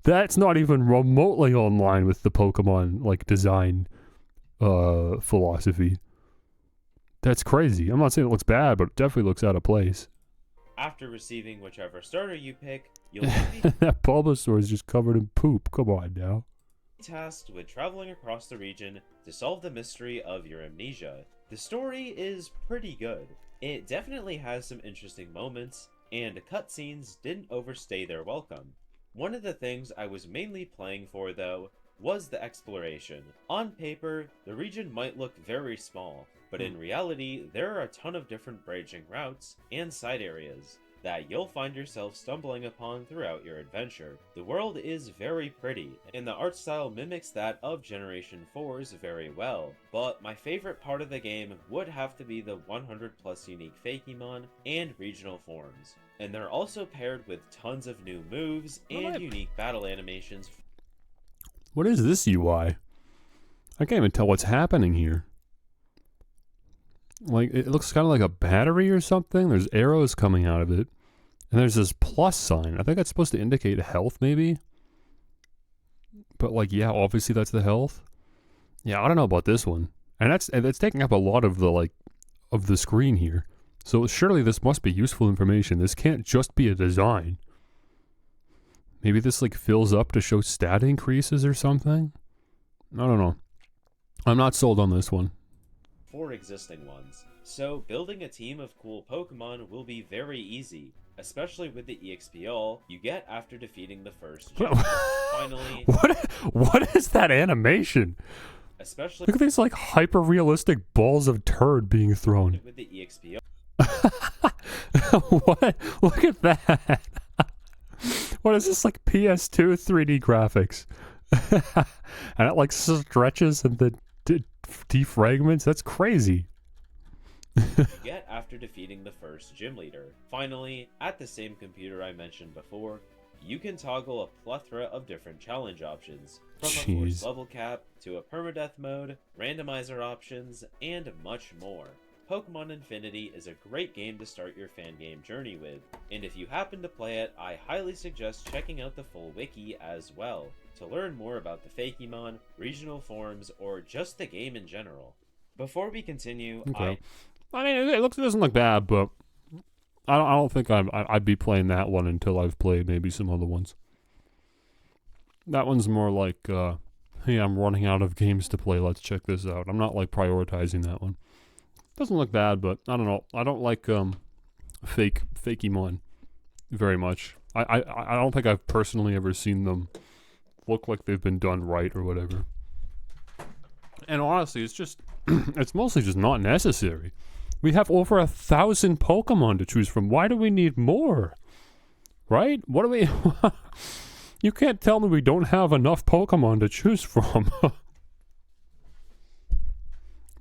That's not even remotely online with the Pokemon like design philosophy. That's crazy. I'm not saying it looks bad, but it definitely looks out of place. After receiving whichever starter you pick, you'll be that Bulbasaur is just covered in poop. Come on now. Tasked with traveling across the region to solve the mystery of your amnesia. The story is pretty good. It definitely has some interesting moments, and cutscenes didn't overstay their welcome. One of the things I was mainly playing for, though, was the exploration. On paper, the region might look very small, but in reality, there are a ton of different branching routes and side areas that you'll find yourself stumbling upon throughout your adventure. The world is very pretty, and the art style mimics that of Generation 4's very well, but my favorite part of the game would have to be the 100 plus unique Fakemon and regional forms. And they're also paired with tons of new moves and unique battle animations. What is this UI? I can't even tell what's happening here. Like, it looks kind of like a battery or something. There's arrows coming out of it. And there's this plus sign. I think that's supposed to indicate health, maybe? But, like, yeah, obviously that's the health. Yeah, I don't know about this one. And that's taking up a lot of the, like, of the screen here. So surely this must be useful information. This can't just be a design. Maybe this, like, fills up to show stat increases or something? I don't know. I'm not sold on this one. 4 existing ones. So building a team of cool Pokemon will be very easy, especially with the EXP all you get after defeating the first gym. Finally, what is that animation? Especially look at these like hyper realistic balls of turd being thrown. With the EXP what? Look at that. What is this, like PS2 3D graphics? And it like stretches and the defragments. That's crazy. You get after defeating the first gym leader. Finally, at the same computer I mentioned before, you can toggle a plethora of different challenge options, from a forced level cap to a permadeath mode, randomizer options, and much more. Pokemon Infinity is a great game to start your fan game journey with, and if you happen to play it, I highly suggest checking out the full wiki as well, to learn more about the Fakemon, regional forms, or just the game in general. Before we continue, okay. I mean, it doesn't look bad, but I don't think I'd be playing that one until I've played maybe some other ones. That one's more like, hey, I'm running out of games to play, let's check this out. I'm not like prioritizing that one. Doesn't look bad, but I don't know. I don't like Fakemon very much. I don't think I've personally ever seen them look like they've been done right or whatever. And honestly, it's just it's mostly just not necessary. We have over 1,000 Pokemon to choose from. Why do we need more? Right? What do we... You can't tell me we don't have enough Pokemon to choose from.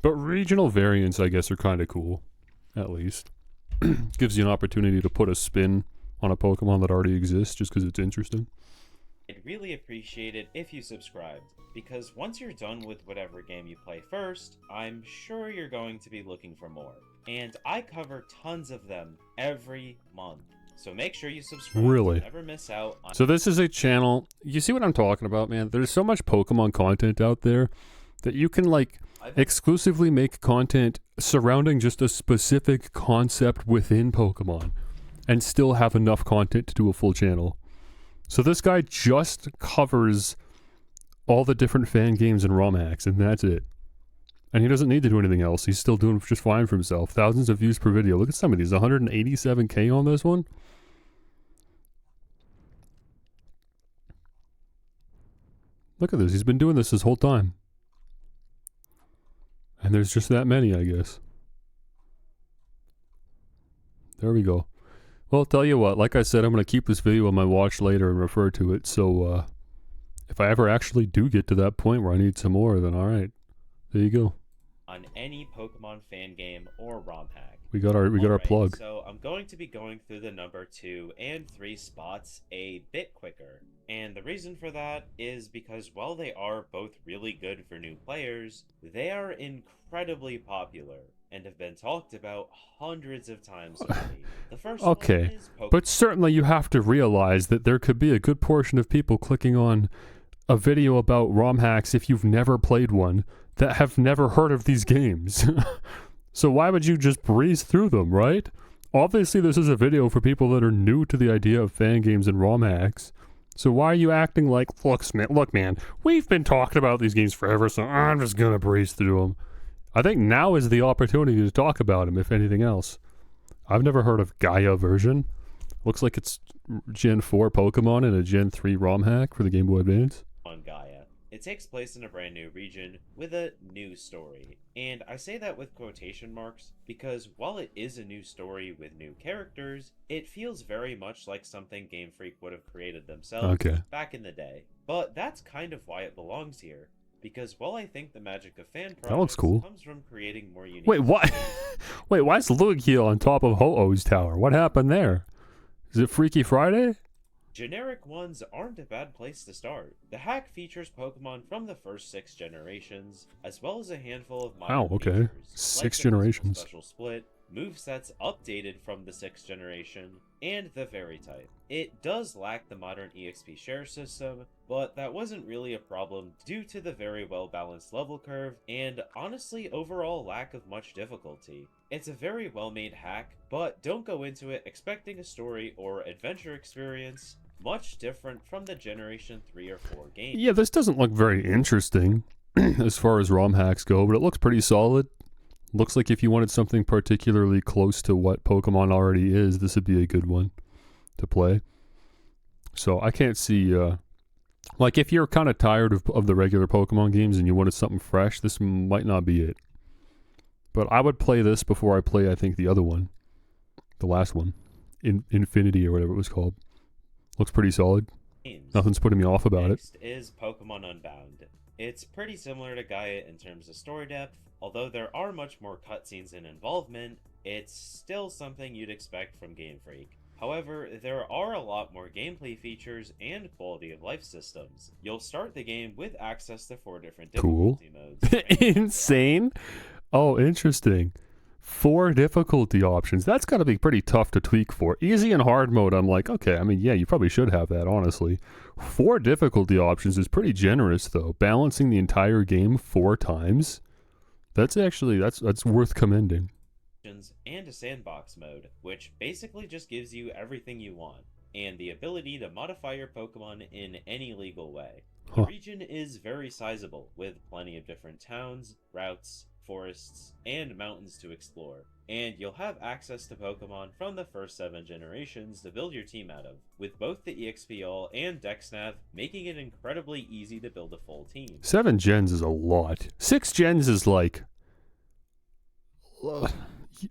But regional variants, I guess, are kind of cool. At least. Gives you an opportunity to put a spin on a Pokemon that already exists just because it's interesting. I'd really appreciate it if you subscribed, because once you're done with whatever game you play first, I'm sure you're going to be looking for more. And I cover tons of them every month. So make sure you subscribe Really? to never miss out on... So this is a channel... You see what I'm talking about, man? There's so much Pokemon content out there that you can, like, exclusively make content surrounding just a specific concept within Pokemon and still have enough content to do a full channel. So this guy just covers all the different fan games and ROM hacks, and that's it. And he doesn't need to do anything else. He's still doing just fine for himself. Thousands of views per video. Look at some of these. 187K on this one. Look at this. He's been doing this his whole time. And there's just that many, I guess. There we go. Well, tell you what, like I said, I'm going to keep this video on my watch later and refer to it. So, if I ever actually do get to that point where I need some more, then alright. There you go. On any Pokemon fan game or ROM hack. We got our plug. So I'm going to be going through the number 2 and 3 spots a bit quicker. And the reason for that is because while they are both really good for new players, they are incredibly popular and have been talked about hundreds of times already. The first one is Pokemon. But certainly you have to realize that there could be a good portion of people clicking on a video about ROM hacks if you've never played one that have never heard of these games. So why would you just breeze through them, right? Obviously this is a video for people that are new to the idea of fan games and ROM hacks. So why are you acting like, look man, we've been talking about these games forever, so I'm just gonna breeze through them. I think now is the opportunity to talk about them, if anything else. I've never heard of Gaia version. Looks like it's Gen 4 Pokemon and a Gen 3 ROM hack for the Game Boy Advance. On Gaia. It takes place in a brand new region with a new story. And I say that with quotation marks because while it is a new story with new characters, it feels very much like something Game Freak would have created themselves back in the day. But that's kind of why it belongs here. Because while I think the magic of fan projects comes from creating more unique... Wait, what? Wait, why is Lugia on top of Ho-Oh's tower? What happened there? Is it Freaky Friday? Generic ones aren't a bad place to start. The hack features Pokemon from the first 6 generations, as well as a handful of minor features, 6 like the generations. Special Split, movesets updated from the 6th generation, and the Fairy type. It does lack the modern EXP share system, but that wasn't really a problem due to the very well-balanced level curve, and honestly overall lack of much difficulty. It's a very well-made hack, but don't go into it expecting a story or adventure experience much different from the Generation 3 or 4 games. Yeah, this doesn't look very interesting as far as ROM hacks go, but it looks pretty solid. Looks like if you wanted something particularly close to what Pokemon already is, this would be a good one to play. So I can't see, like if you're kind of tired of the regular Pokemon games and you wanted something fresh, this might not be it. But I would play this before I play, I think, the other one. The last one. Infinity or whatever it was called. Looks pretty solid. Nothing's putting me off about it. Next is Pokemon Unbound. It's pretty similar to Gaia in terms of story depth. Although there are much more cutscenes and involvement, it's still something you'd expect from Game Freak. However, there are a lot more gameplay features and quality of life systems. You'll start the game with access to 4 different difficulty modes. Insane? Oh, interesting. 4 difficulty options. That's got to be pretty tough to tweak for. Easy and hard mode, I'm like, okay, I mean, yeah, you probably should have that, honestly. 4 difficulty options is pretty generous, though. Balancing the entire game 4 times. That's actually, that's worth commending. And a sandbox mode, which basically just gives you everything you want, and the ability to modify your Pokemon in any legal way. The region is very sizable, with plenty of different towns, routes, forests, and mountains to explore. And you'll have access to Pokemon from the first 7 generations to build your team out of, with both the EXP All and DexNav making it incredibly easy to build a full team. 7 gens is a lot. 6 gens is like...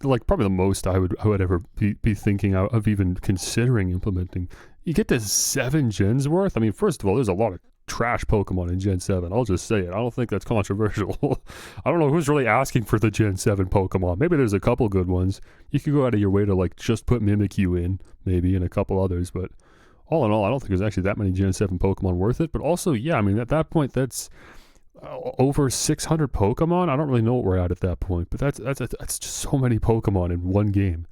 like probably the most I would ever be thinking of even considering implementing. You get to 7 gens worth. I mean, first of all, there's a lot of trash Pokemon in Gen 7. I'll just say it. I don't think that's controversial. I don't know who's really asking for the Gen 7 Pokemon. Maybe there's a couple good ones. You could go out of your way to like just put Mimikyu in, maybe, and a couple others, but all in all, I don't think there's actually that many Gen 7 Pokemon worth it. But also, yeah, I mean, at that point, that's over 600 Pokemon. I don't really know what we're at that point, but that's just so many Pokemon in one game.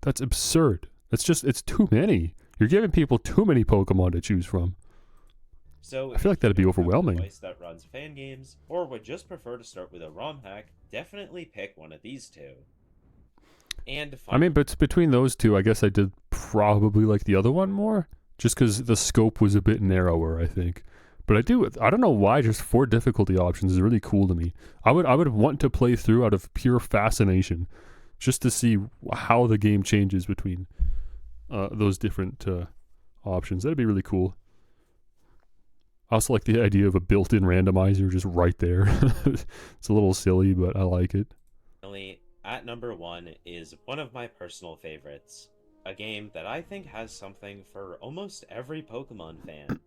That's absurd. It's too many. You're giving people too many Pokemon to choose from. So I feel like that'd be overwhelming. If you have a device that runs fan games, or would just prefer to start with a ROM hack, definitely pick one of these two. And I mean, but between those two, I guess I did probably like the other one more, just because the scope was a bit narrower, I think. But I don't know why, just 4 difficulty options is really cool to me. I would want to play through out of pure fascination, just to see how the game changes between those different options. That'd be really cool. I also like the idea of a built-in randomizer just right there. It's a little silly, but I like it. At number 1 is one of my personal favorites. A game that I think has something for almost every Pokemon fan.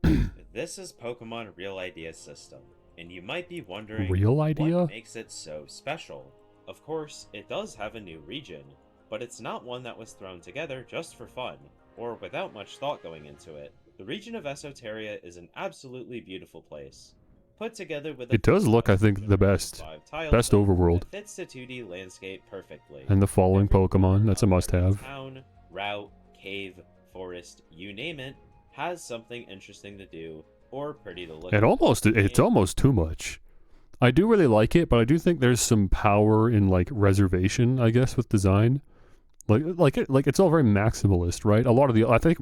This is Pokemon Real Idea System, and you might be wondering Real Idea? What makes it so special. Of course, it does have a new region, but it's not one that was thrown together just for fun, or without much thought going into it. The region of Esoteria is an absolutely beautiful place. Put together with it does look, I think, the best overworld. It fits the 2D landscape perfectly. And the following Pokemon, that's a must-have. Town, route, cave, forest, you name it, has something interesting to do or pretty to look at. It's almost too much. I do really like it, but I do think there's some power in like reservation, I guess, with design. Like it's all very maximalist, right? A lot of I think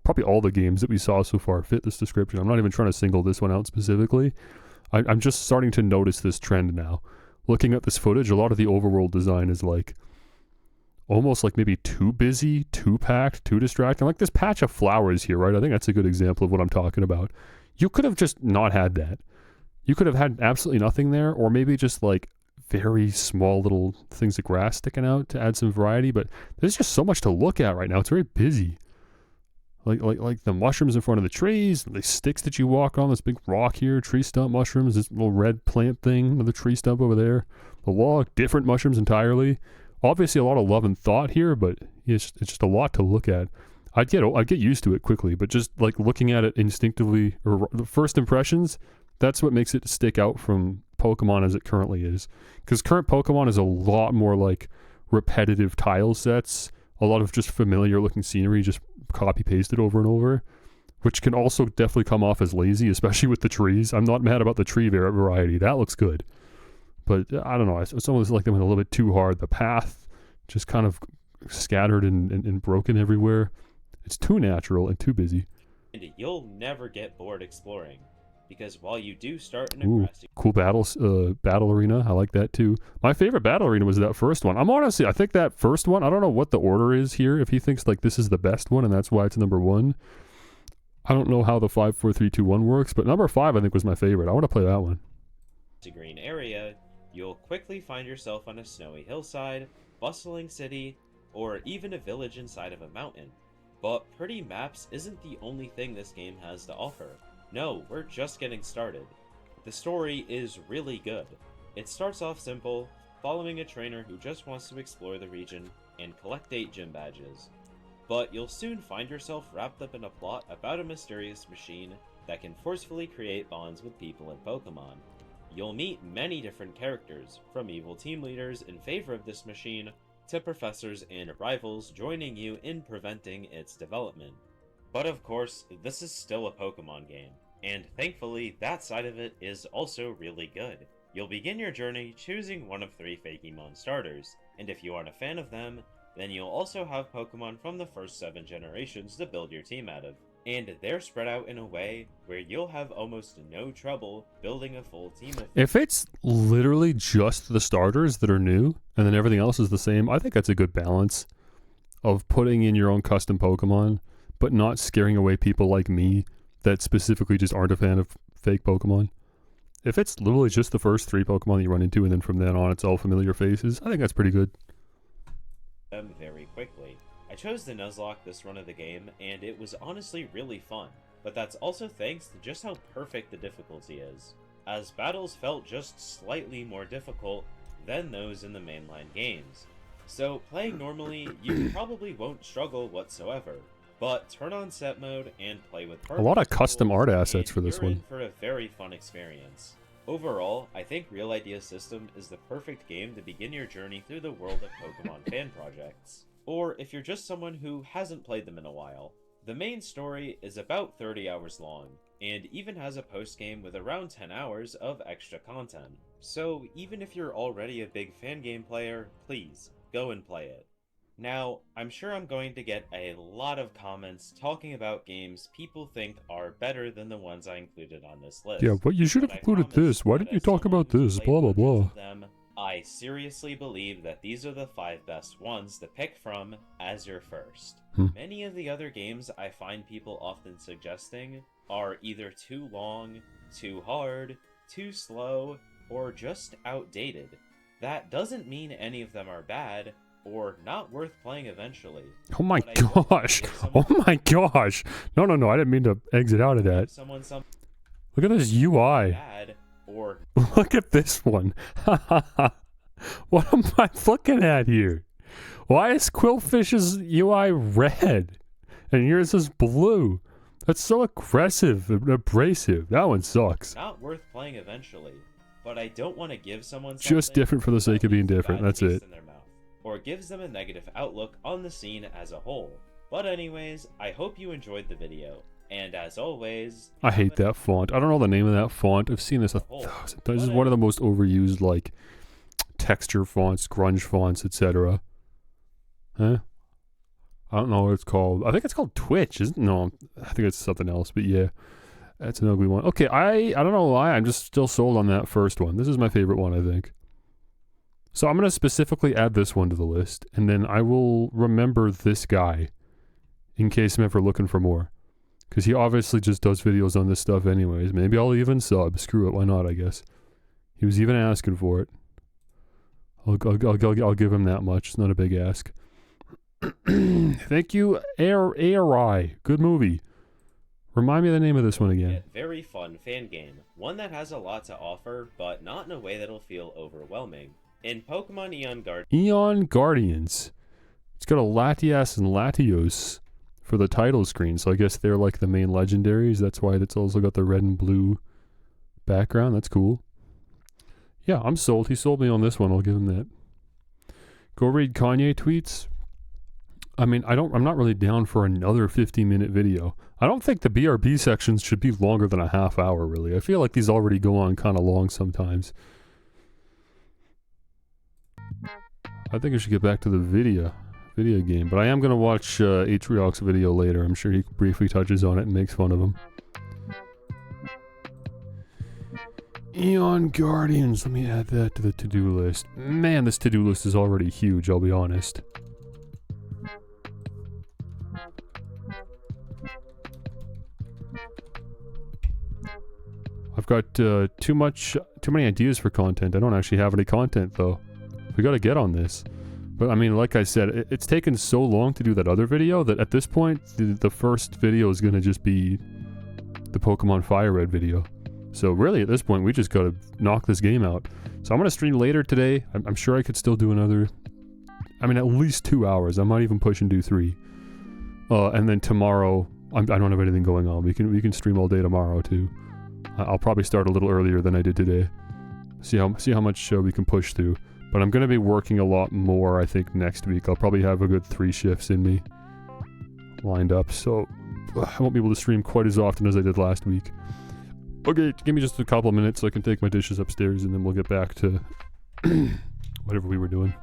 probably all the games that we saw so far fit this description. I'm not even trying to single this one out specifically. I'm just starting to notice this trend now. Looking at this footage, a lot of the overworld design is like almost like maybe too busy, too packed, too distracting. Like this patch of flowers here, right? I think that's a good example of what I'm talking about. You could have just not had that. You could have had absolutely nothing there, or maybe just like very small little things of grass sticking out to add some variety, but there's just so much to look at right now. It's very busy. Like the mushrooms in front of the trees, the sticks that you walk on, this big rock here, tree stump mushrooms, this little red plant thing, another tree stump over there, the log, different mushrooms entirely. Obviously a lot of love and thought here, but it's just a lot to look at. I'd get used to it quickly, but just like looking at it instinctively, or the first impressions, that's what makes it stick out from Pokemon as it currently is. Because current Pokemon is a lot more like repetitive tile sets, a lot of just familiar looking scenery, just copy pasted over and over, which can also definitely come off as lazy, especially with the trees. I'm not mad about the tree variety. That looks good. But I don't know. It's almost like they went a little bit too hard. The path just kind of scattered and broken everywhere. It's too natural and too busy. And you'll never get bored exploring. Because while you do start in a grassy... Cool battle arena. I like that too. My favorite battle arena was that first one. I think that first one, I don't know what the order is here. If he thinks like this is the best one and that's why it's number 1. I don't know how the 5, 4, 3, 2, 1 works, but number 5 I think was my favorite. I want to play that one. Green area, you'll quickly find yourself on a snowy hillside, bustling city, or even a village inside of a mountain. But pretty maps isn't the only thing this game has to offer. No, we're just getting started. The story is really good. It starts off simple, following a trainer who just wants to explore the region and collect 8 gym badges. But you'll soon find yourself wrapped up in a plot about a mysterious machine that can forcefully create bonds with people in Pokemon. You'll meet many different characters, from evil team leaders in favor of this machine, to professors and rivals joining you in preventing its development. But of course, this is still a Pokemon game, and thankfully that side of it is also really good. You'll begin your journey choosing one of 3 Fakemon starters, and if you aren't a fan of them, then you'll also have Pokemon from the first 7 generations to build your team out of. And they're spread out in a way where you'll have almost no trouble building a full team of... If it's literally just the starters that are new, and then everything else is the same, I think that's a good balance of putting in your own custom Pokemon, but not scaring away people like me that specifically just aren't a fan of fake Pokemon. If it's literally just the first 3 Pokemon you run into, and then from then on it's all familiar faces, I think that's pretty good. them very quickly. I chose the Nuzlocke this run of the game, and it was honestly really fun, but that's also thanks to just how perfect the difficulty is, as battles felt just slightly more difficult than those in the mainline games. So playing normally, you probably won't struggle whatsoever, but turn on set mode and play with A lot of custom art assets for this you're in one. for a very fun experience. Overall, I think Real Idea System is the perfect game to begin your journey through the world of Pokemon fan projects. Or if you're just someone who hasn't played them in a while. The main story is about 30 hours long, and even has a post-game with around 10 hours of extra content. So even if you're already a big fan game player, please, go and play it. Now, I'm sure I'm going to get a lot of comments talking about games people think are better than the ones I included on this list. Yeah, but you should have included this. Why didn't you talk about this? Blah, blah, blah. I seriously believe that these are the 5 best ones to pick from as your first. Many of the other games I find people often suggesting are either too long, too hard, too slow, or just outdated. That doesn't mean any of them are bad, or not worth playing eventually. Oh my gosh. Oh my gosh. No, no, no. I didn't mean to exit out of that. Look at this UI. Bad, or Look at this one. What am I looking at here? Why is Quillfish's UI red? And yours is blue. That's so aggressive and abrasive. That one sucks. not worth playing eventually. But I don't want to give someone Just different for the sake of being different. That's it. in their mouth, or gives them a negative outlook on the scene as a whole. But anyways, I hope you enjoyed the video, and as always, I hate that font. I don't know the name of that font. I've seen this 1,000 times. This is one of the most overused, like, texture fonts, grunge fonts, etc. Huh? I don't know what it's called. I think it's called Twitch, isn't it? No, I think it's something else, but yeah. That's an ugly one. Okay, I don't know why. I'm just still sold on that first one. This is my favorite one, I think. So I'm going to specifically add this one to the list, and then I will remember this guy in case I'm ever looking for more. Because he obviously just does videos on this stuff anyways. Maybe I'll even sub. Screw it, why not, I guess. He was even asking for it. I'll give him that much. It's not a big ask. Thank you, ARI. Good movie. Remind me of the name of this one again. very fun fan game, one that has a lot to offer, but not in a way that'll feel overwhelming. In Pokemon Eon Guardians. It's got a Latias and Latios for the title screen, so I guess they're like the main legendaries. That's why it's also got the red and blue background. That's cool. Yeah, I'm sold. He sold me on this one. I'll give him that. Go read Kanye tweets. I mean, I'm not really down for another 15-minute video. I don't think the BRB sections should be longer than a half hour, really. I feel like these already go on kind of long sometimes. I think I should get back to the video game, but I am going to watch Atriox's video later. I'm sure he briefly touches on it and makes fun of him. Eon Guardians. Let me add that to the to-do list. Man, this to-do list is already huge, I'll be honest. I've got too many ideas for content. I don't actually have any content though. We gotta get on this. But I mean, like I said, it's taken so long to do that other video that at this point, the first video is gonna just be the Pokemon FireRed video. So really, at this point, we just gotta knock this game out. So I'm gonna stream later today. I'm sure I could still do another, I mean, at least 2 hours. I might even push and do 3. And then tomorrow, I don't have anything going on. We can stream all day tomorrow too. I'll probably start a little earlier than I did today. See how much we can push through. But I'm going to be working a lot more, I think, next week. I'll probably have a good 3 shifts in me lined up. So I won't be able to stream quite as often as I did last week. Okay, give me just a couple of minutes so I can take my dishes upstairs and then we'll get back to whatever we were doing.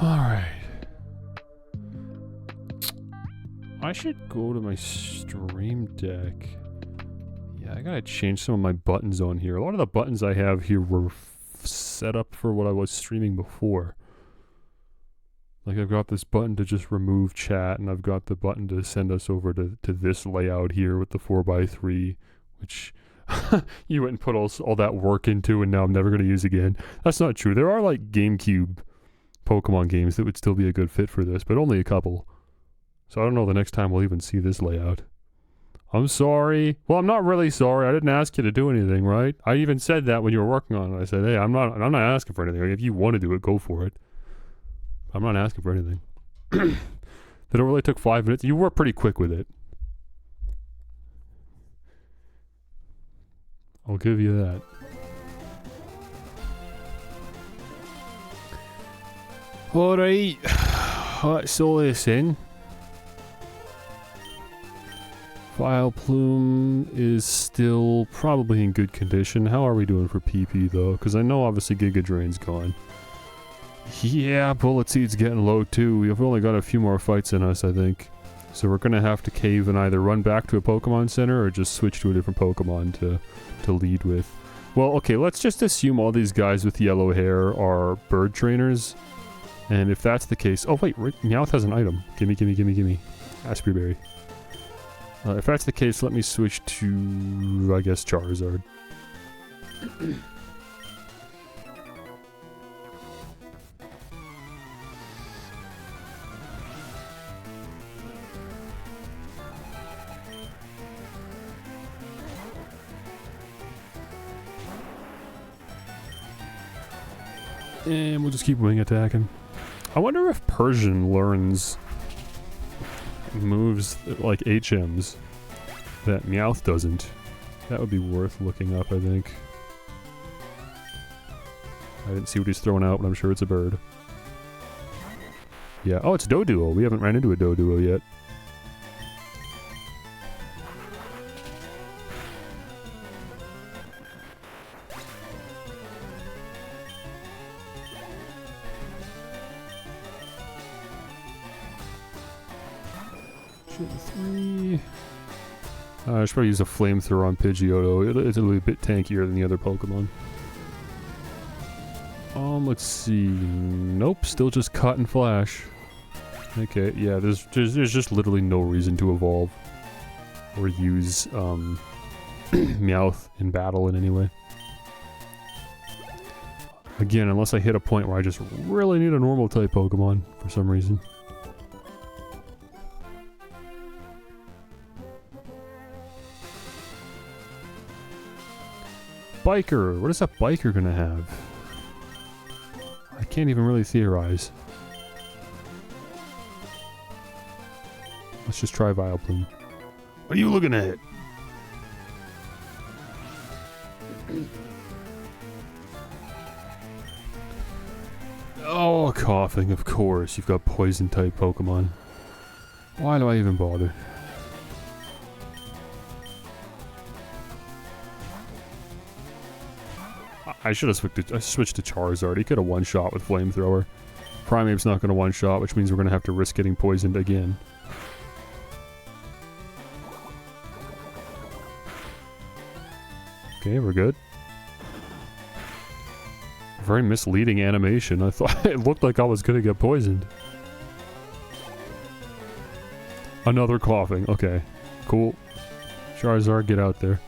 Alright. I should go to my stream deck. Yeah, I gotta change some of my buttons on here. A lot of the buttons I have here were set up for what I was streaming before. Like, I've got this button to just remove chat, and I've got the button to send us over to this layout here with the 4x3, which you went and put all that work into, and now I'm never going to use again. That's not true. There are, like, GameCube Pokemon games that would still be a good fit for this, but only a couple. So I don't know the next time we'll even see this layout. I'm sorry. Well, I'm not really sorry. I didn't ask you to do anything, right? I even said that when you were working on it. I said, hey, I'm not asking for anything. If you want to do it, go for it. I'm not asking for anything. That overlay took 5 minutes. You were pretty quick with it. I'll give you that. Alright. That's all this in. File Plume is still probably in good condition. How are we doing for PP though? Because I know obviously Giga Drain's gone. Yeah, Bullet Seed's getting low too. We've only got a few more fights in us, I think. So we're gonna have to cave and either run back to a Pokemon Center or just switch to a different Pokemon to lead with. Well, okay, let's just assume all these guys with yellow hair are bird trainers. And if that's the case... Oh wait, Meowth has an item. Gimme, gimme, gimme, gimme. Raspberry Berry. If that's the case, let me switch to, I guess, Charizard. And we'll just keep wing attacking. I wonder if Persian learns moves like HMs that Meowth doesn't. That would be worth looking up, I think. I didn't see what he's throwing out, but I'm sure it's a bird. Yeah. Oh, it's Doduo. We haven't ran into a Doduo yet. I should probably use a flamethrower on Pidgeotto. It'll be a bit tankier than the other Pokemon. Let's see. Nope, still just Cut and Flash. Okay, yeah, there's just literally no reason to evolve or use Meowth in battle in any way. Again, unless I hit a point where I just really need a normal type Pokemon for some reason. Biker! What is that biker gonna have? I can't even really theorize. Let's just try Vileplume. What are you looking at? Oh, coughing, of course. You've got poison type Pokemon. Why do I even bother? I should have switched to Charizard. He could have one-shot with Flamethrower. Primeape's not going to one-shot, which means we're going to have to risk getting poisoned again. Okay, we're good. Very misleading animation. I thought it looked like I was going to get poisoned. Another coughing. Okay, cool. Charizard, get out there.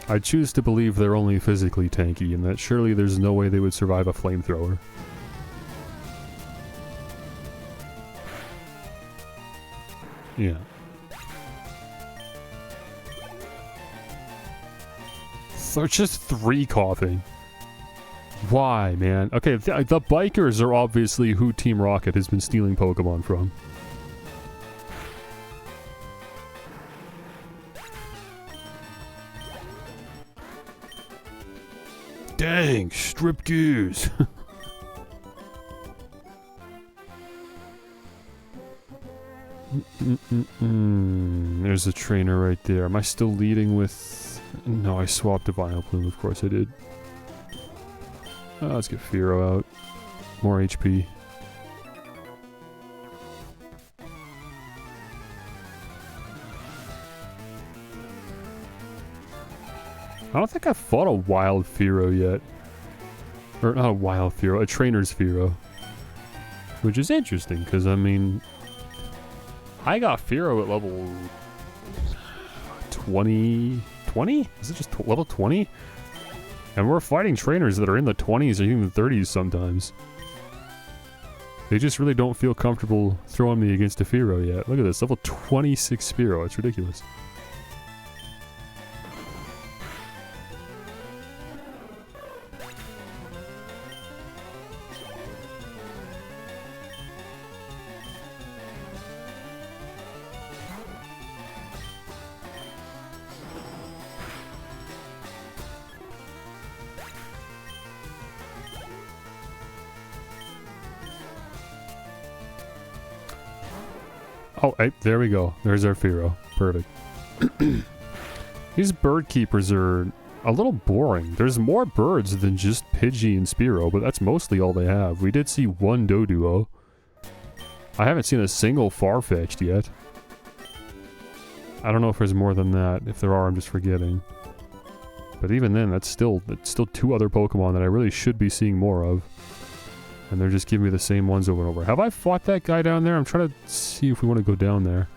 I choose to believe they're only physically tanky, and that surely there's no way they would survive a flamethrower. Yeah. So it's just 3 coughing. Why, man? Okay, the bikers are obviously who Team Rocket has been stealing Pokemon from. Dang, strip gears. There's a trainer right there. Am I still leading with... No, I swapped to Vileplume, of course I did. Let's get Fearow out. More HP. I don't think I've fought a wild Fearow yet. Or not a wild Fearow, a trainer's Fearow. Which is interesting, because I mean... I got Fearow at level... 20? Is it just level 20? And we're fighting trainers that are in the 20s or even the 30s sometimes. They just really don't feel comfortable throwing me against a Fearow yet. Look at this, level 26 Fearow, it's ridiculous. Oh, hey, there we go. There's our Fearow. Perfect. These bird keepers are a little boring. There's more birds than just Pidgey and Spearow, but that's mostly all they have. We did see one Doduo. I haven't seen a single Farfetch'd yet. I don't know if there's more than that. If there are, I'm just forgetting. But even then, that's still two other Pokemon that I really should be seeing more of. And they're just giving me the same ones over and over. Have I fought that guy down there? I'm trying to see if we want to go down there.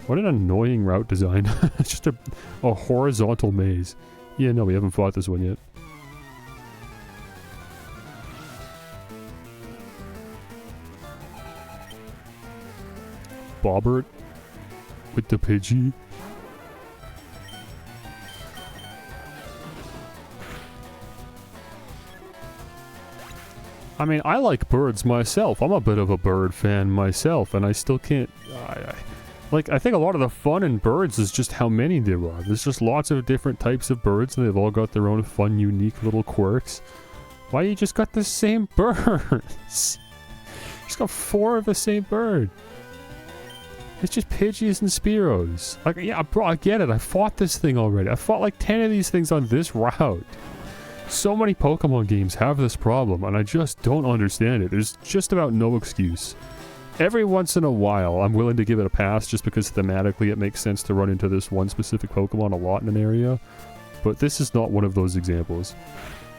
What an annoying route design. It's just a horizontal maze. Yeah, no, we haven't fought this one yet. Bobbert with the Pidgey. I mean, I like birds myself. I'm a bit of a bird fan myself, and I still can't... I think a lot of the fun in birds is just how many there are. There's just lots of different types of birds, and they've all got their own fun, unique little quirks. Why you just got the same birds? Just got 4 of the same bird. It's just Pidgeys and Spearows. Like, yeah, bro, I get it. I fought this thing already. I fought like 10 of these things on this route. So many Pokemon games have this problem, and I just don't understand it. There's just about no excuse. Every once in a while, I'm willing to give it a pass just because thematically it makes sense to run into this one specific Pokemon a lot in an area. But this is not one of those examples.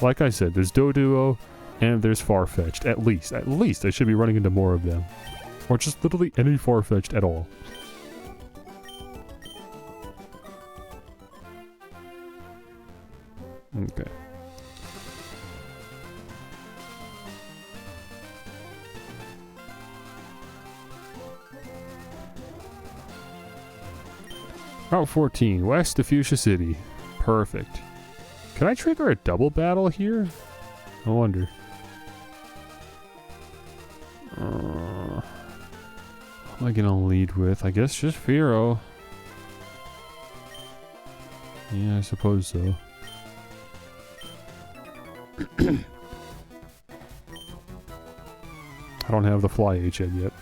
Like I said, there's Doduo, and there's Farfetch'd. At least I should be running into more of them. Or just literally any Farfetch'd at all. Okay. Route 14, west of Fuchsia City. Perfect. Can I trigger a double battle here? I wonder. What am I gonna lead with? I guess just Fearow. Yeah, I suppose so. I don't have the Fly HN yet.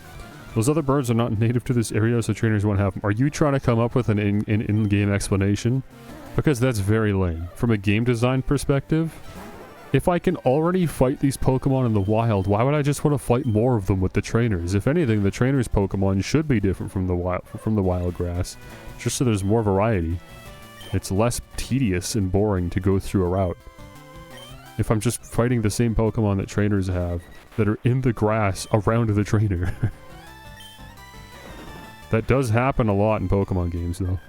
Those other birds are not native to this area, so trainers won't have them. Are you trying to come up with an in-game explanation? Because that's very lame. From a game design perspective, if I can already fight these Pokemon in the wild, why would I just want to fight more of them with the trainers? If anything, the trainers' Pokemon should be different from the wild grass, just so there's more variety. It's less tedious and boring to go through a route. If I'm just fighting the same Pokemon that trainers have, that are in the grass around the trainer. That does happen a lot in Pokemon games, though.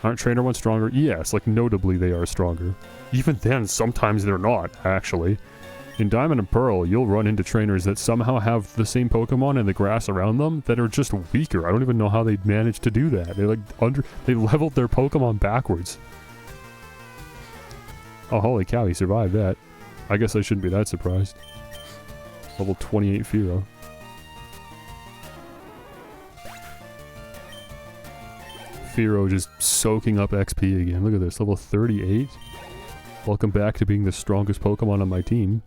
Aren't trainer ones stronger? Yes, like notably they are stronger. Even then, sometimes they're not, actually. In Diamond and Pearl, you'll run into trainers that somehow have the same Pokemon in the grass around them that are just weaker. I don't even know how they managed to do that. They leveled their Pokemon backwards. Oh, holy cow, he survived that. I guess I shouldn't be that surprised. Level 28 Fearow. Fearow just soaking up XP again. Look at this, level 38. Welcome back to being the strongest Pokemon on my team.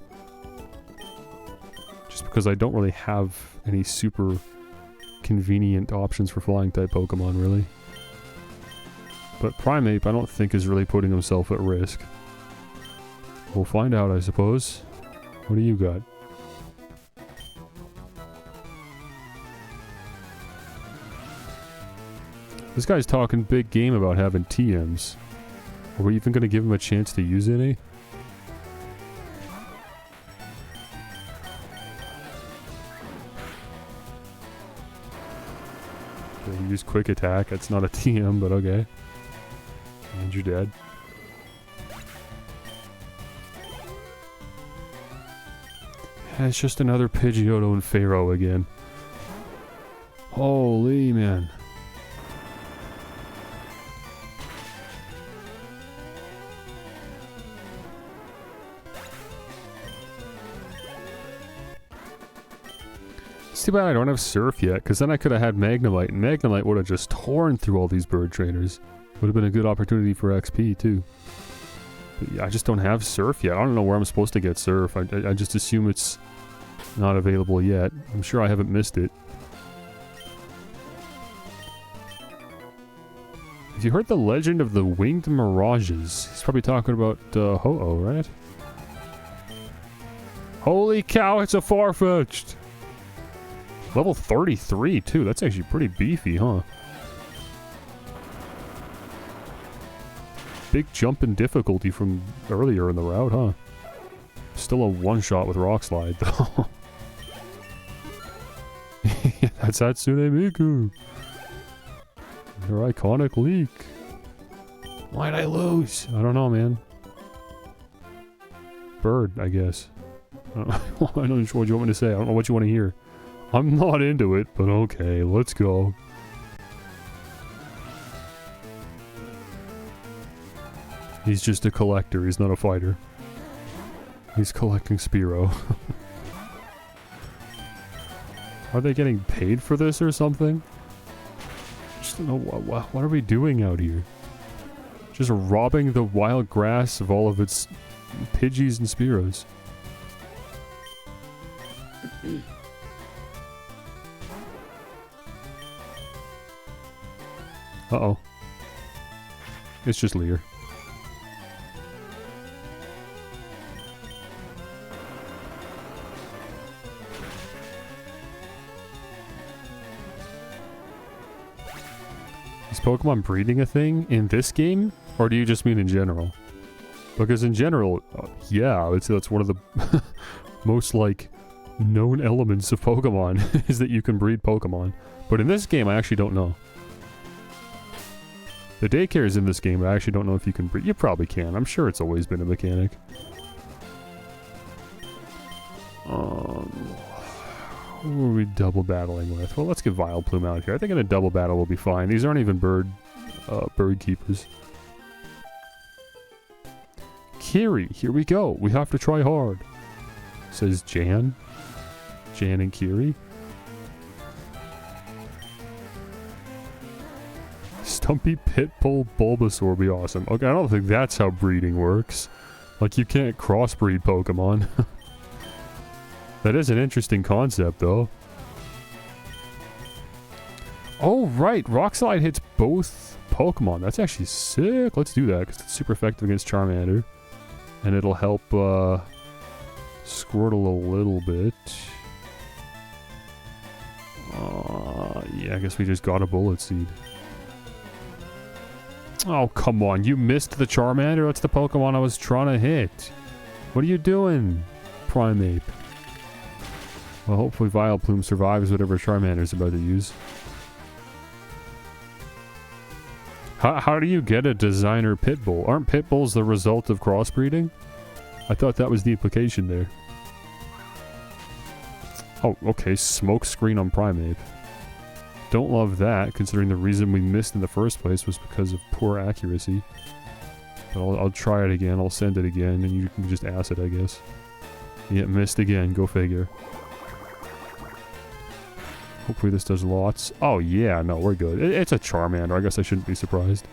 Just because I don't really have any super convenient options for flying type Pokemon, really. But Primeape I don't think is really putting himself at risk. We'll find out, I suppose. What do you got? This guy's talking big game about having TMs. Are we even going to give him a chance to use any? Okay, use quick attack. That's not a TM, but okay. And you're dead. It's just another Pidgeotto and Pharaoh again. Holy man. It's too bad I don't have Surf yet, because then I could have had Magnemite, and Magnemite would have just torn through all these bird trainers. Would have been a good opportunity for XP, too. But yeah, I just don't have Surf yet. I don't know where I'm supposed to get Surf. I just assume it's not available yet. I'm sure I haven't missed it. Have you heard the legend of the Winged Mirages? He's probably talking about Ho-Oh, right? Holy cow, it's a Farfetch'd! Level 33, too. That's actually pretty beefy, huh? Big jump in difficulty from earlier in the route, huh? Still a one-shot with Rock Slide, though. That's Hatsune Miku. Her iconic leak. Why'd I lose? I don't know, man. Bird, I guess. I don't know what you want me to say. I don't know what you want to hear. I'm not into it, but okay, let's go. He's just a collector, he's not a fighter. He's collecting Spearow. Are they getting paid for this or something? I just don't know, what are we doing out here? Just robbing the wild grass of all of its Pidgeys and Spearows. Uh-oh. It's just Lear. Is Pokemon breeding a thing in this game? Or do you just mean in general? Because in general, yeah, that's one of the most, like, known elements of Pokemon, is that you can breed Pokemon. But in this game, I actually don't know. The daycare is in this game, but I actually don't know if you can breed. You probably can. I'm sure it's always been a mechanic. Who are we double battling with? Well, let's get Vileplume out here. I think in a double battle we'll be fine. These aren't even bird keepers. Kiri, here we go. We have to try hard. Says Jan. Jan and Kiri. Stumpy Pitbull Bulbasaur would be awesome. Okay, I don't think that's how breeding works. Like, you can't crossbreed Pokemon. That is an interesting concept, though. Oh, right. Rock Slide hits both Pokemon. That's actually sick. Let's do that, because it's super effective against Charmander. And it'll help Squirtle a little bit. Yeah, I guess we just got a Bullet Seed. Oh, come on. You missed the Charmander? That's the Pokemon I was trying to hit. What are you doing, Primeape? Well, hopefully Vileplume survives whatever Charmander's about to use. How do you get a designer Pitbull? Aren't Pitbulls the result of crossbreeding? I thought that was the implication there. Oh, okay. Smoke screen on Primeape. Don't love that, considering the reason we missed in the first place was because of poor accuracy. But I'll try it again. I'll send it again, and you can just ass it, I guess. Yeah, missed again. Go figure. Hopefully this does lots. Oh, yeah. No, we're good. It's a Charmander. I guess I shouldn't be surprised.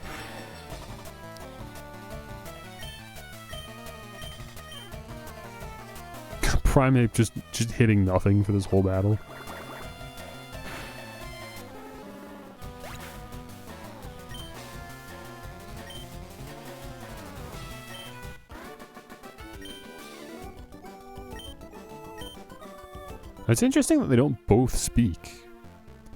Primeape just hitting nothing for this whole battle. It's interesting that they don't both speak.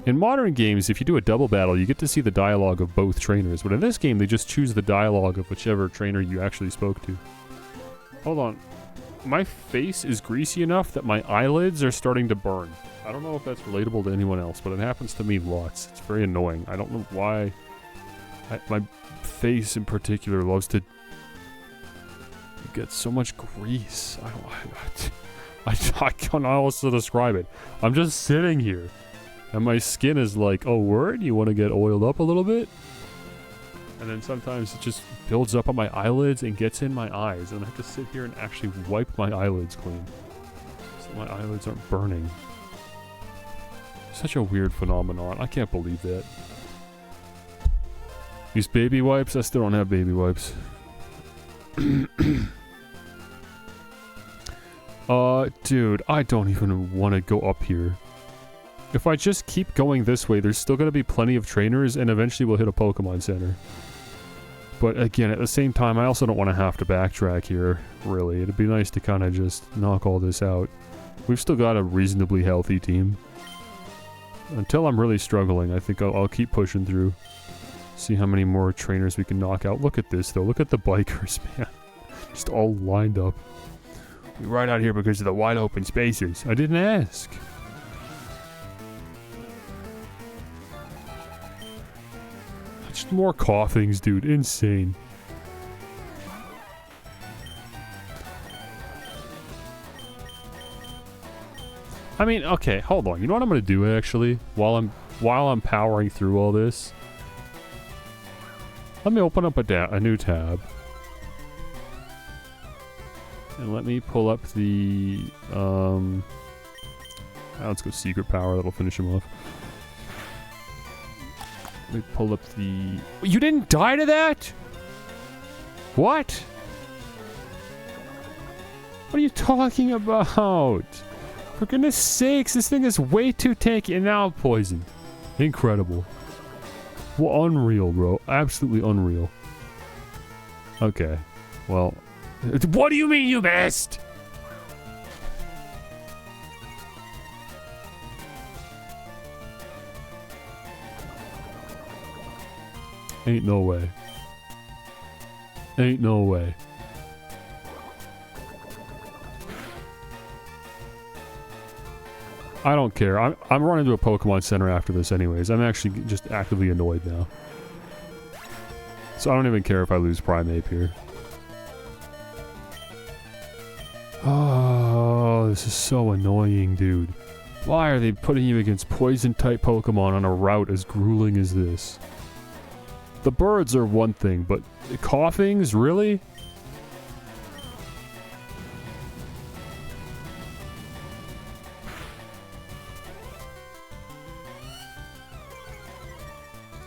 In modern games, if you do a double battle, you get to see the dialogue of both trainers, but in this game, they just choose the dialogue of whichever trainer you actually spoke to. Hold on. My face is greasy enough that my eyelids are starting to burn. I don't know if that's relatable to anyone else, but it happens to me lots. It's very annoying. I don't know why. My face in particular loves to get so much grease. I don't know how else to describe it. I'm just sitting here, and my skin is like, oh, word? You want to get oiled up a little bit? And then sometimes it just builds up on my eyelids and gets in my eyes, and I have to sit here and actually wipe my eyelids clean so my eyelids aren't burning. Such a weird phenomenon. I can't believe that. Use baby wipes? I still don't have baby wipes. Dude, I don't even want to go up here. If I just keep going this way, there's still going to be plenty of trainers, and eventually we'll hit a Pokemon Center. But again, at the same time, I also don't want to have to backtrack here, really. It'd be nice to kind of just knock all this out. We've still got a reasonably healthy team. Until I'm really struggling, I think I'll keep pushing through. See how many more trainers we can knock out. Look at this, though. Look at the bikers, man. Just all lined up. We ride out here because of the wide open spaces. I didn't ask. Just more coughings, dude. Insane. I mean, okay, hold on. You know what I'm gonna do actually? While I'm powering through all this, let me open up a new tab. And let me pull up the let's go secret power, that'll finish him off. Let me pull up the... You didn't die to that? What? What are you talking about? For goodness sakes, this thing is way too tanky, and now I'm poisoned. Incredible. Well, unreal, bro. Absolutely unreal. Okay. Well... What do you mean you missed? Ain't no way. Ain't no way. I don't care. I'm running to a Pokemon Center after this anyways. I'm actually just actively annoyed now. So I don't even care if I lose Primeape here. Oh, this is so annoying, dude. Why are they putting you against poison-type Pokemon on a route as grueling as this? The birds are one thing, but the coughings, really?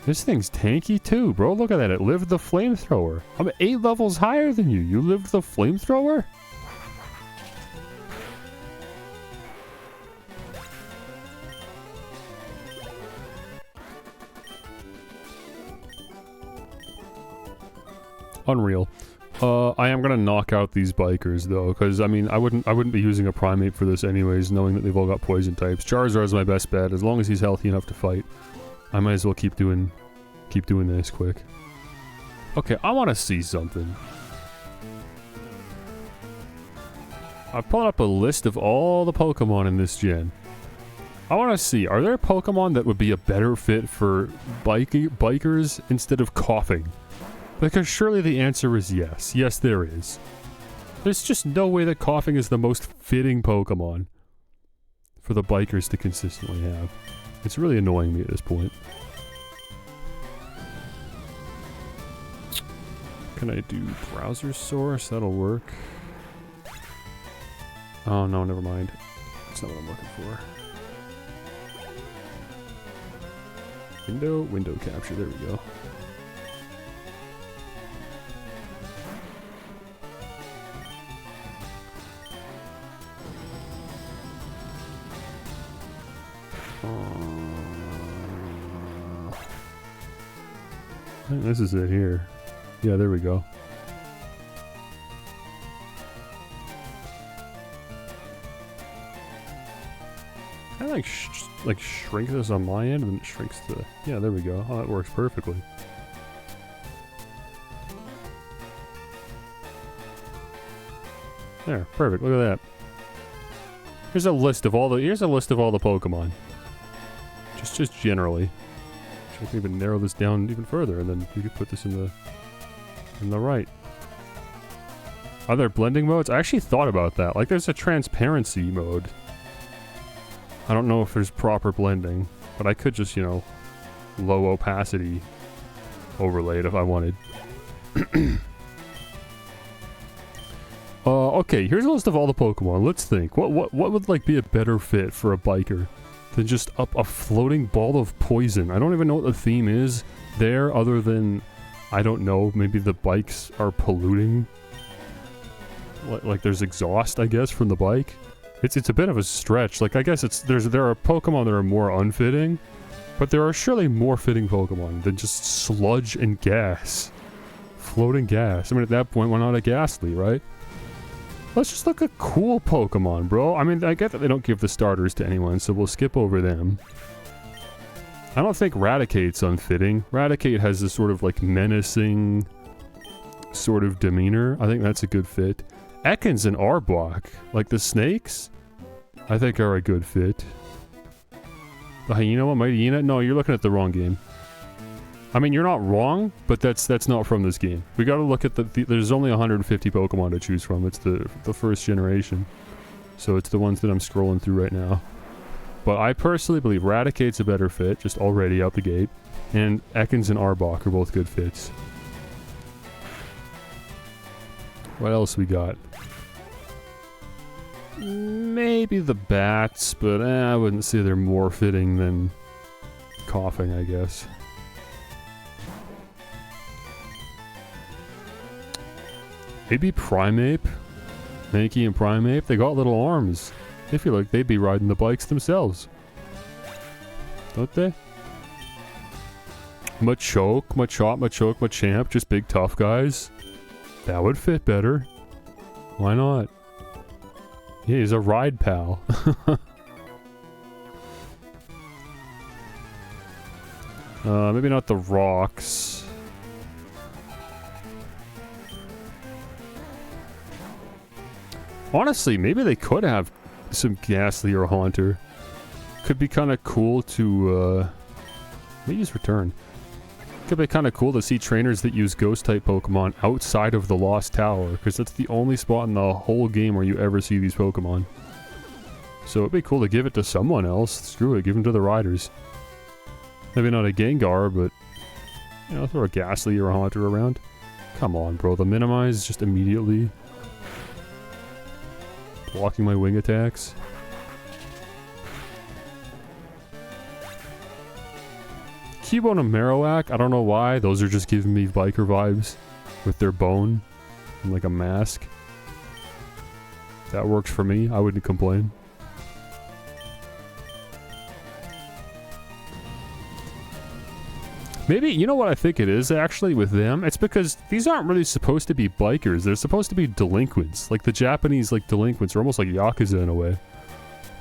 This thing's tanky too, bro. Look at that. It lived the flamethrower. I'm 8 levels higher than you. You lived the flamethrower? Unreal. I am gonna knock out these bikers though, because I mean I wouldn't be using a Primeape for this anyways, knowing that they've all got poison types. Charizard's my best bet, as long as he's healthy enough to fight. I might as well keep doing this quick. Okay, I want to see something. I've pulled up a list of all the Pokemon in this gen. I want to see, are there Pokemon that would be a better fit for bikers instead of coughing? Because surely the answer is yes. Yes, there is. There's just no way that coughing is the most fitting Pokemon for the bikers to consistently have. It's really annoying me at this point. Can I do browser source? That'll work. Oh no, never mind. That's not what I'm looking for. Window capture, there we go. I think this is it here. Yeah, there we go. like shrink this on my end and then it shrinks the... Yeah, there we go. Oh, that works perfectly. There, perfect. Look at that. Here's a list of all the Pokemon. Just generally. I can even narrow this down even further, and then you could put this in the right. Are there blending modes? I actually thought about that. Like, there's a transparency mode. I don't know if there's proper blending, but I could just, you know, low opacity overlay it if I wanted. Okay, here's a list of all the Pokemon. Let's think. What would, like, be a better fit for a biker than just up a floating ball of poison? I don't even know what the theme is there, other than, I don't know, maybe the bikes are polluting. Like there's exhaust, I guess, from the bike. It's a bit of a stretch. Like, I guess there are Pokemon that are more unfitting, but there are surely more fitting Pokemon than just sludge and gas. Floating gas. I mean, at that point, why not a Ghastly, right? Let's just look at cool Pokemon, bro. I mean, I get that they don't give the starters to anyone, so we'll skip over them. I don't think Raticate's unfitting. Raticate has this sort of, like, menacing sort of demeanor. I think that's a good fit. Ekans and Arbok, like the snakes, I think are a good fit. The Hyena one, Mighty Hyena? No, you're looking at the wrong game. I mean, you're not wrong, but that's not from this game. We gotta look at there's only 150 Pokemon to choose from. It's the first generation. So it's the ones that I'm scrolling through right now. But I personally believe Raticate's a better fit, just already out the gate. And Ekans and Arbok are both good fits. What else we got? Maybe the bats, but I wouldn't say they're more fitting than coughing, I guess. Maybe Primeape? Mankey and Primeape, they got little arms. They feel like they'd be riding the bikes themselves. Don't they? Machoke, Machamp, just big tough guys. That would fit better. Why not? Yeah, he's a ride pal. Maybe not the rocks. Honestly, maybe they could have some Ghastly or Haunter. Could be kind of cool to, let me use Return. Could be kind of cool to see trainers that use Ghost-type Pokemon outside of the Lost Tower, because that's the only spot in the whole game where you ever see these Pokemon. So it'd be cool to give it to someone else. Screw it, give them to the riders. Maybe not a Gengar, but, you know, throw a Ghastly or a Haunter around. Come on, bro. The Minimize just immediately blocking my wing attacks. Cubone and Marowak, I don't know why. Those are just giving me biker vibes with their bone and like a mask. That works for me. I wouldn't complain. Maybe, you know what I think it is actually with them? It's because these aren't really supposed to be bikers. They're supposed to be delinquents. Like the Japanese like delinquents are almost like Yakuza in a way.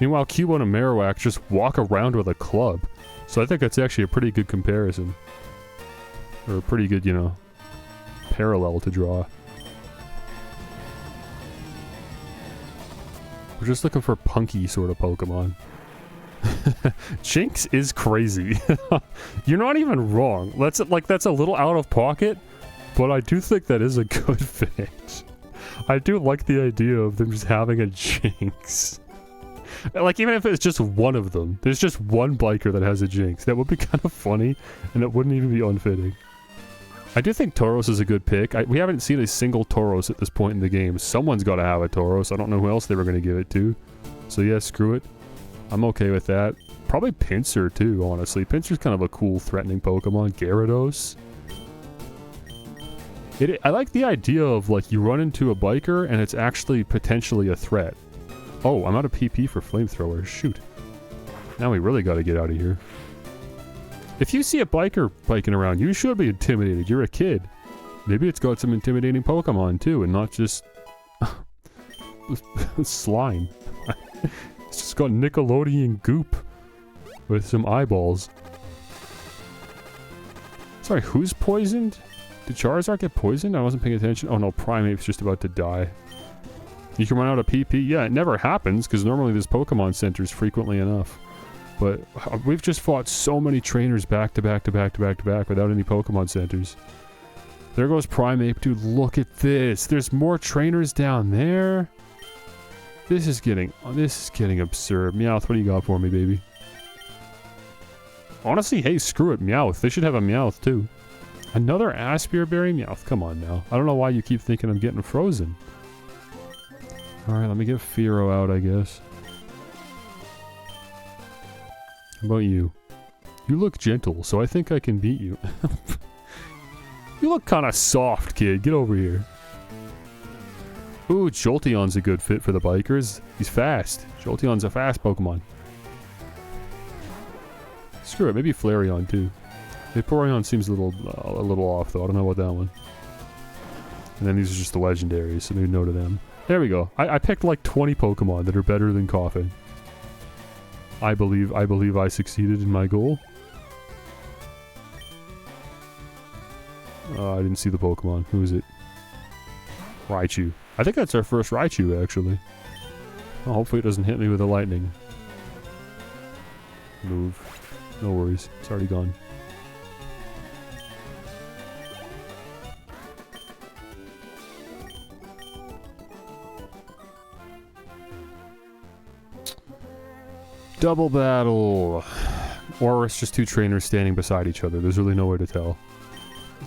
Meanwhile, Cubone and Marowak just walk around with a club. So I think that's actually a pretty good comparison. Or a pretty good, you know, parallel to draw. We're just looking for punky sort of Pokemon. Jinx is crazy. You're not even wrong. That's a little out of pocket, but I do think that is a good fit. I do like the idea of them just having a Jinx. Like, even if it's just one of them, there's just one biker that has a Jinx. That would be kind of funny, and it wouldn't even be unfitting. I do think Tauros is a good pick. We haven't seen a single Tauros at this point in the game. Someone's got to have a Tauros. I don't know who else they were going to give it to. So yeah, screw it. I'm okay with that. Probably Pinsir too, honestly. Pinsir's kind of a cool, threatening Pokemon. Gyarados. I like the idea of, like, you run into a biker and it's actually potentially a threat. Oh, I'm out of PP for flamethrowers. Shoot. Now we really got to get out of here. If you see a biker biking around, you should be intimidated. You're a kid. Maybe it's got some intimidating Pokemon too, and not just slime. It's just got Nickelodeon goop. with some eyeballs. Sorry, who's poisoned? Did Charizard get poisoned? I wasn't paying attention. Oh no, Primeape's just about to die. You can run out of PP. Yeah, it never happens because normally there's Pokemon centers frequently enough. But we've just fought so many trainers back to back to back to back to back without any Pokemon centers. There goes Primeape, dude. Look at this. There's more trainers down there. This is getting absurd. Meowth, what do you got for me, baby? Honestly, hey, screw it, Meowth. They should have a Meowth too. Another Aspire Berry Meowth. Come on now. I don't know why you keep thinking I'm getting frozen. Alright, let me get Fearow out, I guess. How about you? You look gentle, so I think I can beat you. You look kind of soft, kid. Get over here. Ooh, Jolteon's a good fit for the bikers. He's fast. Jolteon's a fast Pokemon. Screw it, maybe Flareon too. Vaporeon seems a little off though. I don't know about that one. And then these are just the legendaries, so maybe no to them. There we go. I picked like 20 Pokemon that are better than Koffing. I believe I succeeded in my goal. I didn't see the Pokemon. Who is it? Raichu. I think that's our first Raichu, actually. Oh, hopefully it doesn't hit me with the lightning. Move. No worries. It's already gone. Double battle! Or it's just two trainers standing beside each other. There's really no way to tell.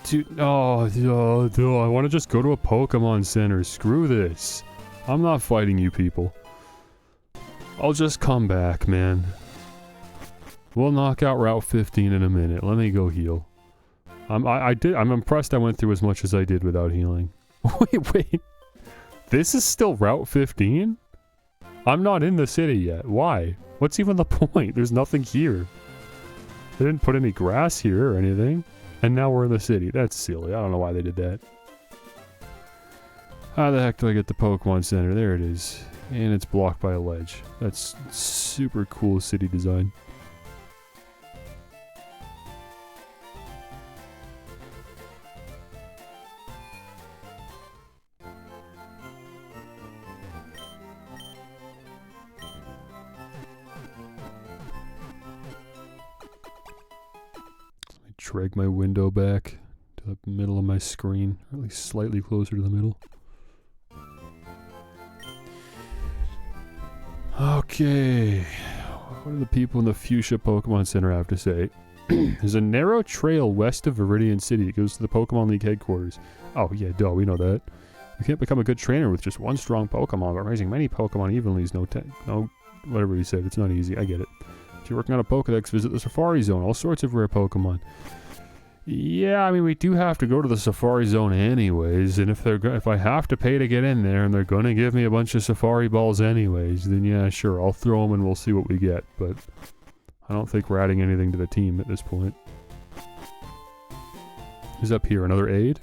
Dude, I want to just go to a Pokemon Center. Screw this. I'm not fighting you people. I'll just come back, man. We'll knock out Route 15 in a minute. Let me go heal. I'm impressed I went through as much as I did without healing. Wait. This is still Route 15? I'm not in the city yet. Why? What's even the point? There's nothing here. They didn't put any grass here or anything. And now we're in the city. That's silly. I don't know why they did that. How the heck do I get the Pokemon Center? There it is. And it's blocked by a ledge. That's super cool city design. Drag my window back to the middle of my screen, or at least slightly closer to the middle. Okay, what do the people in the Fuchsia Pokemon Center have to say? There's a narrow trail west of Viridian City. It goes to the Pokemon League headquarters. Oh yeah, duh, we know that. You can't become a good trainer with just one strong Pokemon, but raising many Pokemon evenly is no, whatever he said. It's not easy. I get it. If you're working on a Pokedex, visit the Safari Zone. All sorts of rare Pokemon. Yeah, I mean, we do have to go to the Safari Zone anyways, and if I have to pay to get in there, and they're gonna give me a bunch of Safari Balls anyways, then yeah, sure, I'll throw them and we'll see what we get, but I don't think we're adding anything to the team at this point. Who's up here? Another aid?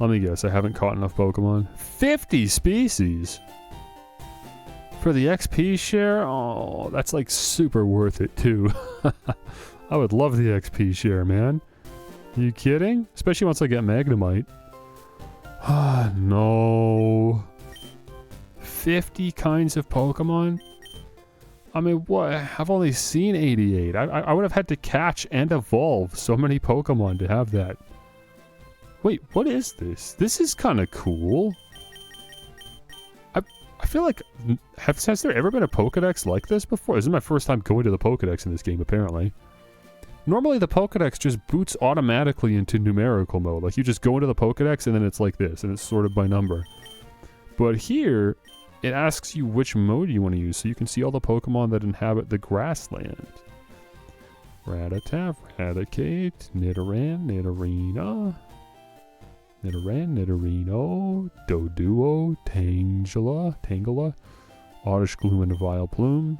Let me guess, I haven't caught enough Pokemon. 50 species! For the XP share? Oh, that's like super worth it too. I would love the XP share, man. Are you kidding? Especially once I get Magnemite. Ah, no. 50 kinds of Pokemon? I mean, what? I've only seen 88. I would have had to catch and evolve so many Pokemon to have that. Wait, what is this? This is kind of cool. I feel like... Has there ever been a Pokedex like this before? This is my first time going to the Pokedex in this game, apparently. Normally, the Pokedex just boots automatically into numerical mode. Like, you just go into the Pokedex, and then it's like this, and it's sorted by number. But here, it asks you which mode you want to use, so you can see all the Pokemon that inhabit the grassland. Rattata, Raticate, Nidoran, Nidorina... Nidoran, Nidorino, Doduo, Tangela, Oddish Gloom and Vileplume,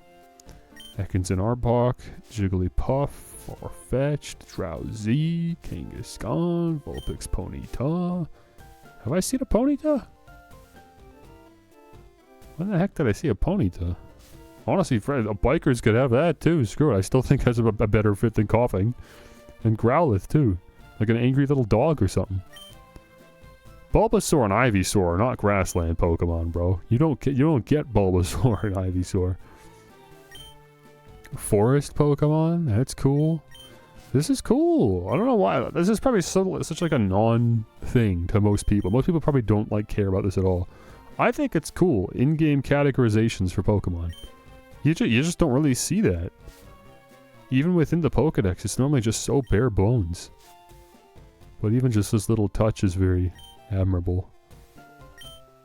Ekans and Arbok, Jigglypuff, Farfetch'd, Drowzee, Kangaskhan, Vulpix, Ponyta. Have I seen a Ponyta? When the heck did I see a Ponyta? Honestly, bikers could have that too. Screw it. I still think that's a better fit than coughing. And Growlithe too. Like an angry little dog or something. Bulbasaur and Ivysaur are not grassland Pokemon, bro. You don't get Bulbasaur and Ivysaur. Forest Pokemon? That's cool. This is cool. I don't know why. This is probably such like a non-thing to most people. Most people probably don't care about this at all. I think it's cool. In-game categorizations for Pokemon. You just don't really see that. Even within the Pokedex, it's normally just so bare bones. But even just this little touch is very admirable.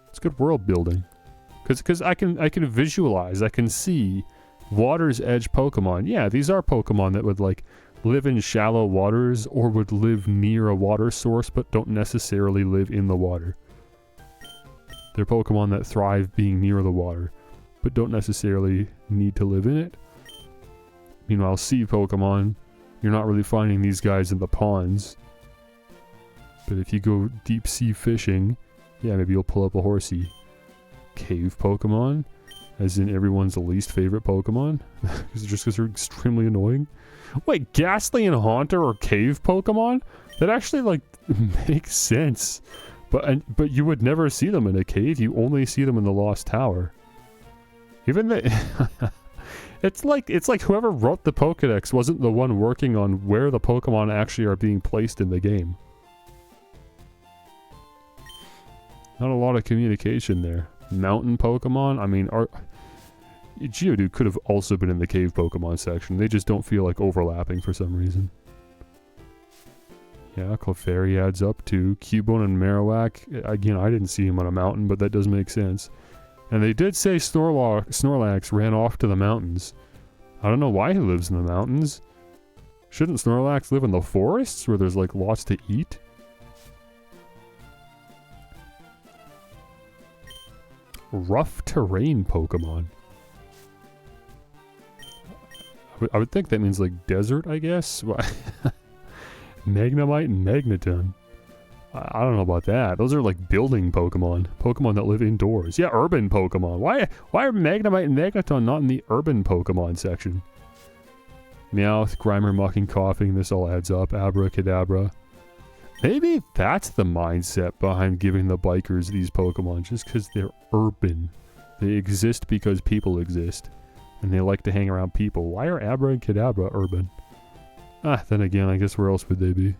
It's good world building. Because I can visualize, I can see Water's Edge Pokemon. Yeah, these are Pokemon that would live in shallow waters or would live near a water source but don't necessarily live in the water. They're Pokemon that thrive being near the water but don't necessarily need to live in it. Meanwhile, sea Pokemon, you're not really finding these guys in the ponds. But if you go deep sea fishing, yeah, maybe you'll pull up a Horsey. Cave Pokemon, as in everyone's least favorite Pokemon, just because they're extremely annoying. Wait, Ghastly and Haunter are cave Pokemon? That actually makes sense. But you would never see them in a cave. You only see them in the Lost Tower. Even the it's like whoever wrote the Pokédex wasn't the one working on where the Pokemon actually are being placed in the game. Not a lot of communication there. Mountain Pokemon? I mean, Geodude could have also been in the cave Pokemon section. They just don't feel like overlapping for some reason. Yeah, Clefairy adds up too. Cubone and Marowak. Again, I didn't see him on a mountain, but that does make sense. And they did say Snorlax ran off to the mountains. I don't know why he lives in the mountains. Shouldn't Snorlax live in the forests where there's lots to eat? Rough terrain Pokemon. I would think that means desert, I guess. Magnemite and Magneton. I don't know about that. Those are building Pokemon. Pokemon that live indoors. Yeah, urban Pokemon. Why are Magnemite and Magneton not in the urban Pokemon section? Meowth, Grimer, Mucking, Coughing. This all adds up. Abracadabra. Maybe that's the mindset behind giving the bikers these Pokemon, just because they're urban. They exist because people exist. And they like to hang around people. Why are Abra and Kadabra urban? Then again, I guess where else would they be?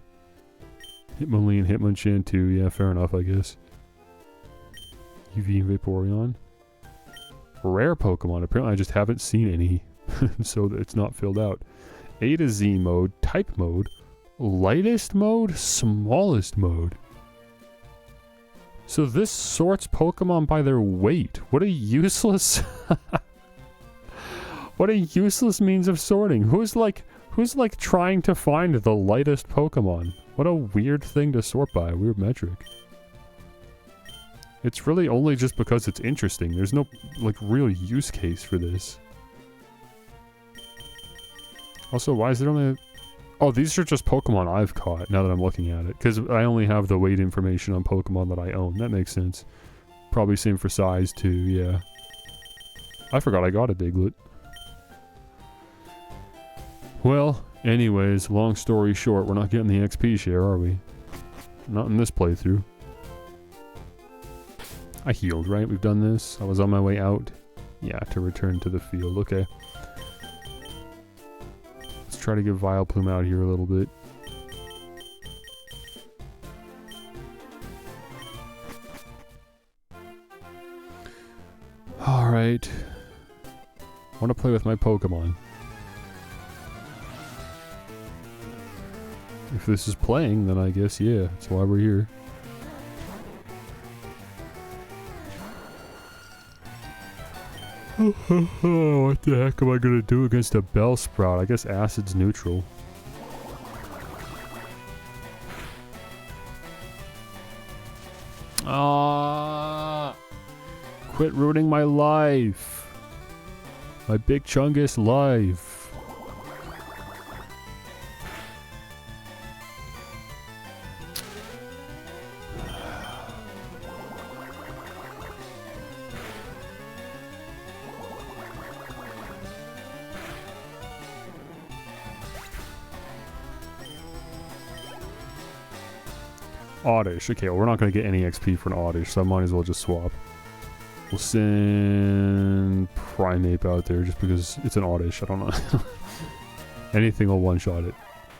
Hitmonlee and Hitmonchan too. Yeah, fair enough, I guess. Eevee and Vaporeon. Rare Pokemon. Apparently I just haven't seen any. So it's not filled out. A to Z mode. Type mode. Lightest mode, smallest mode. So this sorts Pokemon by their weight. What a useless what a useless means of sorting. Who's trying to find the lightest Pokemon? What a weird thing to sort by, a weird metric. It's really only just because it's interesting. There's no real use case for this. Also, why is there only... Oh, these are just Pokemon I've caught, now that I'm looking at it. Because I only have the weight information on Pokemon that I own. That makes sense. Probably same for size, too, yeah. I forgot I got a Diglett. Well, anyways, long story short, we're not getting the XP share, are we? Not in this playthrough. I healed, right? We've done this. I was on my way out. Yeah, to return to the field. Okay. Try to get Vileplume out here a little bit. Alright. I want to play with my Pokemon. If this is playing, then I guess, yeah, that's why we're here. What the heck am I gonna do against a Bellsprout? I guess Acid's neutral. Quit ruining my life. My Big Chungus life. Oddish. Okay, well, we're not going to get any XP for an Oddish, so I might as well just swap. We'll send Primeape out there just because it's an Oddish. I don't know. Anything will one-shot it.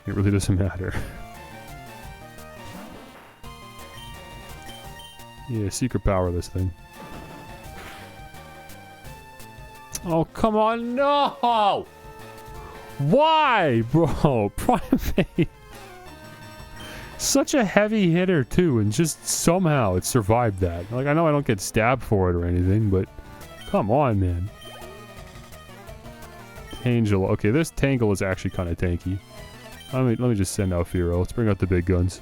It really doesn't matter. Yeah, secret power this thing. Oh, come on, no! Why, bro? Primeape. Such a heavy hitter, too, and just somehow it survived that. Like, I know I don't get stabbed for it or anything, but come on, man. Tangela. Okay, this Tangle is actually kind of tanky. Let me just send out Fearow. Let's bring out the big guns.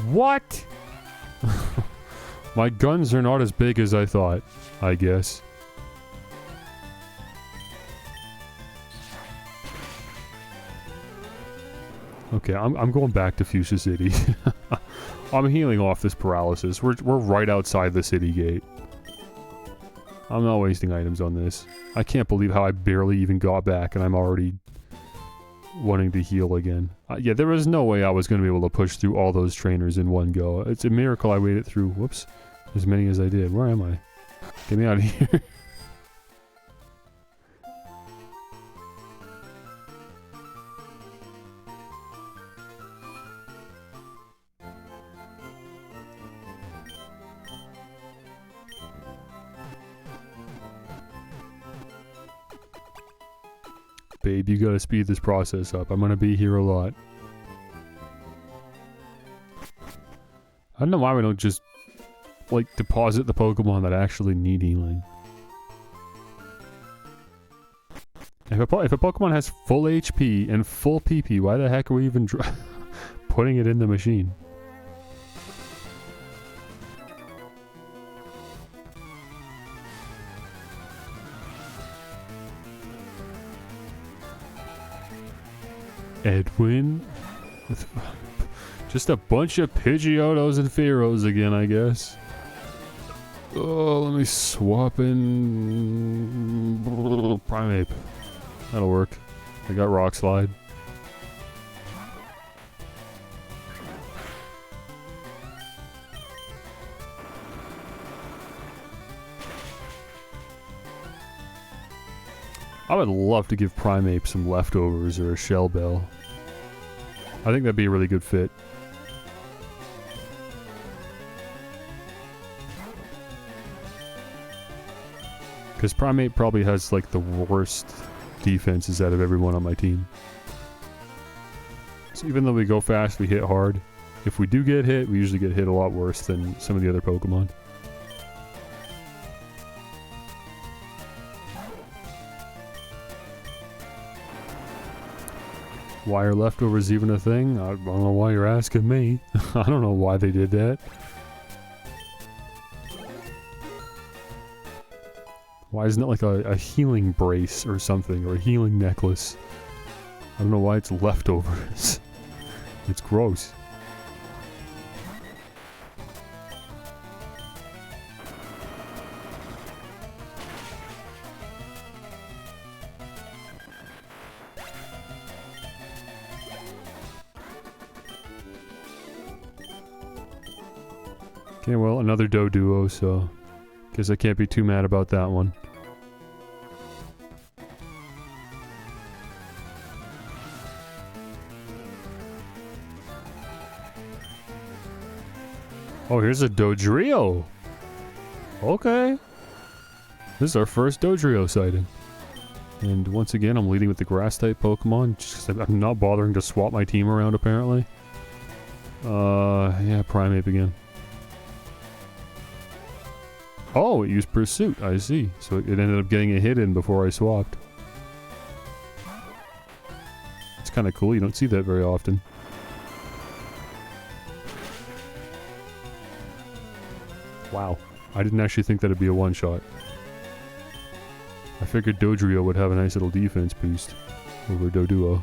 What? My guns are not as big as I thought, I guess. Okay, I'm going back to Fuchsia City. I'm healing off this paralysis. We're right outside the city gate. I'm not wasting items on this. I can't believe how I barely even got back and I'm already wanting to heal again. Yeah, there was no way I was going to be able to push through all those trainers in one go. It's a miracle I waited through, whoops, as many as I did. Where am I? Get me out of here. Babe, you gotta speed this process up. I'm gonna be here a lot. I don't know why we don't just, like, deposit the Pokemon that actually need healing. If a Pokemon has full HP and full PP, why the heck are we even putting it in the machine? Edwin? Just a bunch of Pidgeotos and Fearows again, I guess. Oh, let me swap in Primeape. That'll work. I got Rock Slide. I would love to give Primeape some leftovers or a Shell Bell. I think that'd be a really good fit. Because Primeape probably has like the worst defenses out of everyone on my team. So even though we go fast, we hit hard. If we do get hit, we usually get hit a lot worse than some of the other Pokemon. Why are leftovers even a thing? I don't know why you're asking me. I don't know why they did that. Why isn't it like a healing brace or something, or a healing necklace? I don't know why it's leftovers. It's gross. Okay, well, another Doduo, so guess I can't be too mad about that one. Oh, here's a Dodrio. Okay. This is our first Dodrio sighting. And once again, I'm leading with the Grass-type Pokemon, just 'cause I'm not bothering to swap my team around, apparently. Yeah, Primeape again. Oh, it used Pursuit, I see. So it ended up getting a hit in before I swapped. It's kind of cool, you don't see that very often. Wow, I didn't actually think that'd be a one-shot. I figured Dodrio would have a nice little defense boost over Doduo.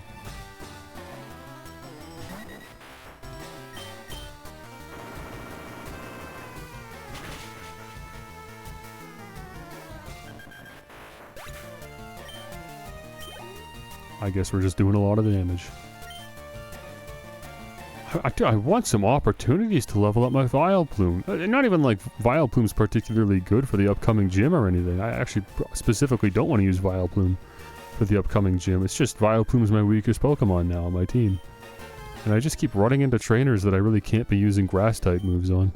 I guess we're just doing a lot of damage. I want some opportunities to level up my Vileplume. Not even like Vileplume's particularly good for the upcoming gym or anything. I actually specifically don't want to use Vileplume for the upcoming gym. It's just Vileplume's my weakest Pokemon now on my team. And I just keep running into trainers that I really can't be using Grass-type moves on.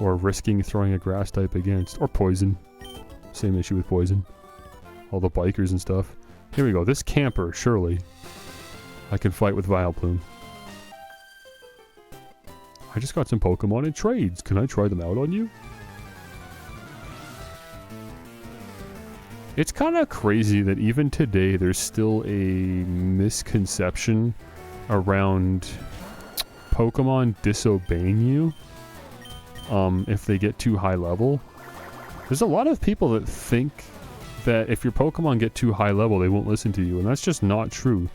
Or risking throwing a Grass-type against. Or Poison. Same issue with Poison. All the bikers and stuff. Here we go. This camper, surely I can fight with Vileplume. I just got some Pokemon in trades. Can I try them out on you? It's kind of crazy that even today there's still a misconception around Pokemon disobeying you if they get too high level. There's a lot of people that think that if your Pokemon get too high level, they won't listen to you, and that's just not true.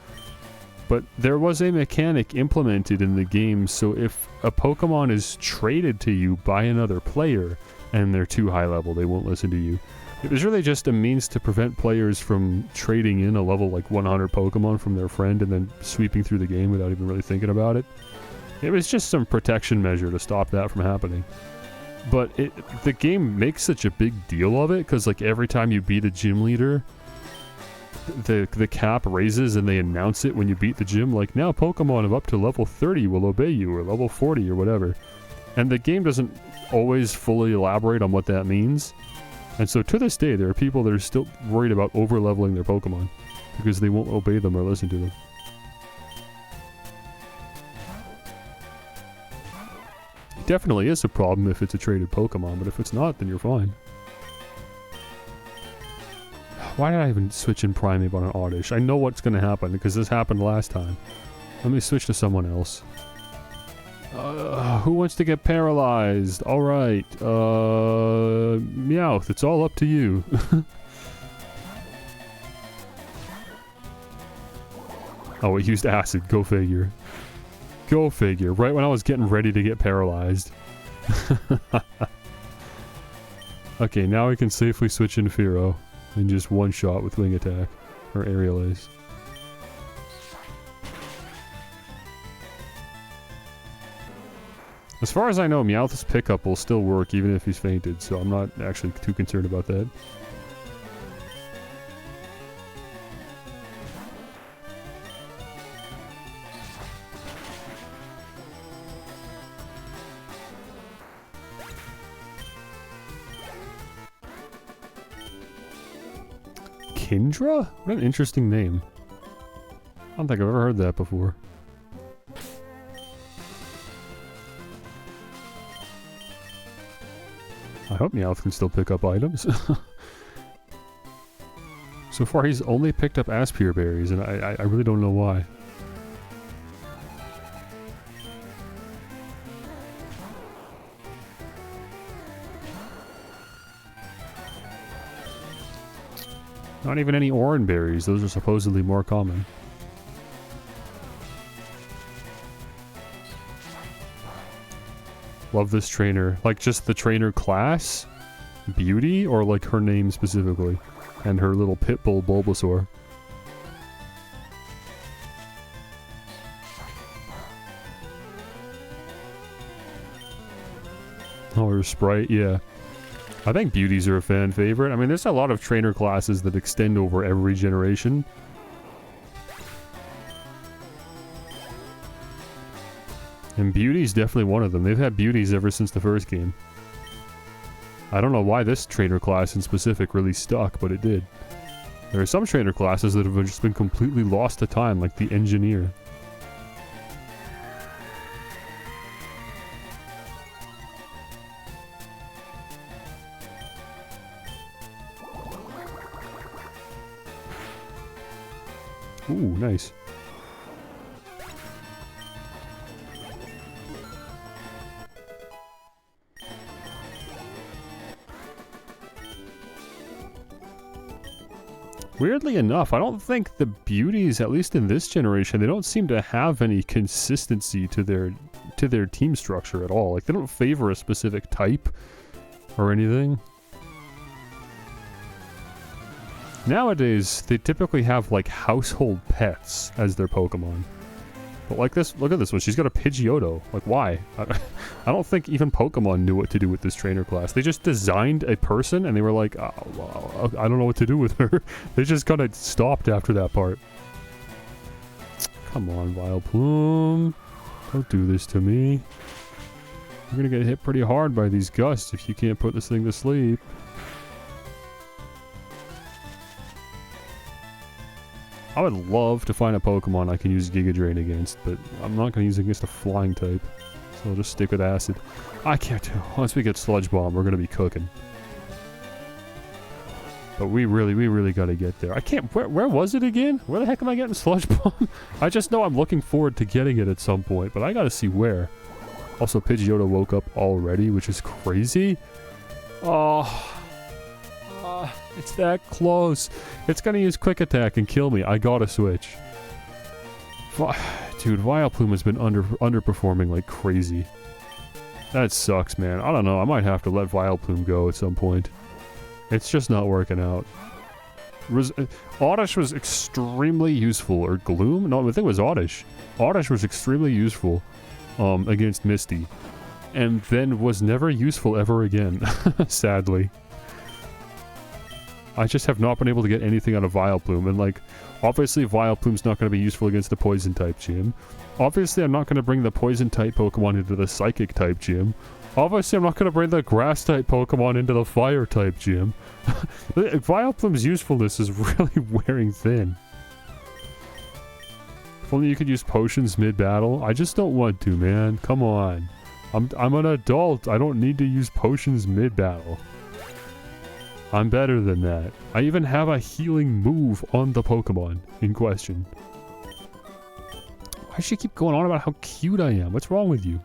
But there was a mechanic implemented in the game, so if a Pokemon is traded to you by another player and they're too high level, they won't listen to you. It was really just a means to prevent players from trading in a level like 100 Pokemon from their friend and then sweeping through the game without even really thinking about it. It was just some protection measure to stop that from happening. But the game makes such a big deal of it, because like every time you beat a gym leader, the cap raises and they announce it when you beat the gym, like now Pokemon of up to level 30 will obey you, or level 40 or whatever. And the game doesn't always fully elaborate on what that means. And so to this day, there are people that are still worried about over-leveling their Pokemon because they won't obey them or listen to them. It definitely is a problem if it's a traded Pokemon, but if it's not, then you're fine. Why did I even switch in Primeape on an Oddish? I know what's going to happen because this happened last time. Let me switch to someone else. Who wants to get paralyzed? Alright. Meowth, it's all up to you. Oh, it used acid. Go figure. Go figure. Right when I was getting ready to get paralyzed. Okay, now we can safely switch in Fearow. And just one shot with Wing Attack. Or Aerial Ace. As far as I know, Meowth's pickup will still work even if he's fainted, so I'm not actually too concerned about that. Kindra? What an interesting name. I don't think I've ever heard that before. I hope Meowth can still pick up items. So far he's only picked up Aspire berries, and I really don't know why. Not even any Oran berries, those are supposedly more common. Love this trainer. Like just the trainer class? Beauty? Or like her name specifically? And her little pitbull Bulbasaur. Oh, her Sprite, yeah. I think beauties are a fan favorite. I mean, there's a lot of trainer classes that extend over every generation. And beauty's definitely one of them. They've had beauties ever since the first game. I don't know why this trainer class in specific really stuck, but it did. There are some trainer classes that have just been completely lost to time, like the engineer. Ooh, nice. Weirdly enough, I don't think the beauties, at least in this generation, they don't seem to have any consistency to their team structure at all. Like, they don't favor a specific type or anything. Nowadays, they typically have like household pets as their Pokemon. But like this, look at this one. She's got a Pidgeotto. Like, why? I don't think even Pokemon knew what to do with this trainer class. They just designed a person and they were like, oh, well, I don't know what to do with her. They just kind of stopped after that part. Come on, Vileplume. Don't do this to me. You're gonna get hit pretty hard by these gusts if you can't put this thing to sleep. I would love to find a Pokemon I can use Giga Drain against, but I'm not going to use it against a flying type. So I'll just stick with Acid. I can't do. Once we get Sludge Bomb, we're going to be cooking. But we really got to get there. I can't. Where was it again? Where the heck am I getting Sludge Bomb? I just know I'm looking forward to getting it at some point, but I got to see where. Also, Pidgeotto woke up already, which is crazy. Oh. It's that close. It's gonna use Quick Attack and kill me. I gotta switch. Dude, Vileplume has been underperforming like crazy. That sucks, man. I don't know. I might have to let Vileplume go at some point. It's just not working out. Oddish was extremely useful. Or Gloom? No, I think it was Oddish. Oddish was extremely useful against Misty. And then was never useful ever again. Sadly. I just have not been able to get anything out of Vileplume, and like, obviously Vileplume's not going to be useful against the Poison-type gym. Obviously I'm not going to bring the Poison-type Pokemon into the Psychic-type gym. Obviously I'm not going to bring the Grass-type Pokemon into the Fire-type gym. Vileplume's usefulness is really wearing thin. If only you could use potions mid-battle. I just don't want to, man. Come on. I'm an adult. I don't need to use potions mid-battle. I'm better than that. I even have a healing move on the Pokemon in question. Why does she keep going on about how cute I am? What's wrong with you?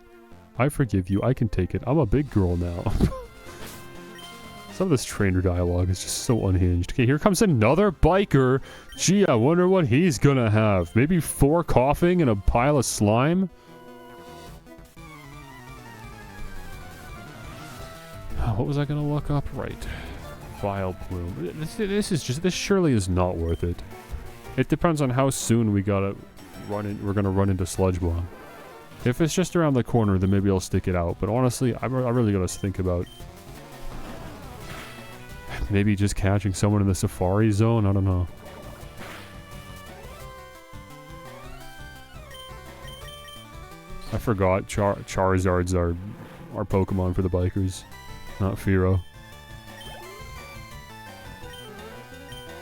I forgive you. I can take it. I'm a big girl now. Some of this trainer dialogue is just so unhinged. Okay, here comes another biker. Gee, I wonder what he's gonna have. Maybe 4 coughing and a pile of slime? What was I gonna look up? Right. Vileplume. This surely is not worth it. It depends on how soon we're gonna run into Sludge Bomb. If it's just around the corner, then maybe I'll stick it out. But honestly, I really gotta think about maybe just catching someone in the Safari Zone. I don't know. I forgot Charizards are Pokemon for the bikers, not Fearow.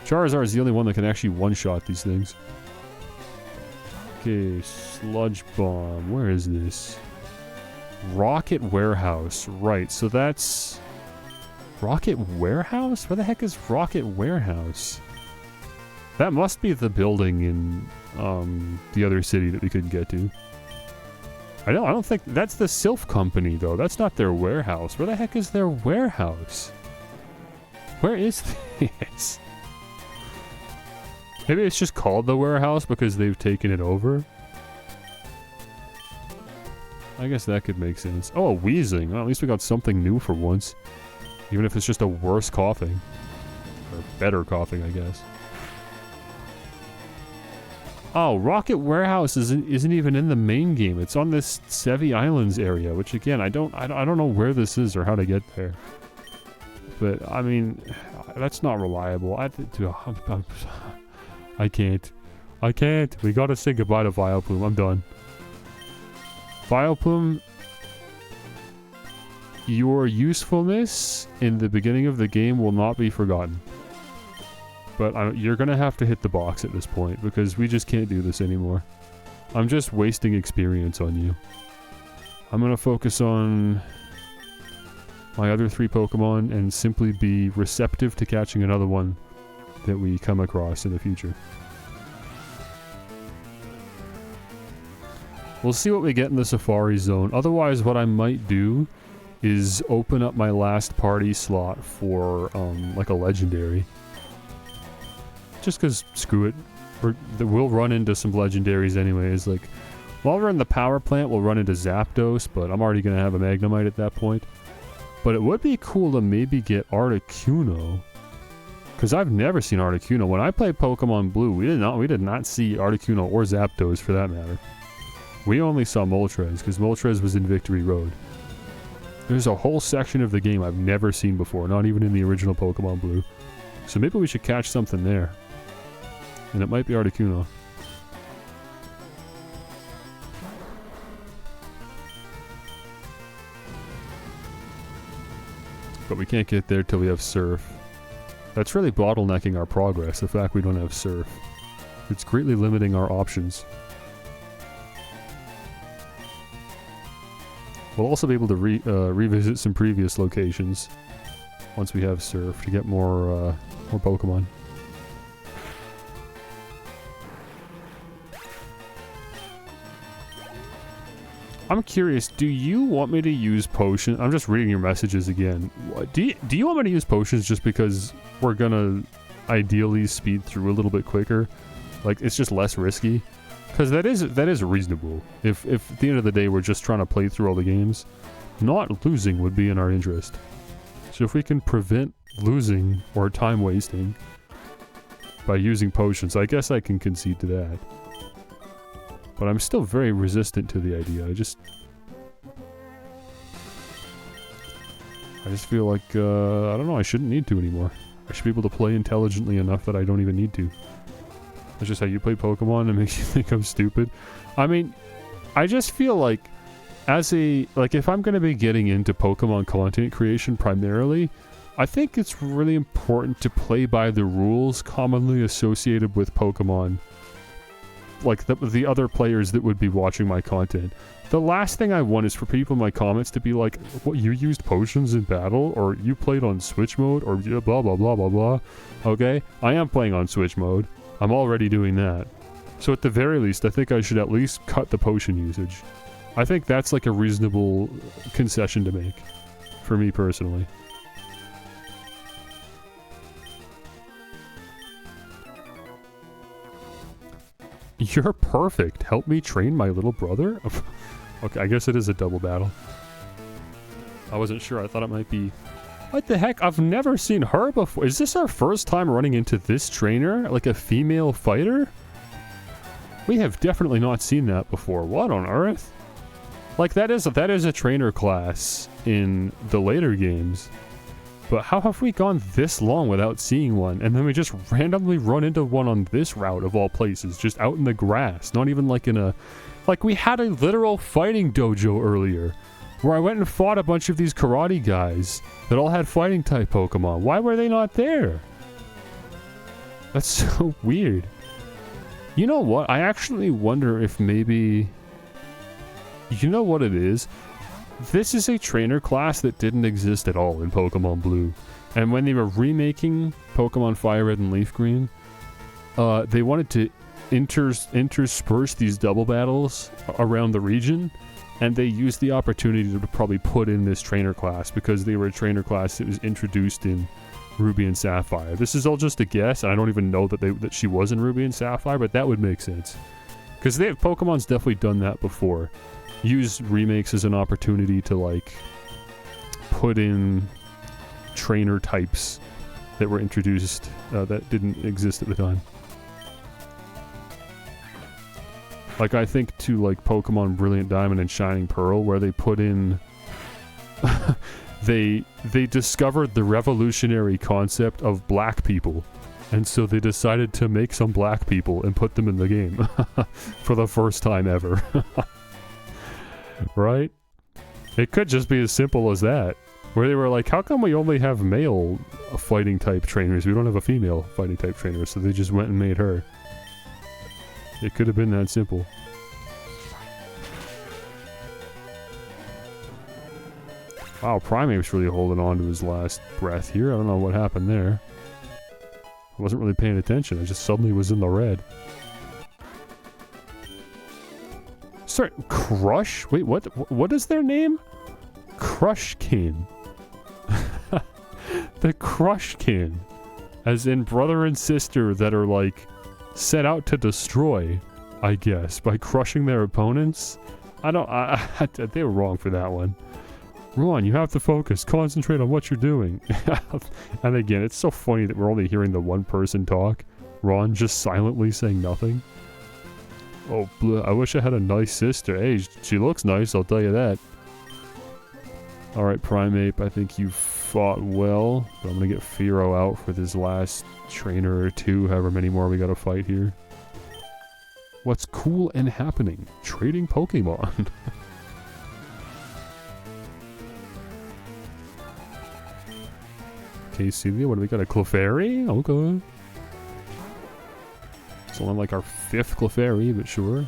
Charizard is the only one that can actually one-shot these things. Okay, Sludge Bomb. Where is this? Rocket Warehouse. Right, so that's... Rocket Warehouse? Where the heck is Rocket Warehouse? That must be the building in the other city that we couldn't get to. I don't think... That's the Sylph Company, though. That's not their warehouse. Where the heck is their warehouse? Where is this? Maybe it's just called the warehouse because they've taken it over? I guess that could make sense. Oh, a wheezing. Well, at least we got something new for once. Even if it's just a worse coughing. Or better coughing, I guess. Oh, Rocket Warehouse isn't even in the main game. It's on this Sevi Islands area, which again, I don't know where this is or how to get there. But I mean, that's not reliable. I can't. We gotta say goodbye to Vileplume. I'm done. Vileplume, your usefulness in the beginning of the game will not be forgotten. But you're gonna have to hit the box at this point, because we just can't do this anymore. I'm just wasting experience on you. I'm gonna focus on my other 3 Pokemon and simply be receptive to catching another one that we come across in the future. We'll see what we get in the Safari Zone. Otherwise, what I might do is open up my last party slot for like a legendary. Just because, screw it. We'll run into some legendaries anyways. Like, while we're in the power plant, we'll run into Zapdos, but I'm already going to have a Magnemite at that point. But it would be cool to maybe get Articuno. Because I've never seen Articuno. When I played Pokemon Blue, we did not see Articuno or Zapdos for that matter. We only saw Moltres, because Moltres was in Victory Road. There's a whole section of the game I've never seen before, not even in the original Pokemon Blue. So maybe we should catch something there. And it might be Articuno. But we can't get there till we have Surf. That's really bottlenecking our progress, the fact we don't have Surf. It's greatly limiting our options. We'll also be able to revisit some previous locations once we have Surf to get more Pokemon. I'm curious, do you want me to use potions? I'm just reading your messages again. Do you want me to use potions just because we're gonna ideally speed through a little bit quicker? Like, it's just less risky? Because that is reasonable. If at the end of the day we're just trying to play through all the games, not losing would be in our interest. So if we can prevent losing or time wasting by using potions, I guess I can concede to that. But I'm still very resistant to the idea. I just feel like, I don't know, I shouldn't need to anymore. I should be able to play intelligently enough that I don't even need to. That's just how you play Pokemon, and makes you think I'm stupid. I mean, I just feel like, if I'm going to be getting into Pokemon content creation primarily, I think it's really important to play by the rules commonly associated with Pokemon. Like, the other players that would be watching my content. The last thing I want is for people in my comments to be like, what, you used potions in battle? Or you played on Switch mode? Or blah, blah, blah, blah, blah. Okay? I am playing on Switch mode. I'm already doing that. So at the very least, I think I should at least cut the potion usage. I think that's like a reasonable concession to make. For me personally. You're perfect. Help me train my little brother? Okay, I guess it is a double battle. I wasn't sure. I thought it might be... What the heck? I've never seen her before. Is this our first time running into this trainer? Like a female fighter? We have definitely not seen that before. What on earth? Like, that is a trainer class in the later games. But how have we gone this long without seeing one? And then we just randomly run into one on this route of all places, just out in the grass. Not even like in a... Like, we had a literal fighting dojo earlier, where I went and fought a bunch of these karate guys that all had fighting type Pokemon. Why were they not there? That's so weird. You know what? I actually wonder if maybe... You know what it is? This is a trainer class that didn't exist at all in Pokemon Blue. And when they were remaking Pokemon FireRed and Leaf Green, they wanted to intersperse these double battles around the region, and they used the opportunity to probably put in this trainer class because they were a trainer class that was introduced in Ruby and Sapphire. This is all just a guess, and I don't even know that she was in Ruby and Sapphire, but that would make sense. Because Pokemon's definitely done that before. Use remakes as an opportunity to, like, put in trainer types that were introduced that didn't exist at the time. Like, I think to, like, Pokemon Brilliant Diamond and Shining Pearl, where they put in... they discovered the revolutionary concept of black people. And so they decided to make some black people and put them in the game. For the first time ever. Right? It could just be as simple as that. Where they were like, how come we only have male fighting type trainers? We don't have a female fighting type trainer. So they just went and made her. It could have been that simple. Wow, Primeape's really holding on to his last breath here. I don't know what happened there. I wasn't really paying attention. I just suddenly was in the red. Sorry, Crush? Wait, what is their name? Crushkin. The Crushkin. As in brother and sister that are, like, set out to destroy, I guess, by crushing their opponents. They were wrong for that one. Ron, you have to focus. Concentrate on what you're doing. And again, it's so funny that we're only hearing the one person talk. Ron just silently saying nothing. Oh, I wish I had a nice sister. Hey, she looks nice, I'll tell you that. Alright, Primeape, I think you fought well. But I'm gonna get Firo out for this last trainer or two, however many more we gotta fight here. What's cool and happening? Trading Pokemon. Okay, Celia, what do we got? A Clefairy? Okay. It's only like our 5th Clefairy, but sure.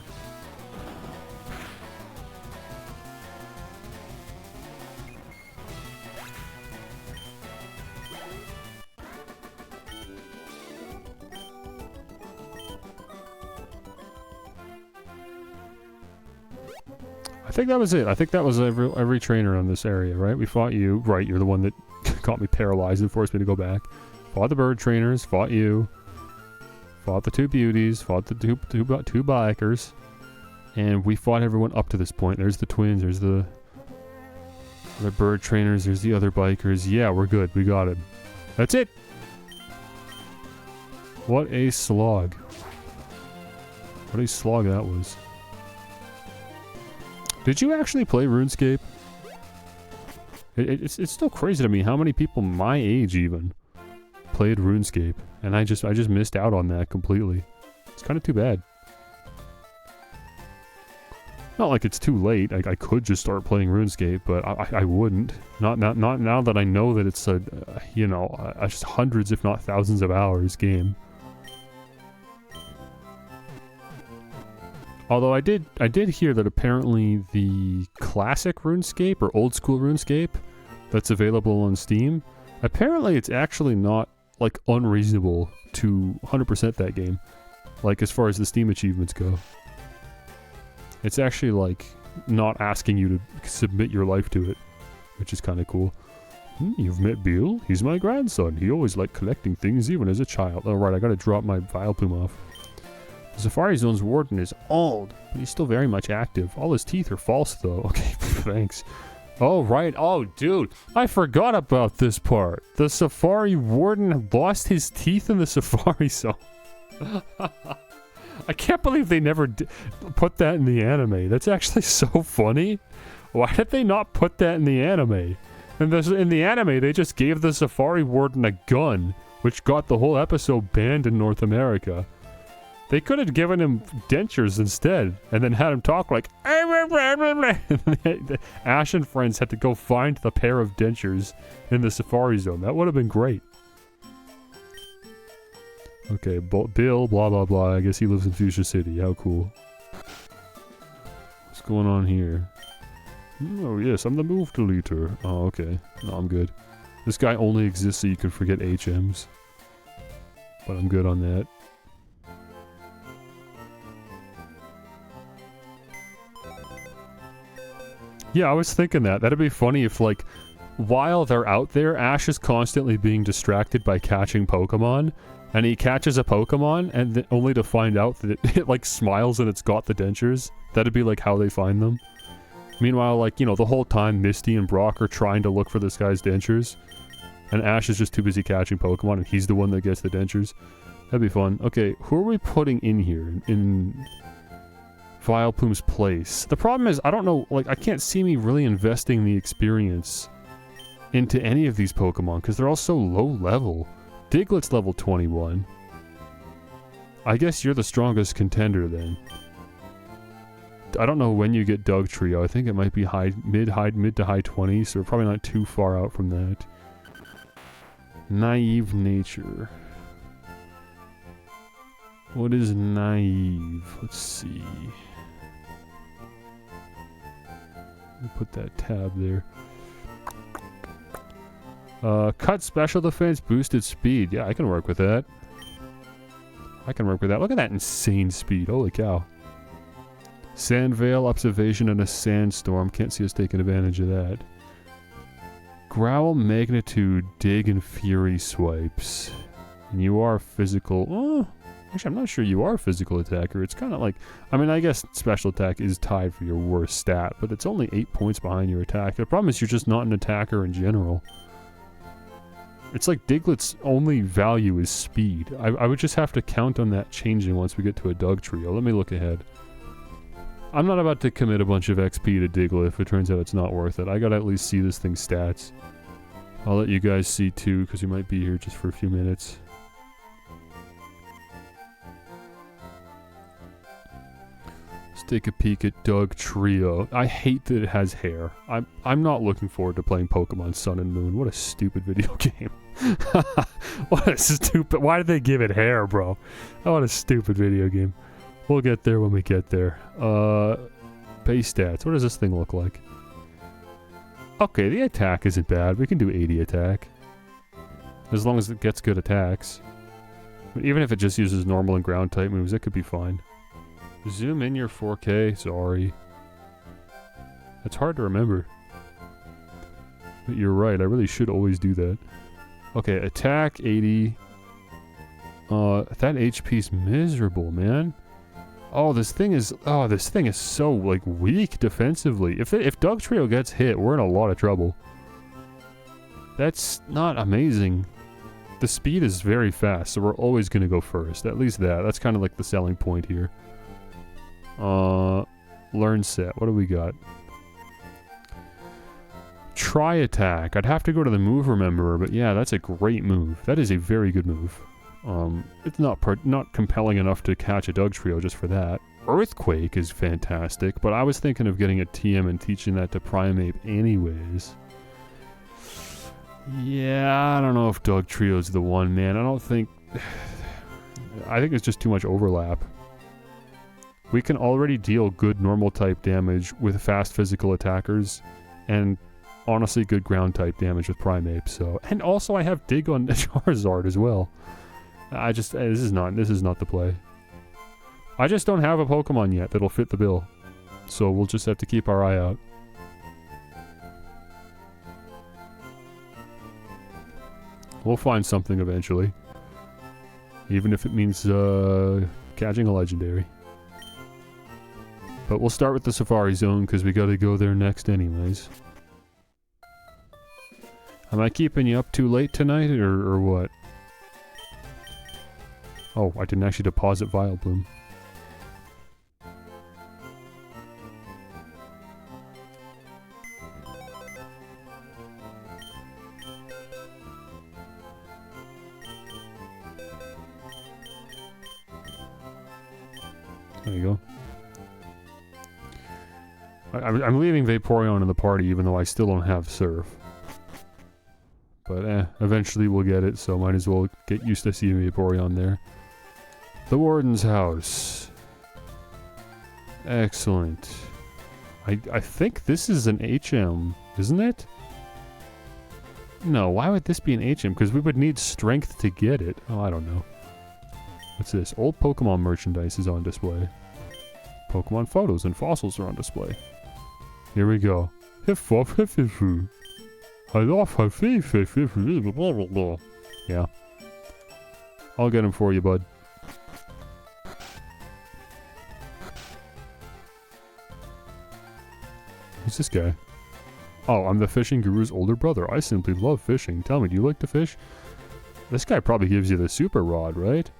I think that was it. I think that was every trainer on this area, right? We fought you. Right, you're the one that got me paralyzed and forced me to go back. Fought the bird trainers, fought you. Fought the 2 beauties, fought the two bikers. And we fought everyone up to this point. There's the twins, there's the bird trainers, there's the other bikers. Yeah, we're good. We got it. That's it! What a slog. What a slog that was. Did you actually play RuneScape? It's still crazy to me how many people my age even played RuneScape, and I just missed out on that completely. It's kind of too bad. Not like it's too late. I could just start playing RuneScape, but I wouldn't. Not now that I know that it's a just hundreds if not thousands of hours game. Although I did hear that apparently the classic RuneScape or old school RuneScape that's available on Steam, apparently it's actually not like unreasonable to 100% that game, like as far as the Steam achievements go. It's actually like not asking you to submit your life to it, which is kind of cool. You've met Bill? He's my grandson. He always liked collecting things even as a child. Oh right, I gotta drop my Vileplume off. The Safari Zone's warden is old, but he's still very much active. All his teeth are false, though. Okay, thanks. Oh, right. Oh, dude. I forgot about this part. The Safari warden lost his teeth in the Safari Zone. I can't believe they never put that in the anime. That's actually so funny. Why did they not put that in the anime? In the anime, they just gave the Safari warden a gun, which got the whole episode banned in North America. They could have given him dentures instead, and then had him talk like Ash and friends had to go find the pair of dentures in the Safari Zone. That would have been great. Okay, Bill, blah blah blah. I guess he lives in Fuchsia City. How cool. What's going on here? Oh yes, I'm the move deleter. Oh okay. No, I'm good. This guy only exists so you can forget HMs. But I'm good on that. Yeah, I was thinking that. That'd be funny if, like, while they're out there, Ash is constantly being distracted by catching Pokemon, and he catches a Pokemon, and only to find out that it, like, smiles and it's got the dentures. That'd be, like, how they find them. Meanwhile, like, you know, the whole time Misty and Brock are trying to look for this guy's dentures, and Ash is just too busy catching Pokemon, and he's the one that gets the dentures. That'd be fun. Okay, who are we putting in here? In Vileplume's place. The problem is, I don't know, like, I can't see me really investing the experience into any of these Pokemon, because they're all so low level. Diglett's level 21. I guess you're the strongest contender, then. I don't know when you get Dugtrio. I think it might be mid to high 20s, so we're probably not too far out from that. Naive nature. What is naive? Let's see. Put that tab there. Cut special defense, boosted speed. Yeah, I can work with that. I can work with that. Look at that insane speed. Holy cow. Sandvale, observation, and a sandstorm. Can't see us taking advantage of that. Growl, magnitude, dig, and fury swipes. And you are physical. Oh, Actually, I'm not sure you are a physical attacker. It's kind of like, I mean, I guess special attack is tied for your worst stat, but it's only 8 points behind your attack. The problem is you're just not an attacker in general. It's like Diglett's only value is speed. I would just have to count on that changing once we get to a Doug trio. Let me look ahead. I'm not about to commit a bunch of XP to Diglett if it turns out it's not worth it. I gotta at least see this thing's stats. I'll let you guys see too, because you might be here just for a few minutes. Let's take a peek at Doug Trio. I hate that it has hair. I'm not looking forward to playing Pokemon Sun and Moon. What a stupid video game. What a stupid... Why did they give it hair, bro? Oh, what a stupid video game. We'll get there when we get there. Base stats. What does this thing look like? Okay, the attack isn't bad. We can do 80 attack. As long as it gets good attacks. But even if it just uses normal and ground type moves, it could be fine. Zoom in your 4K. Sorry. It's hard to remember. But you're right. I really should always do that. Okay, attack 80. That HP's miserable, man. Oh, this thing is so, like, weak defensively. If Doug Trio gets hit, we're in a lot of trouble. That's not amazing. The speed is very fast, so we're always going to go first. At least that. That's kind of like the selling point here. Learn set. What do we got? Try attack. I'd have to go to the move rememberer, but yeah, that's a great move. That is a very good move. It's not compelling enough to catch a Doug Trio just for that. Earthquake is fantastic, but I was thinking of getting a TM and teaching that to Primeape anyways. Yeah, I don't know if Doug Trio's the one, man. I think it's just too much overlap. We can already deal good normal type damage with fast physical attackers, and honestly good ground type damage with Primeape, so... And also I have Dig on Charizard as well. This is not the play. I just don't have a Pokemon yet that'll fit the bill. So we'll just have to keep our eye out. We'll find something eventually. Even if it means catching a legendary. But we'll start with the Safari Zone because we gotta go there next anyways. Am I keeping you up too late tonight or what? Oh, I didn't actually deposit Vileplume. There you go. I'm leaving Vaporeon in the party even though I still don't have Surf. But eventually we'll get it, so might as well get used to seeing Vaporeon there. The Warden's house. Excellent. I think this is an HM, isn't it? No, why would this be an HM? Because we would need strength to get it. Oh, I don't know. What's this? Old Pokemon merchandise is on display. Pokemon photos and fossils are on display. Here we go. Yeah. I'll get him for you, bud. Who's this guy? Oh, I'm the fishing guru's older brother. I simply love fishing. Tell me, do you like to fish? This guy probably gives you the super rod, right?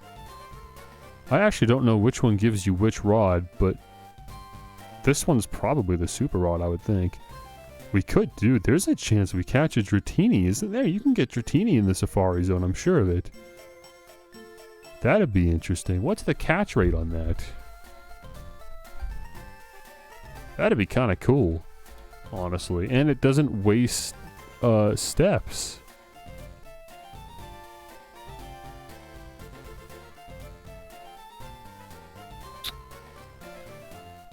I actually don't know which one gives you which rod, but this one's probably the super rod, I would think. We could do... There's a chance we catch a Dratini, isn't there? You can get Dratini in the Safari Zone, I'm sure of it. That'd be interesting. What's the catch rate on that? That'd be kind of cool, honestly. And it doesn't waste steps.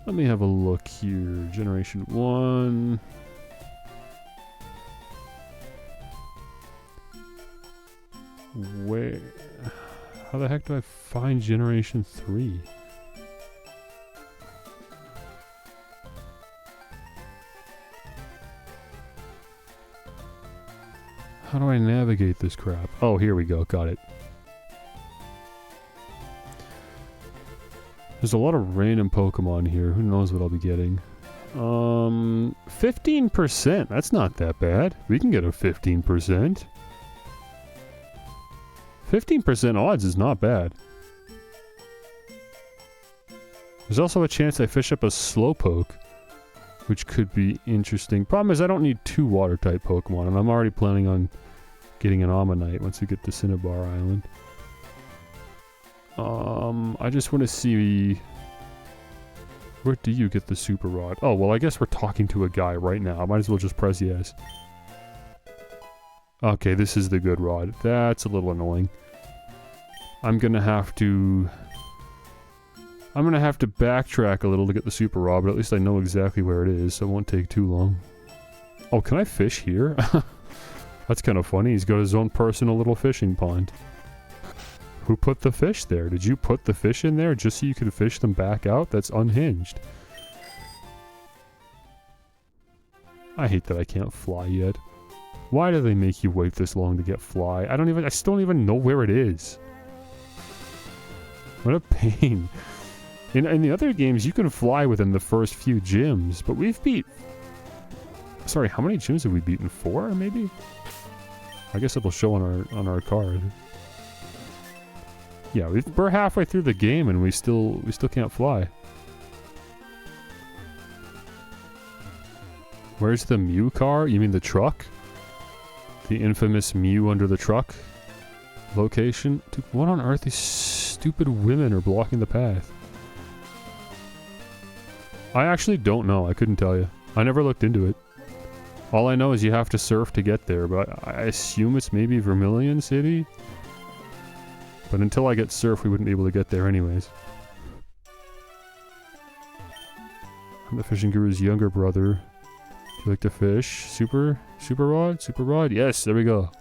Let me have a look here. Generation 1. Where? How the heck do I find Generation 3? How do I navigate this crap? Oh, here we go. Got it. There's a lot of random Pokemon here. Who knows what I'll be getting? 15%. That's not that bad. We can get a 15%. 15% odds is not bad. There's also a chance I fish up a Slowpoke, which could be interesting. Problem is I don't need 2 Water-type Pokemon, and I'm already planning on getting an Ammonite once we get to Cinnabar Island. I just want to see... Where do you get the Super Rod? Oh, well, I guess we're talking to a guy right now. I might as well just press yes. Okay, this is the good rod. That's a little annoying. I'm gonna have to backtrack a little to get the Super Rod, but at least I know exactly where it is, so it won't take too long. Oh, can I fish here? That's kind of funny. He's got his own personal little fishing pond. Who put the fish there? Did you put the fish in there just so you could fish them back out? That's unhinged. I hate that I can't fly yet. Why do they make you wait this long to get fly? I still don't even know where it is. What a pain. In the other games, you can fly within the first few gyms, but we've beat... Sorry, how many gyms have we beaten? 4, maybe? I guess it'll show on our card. Yeah, we're halfway through the game and we still can't fly. Where's the Mew car? You mean the truck? The infamous Mew under the truck location? Dude, what on earth? These stupid women are blocking the path. I actually don't know. I couldn't tell you. I never looked into it. All I know is you have to surf to get there, but I assume it's maybe Vermilion City? But until I get surf, we wouldn't be able to get there anyways. I'm the fishing guru's younger brother. Do you like to fish? Super rod? Super rod? Yes, there we go.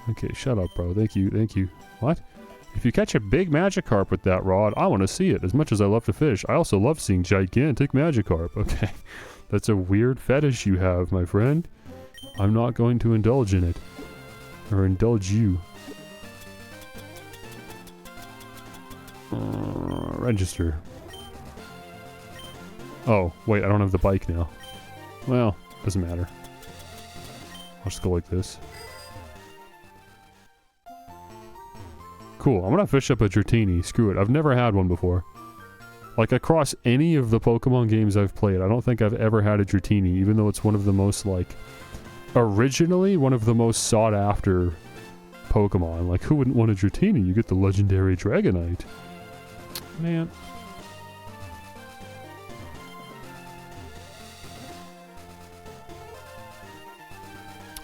Okay, shut up, bro. Thank you, thank you. What? If you catch a big Magikarp with that rod, I want to see it. As much as I love to fish, I also love seeing gigantic Magikarp. Okay, that's a weird fetish you have, my friend. I'm not going to indulge in it. Or indulge you. Register. Oh, wait, I don't have the bike now. Well, doesn't matter. I'll just go like this. Cool, I'm gonna fish up a Dratini. Screw it, I've never had one before. Like, across any of the Pokemon games I've played, I don't think I've ever had a Dratini, even though it's one of the most, like... Originally, one of the most sought-after Pokemon. Like, who wouldn't want a Dratini? You get the legendary Dragonite. Man.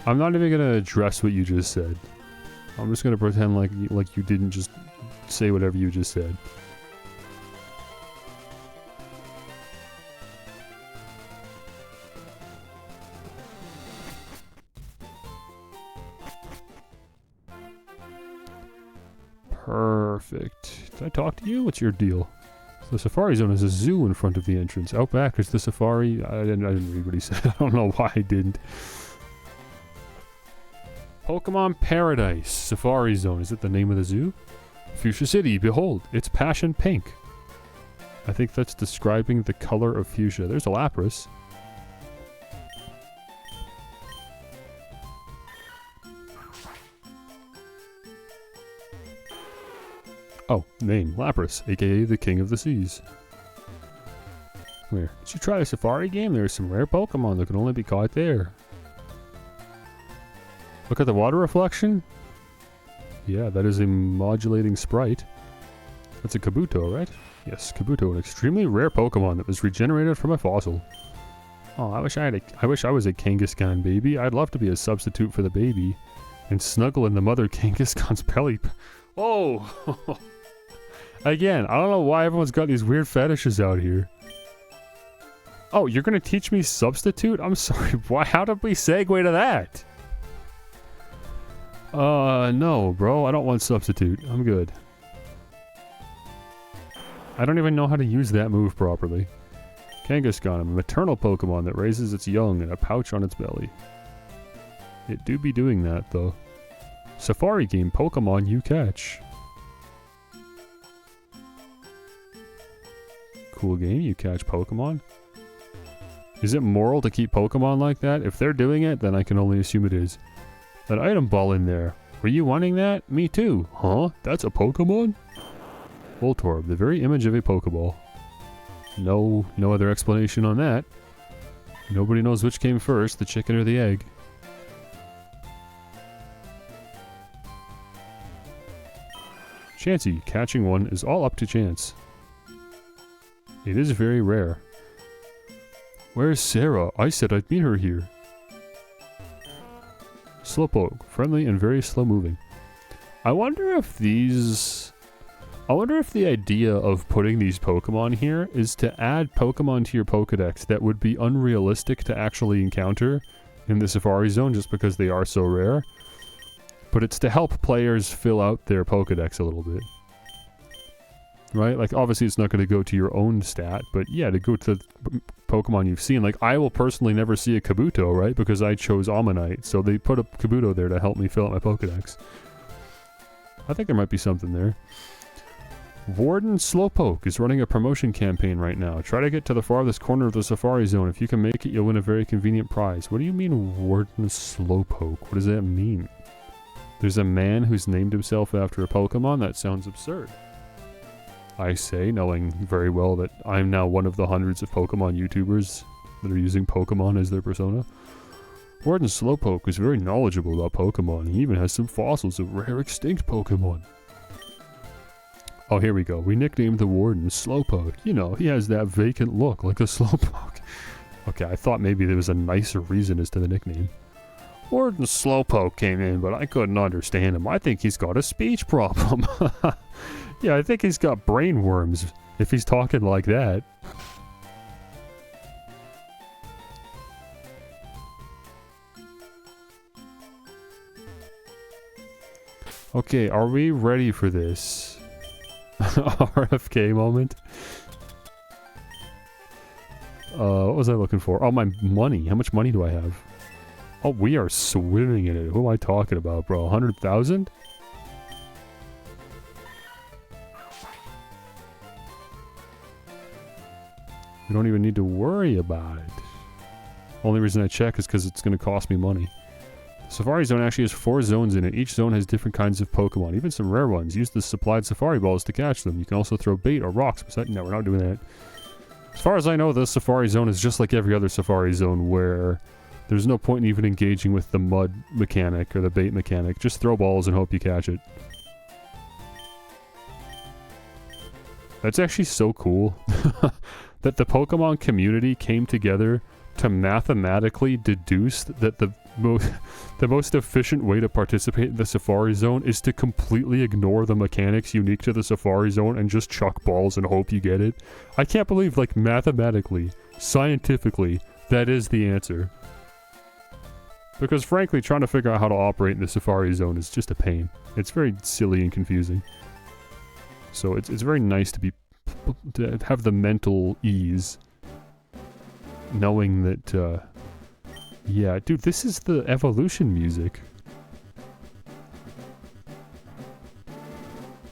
I'm not even gonna address what you just said. I'm just gonna pretend like you didn't just say whatever you just said. Perfect. Did I talk to you? What's your deal? So the Safari Zone is a zoo in front of the entrance. Out back is the Safari... I didn't read what he said. I don't know why I didn't. Pokemon Paradise. Safari Zone. Is it the name of the zoo? Fuchsia City. Behold, it's passion pink. I think that's describing the color of fuchsia. There's a Lapras. Oh, name, Lapras, aka the King of the Seas. Where? Did you try the Safari game? There's some rare Pokemon that can only be caught there. Look at the water reflection. Yeah, that is a modulating sprite. That's a Kabuto, right? Yes, Kabuto, an extremely rare Pokemon that was regenerated from a fossil. Oh, I wish I was a Kangaskhan baby. I'd love to be a substitute for the baby and snuggle in the mother Kangaskhan's belly. Oh! Again, I don't know why everyone's got these weird fetishes out here. Oh, you're gonna teach me substitute? I'm sorry, why? How did we segue to that? No, bro, I don't want substitute. I'm good. I don't even know how to use that move properly. Kangaskhan, a maternal Pokemon that raises its young in a pouch on its belly. It do be doing that, though. Safari game Pokemon you catch. cool game. You catch Pokemon. Is it moral to keep Pokemon like that? If they're doing it, then I can only assume it is. That item ball in there. Were you wanting that? Me too. Huh? That's a Pokemon? Voltorb, the very image of a Pokeball. No other explanation on that. Nobody knows which came first, the chicken or the egg. Chansey, catching one is all up to chance. It is very rare. Where's Sarah? I said I'd meet her here. Slowpoke, friendly and very slow moving. I wonder if the idea of putting these Pokemon here is to add Pokemon to your Pokedex that would be unrealistic to actually encounter in the Safari Zone just because they are so rare. But it's to help players fill out their Pokedex a little bit. Right? Like, obviously it's not going to go to your own stat, but yeah, to go to the Pokemon you've seen. Like, I will personally never see a Kabuto, right? Because I chose Ammonite, so they put a Kabuto there to help me fill out my Pokedex. I think there might be something there. Warden Slowpoke is running a promotion campaign right now. Try to get to the farthest corner of the Safari Zone. If you can make it, you'll win a very convenient prize. What do you mean, Warden Slowpoke? What does that mean? There's a man who's named himself after a Pokemon? That sounds absurd. I say, knowing very well that I'm now one of the hundreds of Pokemon YouTubers that are using Pokemon as their persona. Warden Slowpoke is very knowledgeable about Pokemon. He even has some fossils of rare extinct Pokemon. Oh, here we go. We nicknamed the Warden Slowpoke. You know, he has that vacant look like a Slowpoke. Okay, I thought maybe there was a nicer reason as to the nickname. Warden Slowpoke came in, but I couldn't understand him. I think he's got a speech problem. Yeah, I think he's got brain worms, if he's talking like that. Okay, are we ready for this? RFK moment? What was I looking for? Oh, my money. How much money do I have? Oh, we are swimming in it. Who am I talking about, bro? 100,000? We don't even need to worry about it. Only reason I check is because it's going to cost me money. Safari Zone actually has 4 zones in it. Each zone has different kinds of Pokemon, even some rare ones. Use the supplied Safari Balls to catch them. You can also throw bait or rocks. No, we're not doing that. As far as I know, the Safari Zone is just like every other Safari Zone where there's no point in even engaging with the mud mechanic or the bait mechanic. Just throw balls and hope you catch it. That's actually so cool. That the Pokemon community came together to mathematically deduce that the most efficient way to participate in the Safari Zone is to completely ignore the mechanics unique to the Safari Zone and just chuck balls and hope you get it. I can't believe, like, mathematically, scientifically, that is the answer. Because frankly, trying to figure out how to operate in the Safari Zone is just a pain. It's very silly and confusing. So it's very nice to have the mental ease knowing that yeah, dude, this is the evolution music.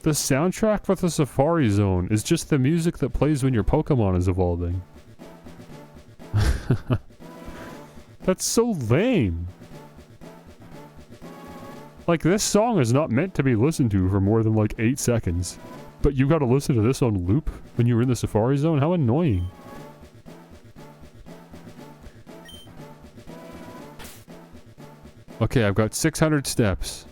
The soundtrack for the Safari Zone is just the music that plays when your Pokemon is evolving. That's so lame. Like, this song is not meant to be listened to for more than like 8 seconds. But you gotta listen to this on loop when you were in the Safari Zone? How annoying. Okay, I've got 600 steps.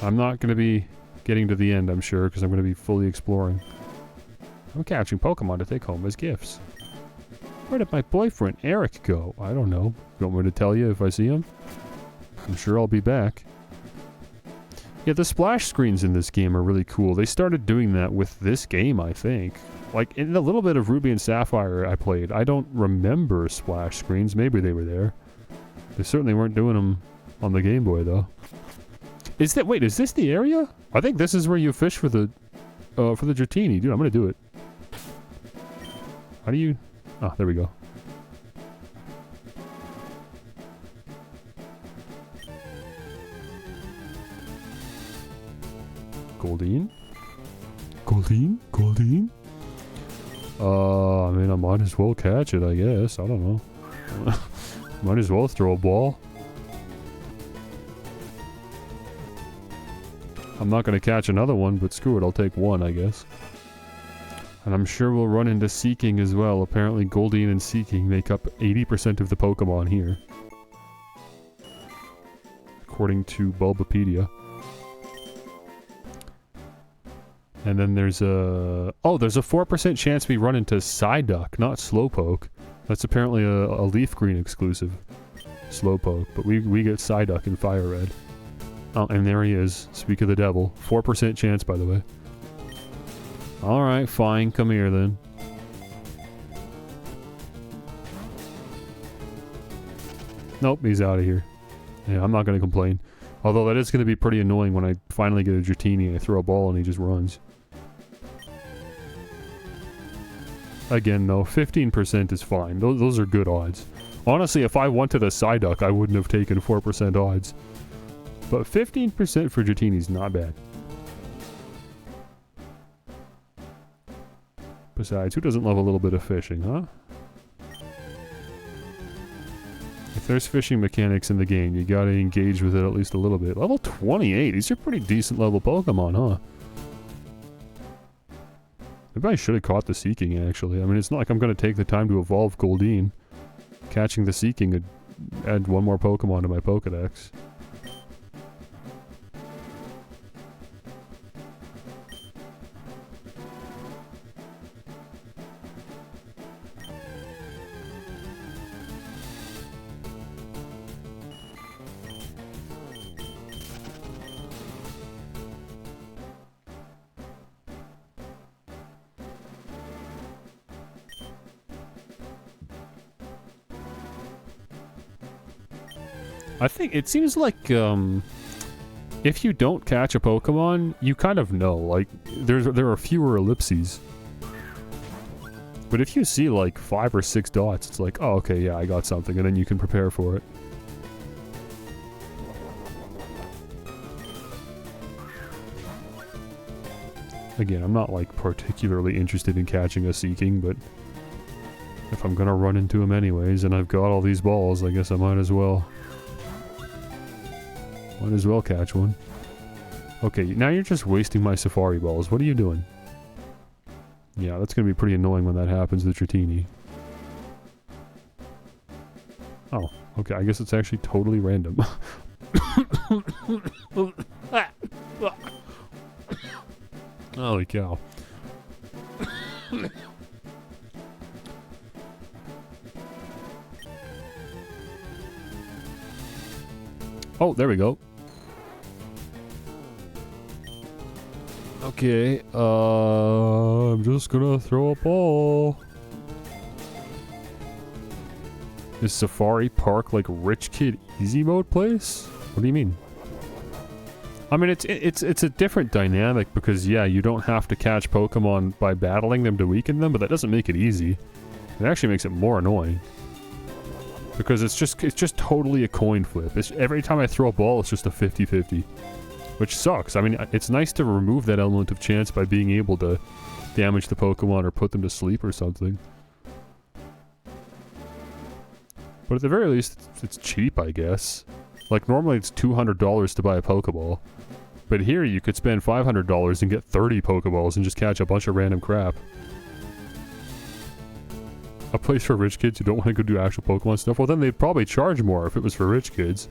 I'm not gonna be getting to the end, I'm sure, because I'm gonna be fully exploring. I'm catching Pokemon to take home as gifts. Where did my boyfriend Eric go? I don't know. You want me to tell you if I see him? I'm sure I'll be back. Yeah, the splash screens in this game are really cool. They started doing that with this game, I think. Like, in a little bit of Ruby and Sapphire I played, I don't remember splash screens. Maybe they were there. They certainly weren't doing them on the Game Boy, though. Wait, is this the area? I think this is where you fish for the Dratini. Dude, I'm gonna do it. How do you... Oh, there we go. Goldeen? Goldeen? Goldeen? I mean, I might as well catch it, I guess. I don't know. Might as well throw a ball. I'm not going to catch another one, but screw it, I'll take one, I guess. And I'm sure we'll run into Seeking as well. Apparently Goldeen and Seeking make up 80% of the Pokemon here, according to Bulbapedia. And then there's a... Oh, there's a 4% chance we run into Psyduck, not Slowpoke. That's apparently a Leaf Green exclusive. Slowpoke. But we get Psyduck in FireRed. Oh, and there he is. Speak of the devil. 4% chance, by the way. Alright, fine. Come here, then. Nope, he's out of here. Yeah, I'm not going to complain. Although that is going to be pretty annoying when I finally get a Dratini and I throw a ball and he just runs. Again, though, 15% is fine. Those are good odds. Honestly, if I wanted a Psyduck, I wouldn't have taken 4% odds. But 15% for Dratini is not bad. Besides, who doesn't love a little bit of fishing, huh? If there's fishing mechanics in the game, you gotta engage with it at least a little bit. Level 28, these are pretty decent level Pokemon, huh? Maybe I should have caught the Seeking, actually. I mean, it's not like I'm gonna take the time to evolve Goldeen. Catching the Seeking would add one more Pokemon to my Pokedex. I think it seems like if you don't catch a Pokemon, you kind of know. Like there are fewer ellipses. But if you see like 5 or 6 dots, it's like, oh, okay, yeah, I got something, and then you can prepare for it. Again, I'm not like particularly interested in catching a Seeking, but if I'm gonna run into him anyways, and I've got all these balls, I guess I might as well. Might as well catch one. Okay, now you're just wasting my Safari balls. What are you doing? Yeah, that's gonna be pretty annoying when that happens with Dratini. Oh, okay, I guess it's actually totally random. Holy cow. Oh, there we go. Okay, I'm just gonna throw a ball. Is Safari Park like Rich Kid Easy Mode place? What do you mean? I mean, it's a different dynamic because, yeah, you don't have to catch Pokemon by battling them to weaken them, but that doesn't make it easy. It actually makes it more annoying. Because it's just totally a coin flip. Every time I throw a ball, it's just a 50-50. Which sucks. I mean, it's nice to remove that element of chance by being able to damage the Pokemon or put them to sleep or something. But at the very least, it's cheap, I guess. Like, normally it's $200 to buy a Pokeball. But here, you could spend $500 and get 30 Pokeballs and just catch a bunch of random crap. A place for rich kids who don't want to go do actual Pokemon stuff? Well, then they'd probably charge more if it was for rich kids.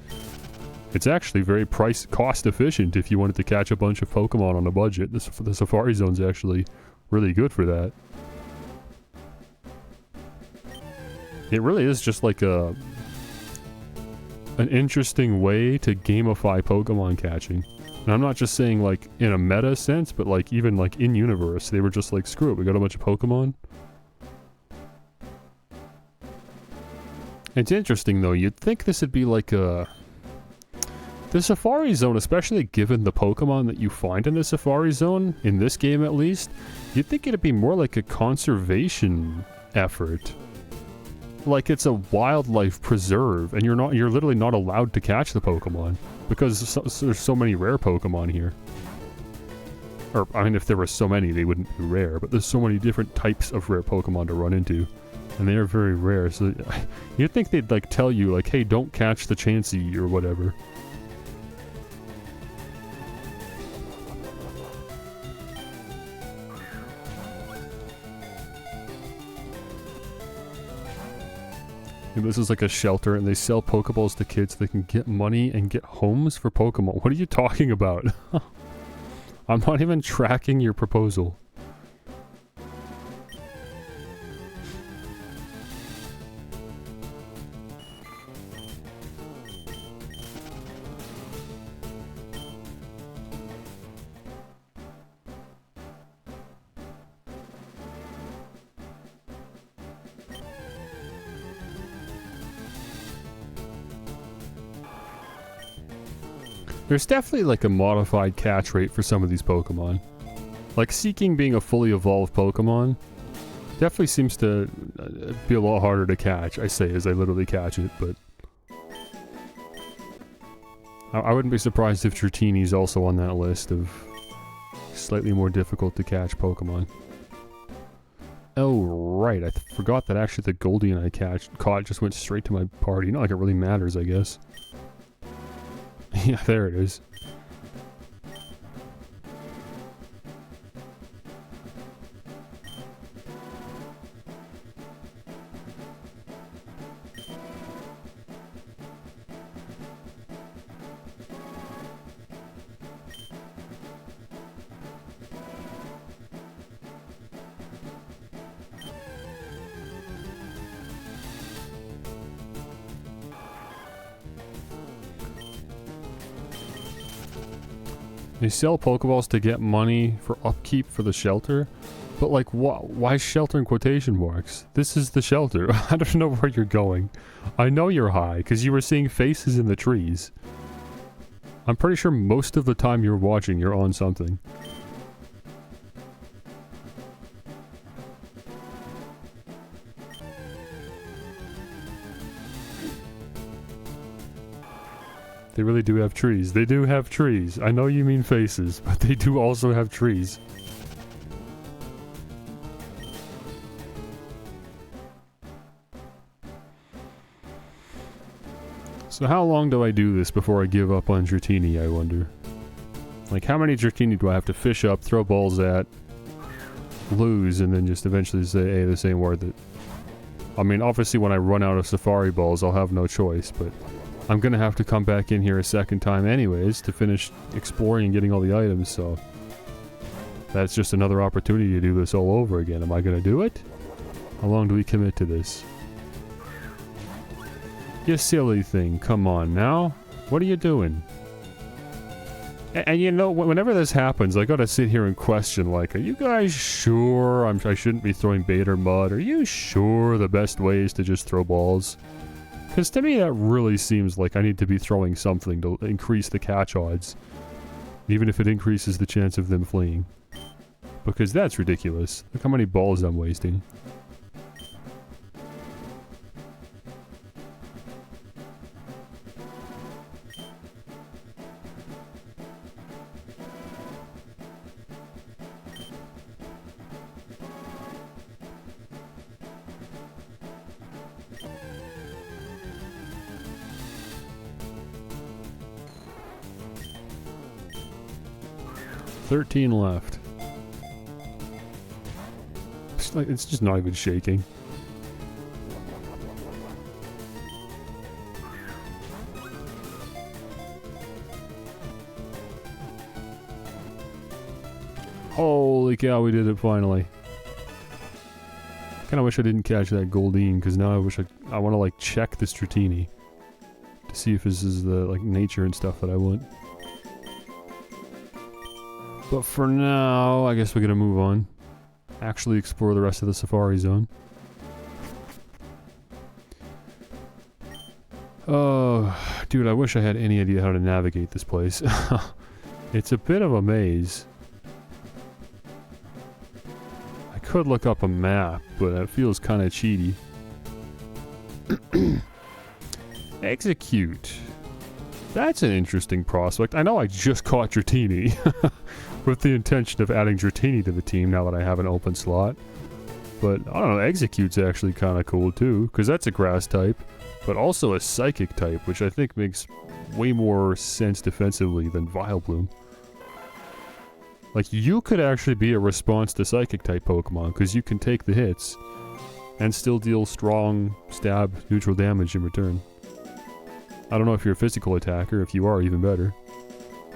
It's actually very cost efficient if you wanted to catch a bunch of Pokemon on a budget. The Safari Zone's actually really good for that. It really is just like an interesting way to gamify Pokemon catching. And I'm not just saying like in a meta sense, but like even like in universe, they were just like, screw it, we got a bunch of Pokemon. It's interesting though, you'd think this would be like a... The Safari Zone, especially given the Pokemon that you find in the Safari Zone, in this game at least, you'd think it'd be more like a conservation effort. Like it's a wildlife preserve, and you're literally not allowed to catch the Pokemon, because there's so many rare Pokemon here. Or, I mean, if there were so many, they wouldn't be rare, but there's so many different types of rare Pokemon to run into. And they are very rare, so you'd think they'd, like, tell you, like, hey, don't catch the Chansey or whatever. And this is like a shelter, and they sell Pokeballs to kids so they can get money and get homes for Pokemon. What are you talking about? I'm not even tracking your proposal. There's definitely like a modified catch rate for some of these Pokemon. Like Seeking being a fully evolved Pokemon definitely seems to be a lot harder to catch, I say as I literally catch it, but I wouldn't be surprised if Dratini's also on that list of slightly more difficult to catch Pokemon. Oh, right, I forgot that actually the Goldeen I caught just went straight to my party. Not like it really matters, I guess. Yeah, there it is. They sell Pokeballs to get money for upkeep for the shelter, but like, why shelter in quotation marks? This is the shelter. I don't know where you're going. I know you're high, because you were seeing faces in the trees. I'm pretty sure most of the time you're watching, you're on something. They really do have trees. They do have trees. I know you mean faces, but they do also have trees. So how long do I do this before I give up on Dratini, I wonder? Like, how many Dratini do I have to fish up, throw balls at, lose, and then just eventually say, hey, this ain't worth it? I mean, obviously when I run out of Safari Balls, I'll have no choice, but I'm gonna have to come back in here a second time anyways to finish exploring and getting all the items, so that's just another opportunity to do this all over again. Am I gonna do it? How long do we commit to this? You silly thing, come on now. What are you doing? And you know, whenever this happens, I gotta sit here and question, like, are you guys sure I shouldn't be throwing bait or mud? Are you sure the best way is to just throw balls? Because to me that really seems like I need to be throwing something to increase the catch odds. Even if it increases the chance of them fleeing. Because that's ridiculous. Look how many balls I'm wasting. $13 left. It's just not even shaking. Holy cow, we did it finally. Kinda wish I didn't catch that Goldeen, because now I want to like check this Dratini to see if this is the like nature and stuff that I want. But for now, I guess we're gonna move on. Actually explore the rest of the Safari Zone. Oh, dude, I wish I had any idea how to navigate this place. It's a bit of a maze. I could look up a map, but it feels kind of cheaty. Execute. That's an interesting prospect. I know I just caught Dratini with the intention of adding Dratini to the team now that I have an open slot. But, I don't know, Execute's actually kind of cool too, because that's a grass type, but also a psychic type, which I think makes way more sense defensively than Vileplume. Like, you could actually be a response to psychic type Pokemon, because you can take the hits and still deal strong stab neutral damage in return. I don't know if you're a physical attacker. If you are, even better.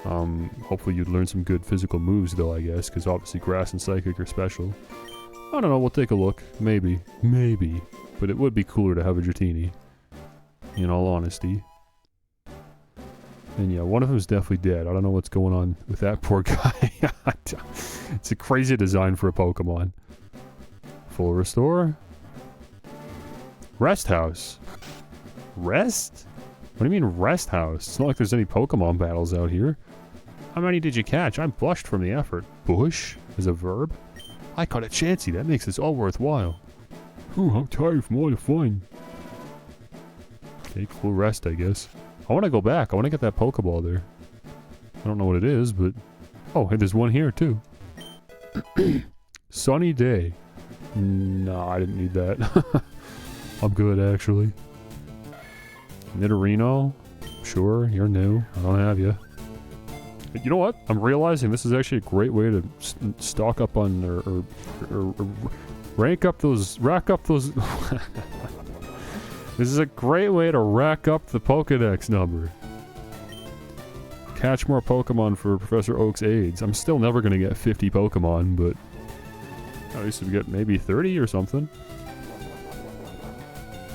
Hopefully you'd learn some good physical moves though, I guess, because obviously grass and psychic are special. I don't know, we'll take a look. Maybe. Maybe. But it would be cooler to have a Dratini. In all honesty. And yeah, one of them is definitely dead. I don't know what's going on with that poor guy. It's a crazy design for a Pokemon. Full restore. Rest house. Rest? What do you mean rest house? It's not like there's any Pokemon battles out here. How many did you catch? I blushed from the effort. Bush? As a verb? I caught a Chansey. That makes this all worthwhile. Ooh, I'm tired from all the fun. Okay, cool rest, I guess. I want to go back. I want to get that Pokeball there. I don't know what it is, but... Oh, hey, there's one here, too. Sunny day. No, I didn't need that. I'm good, actually. Nidorino? Sure, you're new. I don't have you. But you know what? I'm realizing this is actually a great way to stock up on or rack up those. This is a great way to rack up the Pokedex number. Catch more Pokemon for Professor Oak's aids. I'm still never going to get 50 Pokemon, but I used to get maybe 30 or something.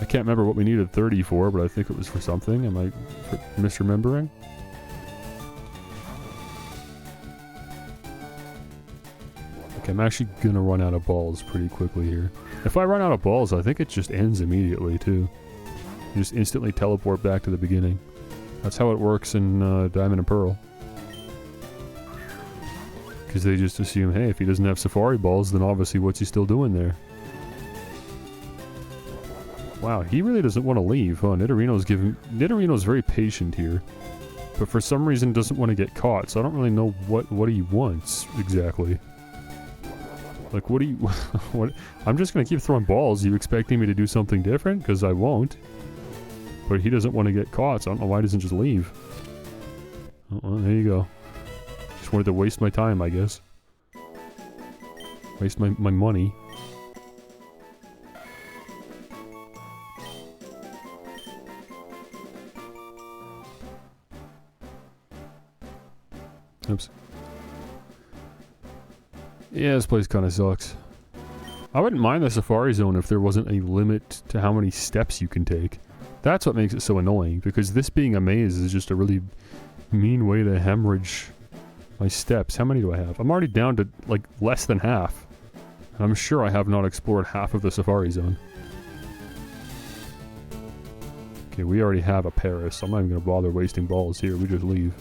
I can't remember what we needed 30 for, but I think it was for something. Am I misremembering? Okay, I'm actually gonna run out of balls pretty quickly here. If I run out of balls, I think it just ends immediately, too. You just instantly teleport back to the beginning. That's how it works in Diamond and Pearl. Because they just assume, hey, if he doesn't have Safari balls, then obviously what's he still doing there? Wow, he really doesn't want to leave, huh? Nidorino's very patient here. But for some reason doesn't want to get caught, so I don't really know what he wants, exactly. Like, what do you... what? I'm just gonna keep throwing balls. You expecting me to do something different? Because I won't. But he doesn't want to get caught, so I don't know why he doesn't just leave. Oh, well, there you go. Just wanted to waste my time, I guess. Waste my money. Oops. Yeah, this place kind of sucks. I wouldn't mind the Safari Zone if there wasn't a limit to how many steps you can take. That's what makes it so annoying, because this being a maze is just a really mean way to hemorrhage my steps. How many do I have? I'm already down to, like, less than half. I'm sure I have not explored half of the Safari Zone. Okay, we already have a Paris. I'm not even going to bother wasting balls here. We just leave.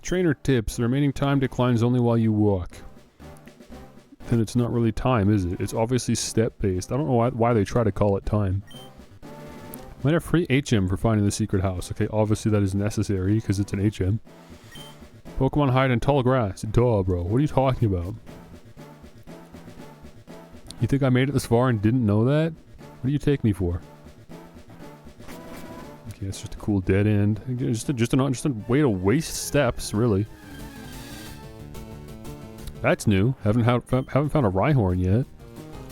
Trainer tips. The remaining time declines only while you walk. Then it's not really time, is it? It's obviously step-based. I don't know why they try to call it time. Might have free HM for finding the secret house. Okay, obviously that is necessary because it's an HM. Pokemon hide in tall grass. Duh, bro. What are you talking about? You think I made it this far and didn't know that? What do you take me for? Okay, it's just a cool dead end. Just a way to waste steps, really. That's new. Haven't found a Rhyhorn yet.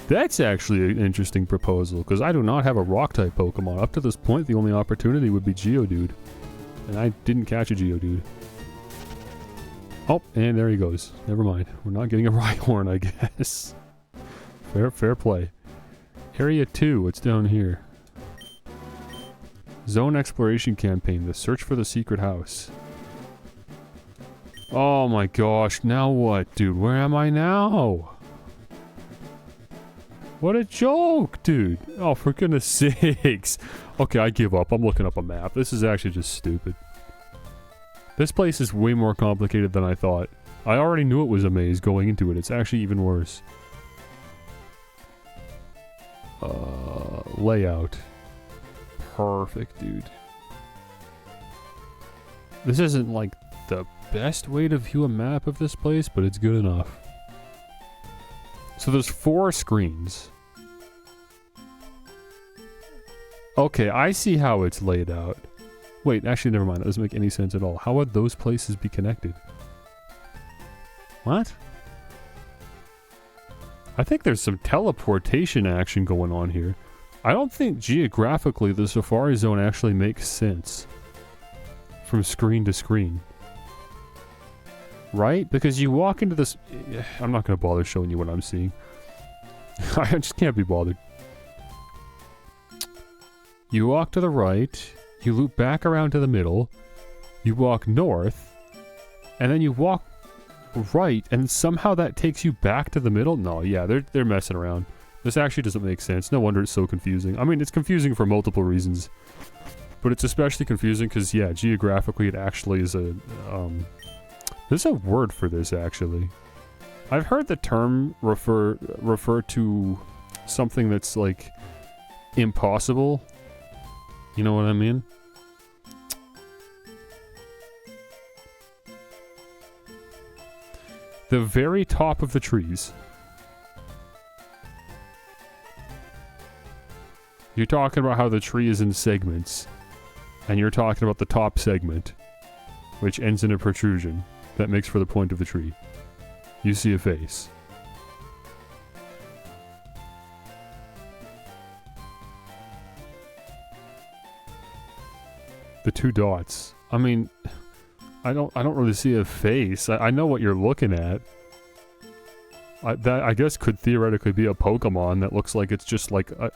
That's actually an interesting proposal, because I do not have a Rock-type Pokemon. Up to this point, the only opportunity would be Geodude. And I didn't catch a Geodude. Oh, and there he goes. Never mind. We're not getting a Rhyhorn, I guess. Fair play. Area 2, what's down here? Zone Exploration Campaign, the search for the secret house. Oh my gosh, now what, dude? Where am I now? What a joke, dude. Oh, for goodness sakes. Okay, I give up. I'm looking up a map. This is actually just stupid. This place is way more complicated than I thought. I already knew it was a maze going into it. It's actually even worse. Layout. Perfect, dude. This isn't like the best way to view a map of this place, but it's good enough. So there's 4 screens. Okay, I see how it's laid out. Wait, actually, never mind. That doesn't make any sense at all. How would those places be connected? What? I think there's some teleportation action going on here. I don't think geographically the Safari Zone actually makes sense from screen to screen. Right? Because you walk into this... I'm not going to bother showing you what I'm seeing. I just can't be bothered. You walk to the right, you loop back around to the middle, you walk north, and then you walk right, and somehow that takes you back to the middle? No, yeah, they're messing around. This actually doesn't make sense. No wonder it's so confusing. I mean, it's confusing for multiple reasons. But it's especially confusing because, yeah, geographically it actually is a... there's a word for this, actually. I've heard the term refer to something that's, like, impossible. You know what I mean? The very top of the trees. You're talking about how the tree is in segments. And you're talking about the top segment, which ends in a protrusion that makes for the point of the tree. You see a face. The 2 dots. I mean, I don't really see a face. I know what you're looking at. That I guess could theoretically be a Pokemon that looks like it's just like a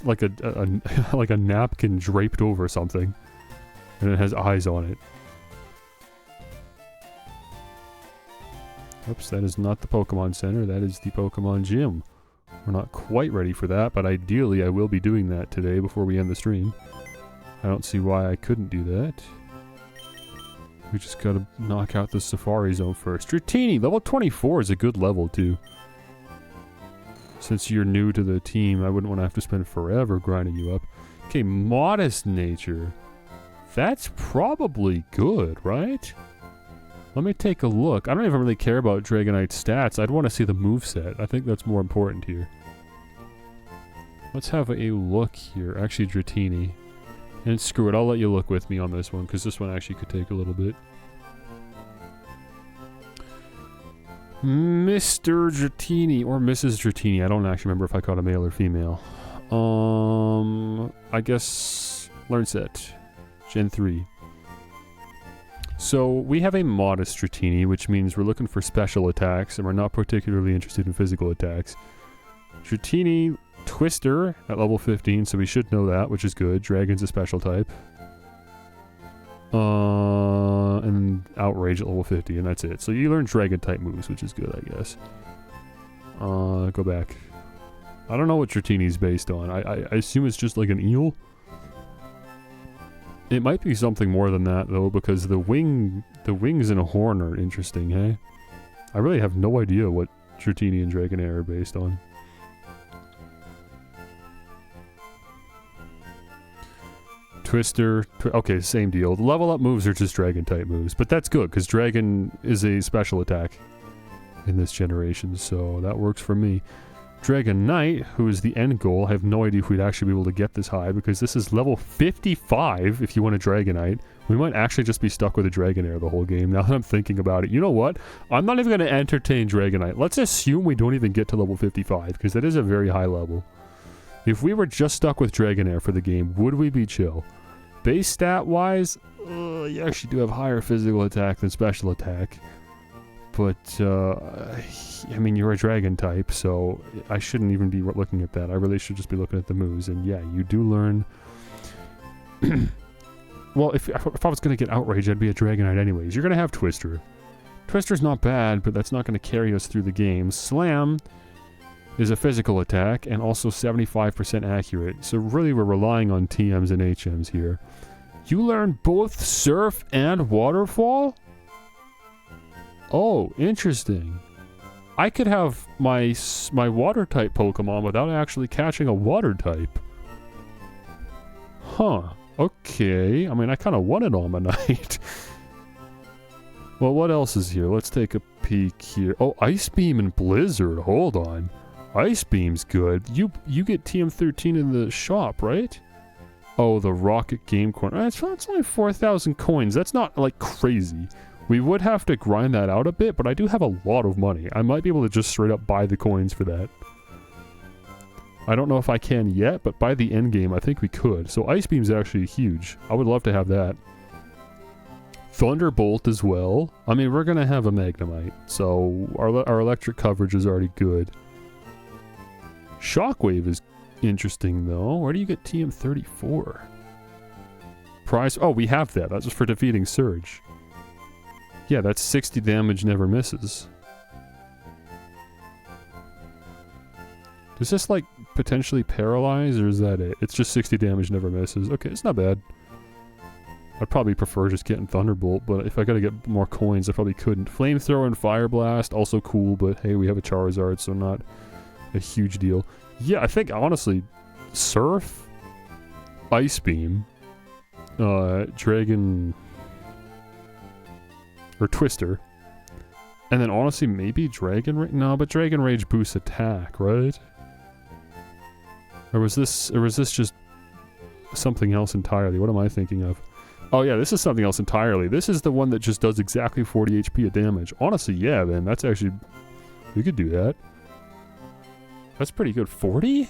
like a napkin draped over something, and it has eyes on it. Oops, that is not the Pokemon Center. That is the Pokemon Gym. We're not quite ready for that, but ideally I will be doing that today before we end the stream. I don't see why I couldn't do that. We just gotta knock out the Safari Zone first. Dratini, level 24 is a good level too. Since you're new to the team, I wouldn't want to have to spend forever grinding you up. Okay, Modest Nature. That's probably good, right? Let me take a look. I don't even really care about Dragonite stats. I'd want to see the moveset. I think that's more important here. Let's have a look here. Actually, Dratini. And screw it, I'll let you look with me on this one, because this one actually could take a little bit. Mr. Dratini, or Mrs. Dratini. I don't actually remember if I caught a male or female. I guess... Learn set. Gen 3. So, we have a modest Dratini, which means we're looking for special attacks, and we're not particularly interested in physical attacks. Dratini... Twister at level 15, so we should know that, which is good. Dragon's a special type. And Outrage at level 50, and that's it. So you learn Dragon type moves, which is good, I guess. Go back. I don't know what Dratini's based on. I assume it's just like an eel. It might be something more than that, though, because the wings and a horn are interesting, hey? I really have no idea what Dratini and Dragonair are based on. Twister, okay, same deal. The level up moves are just Dragon type moves, but that's good because Dragon is a special attack in this generation, so that works for me. Dragonite, who is the end goal, I have no idea if we'd actually be able to get this high because this is level 55 if you want a Dragonite. We might actually just be stuck with a Dragonair the whole game now that I'm thinking about it. You know what? I'm not even going to entertain Dragonite. Let's assume we don't even get to level 55 because that is a very high level. If we were just stuck with Dragonair for the game, would we be chill? Base stat wise, you actually do have higher physical attack than special attack. But, I mean, you're a dragon type, so I shouldn't even be looking at that. I really should just be looking at the moves. And yeah, you do learn... Well, if I was going to get Outrage, I'd be a Dragonite anyways. You're going to have Twister. Twister's not bad, but that's not going to carry us through the game. Slam is a physical attack and also 75% accurate. So really we're relying on TMs and HMs here. You learn both Surf and Waterfall? Oh, interesting. I could have my water type Pokemon without actually catching a water type. Huh. Okay. I mean, I kind of wanted Almanite. Well, what else is here? Let's take a peek here. Oh, Ice Beam and Blizzard. Hold on. Ice Beam's good. You get TM13 in the shop, right? Oh, the Rocket Game Coin. That's only 4,000 coins. That's not, like, crazy. We would have to grind that out a bit, but I do have a lot of money. I might be able to just straight up buy the coins for that. I don't know if I can yet, but by the end game, I think we could. So Ice Beam's actually huge. I would love to have that. Thunderbolt as well. I mean, we're going to have a Magnemite, so our electric coverage is already good. Shockwave is interesting, though. Where do you get TM34? Prize... Oh, we have that. That's just for defeating Surge. Yeah, that's 60 damage, never misses. Does this, like, potentially paralyze, or is that it? It's just 60 damage, never misses. Okay, it's not bad. I'd probably prefer just getting Thunderbolt, but if I gotta get more coins, I probably couldn't. Flamethrower and Fire Blast, also cool, but hey, we have a Charizard, so not a huge deal. Yeah, I think, honestly, Surf, Ice Beam, Dragon... or Twister, and then honestly, maybe Dragon Rage? No, but Dragon Rage boosts attack, right? Or was this just something else entirely? What am I thinking of? Oh yeah, this is something else entirely. This is the one that just does exactly 40 HP of damage. Honestly, yeah, man, that's actually... we could do that. That's pretty good. 40?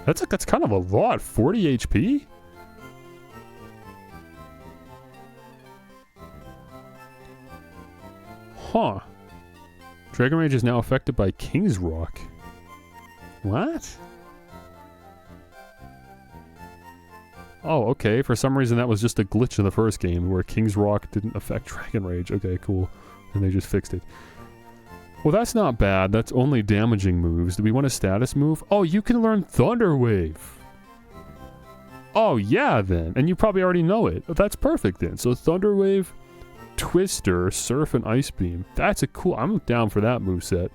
That's kind of a lot. 40 HP? Huh. Dragon Rage is now affected by King's Rock. What? Oh, okay. For some reason that was just a glitch in the first game where King's Rock didn't affect Dragon Rage. Okay, cool. And they just fixed it. Well, that's not bad. That's only damaging moves. Do we want a status move? Oh, you can learn Thunder Wave. Oh, yeah, then. And you probably already know it. That's perfect, then. So Thunder Wave, Twister, Surf, and Ice Beam. That's a cool... I'm down for that moveset.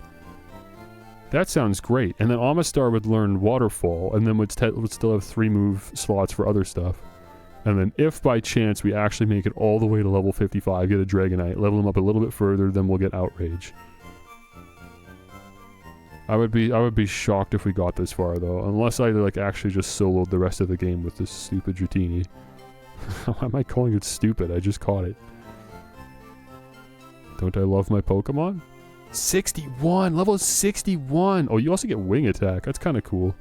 That sounds great. And then Amistar would learn Waterfall, and then would still have 3 move slots for other stuff. And then if by chance we actually make it all the way to level 55, get a Dragonite, level him up a little bit further, then we'll get Outrage. I would be shocked if we got this far, though. Unless I, like, actually just soloed the rest of the game with this stupid Dratini. Why am I calling it stupid? I just caught it. Don't I love my Pokemon? 61! Level 61! Oh, you also get Wing Attack. That's kind of cool.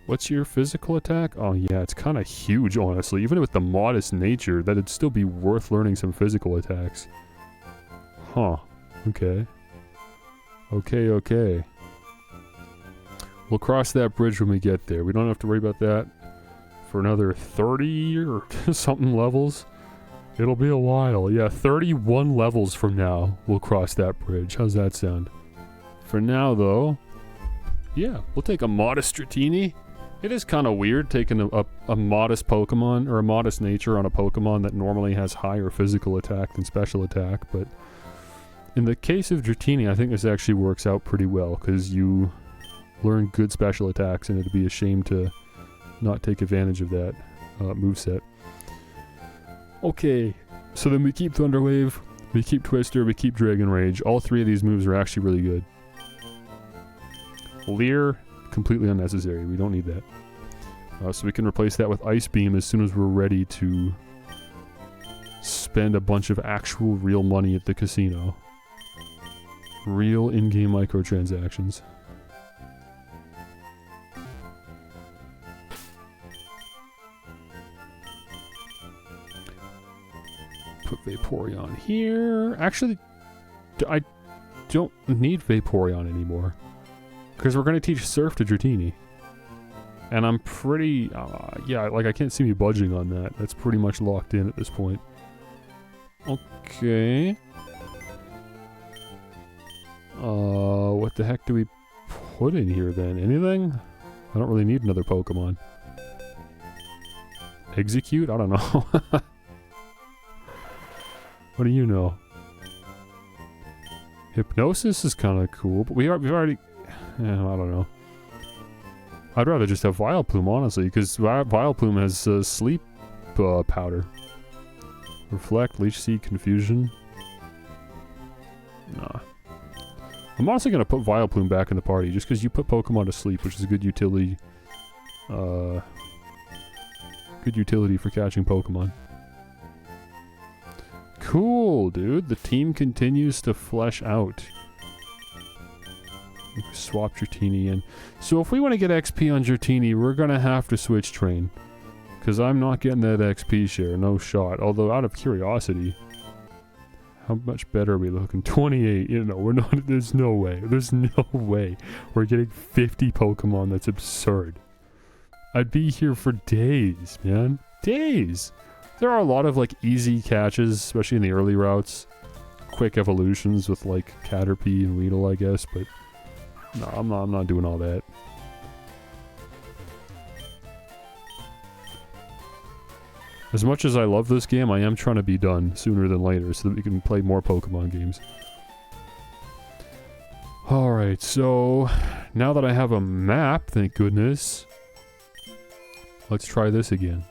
What's your physical attack? Oh, yeah, it's kind of huge, honestly. Even with the modest nature, that'd still be worth learning some physical attacks. Huh. Okay. Okay. We'll cross that bridge when we get there. We don't have to worry about that for another 30 or something levels. It'll be a while. Yeah, 31 levels from now, we'll cross that bridge. How's that sound? For now, though, yeah, we'll take a modest Dratini. It is kind of weird taking a modest Pokemon, or a modest nature on a Pokemon that normally has higher physical attack than special attack, but in the case of Dratini, I think this actually works out pretty well, because you learn good special attacks, and it'd be a shame to not take advantage of that moveset. Okay, so then we keep Thunder Wave, we keep Twister, we keep Dragon Rage. All 3 of these moves are actually really good. Leer, completely unnecessary. We don't need that. So we can replace that with Ice Beam as soon as we're ready to spend a bunch of actual real money at the casino. Real in-game microtransactions. Put Vaporeon here. Actually, I don't need Vaporeon anymore, because we're going to teach Surf to Dratini. And I'm pretty... yeah, like, I can't see me budging on that. That's pretty much locked in at this point. Okay. What the heck do we put in here then? Anything? I don't really need another Pokemon. Execute? I don't know. What do you know? Hypnosis is kind of cool, but we've already... Yeah, I don't know. I'd rather just have Vileplume, honestly, because Vileplume has sleep powder. Reflect, Leech Seed, Confusion. Nah. I'm honestly going to put Vileplume back in the party, just because you put Pokemon to sleep, which is a good utility. Good utility for catching Pokemon. Cool, dude. The team continues to flesh out. Swap Dratini in. So if we want to get XP on Dratini, we're going to have to switch train. Because I'm not getting that XP share. No shot. Although, out of curiosity, how much better are we looking? 28. You know, we're not... There's no way. There's no way we're getting 50 Pokemon. That's absurd. I'd be here for days, man. Days. There are a lot of, like, easy catches, especially in the early routes. Quick evolutions with, like, Caterpie and Weedle, I guess, but... No, I'm not doing all that. As much as I love this game, I am trying to be done sooner than later so that we can play more Pokemon games. Alright, so now that I have a map, thank goodness, let's try this again.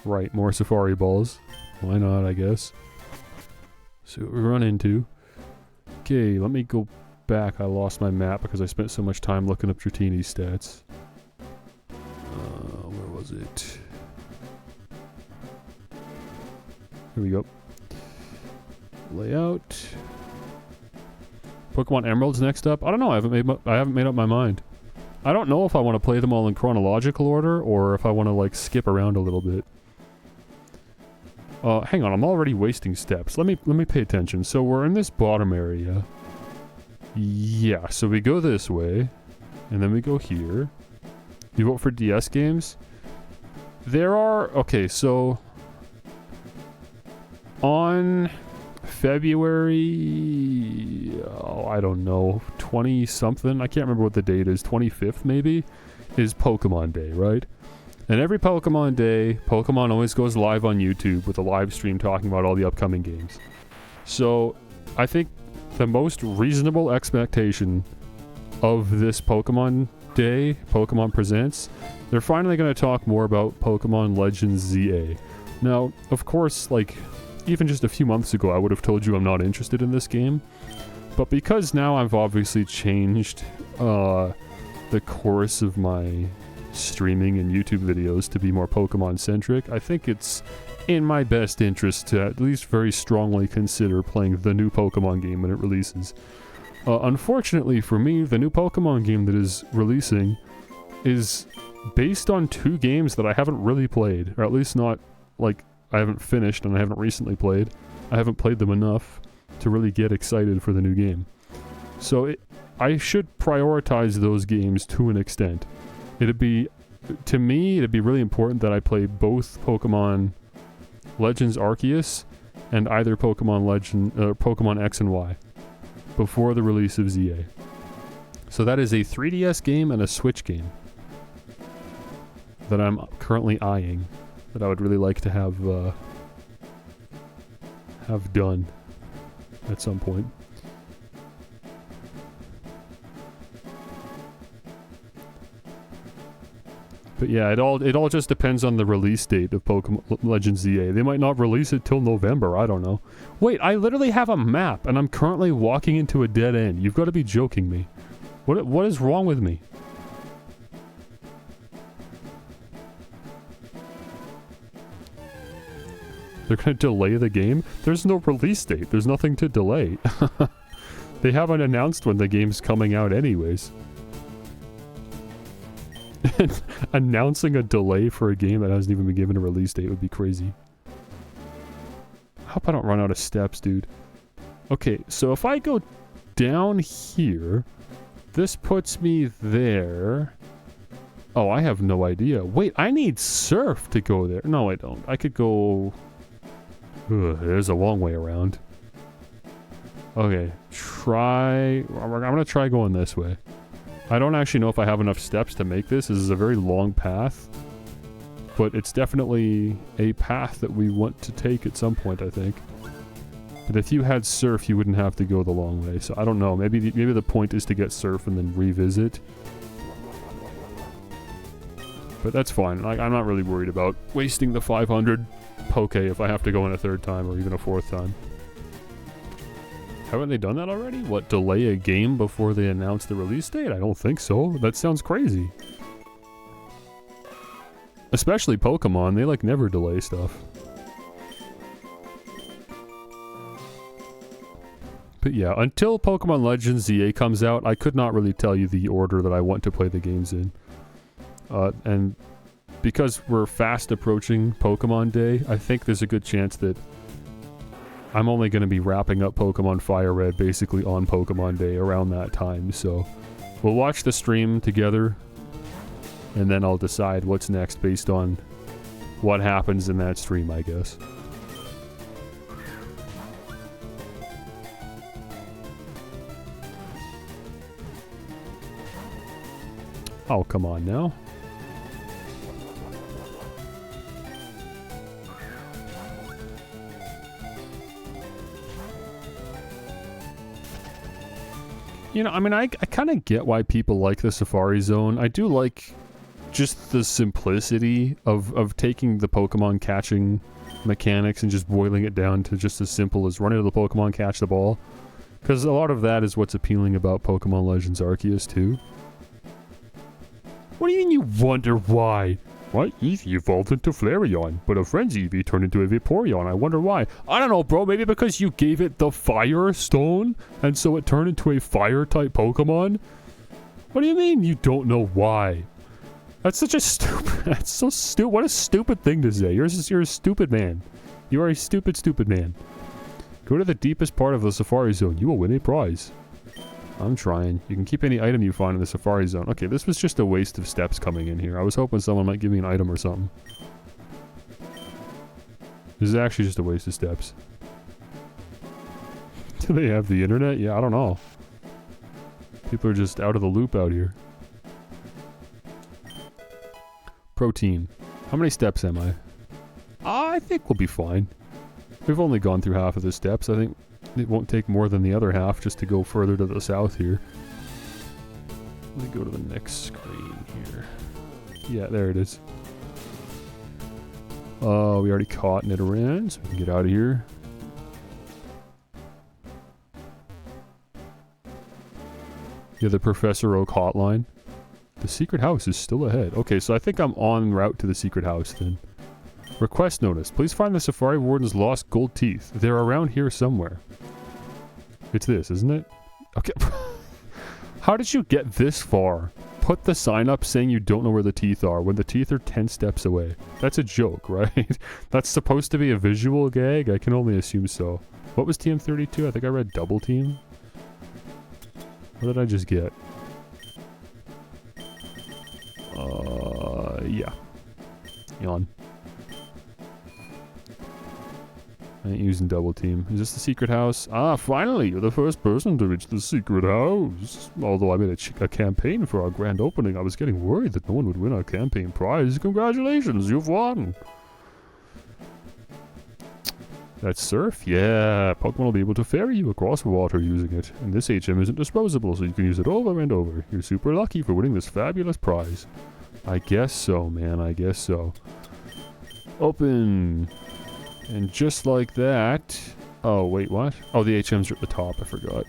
Right, more Safari Balls. Why not, I guess. See what we run into. Okay, let me go back. I lost my map because I spent so much time looking up Dratini's stats. Where was it? Here we go. Layout. Pokemon Emerald's next up. I don't know. I haven't made up my mind. I don't know if I want to play them all in chronological order or if I want to like skip around a little bit. Hang on, I'm already wasting steps. Let me pay attention. So we're in this bottom area. Yeah, so we go this way. And then we go here. You vote for DS games? There are... Okay, so... On February... Oh, I don't know. 20-something? I can't remember what the date is. 25th, maybe? Is Pokemon Day, right? And every Pokemon Day, Pokemon always goes live on YouTube with a live stream talking about all the upcoming games. So, I think the most reasonable expectation of this Pokemon Day, Pokemon Presents, they're finally going to talk more about Pokemon Legends ZA. Now, of course, like, even just a few months ago, I would have told you I'm not interested in this game. But because now I've obviously changed the course of my streaming and YouTube videos to be more Pokemon centric, I think it's in my best interest to at least very strongly consider playing the new Pokemon game when it releases. Unfortunately for me, the new Pokemon game that is releasing is based on two games that I haven't really played, or at least not, like, I haven't finished and I haven't recently played. I haven't played them enough to really get excited for the new game. So I should prioritize those games to an extent. To me, it'd be really important that I play both Pokemon Legends Arceus and either Pokemon X and Y before the release of ZA. So that is a 3DS game and a Switch game that I'm currently eyeing, that I would really like to have done at some point. But yeah, it all just depends on the release date of Pokemon Legends ZA. They might not release it till November, I don't know. Wait, I literally have a map and I'm currently walking into a dead end. You've got to be joking me. What is wrong with me? They're going to delay the game? There's no release date. There's nothing to delay. They haven't announced when the game's coming out anyways. Announcing a delay for a game that hasn't even been given a release date would be crazy. I hope I don't run out of steps, dude. Okay, so if I go down here, this puts me there. Oh, I have no idea. Wait, I need Surf to go there. No, I don't. I could go... Ugh, there's a long way around. Okay, I'm gonna try going this way. I don't actually know if I have enough steps to make this. This is a very long path. But it's definitely a path that we want to take at some point, I think. But if you had Surf, you wouldn't have to go the long way. So I don't know. Maybe the point is to get Surf and then revisit. But that's fine. I'm not really worried about wasting the 500 Poke if I have to go in a third time or even a fourth time. Haven't they done that already? What, delay a game before they announce the release date? I don't think so. That sounds crazy. Especially Pokemon, they like never delay stuff. But yeah, until Pokemon Legends ZA comes out, I could not really tell you the order that I want to play the games in. And because we're fast approaching Pokemon Day, I think there's a good chance that I'm only going to be wrapping up Pokemon FireRed basically on Pokemon Day around that time. So we'll watch the stream together, and then I'll decide what's next based on what happens in that stream, I guess. Oh, come on now. You know, I mean, I kind of get why people like the Safari Zone. I do like just the simplicity of taking the Pokemon catching mechanics and just boiling it down to just as simple as running to the Pokemon, catch the ball. Because a lot of that is what's appealing about Pokemon Legends Arceus too. What do you mean you wonder why? My Eevee evolved into Flareon, but a friend's Eevee turned into a Vaporeon. I wonder why. I don't know, bro. Maybe because you gave it the Fire Stone, and so it turned into a Fire-type Pokemon? What do you mean you don't know why? That's such a stupid... That's so stupid. What a stupid thing to say. You're a stupid man. You are a stupid, stupid man. Go to the deepest part of the Safari Zone. You will win a prize. I'm trying. You can keep any item you find in the Safari Zone. Okay, this was just a waste of steps coming in here. I was hoping someone might give me an item or something. This is actually just a waste of steps. Do they have the internet? Yeah, I don't know. People are just out of the loop out here. Protein. How many steps am I? I think we'll be fine. We've only gone through half of the steps. I think it won't take more than the other half just to go further to the south here. Let me go to the next screen here. Yeah, there it is. Oh, we already caught Nidoran, so we can get out of here. Yeah, the Professor Oak hotline. The secret house is still ahead. Okay, so I think I'm en route to the secret house then. Request notice. Please find the Safari Warden's lost gold teeth. They're around here somewhere. It's this, isn't it? Okay. How did you get this far? Put the sign up saying you don't know where the teeth are when the teeth are 10 steps away. That's a joke, right? That's supposed to be a visual gag? I can only assume so. What was TM32? I think I read double team. What did I just get? Yeah. Yawn. I ain't using double team. Is this the secret house? Ah, finally! You're the first person to reach the secret house. Although I made a campaign for our grand opening, I was getting worried that no one would win our campaign prize. Congratulations, you've won! That's Surf? Yeah, Pokemon will be able to ferry you across water using it. And this HM isn't disposable, so you can use it over and over. You're super lucky for winning this fabulous prize. I guess so, man, I guess so. Open... And just like that... Oh, wait, what? Oh, the HMs are at the top, I forgot.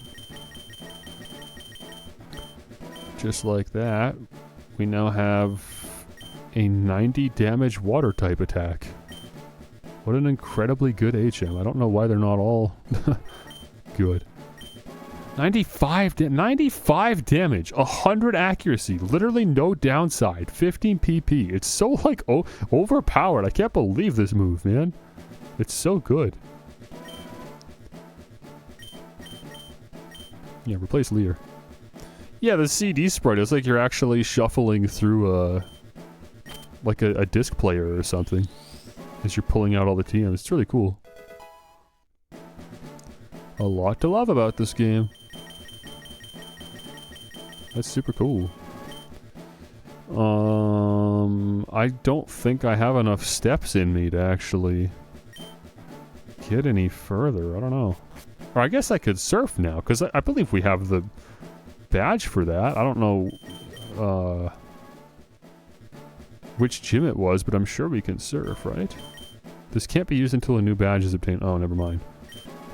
Just like that, we now have a 90 damage water type attack. What an incredibly good HM. I don't know why they're not all good. 95 damage, 100 accuracy, literally no downside, 15 PP. It's so, like, overpowered. I can't believe this move, man. It's so good. Yeah, replace Lear. Yeah, the CD sprite. It's like you're actually shuffling through a disc player or something as you're pulling out all the TMs. It's really cool. A lot to love about this game. That's super cool. I don't think I have enough steps in me to actually get any further. I don't know. Or I guess I could surf now, because I believe we have the badge for that. I don't know which gym it was, but I'm sure we can surf, right? This can't be used until a new badge is obtained. Oh, never mind.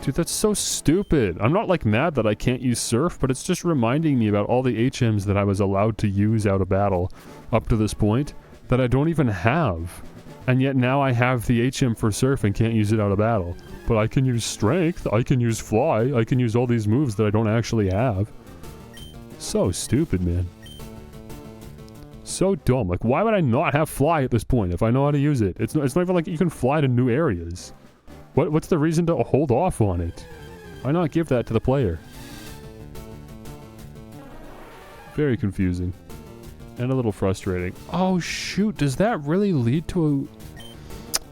Dude, that's so stupid. I'm not like mad that I can't use surf, but it's just reminding me about all the HMs that I was allowed to use out of battle up to this point that I don't even have. And yet now I have the HM for surf and can't use it out of battle. But I can use strength, I can use fly, I can use all these moves that I don't actually have. So stupid, man. So dumb. Like, why would I not have fly at this point if I know how to use it? It's not even like you can fly to new areas. What's the reason to hold off on it? Why not give that to the player? Very confusing. And a little frustrating. Oh shoot, does that really lead to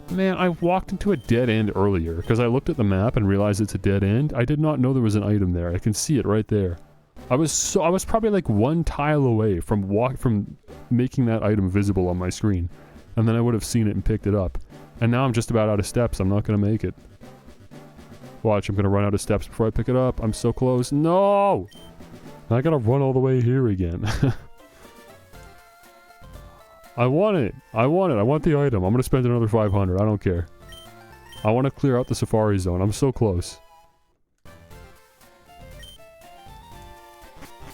a... Man, I walked into a dead end earlier because I looked at the map and realized it's a dead end. I did not know there was an item there. I can see it right there. I was probably like one tile away from making that item visible on my screen. And then I would have seen it and picked it up. And now I'm just about out of steps. I'm not going to make it. Watch, I'm going to run out of steps before I pick it up. I'm so close. No! I got to run all the way here again. I want it. I want it. I want the item. I'm going to spend another 500. I don't care. I want to clear out the safari zone. I'm so close.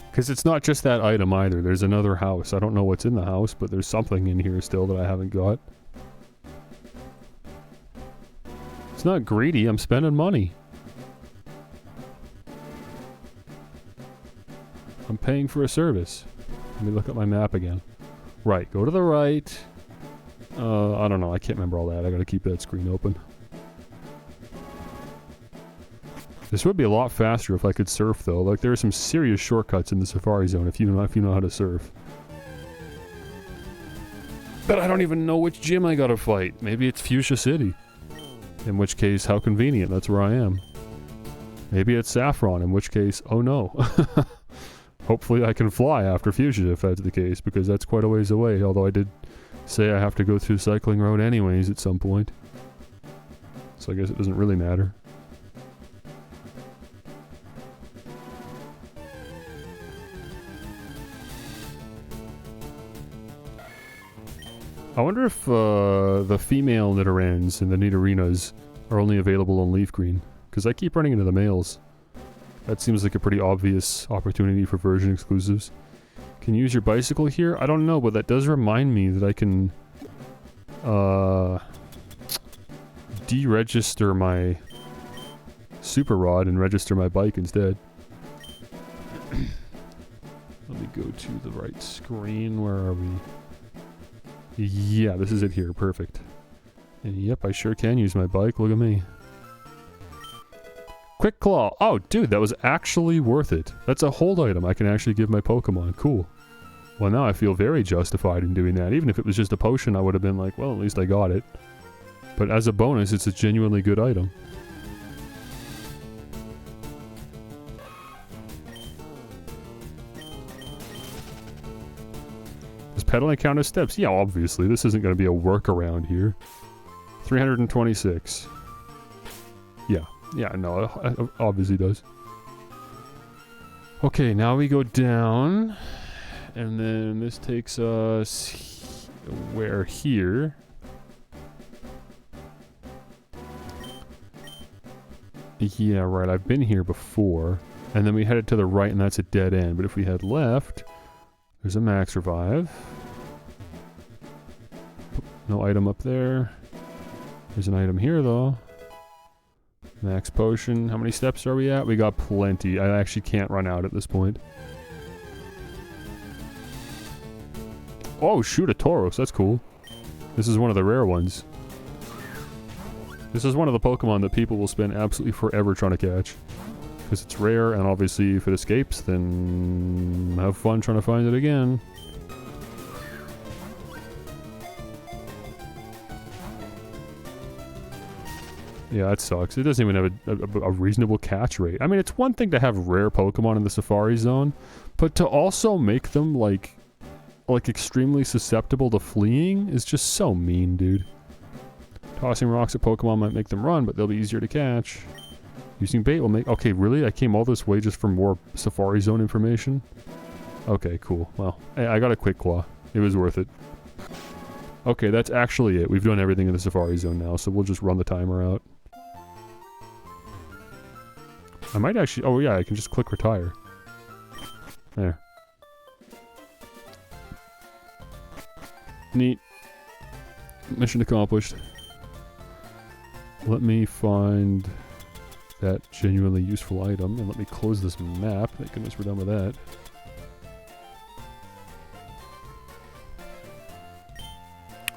Because it's not just that item either. There's another house. I don't know what's in the house, but there's something in here still that I haven't got. It's not greedy. I'm spending money. I'm paying for a service. Let me look at my map again. Right, go to the right. I don't know. I can't remember all that. I gotta keep that screen open. This would be a lot faster if I could surf, though. Like, there are some serious shortcuts in the Safari Zone if you know how to surf. But I don't even know which gym I gotta fight. Maybe it's Fuchsia City. In which case, how convenient. That's where I am. Maybe it's Saffron, in which case, oh no. Hopefully I can fly after Fuchsia if that's the case, because that's quite a ways away. Although I did say I have to go through Cycling Road anyways at some point. So I guess it doesn't really matter. I wonder if the female Nidorans and the Nidorinas are only available on Leaf Green. Because I keep running into the males. That seems like a pretty obvious opportunity for version exclusives. Can you use your bicycle here? I don't know, but that does remind me that I can deregister my super rod and register my bike instead. Let me go to the right screen. Where are we? Yeah, this is it here. Perfect. And yep, I sure can use my bike. Look at me. Quick Claw. Oh, dude, that was actually worth it. That's a hold item I can actually give my Pokemon. Cool. Well, now I feel very justified in doing that. Even if it was just a potion, I would have been like, well, at least I got it. But as a bonus, it's a genuinely good item. Does pedaling count as steps? Yeah, obviously. This isn't going to be a workaround here. 326. Yeah. Yeah, no, it obviously does. Okay, now we go down. And then this takes us... where? Here. Yeah, right. I've been here before. And then we headed to the right, and that's a dead end. But if we head left, there's a max revive. No item up there. There's an item here, though. Max potion. How many steps are we at? We got plenty. I actually can't run out at this point. Oh, shoot, a Tauros. That's cool. This is one of the rare ones. This is one of the Pokemon that people will spend absolutely forever trying to catch. because it's rare, and obviously if it escapes, then have fun trying to find it again. Yeah, that sucks. It doesn't even have a reasonable catch rate. I mean, it's one thing to have rare Pokemon in the Safari Zone, but to also make them, like extremely susceptible to fleeing is just so mean, dude. Tossing rocks at Pokemon might make them run, but they'll be easier to catch. Using bait will make... Okay, really? I came all this way just for more Safari Zone information? Okay, cool. Well, I got a Quick Claw. It was worth it. Okay, that's actually it. We've done everything in the Safari Zone now, so we'll just run the timer out. I might actually... Oh, yeah, I can just click retire. There. Neat. Mission accomplished. Let me find that genuinely useful item, and let me close this map. Thank goodness we're done with that.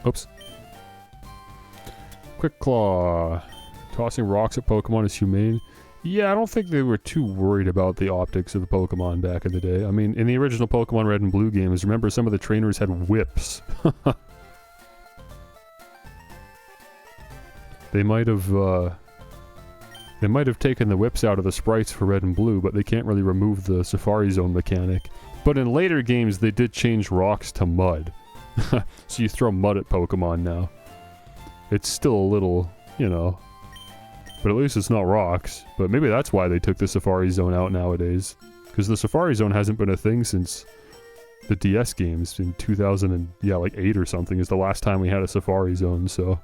Oops. Quick Claw. Tossing rocks at Pokemon is humane. Yeah, I don't think they were too worried about the optics of the Pokemon back in the day. I mean, in the original Pokemon Red and Blue games, remember some of the trainers had whips. They might have taken the whips out of the sprites for Red and Blue, but they can't really remove the Safari Zone mechanic. But in later games, they did change rocks to mud. So you throw mud at Pokemon now. It's still a little, you know... But at least it's not rocks. But maybe that's why they took the Safari Zone out nowadays. Because the Safari Zone hasn't been a thing since the DS games in 2008 or something is the last time we had a Safari Zone, so...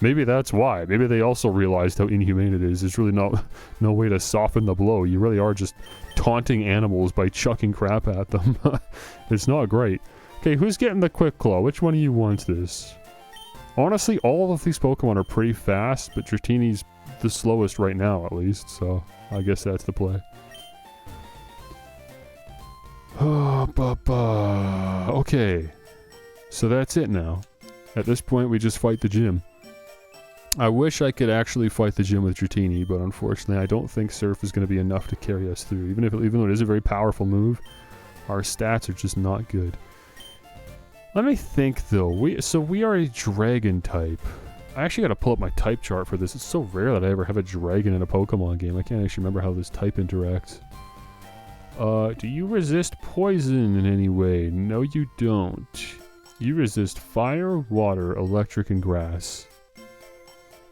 Maybe that's why. Maybe they also realized how inhumane it is. There's really no way to soften the blow. You really are just taunting animals by chucking crap at them. It's not great. Okay, who's getting the Quick Claw? Which one of you wants this? Honestly, all of these Pokemon are pretty fast, but Dratini's the slowest right now, at least, so I guess that's the play. Okay. So that's it now. At this point, we just fight the gym. I wish I could actually fight the gym with Dratini, but unfortunately I don't think Surf is going to be enough to carry us through. Even though it is a very powerful move, our stats are just not good. Let me think though. We are a dragon type. I actually got to pull up my type chart for this. It's so rare that I ever have a dragon in a Pokemon game. I can't actually remember how this type interacts. Do you resist poison in any way? No, you don't. You resist fire, water, electric, and grass.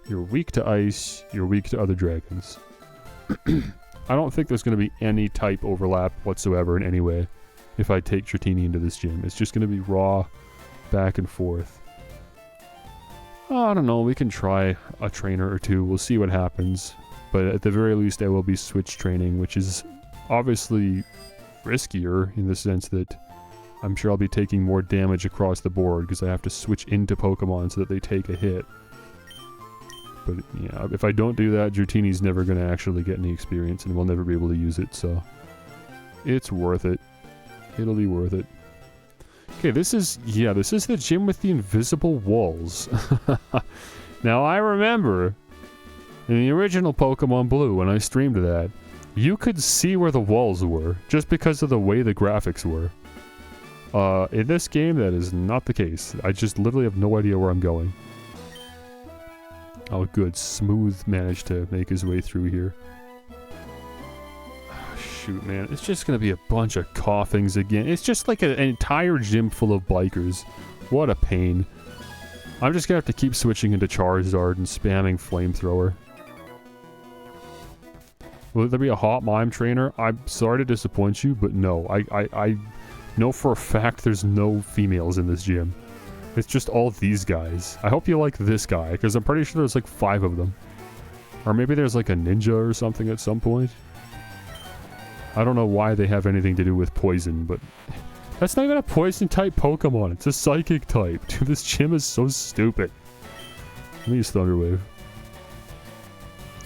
You're weak to ice, you're weak to other dragons. I don't think there's going to be any type overlap whatsoever in any way if I take Dratini into this gym. It's just going to be raw, back and forth. I don't know, we can try a trainer or two, we'll see what happens. But at the very least I will be switch training, which is obviously riskier in the sense that I'm sure I'll be taking more damage across the board because I have to switch into Pokemon so that they take a hit. But yeah, if I don't do that, Dratini's never going to actually get any experience and we'll never be able to use it, so... It's worth it. It'll be worth it. Okay, this is the gym with the invisible walls. Now, I remember in the original Pokemon Blue, when I streamed that, you could see where the walls were, just because of the way the graphics were. In this game, that is not the case. I just literally have no idea where I'm going. Oh, good. Smooth managed to make his way through here. Oh, shoot, man. It's just gonna be a bunch of coughings again. It's just like an entire gym full of bikers. What a pain. I'm just gonna have to keep switching into Charizard and spamming Flamethrower. Will there be a hot mime trainer? I'm sorry to disappoint you, but no. I know for a fact there's no females in this gym. It's just all these guys. I hope you like this guy, because I'm pretty sure there's like 5 of them. Or maybe there's like a ninja or something at some point. I don't know why they have anything to do with poison, but... That's not even a poison-type Pokemon, it's a psychic type. Dude, this gym is so stupid. Let me use Thunder Wave.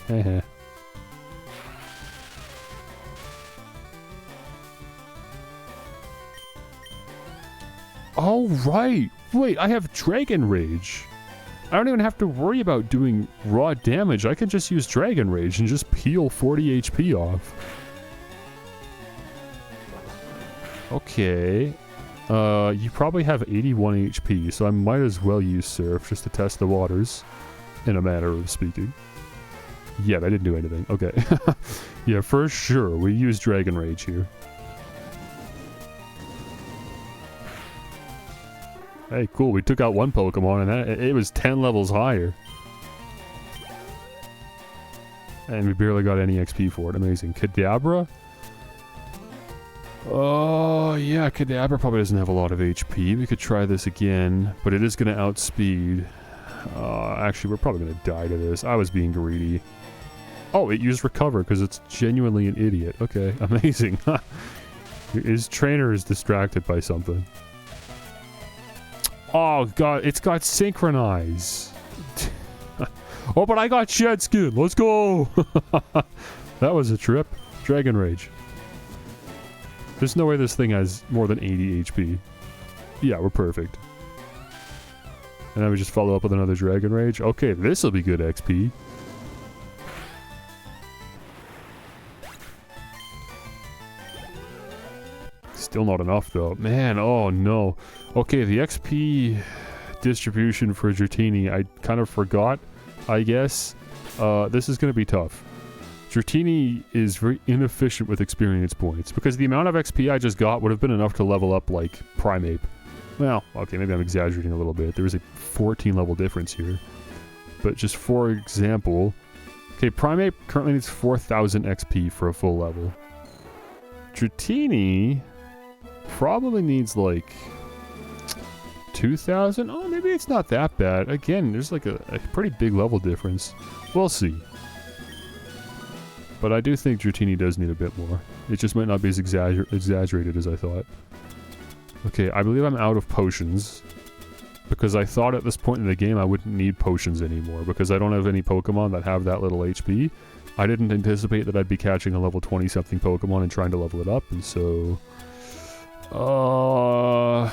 Heh. Oh, right! Wait, I have Dragon Rage. I don't even have to worry about doing raw damage. I can just use Dragon Rage and just peel 40 HP off. Okay. You probably have 81 HP, so I might as well use Surf just to test the waters, in a manner of speaking. Yeah, I didn't do anything. Okay. Yeah, for sure. We use Dragon Rage here. Hey, cool. We took out one Pokemon, and it was 10 levels higher. And we barely got any XP for it. Amazing. Kadabra? Oh, yeah, Kadabra probably doesn't have a lot of HP. We could try this again, but it is going to outspeed. Actually, we're probably going to die to this. I was being greedy. Oh, it used Recover because it's genuinely an idiot. Okay, amazing. His trainer is distracted by something. Oh, God, it's got Synchronize. Oh, but I got Shed Skin. Let's go. That was a trip. Dragon Rage. There's no way this thing has more than 80 HP. Yeah, we're perfect. And then we just follow up with another Dragon Rage. Okay, this will be good XP. Still not enough, though. Man, oh no. Okay, the XP distribution for Dratini, I kind of forgot, I guess. This is going to be tough. Dratini is very inefficient with experience points, because the amount of XP I just got would have been enough to level up, like, Primeape. Well, okay, maybe I'm exaggerating a little bit. There was a 14 level difference here. But just for example... Okay, Primeape currently needs 4,000 XP for a full level. Dratini probably needs, like... 2,000? Oh, maybe it's not that bad. Again, there's like a pretty big level difference. We'll see. But I do think Dratini does need a bit more. It just might not be as exaggerated as I thought. Okay, I believe I'm out of potions. Because I thought at this point in the game I wouldn't need potions anymore. Because I don't have any Pokemon that have that little HP. I didn't anticipate that I'd be catching a level 20-something Pokemon and trying to level it up. And so... Oh,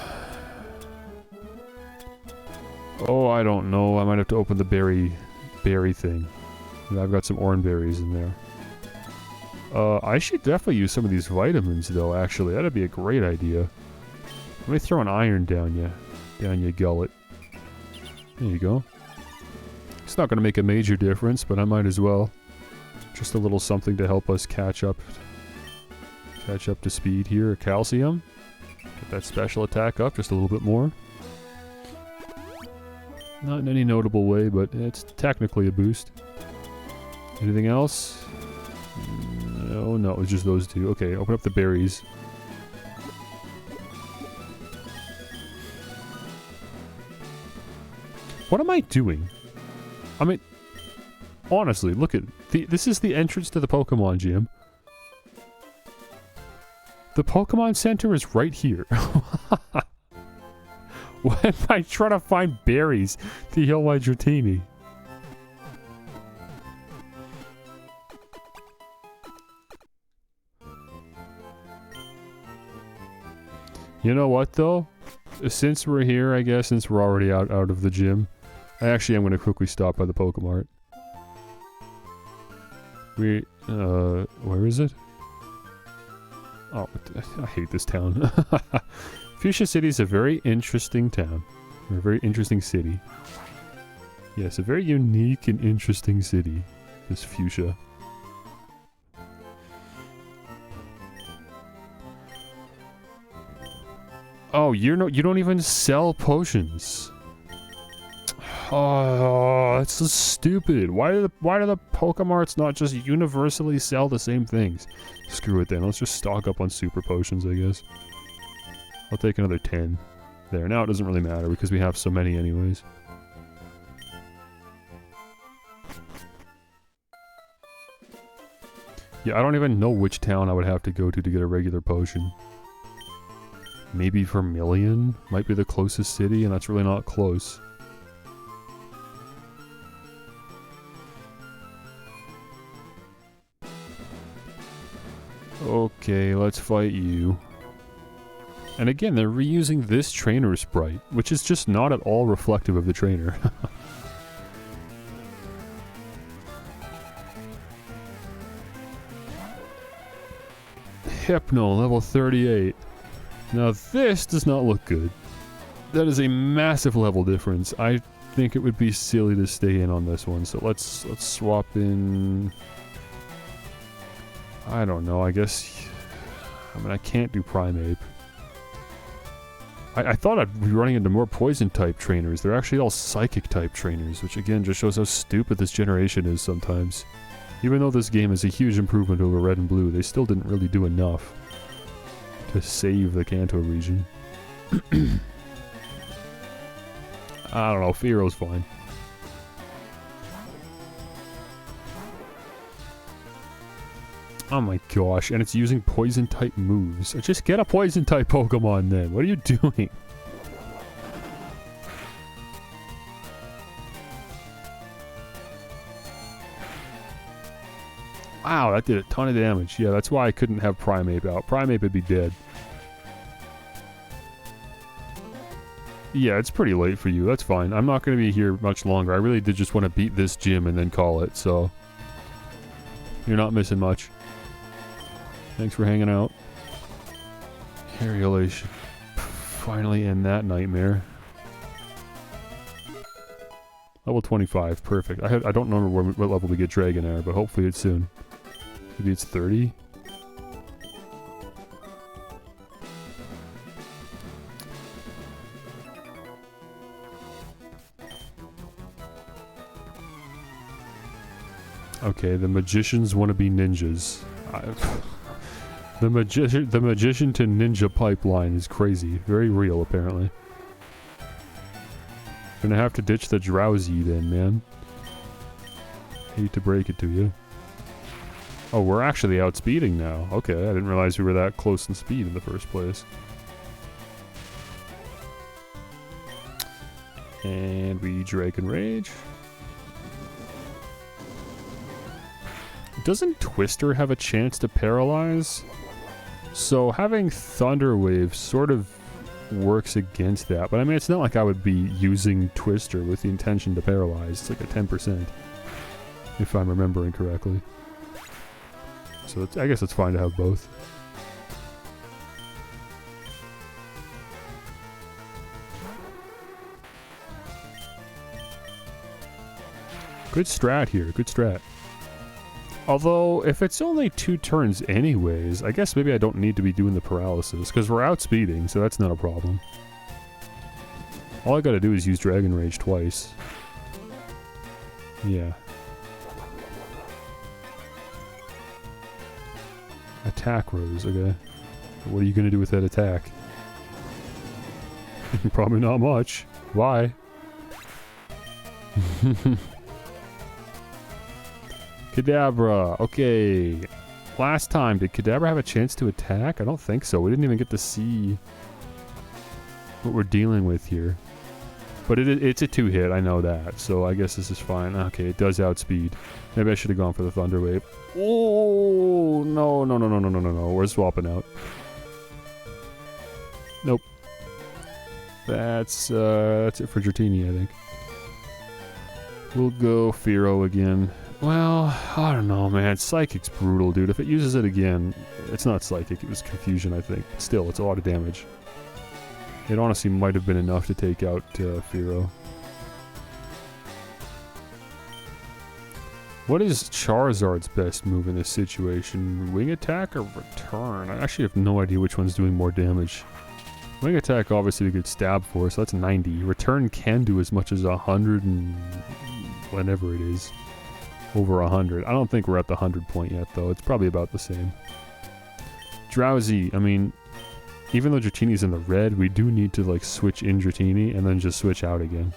I don't know. I might have to open the berry thing. I've got some orange berries in there. I should definitely use some of these vitamins, though, actually. That'd be a great idea. Let me throw an iron down your gullet. There you go. It's not going to make a major difference, but I might as well. Just a little something to help us catch up to speed here. Calcium. Get that special attack up just a little bit more. Not in any notable way, but it's technically a boost. Anything else? No, it was just those two. Okay, open up the berries. What am I doing? I mean, honestly, look at... this is the entrance to the Pokemon gym. The Pokemon Center is right here. Why am I trying to find berries to heal my Dratini? You know what, though? Since we're here, I guess, since we're already out of the gym, I actually am going to quickly stop by the Pokemart. Where is it? Oh, I hate this town. Fuchsia City is a very interesting town. Or a very interesting city. Yes, a very unique and interesting city. This Fuchsia. Oh, you don't even sell potions. Oh, that's so stupid. Why do the Pokemarts not just universally sell the same things? Screw it then. Let's just stock up on super potions, I guess. I'll take another 10. There. Now it doesn't really matter because we have so many anyways. Yeah, I don't even know which town I would have to go to get a regular potion. Maybe Vermilion might be the closest city, and that's really not close. Okay, let's fight you. And again, they're reusing this trainer sprite, which is just not at all reflective of the trainer. Hypno, level 38. Now this does not look good. That is a massive level difference. I think it would be silly to stay in on this one. So let's swap in. I don't know. I guess. I mean, I can't do Primeape. I thought I'd be running into more poison type trainers. They're actually all psychic type trainers, which again just shows how stupid this generation is sometimes. Even though this game is a huge improvement over Red and Blue, they still didn't really do enough to save the Kanto region. I don't know, Fearo's fine. Oh my gosh, and it's using poison type moves. Just get a poison type Pokemon then. What are you doing? Wow, that did a ton of damage. Yeah, that's why I couldn't have Primeape out. Primeape would be dead. Yeah, it's pretty late for you. That's fine. I'm not going to be here much longer. I really did just want to beat this gym and then call it, so... You're not missing much. Thanks for hanging out. Harriole should finally end that nightmare. Level 25, perfect. I don't remember what level we get Dragonair, but hopefully it's soon. Maybe it's 30? Okay, the magicians want to be ninjas. The magician to ninja pipeline is crazy. Very real, apparently. Gonna have to ditch the Drowsy then, man. Hate to break it to you. Oh, we're actually outspeeding now. Okay, I didn't realize we were that close in speed in the first place. And we Dragon Rage. Doesn't Twister have a chance to paralyze? So having Thunder Wave sort of works against that. But I mean, it's not like I would be using Twister with the intention to paralyze. It's like a 10%. If I'm remembering correctly. So I guess it's fine to have both. Good strat here, good strat. Although, if it's only 2 turns anyways, I guess maybe I don't need to be doing the paralysis, because we're outspeeding, so that's not a problem. All I gotta do is use Dragon Rage twice. Yeah. Attack Rose, okay. What are you gonna do with that attack? Probably not much. Why? Kadabra, okay. Last time, did Kadabra have a chance to attack? I don't think so. We didn't even get to see what we're dealing with here. But it's a 2-hit, I know that. So I guess this is fine. Okay, it does outspeed. Maybe I should have gone for the Thunder Wave. Oh, no. We're swapping out. Nope. That's it for Dratini, I think. We'll go Fearow again. Well, I don't know, man. Psychic's brutal, dude. If it uses it again, it's not Psychic. It was Confusion, I think. Still, it's a lot of damage. It honestly might have been enough to take out Fearow. What is Charizard's best move in this situation? Wing Attack or Return? I actually have no idea which one's doing more damage. Wing Attack obviously a good stab for, so that's 90. Return can do as much as 100 and whatever it is. Over 100. I don't think we're at the 100 point yet, though. It's probably about the same. Drowsy, I mean, even though Dratini's in the red, we do need to, like, switch in Dratini and then just switch out again.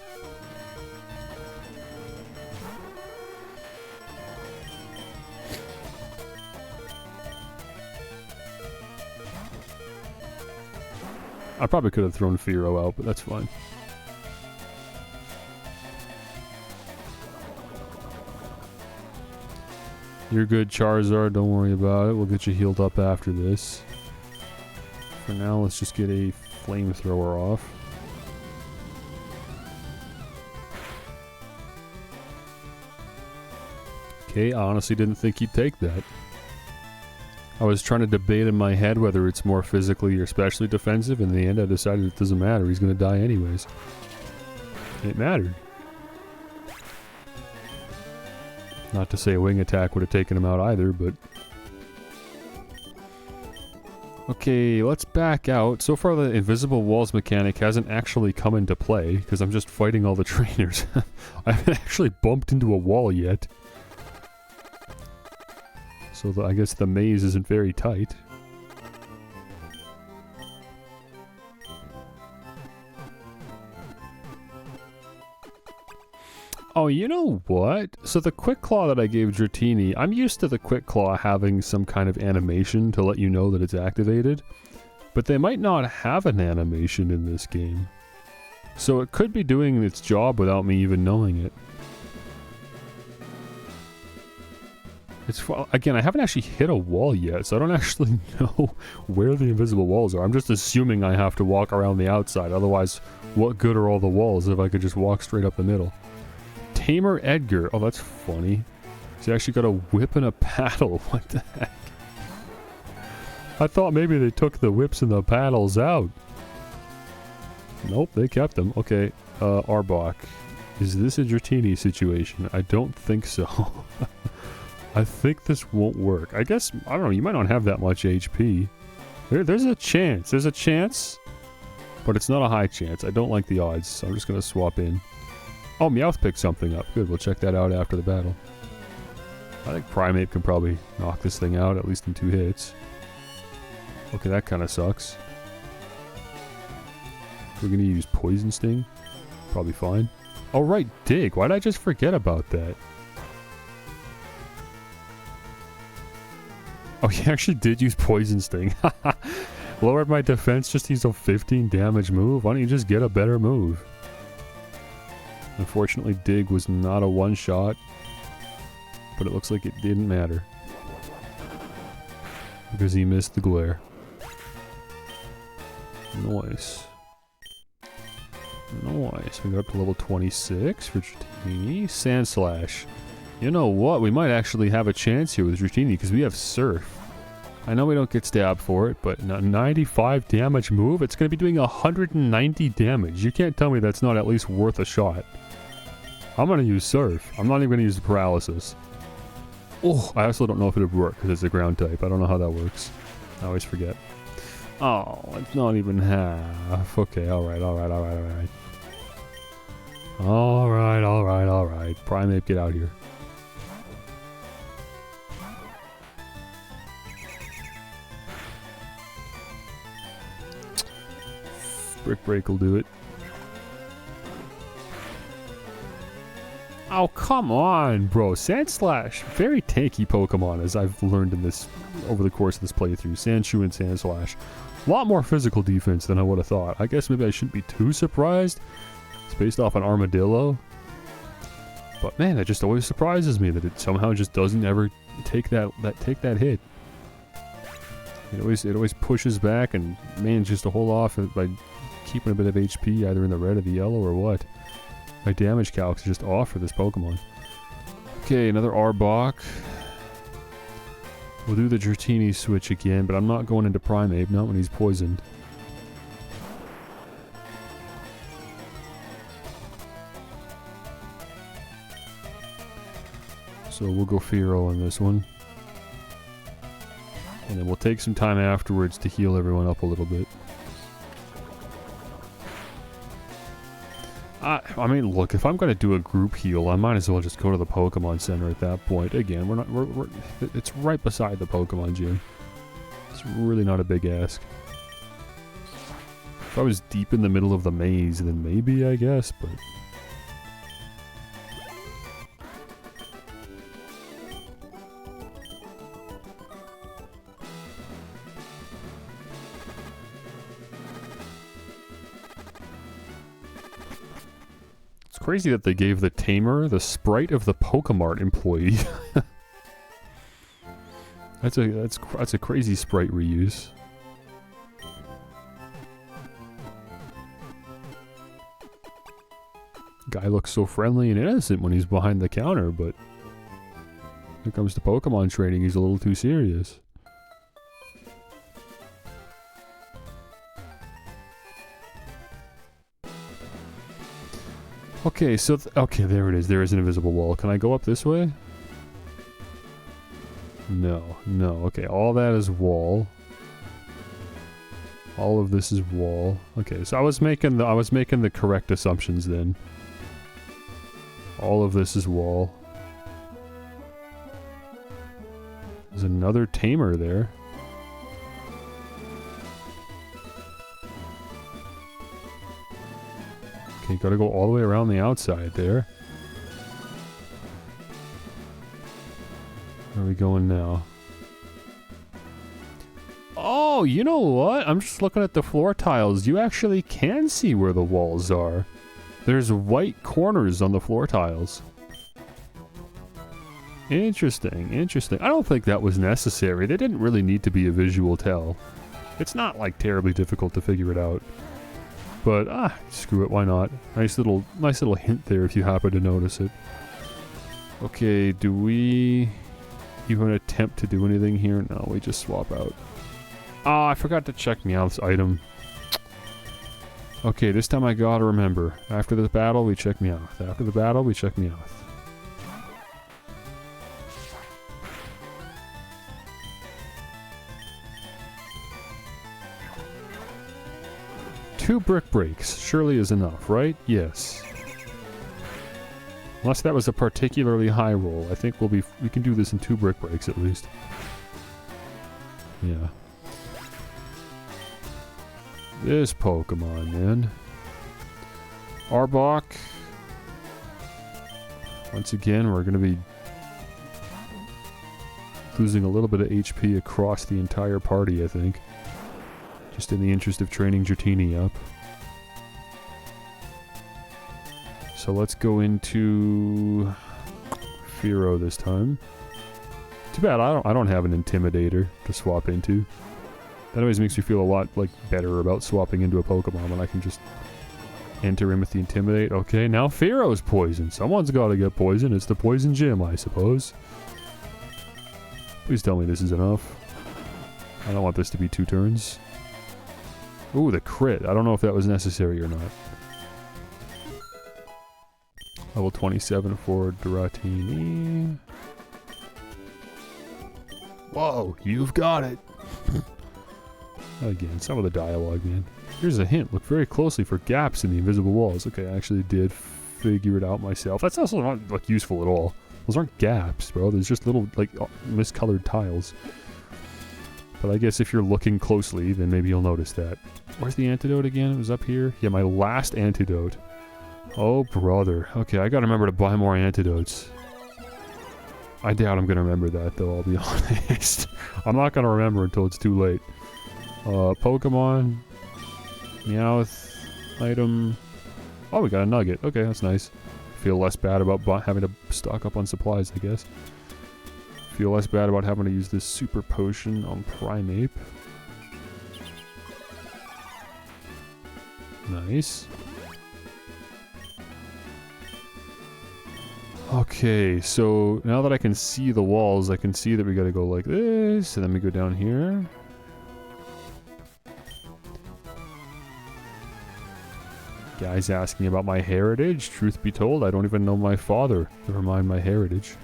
I probably could have thrown Fearow out, but that's fine. You're good, Charizard. Don't worry about it. We'll get you healed up after this. For now, let's just get a flamethrower off. Okay, I honestly didn't think he'd take that. I was trying to debate in my head whether it's more physically or specially defensive. In the end, I decided it doesn't matter. He's going to die anyways. It mattered. Not to say a wing attack would have taken him out either, but... Okay, let's back out. So far the invisible walls mechanic hasn't actually come into play, because I'm just fighting all the trainers. I haven't actually bumped into a wall yet. So I guess the maze isn't very tight. Oh, you know what? So the Quick Claw that I gave Dratini, I'm used to the Quick Claw having some kind of animation to let you know that it's activated. But they might not have an animation in this game. So it could be doing its job without me even knowing it. Again, I haven't actually hit a wall yet, so I don't actually know where the invisible walls are. I'm just assuming I have to walk around the outside. Otherwise, what good are all the walls if I could just walk straight up the middle? Tamer Edgar. Oh, that's funny. He's actually got a whip and a paddle. What the heck? I thought maybe they took the whips and the paddles out. Nope, they kept them. Okay, Arbok. Is this a Dratini situation? I don't think so. I think this won't work. I guess, I don't know, you might not have that much HP. There's a chance. There's a chance. But it's not a high chance. I don't like the odds, so I'm just going to swap in. Oh, Meowth picked something up. Good, we'll check that out after the battle. I think Primeape can probably knock this thing out, at least in 2 hits. Okay, that kind of sucks. We're going to use Poison Sting. Probably fine. Oh, right, Dig. Why did I just forget about that? Oh, he actually did use Poison Sting. Lowered my defense, just used a 15 damage move. Why don't you just get a better move? Unfortunately, Dig was not a one-shot, but it looks like it didn't matter. Because he missed the glare. Nice. Nice. We got up to level 26 for Dratini. Sand Slash. You know what? We might actually have a chance here with Dratini because we have Surf. I know we don't get stabbed for it, but a 95 damage move, it's going to be doing 190 damage. You can't tell me that's not at least worth a shot. I'm going to use Surf. I'm not even going to use the Paralysis. Oh, I also don't know if it would work because it's a ground type. I don't know how that works. I always forget. Oh, it's not even half. Okay, alright. Alright. Primeape, get out here. Brick Break will do it. Oh, come on, bro. Sandslash, very tanky Pokemon, as I've learned in this over the course of this playthrough. Sandshrew and Sandslash. A lot more physical defense than I would have thought. I guess maybe I shouldn't be too surprised. It's based off an Armadillo. But man, it just always surprises me that it somehow just doesn't ever take that hit. It always pushes back and manages to hold off by keeping a bit of HP either in the red or the yellow or what. My damage calcs is just off for this Pokemon. Okay, another Arbok. We'll do the Dratini switch again, but I'm not going into Primeape, not when he's poisoned. So we'll go Fearow on this one. And then we'll take some time afterwards to heal everyone up a little bit. I mean, look, if I'm going to do a group heal, I might as well just go to the Pokemon Center at that point. Again, it's right beside the Pokemon Gym. It's really not a big ask. If I was deep in the middle of the maze, then maybe, I guess, but... Crazy that they gave the Tamer the sprite of the Pokemart employee. That's a crazy sprite reuse. Guy looks so friendly and innocent when he's behind the counter, but when it comes to Pokemon training, he's a little too serious. Okay, so okay, there it is. There is an invisible wall. Can I go up this way? No, no. Okay, all that is wall. All of this is wall. Okay, so I was making the correct assumptions then. All of this is wall. There's another tamer there. Okay, gotta go all the way around the outside there. Where are we going now? Oh, you know what? I'm just looking at the floor tiles. You actually can see where the walls are. There's white corners on the floor tiles. Interesting, interesting. I don't think that was necessary. They didn't really need to be a visual tell. It's not like terribly difficult to figure it out. But screw it, why not? Nice little hint there if you happen to notice it. Okay, do we even attempt to do anything here? No, we just swap out. Oh, I forgot to check Meowth's item. Okay, this time I gotta remember. After the battle, we check Meowth. After the battle, we check Meowth. Two brick breaks surely is enough, right? Yes. Unless that was a particularly high roll. I think we can do this in 2 brick breaks at least. Yeah. This Pokemon, man. Arbok. Once again, we're going to be losing a little bit of HP across the entire party, I think. Just in the interest of training Dratini up. So let's go into Fearow this time. Too bad I don't have an Intimidator to swap into. That always makes me feel a lot better about swapping into a Pokemon when I can just enter in with the Intimidate. Okay, now Fearow's poison. Someone's got to get poison. It's the Poison Gym, I suppose. Please tell me this is enough. I don't want this to be 2 turns. Ooh, the crit. I don't know if that was necessary or not. Level 27 for Dratini. Whoa, you've got it. Again, some of the dialogue, man. Here's a hint. Look very closely for gaps in the invisible walls. Okay, I actually did figure it out myself. That's also not useful at all. Those aren't gaps, bro. There's just little miscolored tiles. But I guess if you're looking closely, then maybe you'll notice that. Where's the antidote again? It was up here. Yeah, my last antidote. Oh, brother. Okay, I gotta remember to buy more antidotes. I doubt I'm gonna remember that, though, I'll be honest. I'm not gonna remember until it's too late. Pokemon. Meowth. Item. Oh, we got a nugget. Okay, that's nice. Feel less bad about having to stock up on supplies, I guess. Feel less bad about having to use this super potion on Primeape. Nice. Okay, so now that I can see the walls, I can see that we gotta go like this, and then we go down here. Guy's asking about my heritage. Truth be told, I don't even know my father. Never mind my heritage.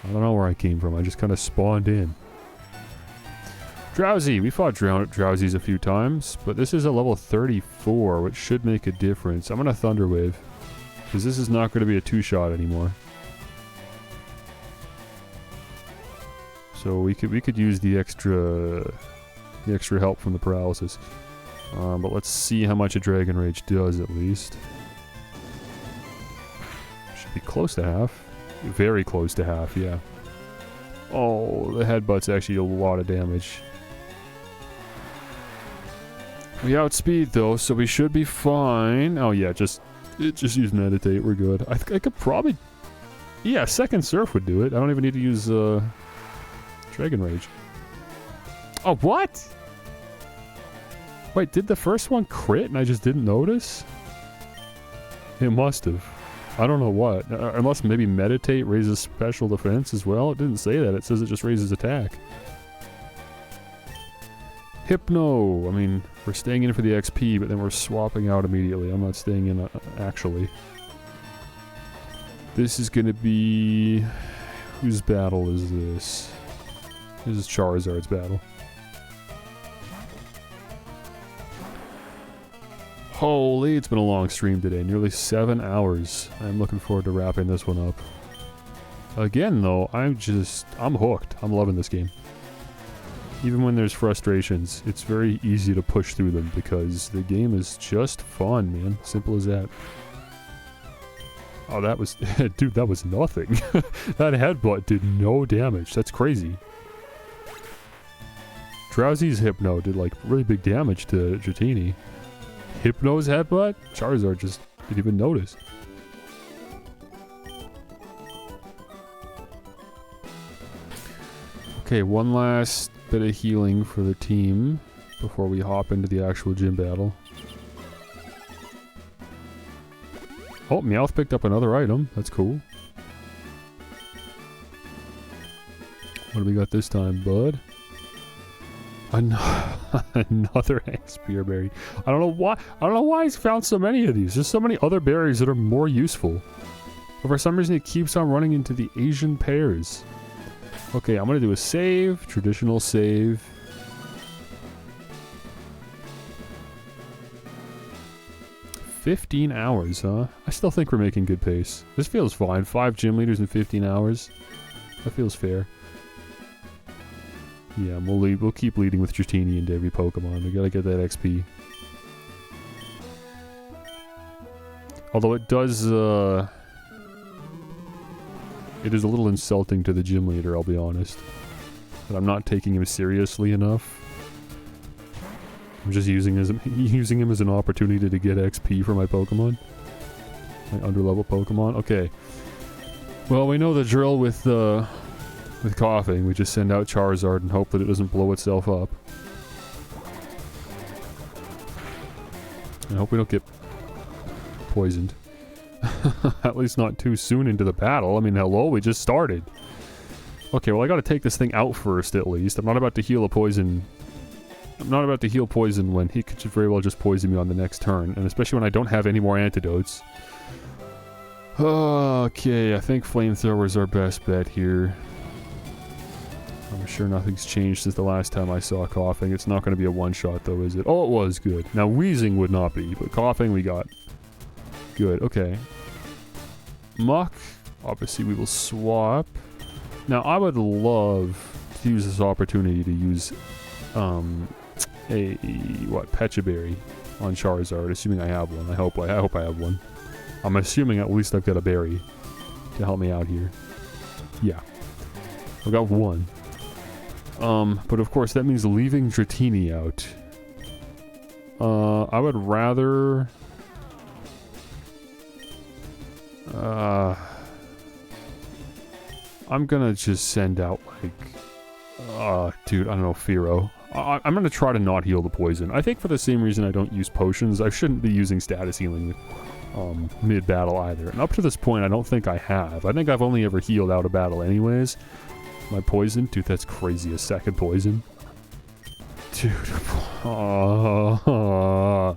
I don't know where I came from. I just kind of spawned in. Drowsy. We fought Drowsies a few times, but this is a level 34, which should make a difference. I'm going to Thunder Wave, because this is not going to be a 2-shot anymore. So we could use the extra help from the paralysis. But let's see how much a Dragon Rage does at least. Should be close to half. Very close to half, yeah. Oh, the headbutt's actually a lot of damage. We outspeed though, so we should be fine. Oh yeah, just use Meditate, we're good. I could probably... Yeah, Second Surf would do it. I don't even need to use Dragon Rage. Oh, what? Wait, did the first one crit and I just didn't notice? It must have. I don't know what. Unless maybe Meditate raises special defense as well. It didn't say that. It says it just raises attack. Hypno. I mean, we're staying in for the XP, but then we're swapping out immediately. I'm not staying in, actually. This is going to be... Whose battle is this? This is Charizard's battle. Holy, it's been a long stream today. Nearly 7 hours. I'm looking forward to wrapping this one up. Again, though, I'm hooked. I'm loving this game. Even when there's frustrations, it's very easy to push through them because the game is just fun, man. Simple as that. Oh, that was... Dude, that was nothing. That headbutt did no damage. That's crazy. Drowsy's Hypno did, like, really big damage to Dratini. Hypno's headbutt? Charizard just didn't even notice. Okay, one last bit of healing for the team before we hop into the actual gym battle. Oh, Meowth picked up another item. That's cool. What do we got this time, bud? Another Spearberry. I don't know why he's found so many of these. There's so many other berries that are more useful. But for some reason, it keeps on running into the Asian pears. Okay, I'm gonna do a save. Traditional save. $15 hours, huh? I still think we're making good pace. This feels fine. 5 gym leaders in 15 hours. That feels fair. Yeah, we'll keep leading with Dratini into every Pokemon. We gotta get that XP. Although it does, it is a little insulting to the gym leader, I'll be honest. That I'm not taking him seriously enough. I'm just using him as an opportunity to get XP for my Pokemon. My underlevel Pokemon. Okay. Well, we know the drill with coughing. We just send out Charizard and hope that it doesn't blow itself up. I hope we don't get poisoned. At least not too soon into the battle. I mean, hello, we just started. Okay, well I gotta take this thing out first at least. I'm not about to heal a poison. I'm not about to heal poison when he could very well just poison me on the next turn. And especially when I don't have any more antidotes. Okay, I think Flamethrower's our best bet here. I'm sure nothing's changed since the last time I saw coughing. It's not going to be a one-shot though, is it? Oh, it was. Good. Now wheezing would not be, but coughing we got. Good. Okay. Muck. Obviously we will swap. Now I would love to use this opportunity to use Pecha Berry on Charizard, assuming I have one. I hope I have one. I'm assuming at least I've got a berry to help me out here. Yeah. I've got one. But of course that means leaving Dratini out. I would rather... I'm gonna just send out, like... dude, I don't know, Fearow. I'm gonna try to not heal the poison. I think for the same reason I don't use potions, I shouldn't be using status healing mid-battle either. And up to this point, I don't think I have. I think I've only ever healed out a battle anyways. My poison? Dude, that's crazy. A second poison? Dude. I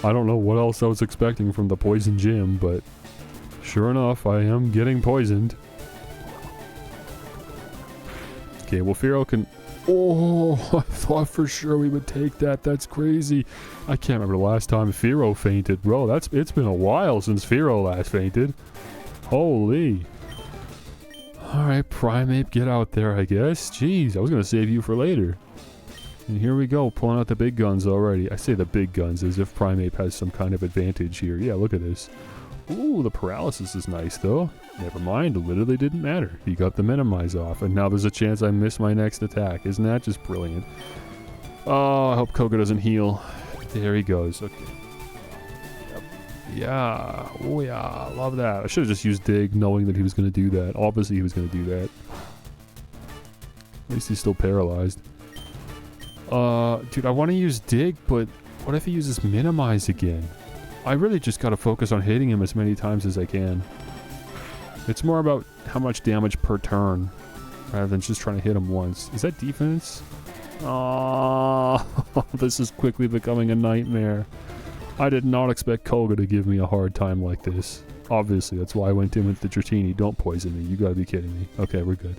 don't know what else I was expecting from the poison gym, but sure enough, I am getting poisoned. Okay, well, Fearow can... Oh, I thought for sure we would take that. That's crazy. I can't remember the last time Fearow fainted. Bro, it's been a while since Fearow last fainted. Holy. Alright, Primeape, get out there, I guess. Jeez, I was going to save you for later. And here we go, pulling out the big guns already. I say the big guns as if Primeape has some kind of advantage here. Yeah, look at this. Ooh, the paralysis is nice, though. Never mind, it literally didn't matter. He got the minimize off, and now there's a chance I miss my next attack. Isn't that just brilliant? Oh, I hope Koga doesn't heal. There he goes. Okay. Yep. Yeah. Oh, yeah. Love that. I should have just used Dig, knowing that he was going to do that. Obviously, he was going to do that. At least he's still paralyzed. Dude, I want to use Dig, but what if he uses minimize again? I really just gotta focus on hitting him as many times as I can. It's more about how much damage per turn, rather than just trying to hit him once. Is that defense? Oh, this is quickly becoming a nightmare. I did not expect Koga to give me a hard time like this. Obviously, that's why I went in with the Dratini. Don't poison me. You gotta be kidding me. Okay, we're good.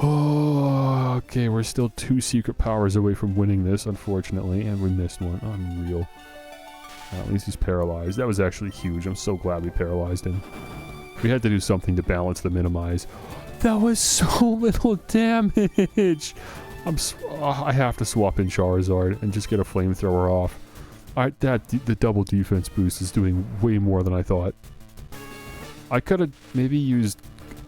Oh, okay, we're still 2 secret powers away from winning this, unfortunately, and we missed one. Unreal. At least he's paralyzed. That was actually huge. I'm so glad we paralyzed him. We had to do something to balance the minimize. That was so little damage! I have to swap in Charizard and just get a flamethrower off. The double defense boost is doing way more than I thought. I could have maybe used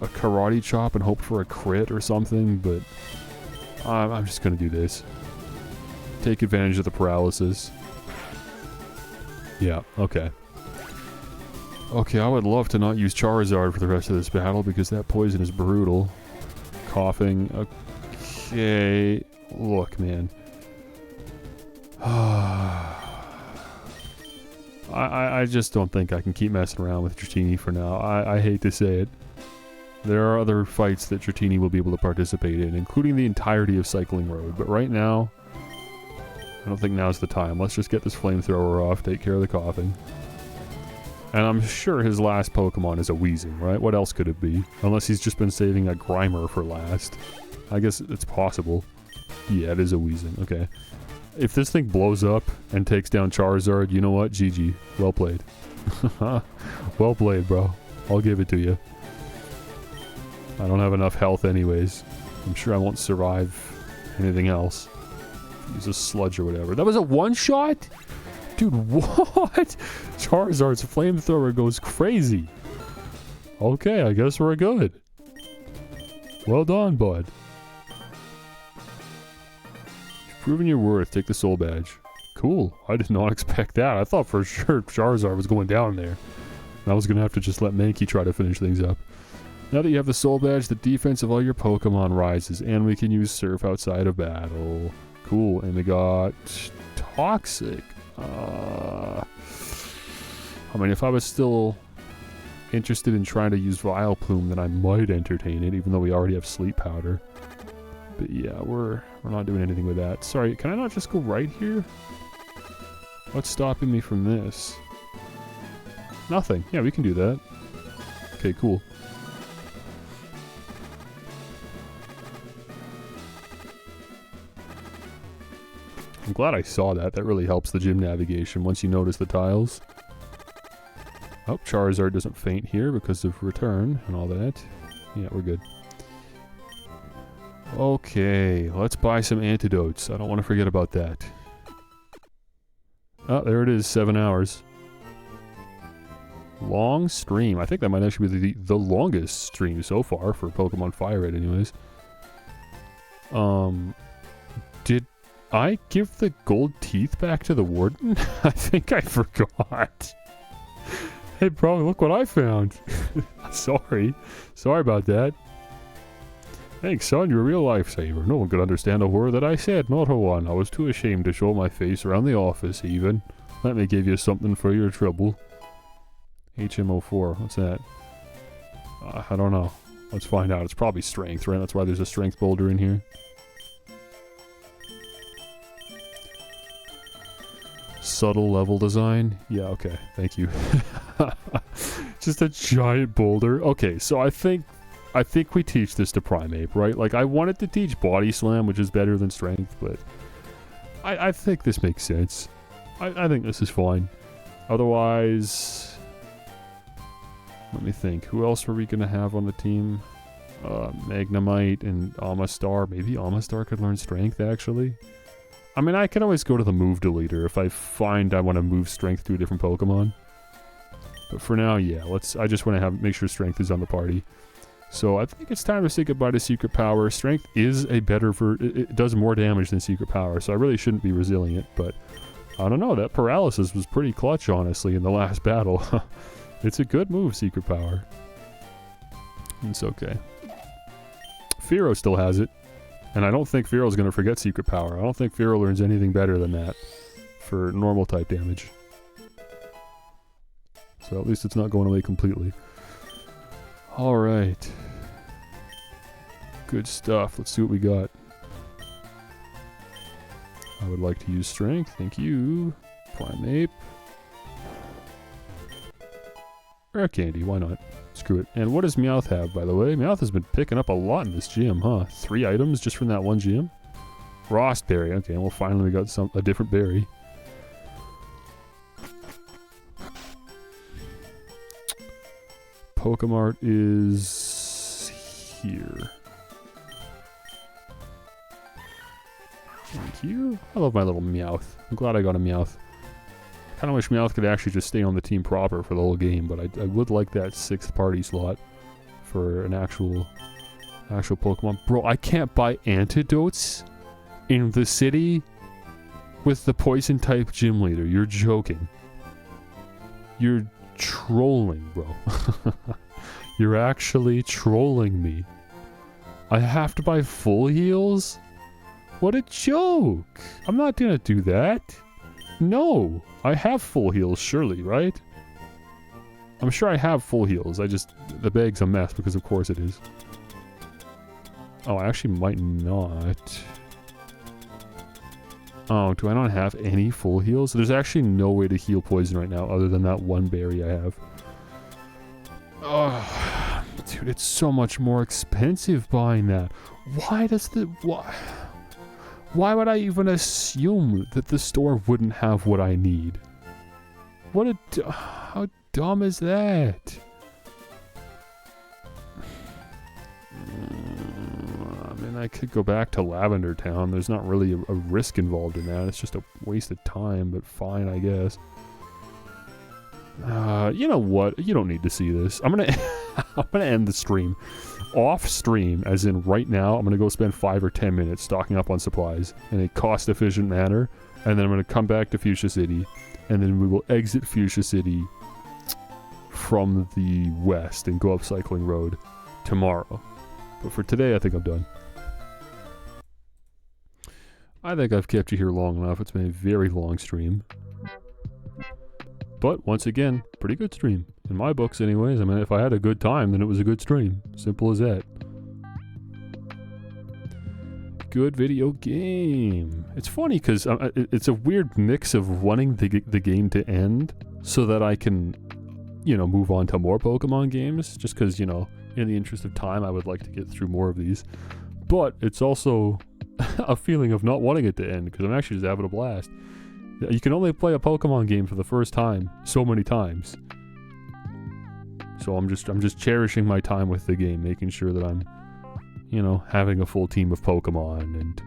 a karate chop and hoped for a crit or something, but I'm just gonna do this. Take advantage of the paralysis. Yeah, okay. Okay, I would love to not use Charizard for the rest of this battle because that poison is brutal. Coughing. Okay. Look, man. I just don't think I can keep messing around with Dratini for now. I hate to say it. There are other fights that Dratini will be able to participate in, including the entirety of Cycling Road. But right now, I don't think now's the time. Let's just get this flamethrower off, take care of the coughing. And I'm sure his last Pokemon is a Weezing, right? What else could it be? Unless he's just been saving a Grimer for last. I guess it's possible. Yeah, it is a Weezing. Okay. If this thing blows up and takes down Charizard, you know what? GG. Well played. Well played, bro. I'll give it to you. I don't have enough health anyways. I'm sure I won't survive anything else. Use a sludge or whatever. That was a one-shot? Dude, what? Charizard's flamethrower goes crazy. Okay, I guess we're good. Well done, bud. You've proven your worth. Take the soul badge. Cool. I did not expect that. I thought for sure Charizard was going down there. And I was going to have to just let Mankey try to finish things up. Now that you have the soul badge, the defense of all your Pokemon rises, and we can use Surf outside of battle. Cool. And we got Toxic. I mean, if I was still interested in trying to use Vileplume, then I might entertain it, even though we already have Sleep Powder. But yeah, we're not doing anything with that. Sorry, can I not just go right here? What's stopping me from this? Nothing. Yeah, we can do that. Okay, cool. I'm glad I saw that. That really helps the gym navigation once you notice the tiles. Oh, Charizard doesn't faint here because of return and all that. Yeah, we're good. Okay, let's buy some antidotes. I don't want to forget about that. Oh, there it is, 7 hours. Long stream. I think that might actually be the longest stream so far for Pokemon FireRed anyways. Did I give the gold teeth back to the warden? I think I forgot. Hey bro, look what I found. Sorry about that. Thanks son, you're a real lifesaver. No one could understand a word that I said, not a one. I was too ashamed to show my face around the office even. Let me give you something for your trouble. HMO4, what's that? I don't know. Let's find out. It's probably strength, right? That's why there's a strength boulder in here. Subtle level design? Yeah, okay. Thank you. Just a giant boulder. Okay, so I think we teach this to Primeape, right? Like, I wanted to teach Body Slam, which is better than Strength, but I think this makes sense. I think this is fine. Otherwise, let me think. Who else were we going to have on the team? Magnemite and Amistar. Maybe Amistar could learn Strength, actually. I mean, I can always go to the move deleter if I find I want to move Strength to a different Pokemon. But for now, yeah, I just want to make sure Strength is on the party. So I think it's time to say goodbye to Secret Power. Strength is a better it does more damage than Secret Power, so I really shouldn't be Resilient, but I don't know, that paralysis was pretty clutch, honestly, in the last battle. It's a good move, Secret Power. It's okay. Fearow still has it. And I don't think Fearow's going to forget Secret Power. I don't think Fearow learns anything better than that for normal type damage. So at least it's not going away completely. Alright. Good stuff. Let's see what we got. would like to use strength. Thank you. Primeape. Rare candy, why not? Screw it. And what does Meowth have, by the way? Meowth has been picking up a lot in this gym, huh? 3 items just from that one gym? Frost berry. Okay, well finally we got a different berry. Pokemart is here. Thank you. I love my little Meowth. I'm glad I got a Meowth. Kind of wish Meowth could actually just stay on the team proper for the whole game, but I would like that 6th party slot for an actual Pokemon. Bro, I can't buy antidotes in the city with the poison type gym leader. You're joking. You're trolling, bro. You're actually trolling me. I have to buy full heals? What a joke. I'm not gonna do that. No. I have full heals, surely, right? I'm sure I have full heals. The bag's a mess because of course it is. Oh, I actually might not. Oh, do I not have any full heals? There's actually no way to heal poison right now other than that one berry I have. Oh, dude, it's so much more expensive buying that. Why would I even assume that the store wouldn't have what I need? How dumb is that? I mean, I could go back to Lavender Town. There's not really a risk involved in that. It's just a waste of time, but fine, I guess. You know what? You don't need to see this. I'm gonna end the stream. Off stream, as in right now, I'm gonna go spend 5 or 10 minutes stocking up on supplies in a cost-efficient manner, and then I'm gonna come back to Fuchsia City, and then we will exit Fuchsia City from the west and go up Cycling Road tomorrow. But for today, I think I'm done. I think I've kept you here long enough. It's been a very long stream. But, once again, pretty good stream. In my books, anyways. I mean, if I had a good time, then it was a good stream. Simple as that. Good video game. It's funny, because it's a weird mix of wanting the game to end so that I can, move on to more Pokemon games. Just because, in the interest of time, I would like to get through more of these. But, it's also a feeling of not wanting it to end, because I'm actually just having a blast. You can only play a Pokemon game for the first time so many times. So I'm just cherishing my time with the game, making sure that I'm, having a full team of Pokemon and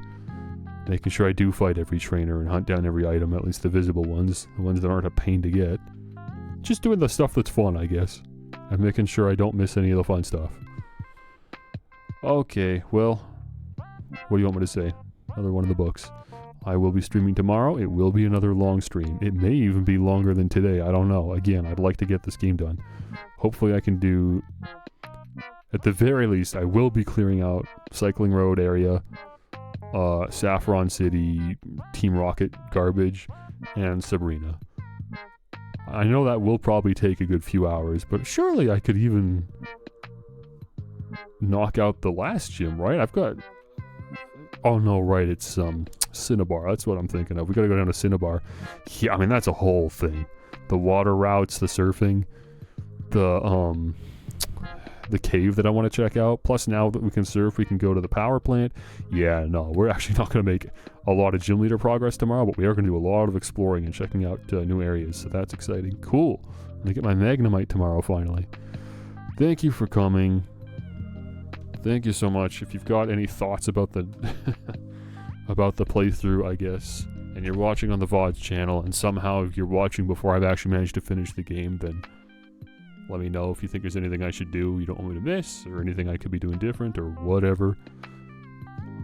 making sure I do fight every trainer and hunt down every item, at least the visible ones, the ones that aren't a pain to get. Just doing the stuff that's fun, I guess. And making sure I don't miss any of the fun stuff. Okay, well, what do you want me to say? Another one of the books. I will be streaming tomorrow. It will be another long stream. It may even be longer than today. I don't know. Again, I'd like to get this game done. Hopefully I can do... At the very least, I will be clearing out Cycling Road area, Saffron City, Team Rocket garbage, and Sabrina. I know that will probably take a good few hours, but surely I could even knock out the last gym, right? I've got... Oh no, right, it's Cinnabar. That's what I'm thinking of. We gotta go down to Cinnabar. Yeah, I mean that's a whole thing. The water routes, the surfing, the cave that I want to check out. Plus now that we can surf, we can go to the power plant. Yeah, no, we're actually not gonna make a lot of gym leader progress tomorrow, but we are gonna do a lot of exploring and checking out new areas. So that's exciting. Cool. I'm gonna get my Magnemite tomorrow finally. Thank you for coming. Thank you so much. If you've got any thoughts about the about the playthrough, I guess, and you're watching on the VODs channel, and somehow you're watching before I've actually managed to finish the game, then let me know if you think there's anything I should do you don't want me to miss, or anything I could be doing different, or whatever.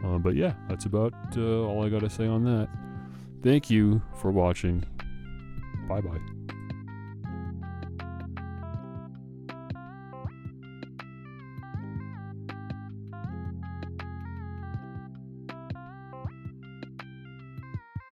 But yeah, that's about all I gotta say on that. Thank you for watching. Bye-bye.